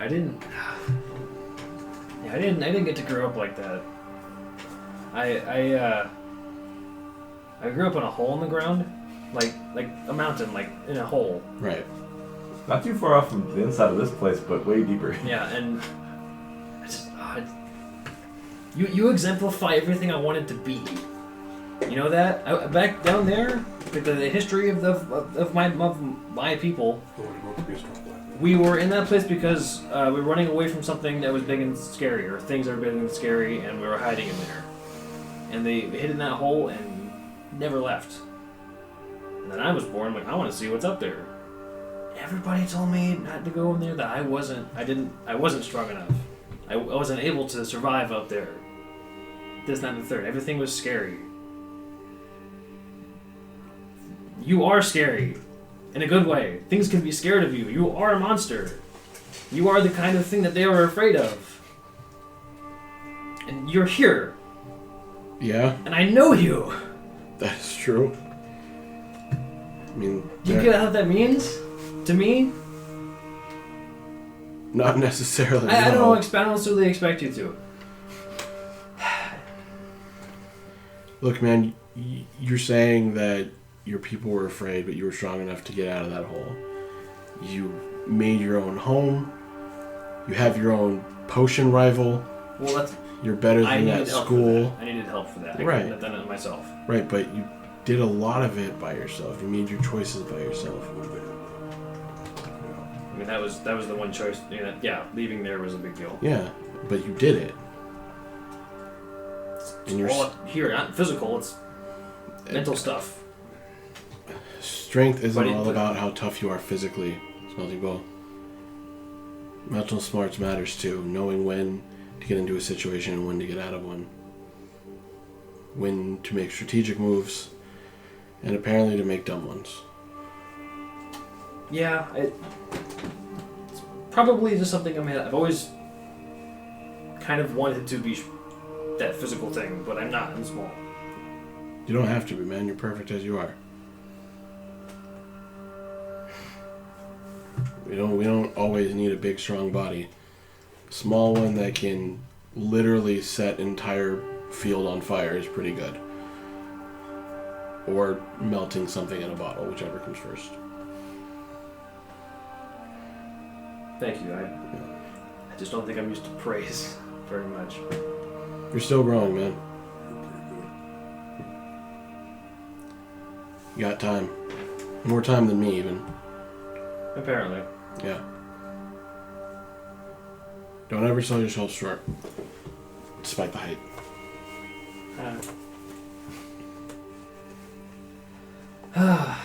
I didn't get to grow up like that. I grew up in a hole in the ground, like a mountain, like in a hole. Right. Not too far off from the inside of this place, but way deeper. Yeah, and you exemplify everything I wanted to be. You know that? Back down there, with the history of my people. We were in that place because we were running away from something that was big and scary, or things that were big and scary, and we were hiding in there. And they hid in that hole and never left. And then I was born, like, I want to see what's up there. Everybody told me not to go in there, that I wasn't strong enough. I wasn't able to survive up there. This, that, and the third. Everything was scary. You are scary. In a good way. Things can be scared of you. You are a monster. You are the kind of thing that they are afraid of. And you're here. Yeah. And I know you. That's true. I mean, Do you get what that means? To me? not necessarily. I no. don't necessarily expect you to. Look, man, you're saying that your people were afraid, but you were strong enough to get out of that hole. You made your own home. You have your own potion rival. Well, that's... You're better than that school. I needed help for that. I Right. couldn't have done it myself. Right, but you did a lot of it by yourself. You made your choices by yourself. I mean, that was the one choice. Yeah, leaving there was a big deal. Yeah, but you did it. And you're Well, here, not physical, it's mental stuff. strength isn't But all about how tough you are physically. It's nothing but mental smarts matters too. Knowing when to get into a situation and when to get out of one. When to make strategic moves, and apparently to make dumb ones. Yeah, it's probably just something I've always kind of wanted to be that physical thing, but I'm not. I'm small. You don't have to be, man. You're perfect as you are. We don't always need a big, strong body. Small one that can literally set entire field on fire is pretty good. Or melting something in a bottle, whichever comes first. Thank you. I just don't think I'm used to praise very much. You're still growing, man. You got time. More time than me, even. Apparently. Yeah. Don't ever sell yourself short. Despite the height.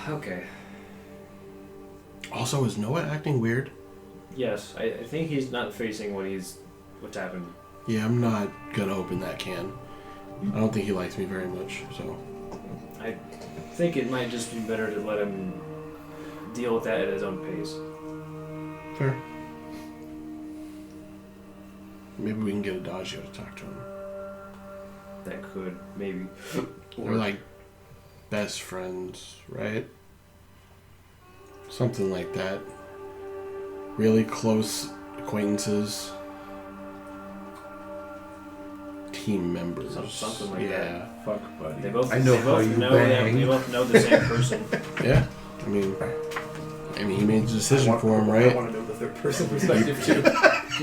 Okay. Also, is Noah acting weird? Yes, I think he's not facing what's happened. Yeah, I'm not gonna open that can. I don't think he likes me very much, so. I think it might just be better to let him deal with that at his own pace. Fair. Maybe we can get Adagio to talk to him. That could, maybe. We're like best friends, right? Something like that. Really close acquaintances. Team members. Something like that. Fuck, buddy. They both, I know they how both you know bang. They both know the same person. Yeah. I mean, he made the decision for him, I right? want to know the third person perspective too.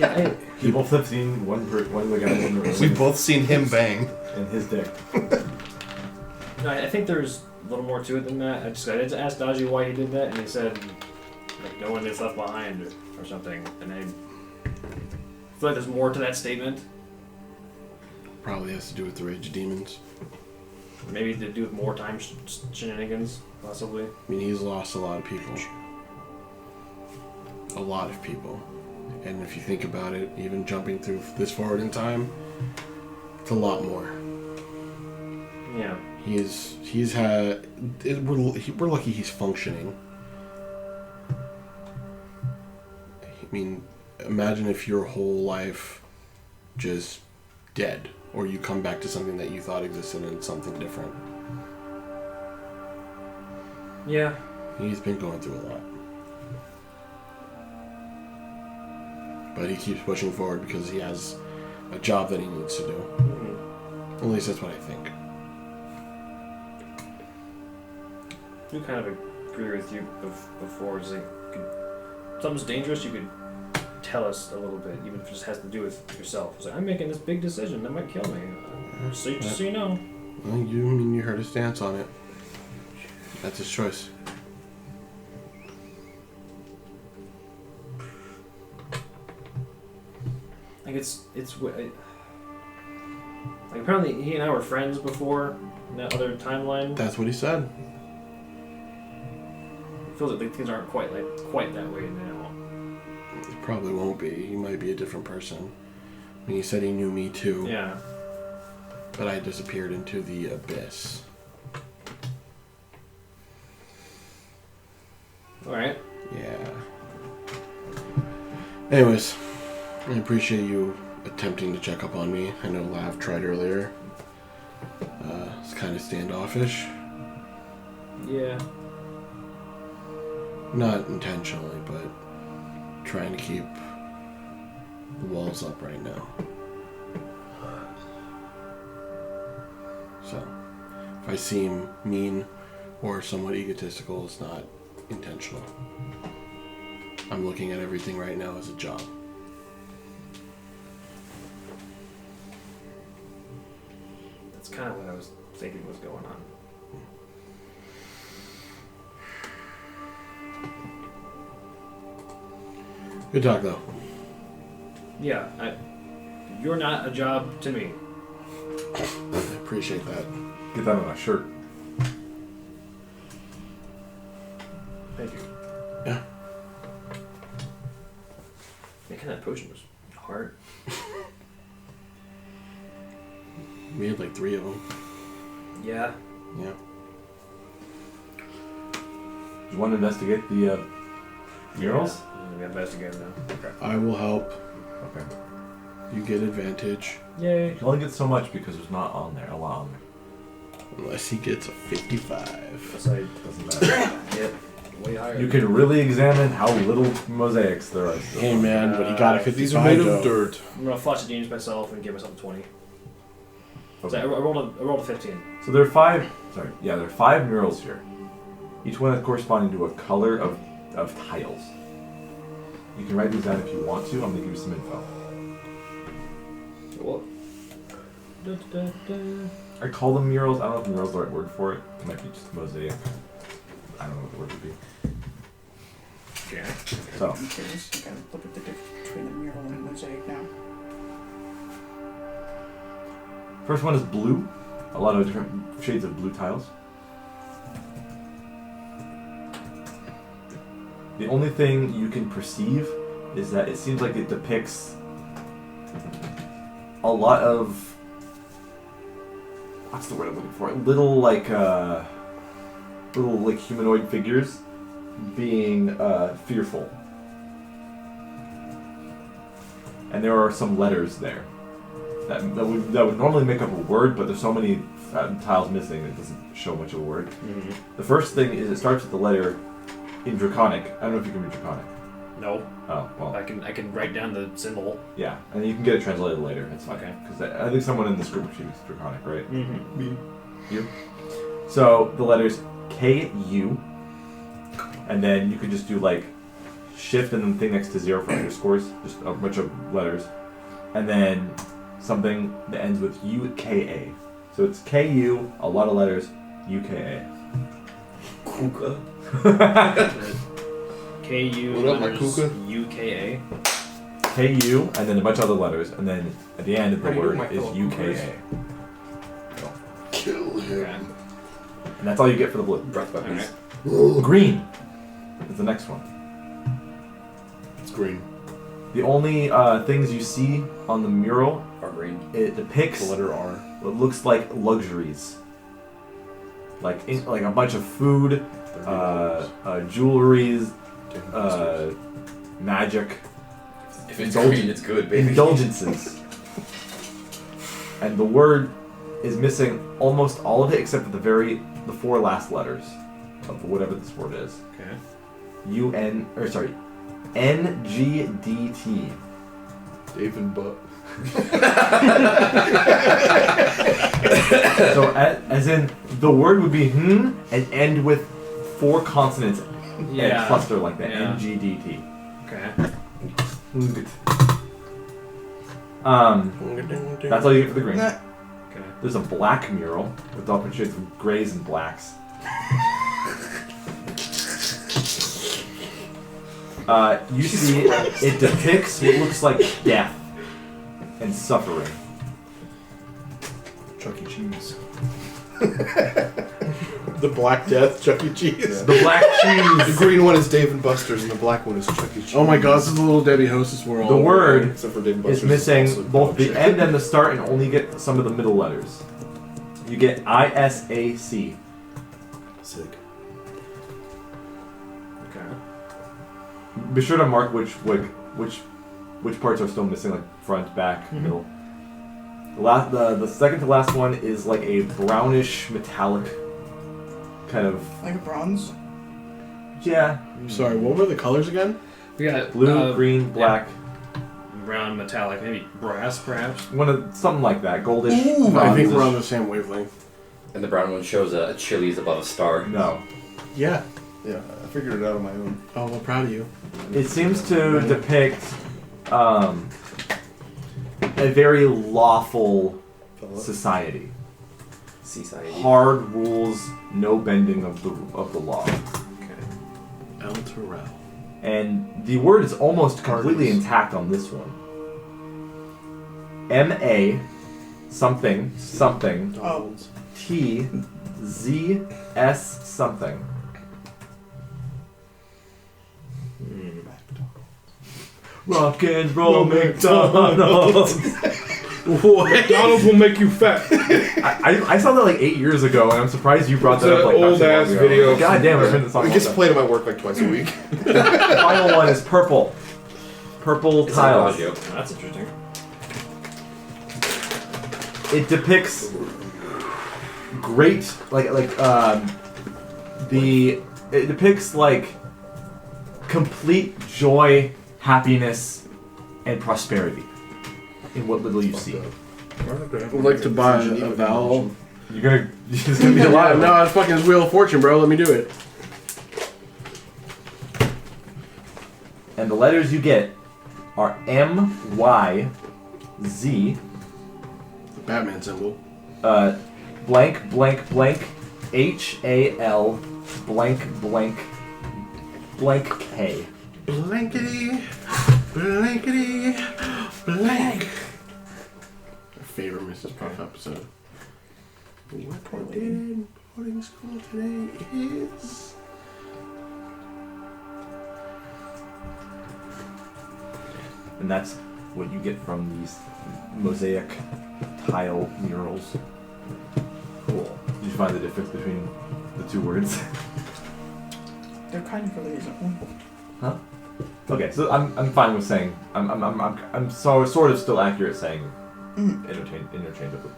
Yeah, We both have seen one of the guys in the room. We've both seen him bang. And his dick. no, I think there's a little more to it than that. I did ask Daji why he did that, and he said like no one is left behind or something. And I feel like there's more to that statement. Probably has to do with the Rage of Demons. Maybe to do with more time shenanigans, possibly. I mean, he's lost a lot of people. A lot of people. And if you think about it, even jumping through this forward in time, it's a lot more. Yeah. He's had... We're lucky he's functioning. I mean, imagine if your whole life just dead. Or you come back to something that you thought existed and something different. Yeah. He's been going through a lot. But he keeps pushing forward because he has a job that he needs to do. Mm-hmm. At least that's what I think. I kind of agree with you before. It's like, if something's dangerous, you could tell us a little bit, even if it just has to do with yourself. It's like, I'm making this big decision that might kill me. So you know. Well, you heard his stance on it. That's his choice. Like like apparently he and I were friends before in that other timeline. That's what he said. It feels like things aren't quite that way now. It probably won't be. He might be a different person. I mean, he said he knew me too. Yeah. But I disappeared into the abyss. Alright. Yeah. Anyways, I appreciate you attempting to check up on me. I know Lav tried earlier. It's kind of standoffish. Yeah. Not intentionally, but trying to keep the walls up right now. So, if I seem mean or somewhat egotistical, it's not intentional. I'm looking at everything right now as a job. That's kind of what I was thinking was going on. Good talk, though. Yeah, you're not a job to me. I appreciate that. Get that on a shirt. Thank you. Yeah. Making that potion was hard. We had like 3 of them. Yeah. Yeah. Do you want to investigate the murals? We have investigated now. Okay. I will help. Okay. You get advantage. Yay. You can only get so much because there's not on there, a lot on there. Unless he gets a 55. That's like, Doesn't matter. get way higher. You can really examine how little mosaics there are. Still. Hey man, but he got a 55 These are made though. of dirt. I'm gonna flush the genius myself and give myself a 20. So Okay. I rolled a 15. So there are 5. Sorry, yeah, there are 5 murals here. Each one is corresponding to a color of tiles. You can write these down if you want to. I'm gonna give you some info. What? I call them murals. I don't know if murals is the right word for it. It might be just mosaic. I don't know what the word would be. Yeah. So, I'm curious. You gotta look at the difference between the mural and mosaic now. first one is blue. A lot of different shades of blue tiles. The only thing you can perceive is that it seems like it depicts a lot of, what's the word I'm looking for? Little humanoid figures being fearful. And there are some letters there that would normally make up a word, but there's so many tiles missing it doesn't show much of a word. Mm-hmm. The first thing is it starts with the letter in Draconic. I don't know if you can read Draconic. No. Oh, well. I can write down the symbol. Yeah, and you can get it translated later. That's fine. Okay. Because I think someone in this group speaks Draconic, right? Mm-hmm. Me. You. So the letters K-U, and then you could just do like shift and then the thing next to 0 for underscores, just a bunch of letters, and then something that ends with UKA. So it's KU, a lot of letters, UKA. Kuka. KU What up, my letters, kuka? UKA. KU, and then a bunch of other letters, and then at the end of the How do you word do my is fellow UKA. Kill him. Okay. And that's all you get for the blue. Breath weapons. Alright. Green is the next one. It's green. The only things you see on the mural, Are green. it depicts The letter R. what looks like luxuries. Like a bunch of food, jewelries, magic, If it's green, it's good, baby. indulgences. And the word is missing almost all of it except for the 4 last letters of whatever this word is. Okay. NGDT. David Butt. So as in the word would be and end with 4 consonants and cluster like that. Yeah. NGDT. Okay. That's all you get for the green. Nah. Okay. There's a black mural with all shades of grays and blacks. You see it depicts what looks like death and suffering. Chuck E. Cheese. The Black Death, Chuck E. Cheese. The black The cheese. green one is Dave and Buster's, and the black one is Chuck E. Cheese. Oh my god, this is the Little Debbie Hostess world. The word Except for Dave and is Buster's. missing also both the dog end and the start and only get some of the middle letters. You get ISAC. shit. Sick. Okay. Be sure to mark which parts are still missing, like front, back, middle. The second to last one is like a brownish metallic kind of Like a bronze. yeah, Sorry, what were the colors again? We got blue, green, black, brown, metallic, maybe brass, perhaps. one of something like that, goldish. I think bronzish. we're on the same wavelength. And the brown one shows a Chili's above a star. No, Yeah. Yeah, I figured it out on my own. Oh, well, proud of you. it seems to depict a very lawful society. Seaside. Hard rules, no bending of the law. El Terrell. And the word is almost completely intact on this one. MA something something Donald's. TZS something. Rock and roll McDonald's. What? McDonald's will make you fat. I saw that like 8 years ago, and I'm surprised you brought It's that up an like not old too long ass ago. video. God damn, I've heard this song. It gets played at my work like twice a week. The final one is purple. Purple It's tiles. Adagio. That's interesting. It depicts great it depicts like complete joy, happiness, and prosperity in what little you see. I would like to buy a vowel. You're just gonna be Yeah, alive. no, it's fucking Wheel of Fortune, bro. Let me do it. And the letters you get are M, Y, Z, The Batman symbol. blank, blank, blank, HAL, blank, blank, blank K. Blankety, blankety, blank. My favorite Mrs. Puff episode. What I did boarding school today is. And that's what you get from these mosaic tile murals. Cool. Did you find the difference between the two words? They're kind of related. Huh? Okay, so I'm fine with saying I'm sort of still accurate saying interchangeably.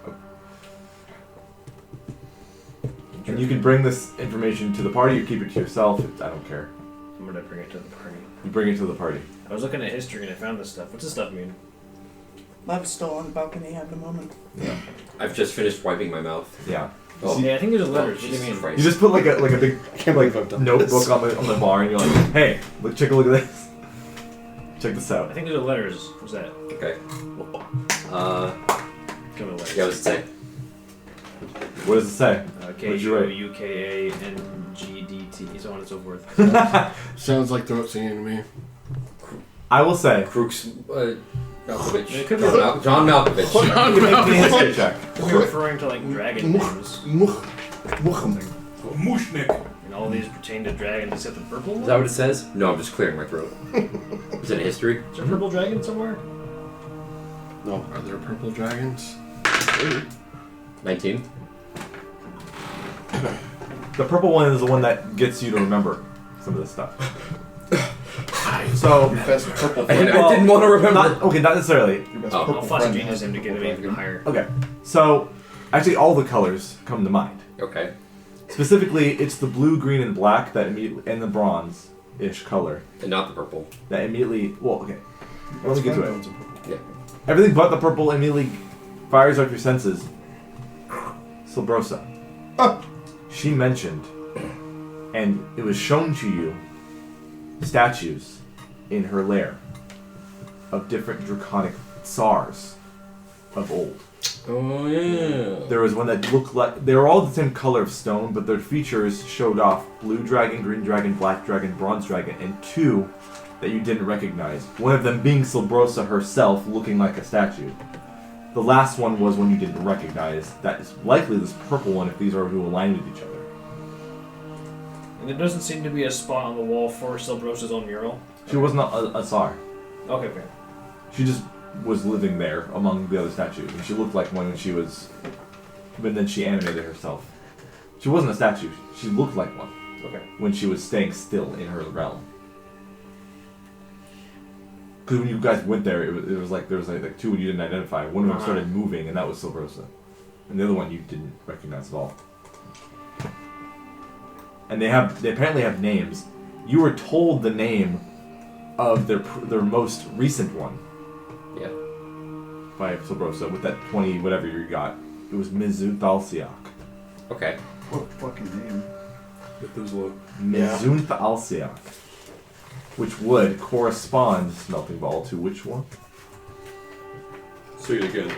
And you can bring this information to the party or keep it to yourself. I don't care. I'm gonna bring it to the party. You bring it to the party. I was looking at history and I found this stuff. What's this stuff mean? Lab's still on the balcony at the moment. I've just finished wiping my mouth. Yeah. Oh, Yeah, I think there's letters. What do you Jesus mean? Christ. You just put like a big I can't believe I've done notebook this. on the bar and you're like, hey, check a look at this. Check this I out. think there's letters. What's that? Okay. Come on, letters. Yeah, what's it say? What does it say? What'd you write? KUKANGDT, so on and so forth. Sounds like throat singing to me. I will say. Crooks. Malkovich. It could be John Malkovich. You can make me a history check. We're referring to like dragon names, Mushnik. and all these pertain to dragons except the purple one. Is that what it says? No, I'm just clearing my throat. Is it history? Is there a purple dragon somewhere? No, are there purple dragons? 19. The purple one is the one that gets you to remember some of this stuff. So, Your best purple I friend. didn't want to remember. not necessarily. Your best Oh. purple I'll fuss friend genius has him to get him purple even dragon. higher. Okay. So, actually, all the colors come to mind. Okay. Specifically, it's the blue, green, and black that immediately, and the bronze-ish color And not the purple. that immediately. Well, okay. Let me get to it. Owns a purple. Yeah. Everything but the purple immediately fires up your senses. Silbrosa. Ah. She mentioned, and it was shown to you, statues in her lair of different draconic tsars of old. Oh, yeah. There was one that looked like they were all the same color of stone, but their features showed off blue dragon, green dragon, black dragon, bronze dragon, and two that you didn't recognize. One of them being Silbrosa herself, looking like a statue. The last one was one you didn't recognize. That is likely this purple one if these are who align with each other. And there doesn't seem to be a spot on the wall for Silbrosa's own mural. She wasn't a Tsar. Okay, fair. She just was living there among the other statues, and she looked like one when she was. But then she animated herself. She wasn't a statue. She looked like one Okay. when she was staying still in her realm. Because when you guys went there, it was like there was like two you didn't identify. One of them started moving, and that was Silbrosa, and the other one you didn't recognize at all. And they apparently have names. You were told the name of their most recent one. Yeah. By Silbrosa with that 20 whatever you got. It was Mizunth-Alsiak. Okay. What fucking name? Methuselah. Mizunth-Alsiak. Which would correspond, Smelting Ball, to which one? Say it again.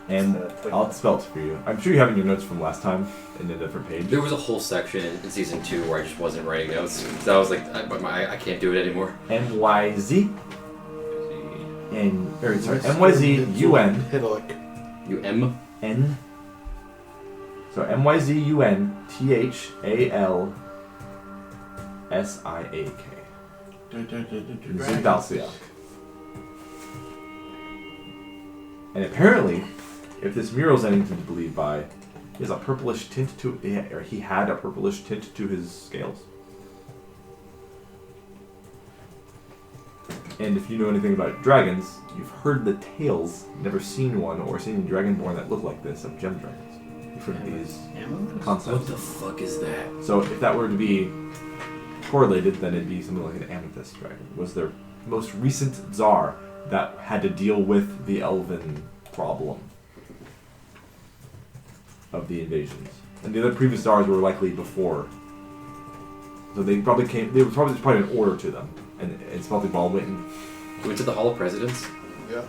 And I'll spell it for you. I'm sure you have in your notes from last time in a different page. There was a whole section in season 2 where I just wasn't writing notes. So I was like, I can't do it anymore. MYZ. MYZ-UN. Hitalik. U-M? N. So MYZ-UN-THALSIAK. Mizunth-Alsiak. And apparently, if this mural's anything to believe by, he has a purplish tint to or he had a purplish tint to his scales. And if you know anything about dragons, you've heard the tales, never seen one or seen a dragonborn that look like this of gem dragons. You've heard of these concepts. What the fuck is that? So if that were to be correlated, then it'd be something like an amethyst dragon. Was their most recent czar that had to deal with the elven problem of the invasions. And the other previous czars were likely before. So they probably came, there's probably an order to them. And Smelting Ball went and... You went to the Hall of Presidents?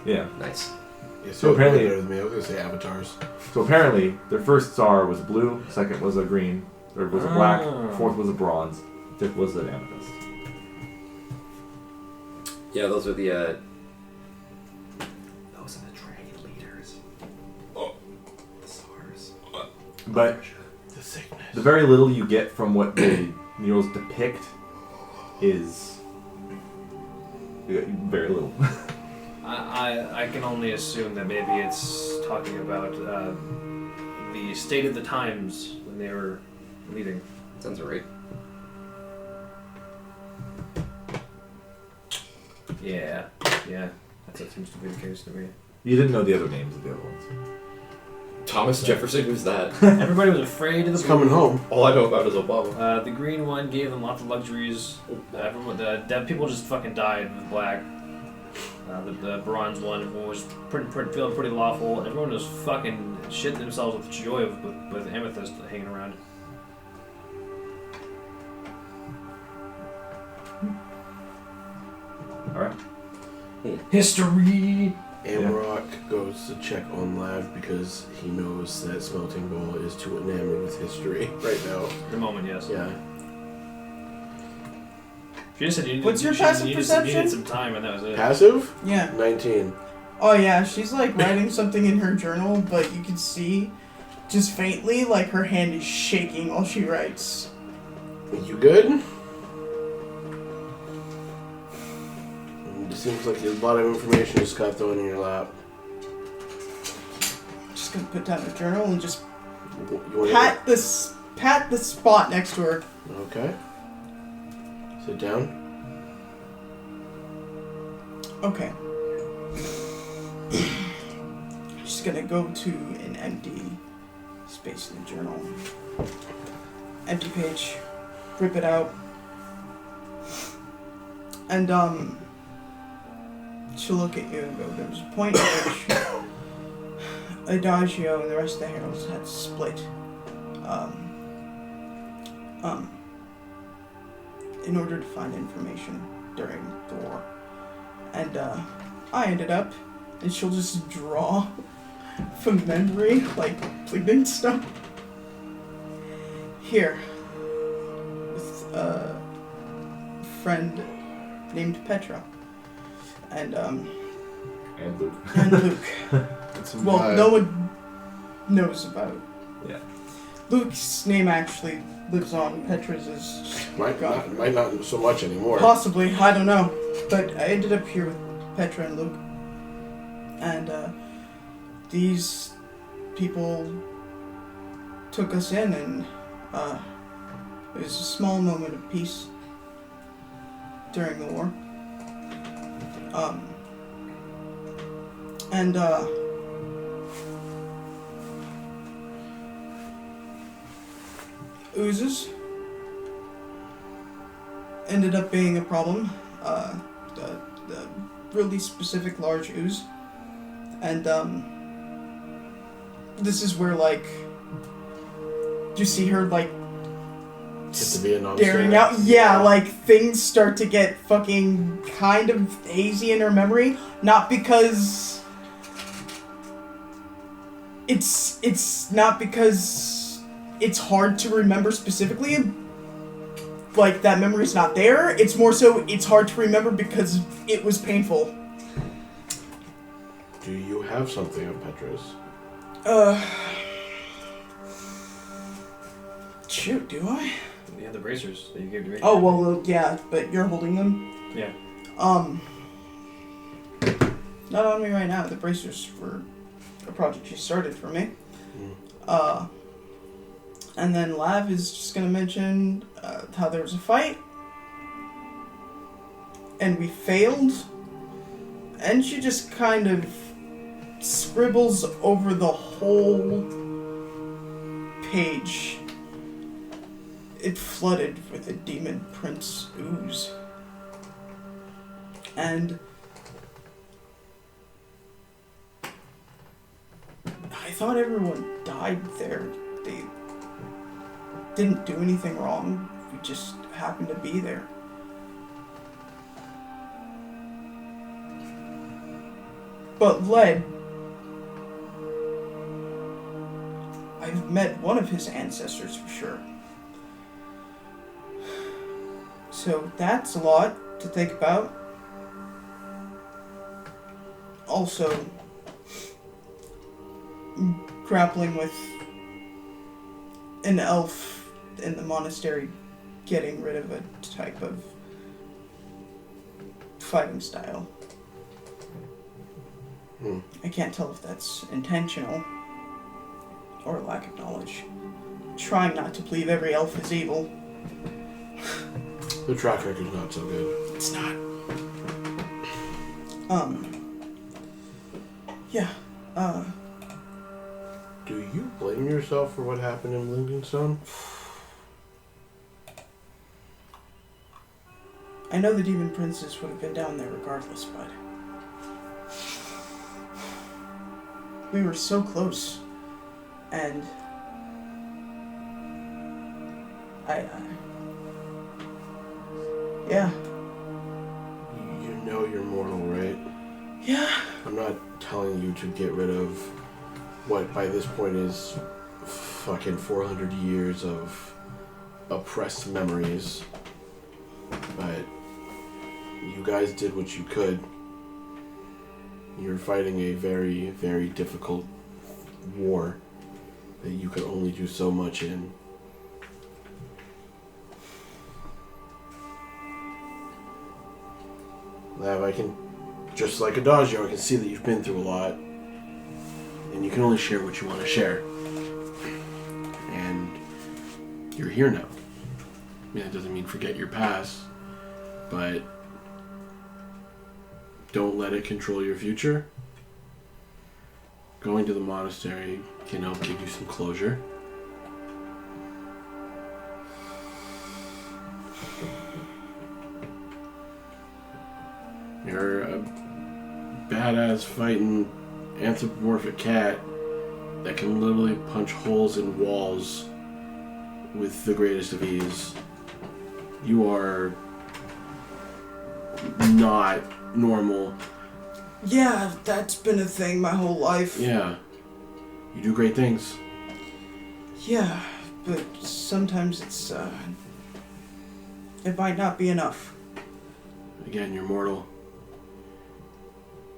Yeah. Nice. Yeah, So apparently- better than me. I was gonna say avatars. So apparently, their first czar was blue, second was a green, third was a black, fourth was a bronze, fifth was an amethyst. Yeah, those are the, those are the dragon leaders. Oh. The stars. But The sickness. the very little you get from what the murals depict is very little. I can only assume that maybe it's talking about the state of the times when they were leading. Sounds right. Yeah, that seems to be the case to me. You didn't know the other names of the other ones. Thomas Jefferson, who's that? Everybody was afraid of the It's coming home. All I know about is Obama. The green one gave them lots of luxuries. Everyone, the people just fucking died with black. The bronze one, everyone was feeling pretty lawful. Everyone was fucking shitting themselves with joy with amethyst hanging around. Alright. History. Amrock goes to check on Lav because he knows that Smelting Bowl is too enamored with history right now. At the moment, yes. Yeah. She just said you needed, What's your she passive needed, perception? needed some time, and that was it. Passive? Yeah. 19. Oh yeah, she's like writing something in her journal, but you can see, just faintly, like her hand is shaking while she writes. You good? It seems like a lot of information just got thrown in your lap. Just gonna put down her journal and just You want pat the spot next to her. Okay. Sit down. Okay. Just gonna go to an empty space in the journal. Empty page. Rip it out. And she'll look at you and go, there was a point at which Adagio and the rest of the heralds had split. In order to find information during the war. And I ended up, and she'll just draw from memory, like pleading stuff. Here, with a friend named Petra. And Luke. and Luke. It's some Well, vibe. no one knows about it. Yeah. Luke's name actually lives on. Petra's is Might not so much anymore. possibly, I don't know. But I ended up here with Petra and Luke. And these people took us in, and it was a small moment of peace during the war. Oozes ended up being a problem. The really specific large ooze. And this is where, like, you see her, like, Get to be a staring out. Yeah, like, things start to get fucking kind of hazy in her memory. Not because it's not because it's hard to remember specifically. Like, that memory's not there. It's more so it's hard to remember because it was painful. Do you have something on Petra's? Shoot, do I? You have the bracers that you gave to me. Oh, well, yeah, but you're holding them? Yeah. Not on me right now. The bracers were a project she started for me. And then Lav is just gonna mention how there was a fight. And we failed. And she just kind of scribbles over the whole page. It flooded with a demon prince ooze. And I thought everyone died there. They didn't do anything wrong. We just happened to be there. But Led, I've met one of his ancestors for sure. So that's a lot to think about. Also, grappling with an elf in the monastery getting rid of a type of fighting style. I can't tell if that's intentional or lack of knowledge. Trying not to believe every elf is evil. The track record's not so good. It's not. Yeah. Do you blame yourself for what happened in Blingdenstone? I know the demon princess would have been down there regardless, but we were so close, and yeah. You know you're mortal, right? Yeah. I'm not telling you to get rid of what by this point is fucking 400 years of oppressed memories. But you guys did what you could. You're fighting a very, very difficult war that you could only do so much in. Now I can, just like Adagio, I can see that you've been through a lot. And you can only share what you want to share. And you're here now. I mean, that doesn't mean forget your past, but don't let it control your future. Going to the monastery can help give you some closure. You're a badass fighting anthropomorphic cat that can literally punch holes in walls with the greatest of ease. You are not normal. Yeah, that's been a thing my whole life. Yeah. You do great things. Yeah, but sometimes it's, it might not be enough. Again, you're mortal.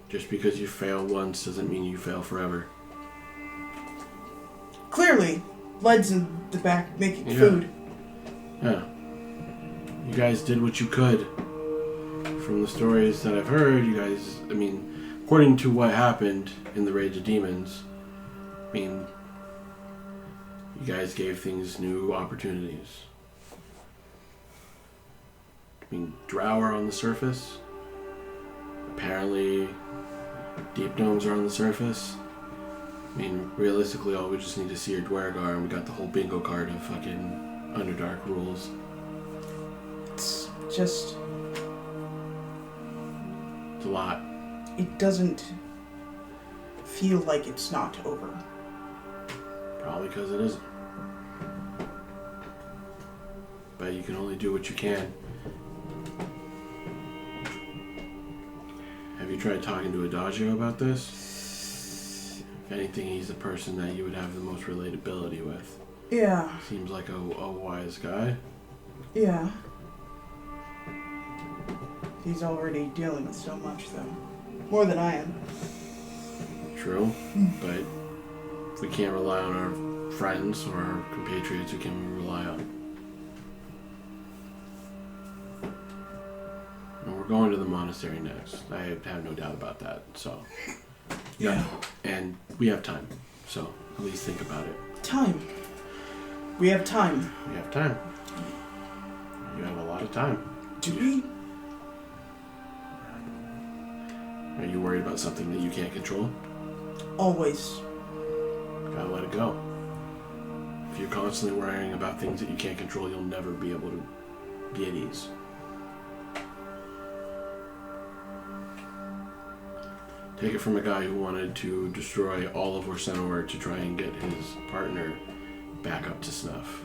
Just because you fail once doesn't mean you fail forever. Clearly, lead's in the back making Yeah. food. Yeah. You guys did what you could. From the stories that I've heard, you guys, I mean, according to what happened in the Rage of Demons, I mean, you guys gave things new opportunities. I mean, Drow are on the surface. Apparently, Deep Gnomes are on the surface. I mean, realistically, all we just need to see are Dwargar, and we got the whole bingo card of fucking Underdark rules. It's just, It's a lot. it doesn't feel like it's not over. Probably because it isn't. But you can only do what you can. Have you tried talking to Adagio about this? If anything, he's the person that you would have the most relatability with. Yeah, Seems like a wise guy. yeah. He's already dealing with so much, though. More than I am. True. But if we can't rely on our friends or our compatriots, who can we rely on? And we're going to the monastery next. I have no doubt about that. So, Yeah. and we have time. So at least think about it. Time. We have time. We have time. You have a lot of time. Do we? Are you worried about something that you can't control? Always. Gotta let it go. If you're constantly worrying about things that you can't control, you'll never be able to be at ease. Take it from a guy who wanted to destroy all of Orsenor to try and get his partner back up to snuff.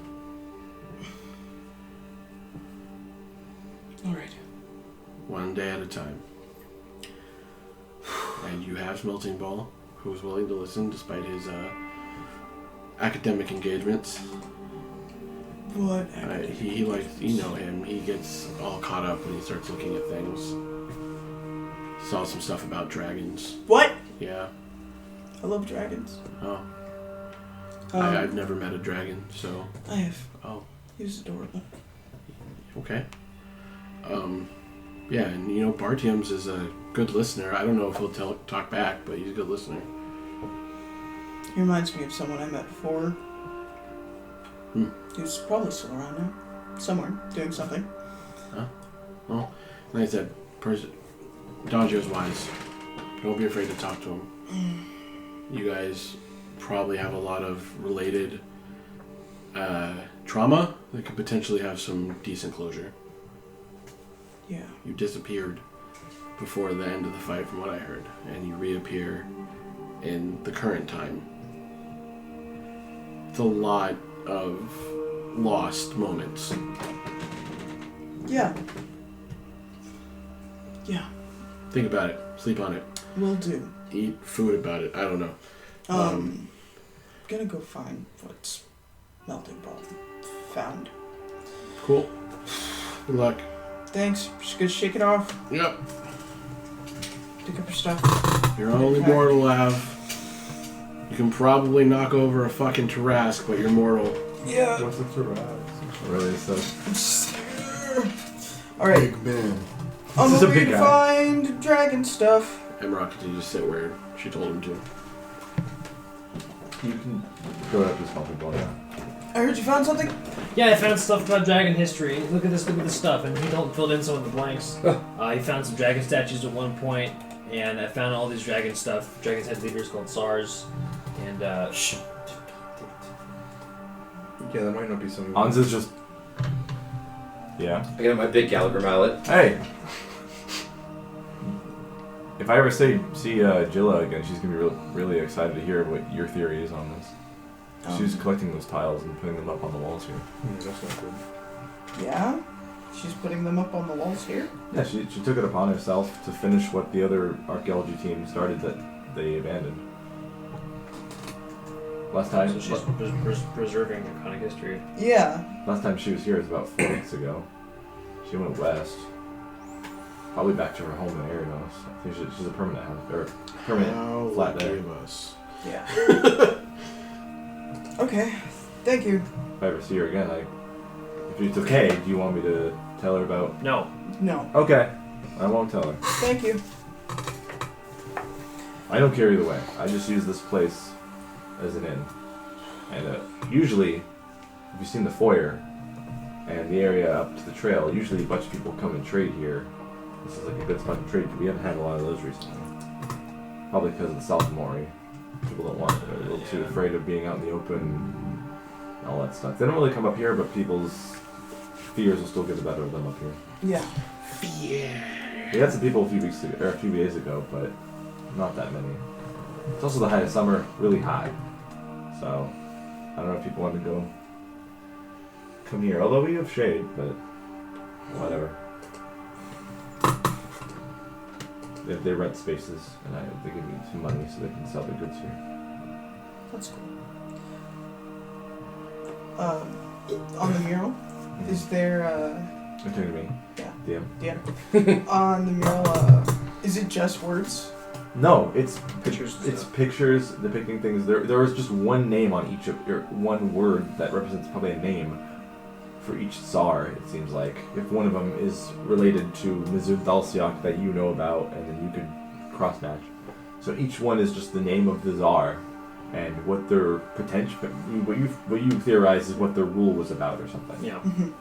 Alright. One day at a time. And you have Smelting Ball, who's willing to listen despite his academic engagements. What? He likes, you know him, he gets all caught up when he starts looking at things. Saw some stuff about dragons. What? Yeah. I love dragons. Oh. I've never met a dragon, so. I have. Oh. He was adorable. Okay. Yeah, and you know, Bartium's is a good listener. I don't know if he'll talk back, but he's a good listener. He reminds me of someone I met before. Hmm. He's probably still around now. Somewhere, doing something. Huh? Well, like I said, Dodger's wise. Don't be afraid to talk to him. You guys probably have a lot of related trauma that could potentially have some decent closure. Yeah. You disappeared before the end of the fight, from what I heard, and you reappear in the current time. It's a lot of lost moments. Yeah. Yeah. Think about it. Sleep on it. Will do. Eat food about it. I don't know. Gonna go find what's melting pot found. Cool. Good luck. Thanks. Just gonna shake it off. Yep. Pick up your stuff. You're only mortal, Lav. You can probably knock over a fucking Tarrasque, but you're mortal. Yeah. What's the Tarrasque? Really, so. Alright. Big man. On This the is a way big to guy. find dragon stuff. Emrock continued to sit where she told him to. You can go up to small people now. I heard you found something. Yeah, I found stuff about dragon history. Look at this stuff, and he filled in some of the blanks. He found some dragon statues at one point, and I found all these dragon stuff. Dragon's head leaders called SARS, and Yeah, that might not be something. Hans is just. Yeah. I got my big Gallagher mallet. Hey! If I ever see Jilla again, she's gonna be really excited to hear what your theory is on this. She's collecting those tiles and putting them up on the walls here. That's not good. Yeah? She's putting them up on the walls here? Yeah, she took it upon herself to finish what the other archaeology team started that they abandoned. Last time, so she's preserving iconic history. Yeah. last time she was here was about 4 weeks ago. She went west. Probably back to her home in Arinos. I think she's a permanent house, or permanent flat there. Of us. Yeah. Okay. Thank you. If I ever see her again, if it's okay, do you want me to tell her about? No. No. Okay, I won't tell her. Thank you. I don't care either way. I just use this place as an inn. And usually, if you've seen the foyer and the area up to the trail, usually a bunch of people come and trade here. This is like a good spot to trade, but we haven't had a lot of those recently. Probably because of the Saltamori. People don't want it. They're a little too afraid of being out in the open and all that stuff. They don't really come up here, but people's fears will still get the better of them up here. Yeah. We had some people a few days ago, but not that many. It's also the height of summer, really high. So, I don't know if people want to come here. Although we have shade, but whatever. They rent spaces, and they give me some money so they can sell their goods here. That's cool. On the mural, is there You're talking to me? Yeah. DM? Yeah. On the mural, is it just words? No, it's Pictures. It's pictures depicting things. There was just one name on each of, or one word that represents probably a name for each Tsar, it seems like. If one of them is related to Mizud Dalsiak that you know about, and then you could cross-match. So each one is just the name of the Tsar, and what their potential, what you theorize is what their rule was about or something. Yeah. Mm-hmm.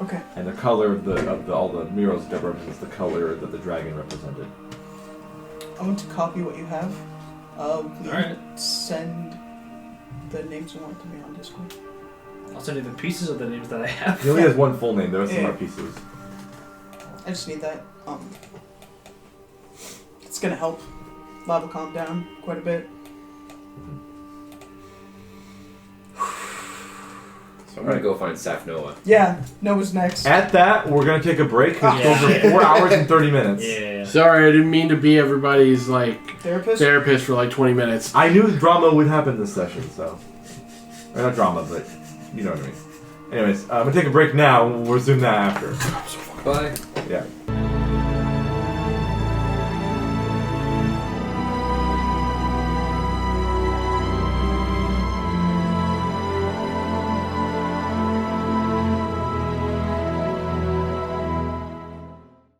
Okay. And the color of all the murals that represents the color that the dragon represented. I want to copy what you have. Will you Alright. send the names you want to me on Discord? I'll send you the pieces of the names that I have. He only has one full name. The rest of them Yeah. are pieces. I just need that. It's gonna help Lava calm down quite a bit. So I'm gonna go find Saf Noah. Yeah, Noah's next. At that, we're gonna take a break because Yeah. it's over 4 hours and 30 minutes. Yeah. Sorry, I didn't mean to be everybody's Therapist? therapist for 20 minutes. I knew drama would happen this session, so. Or not drama, but you know what I mean. Anyways, I'm gonna take a break now. We'll resume that after. Bye. Yeah.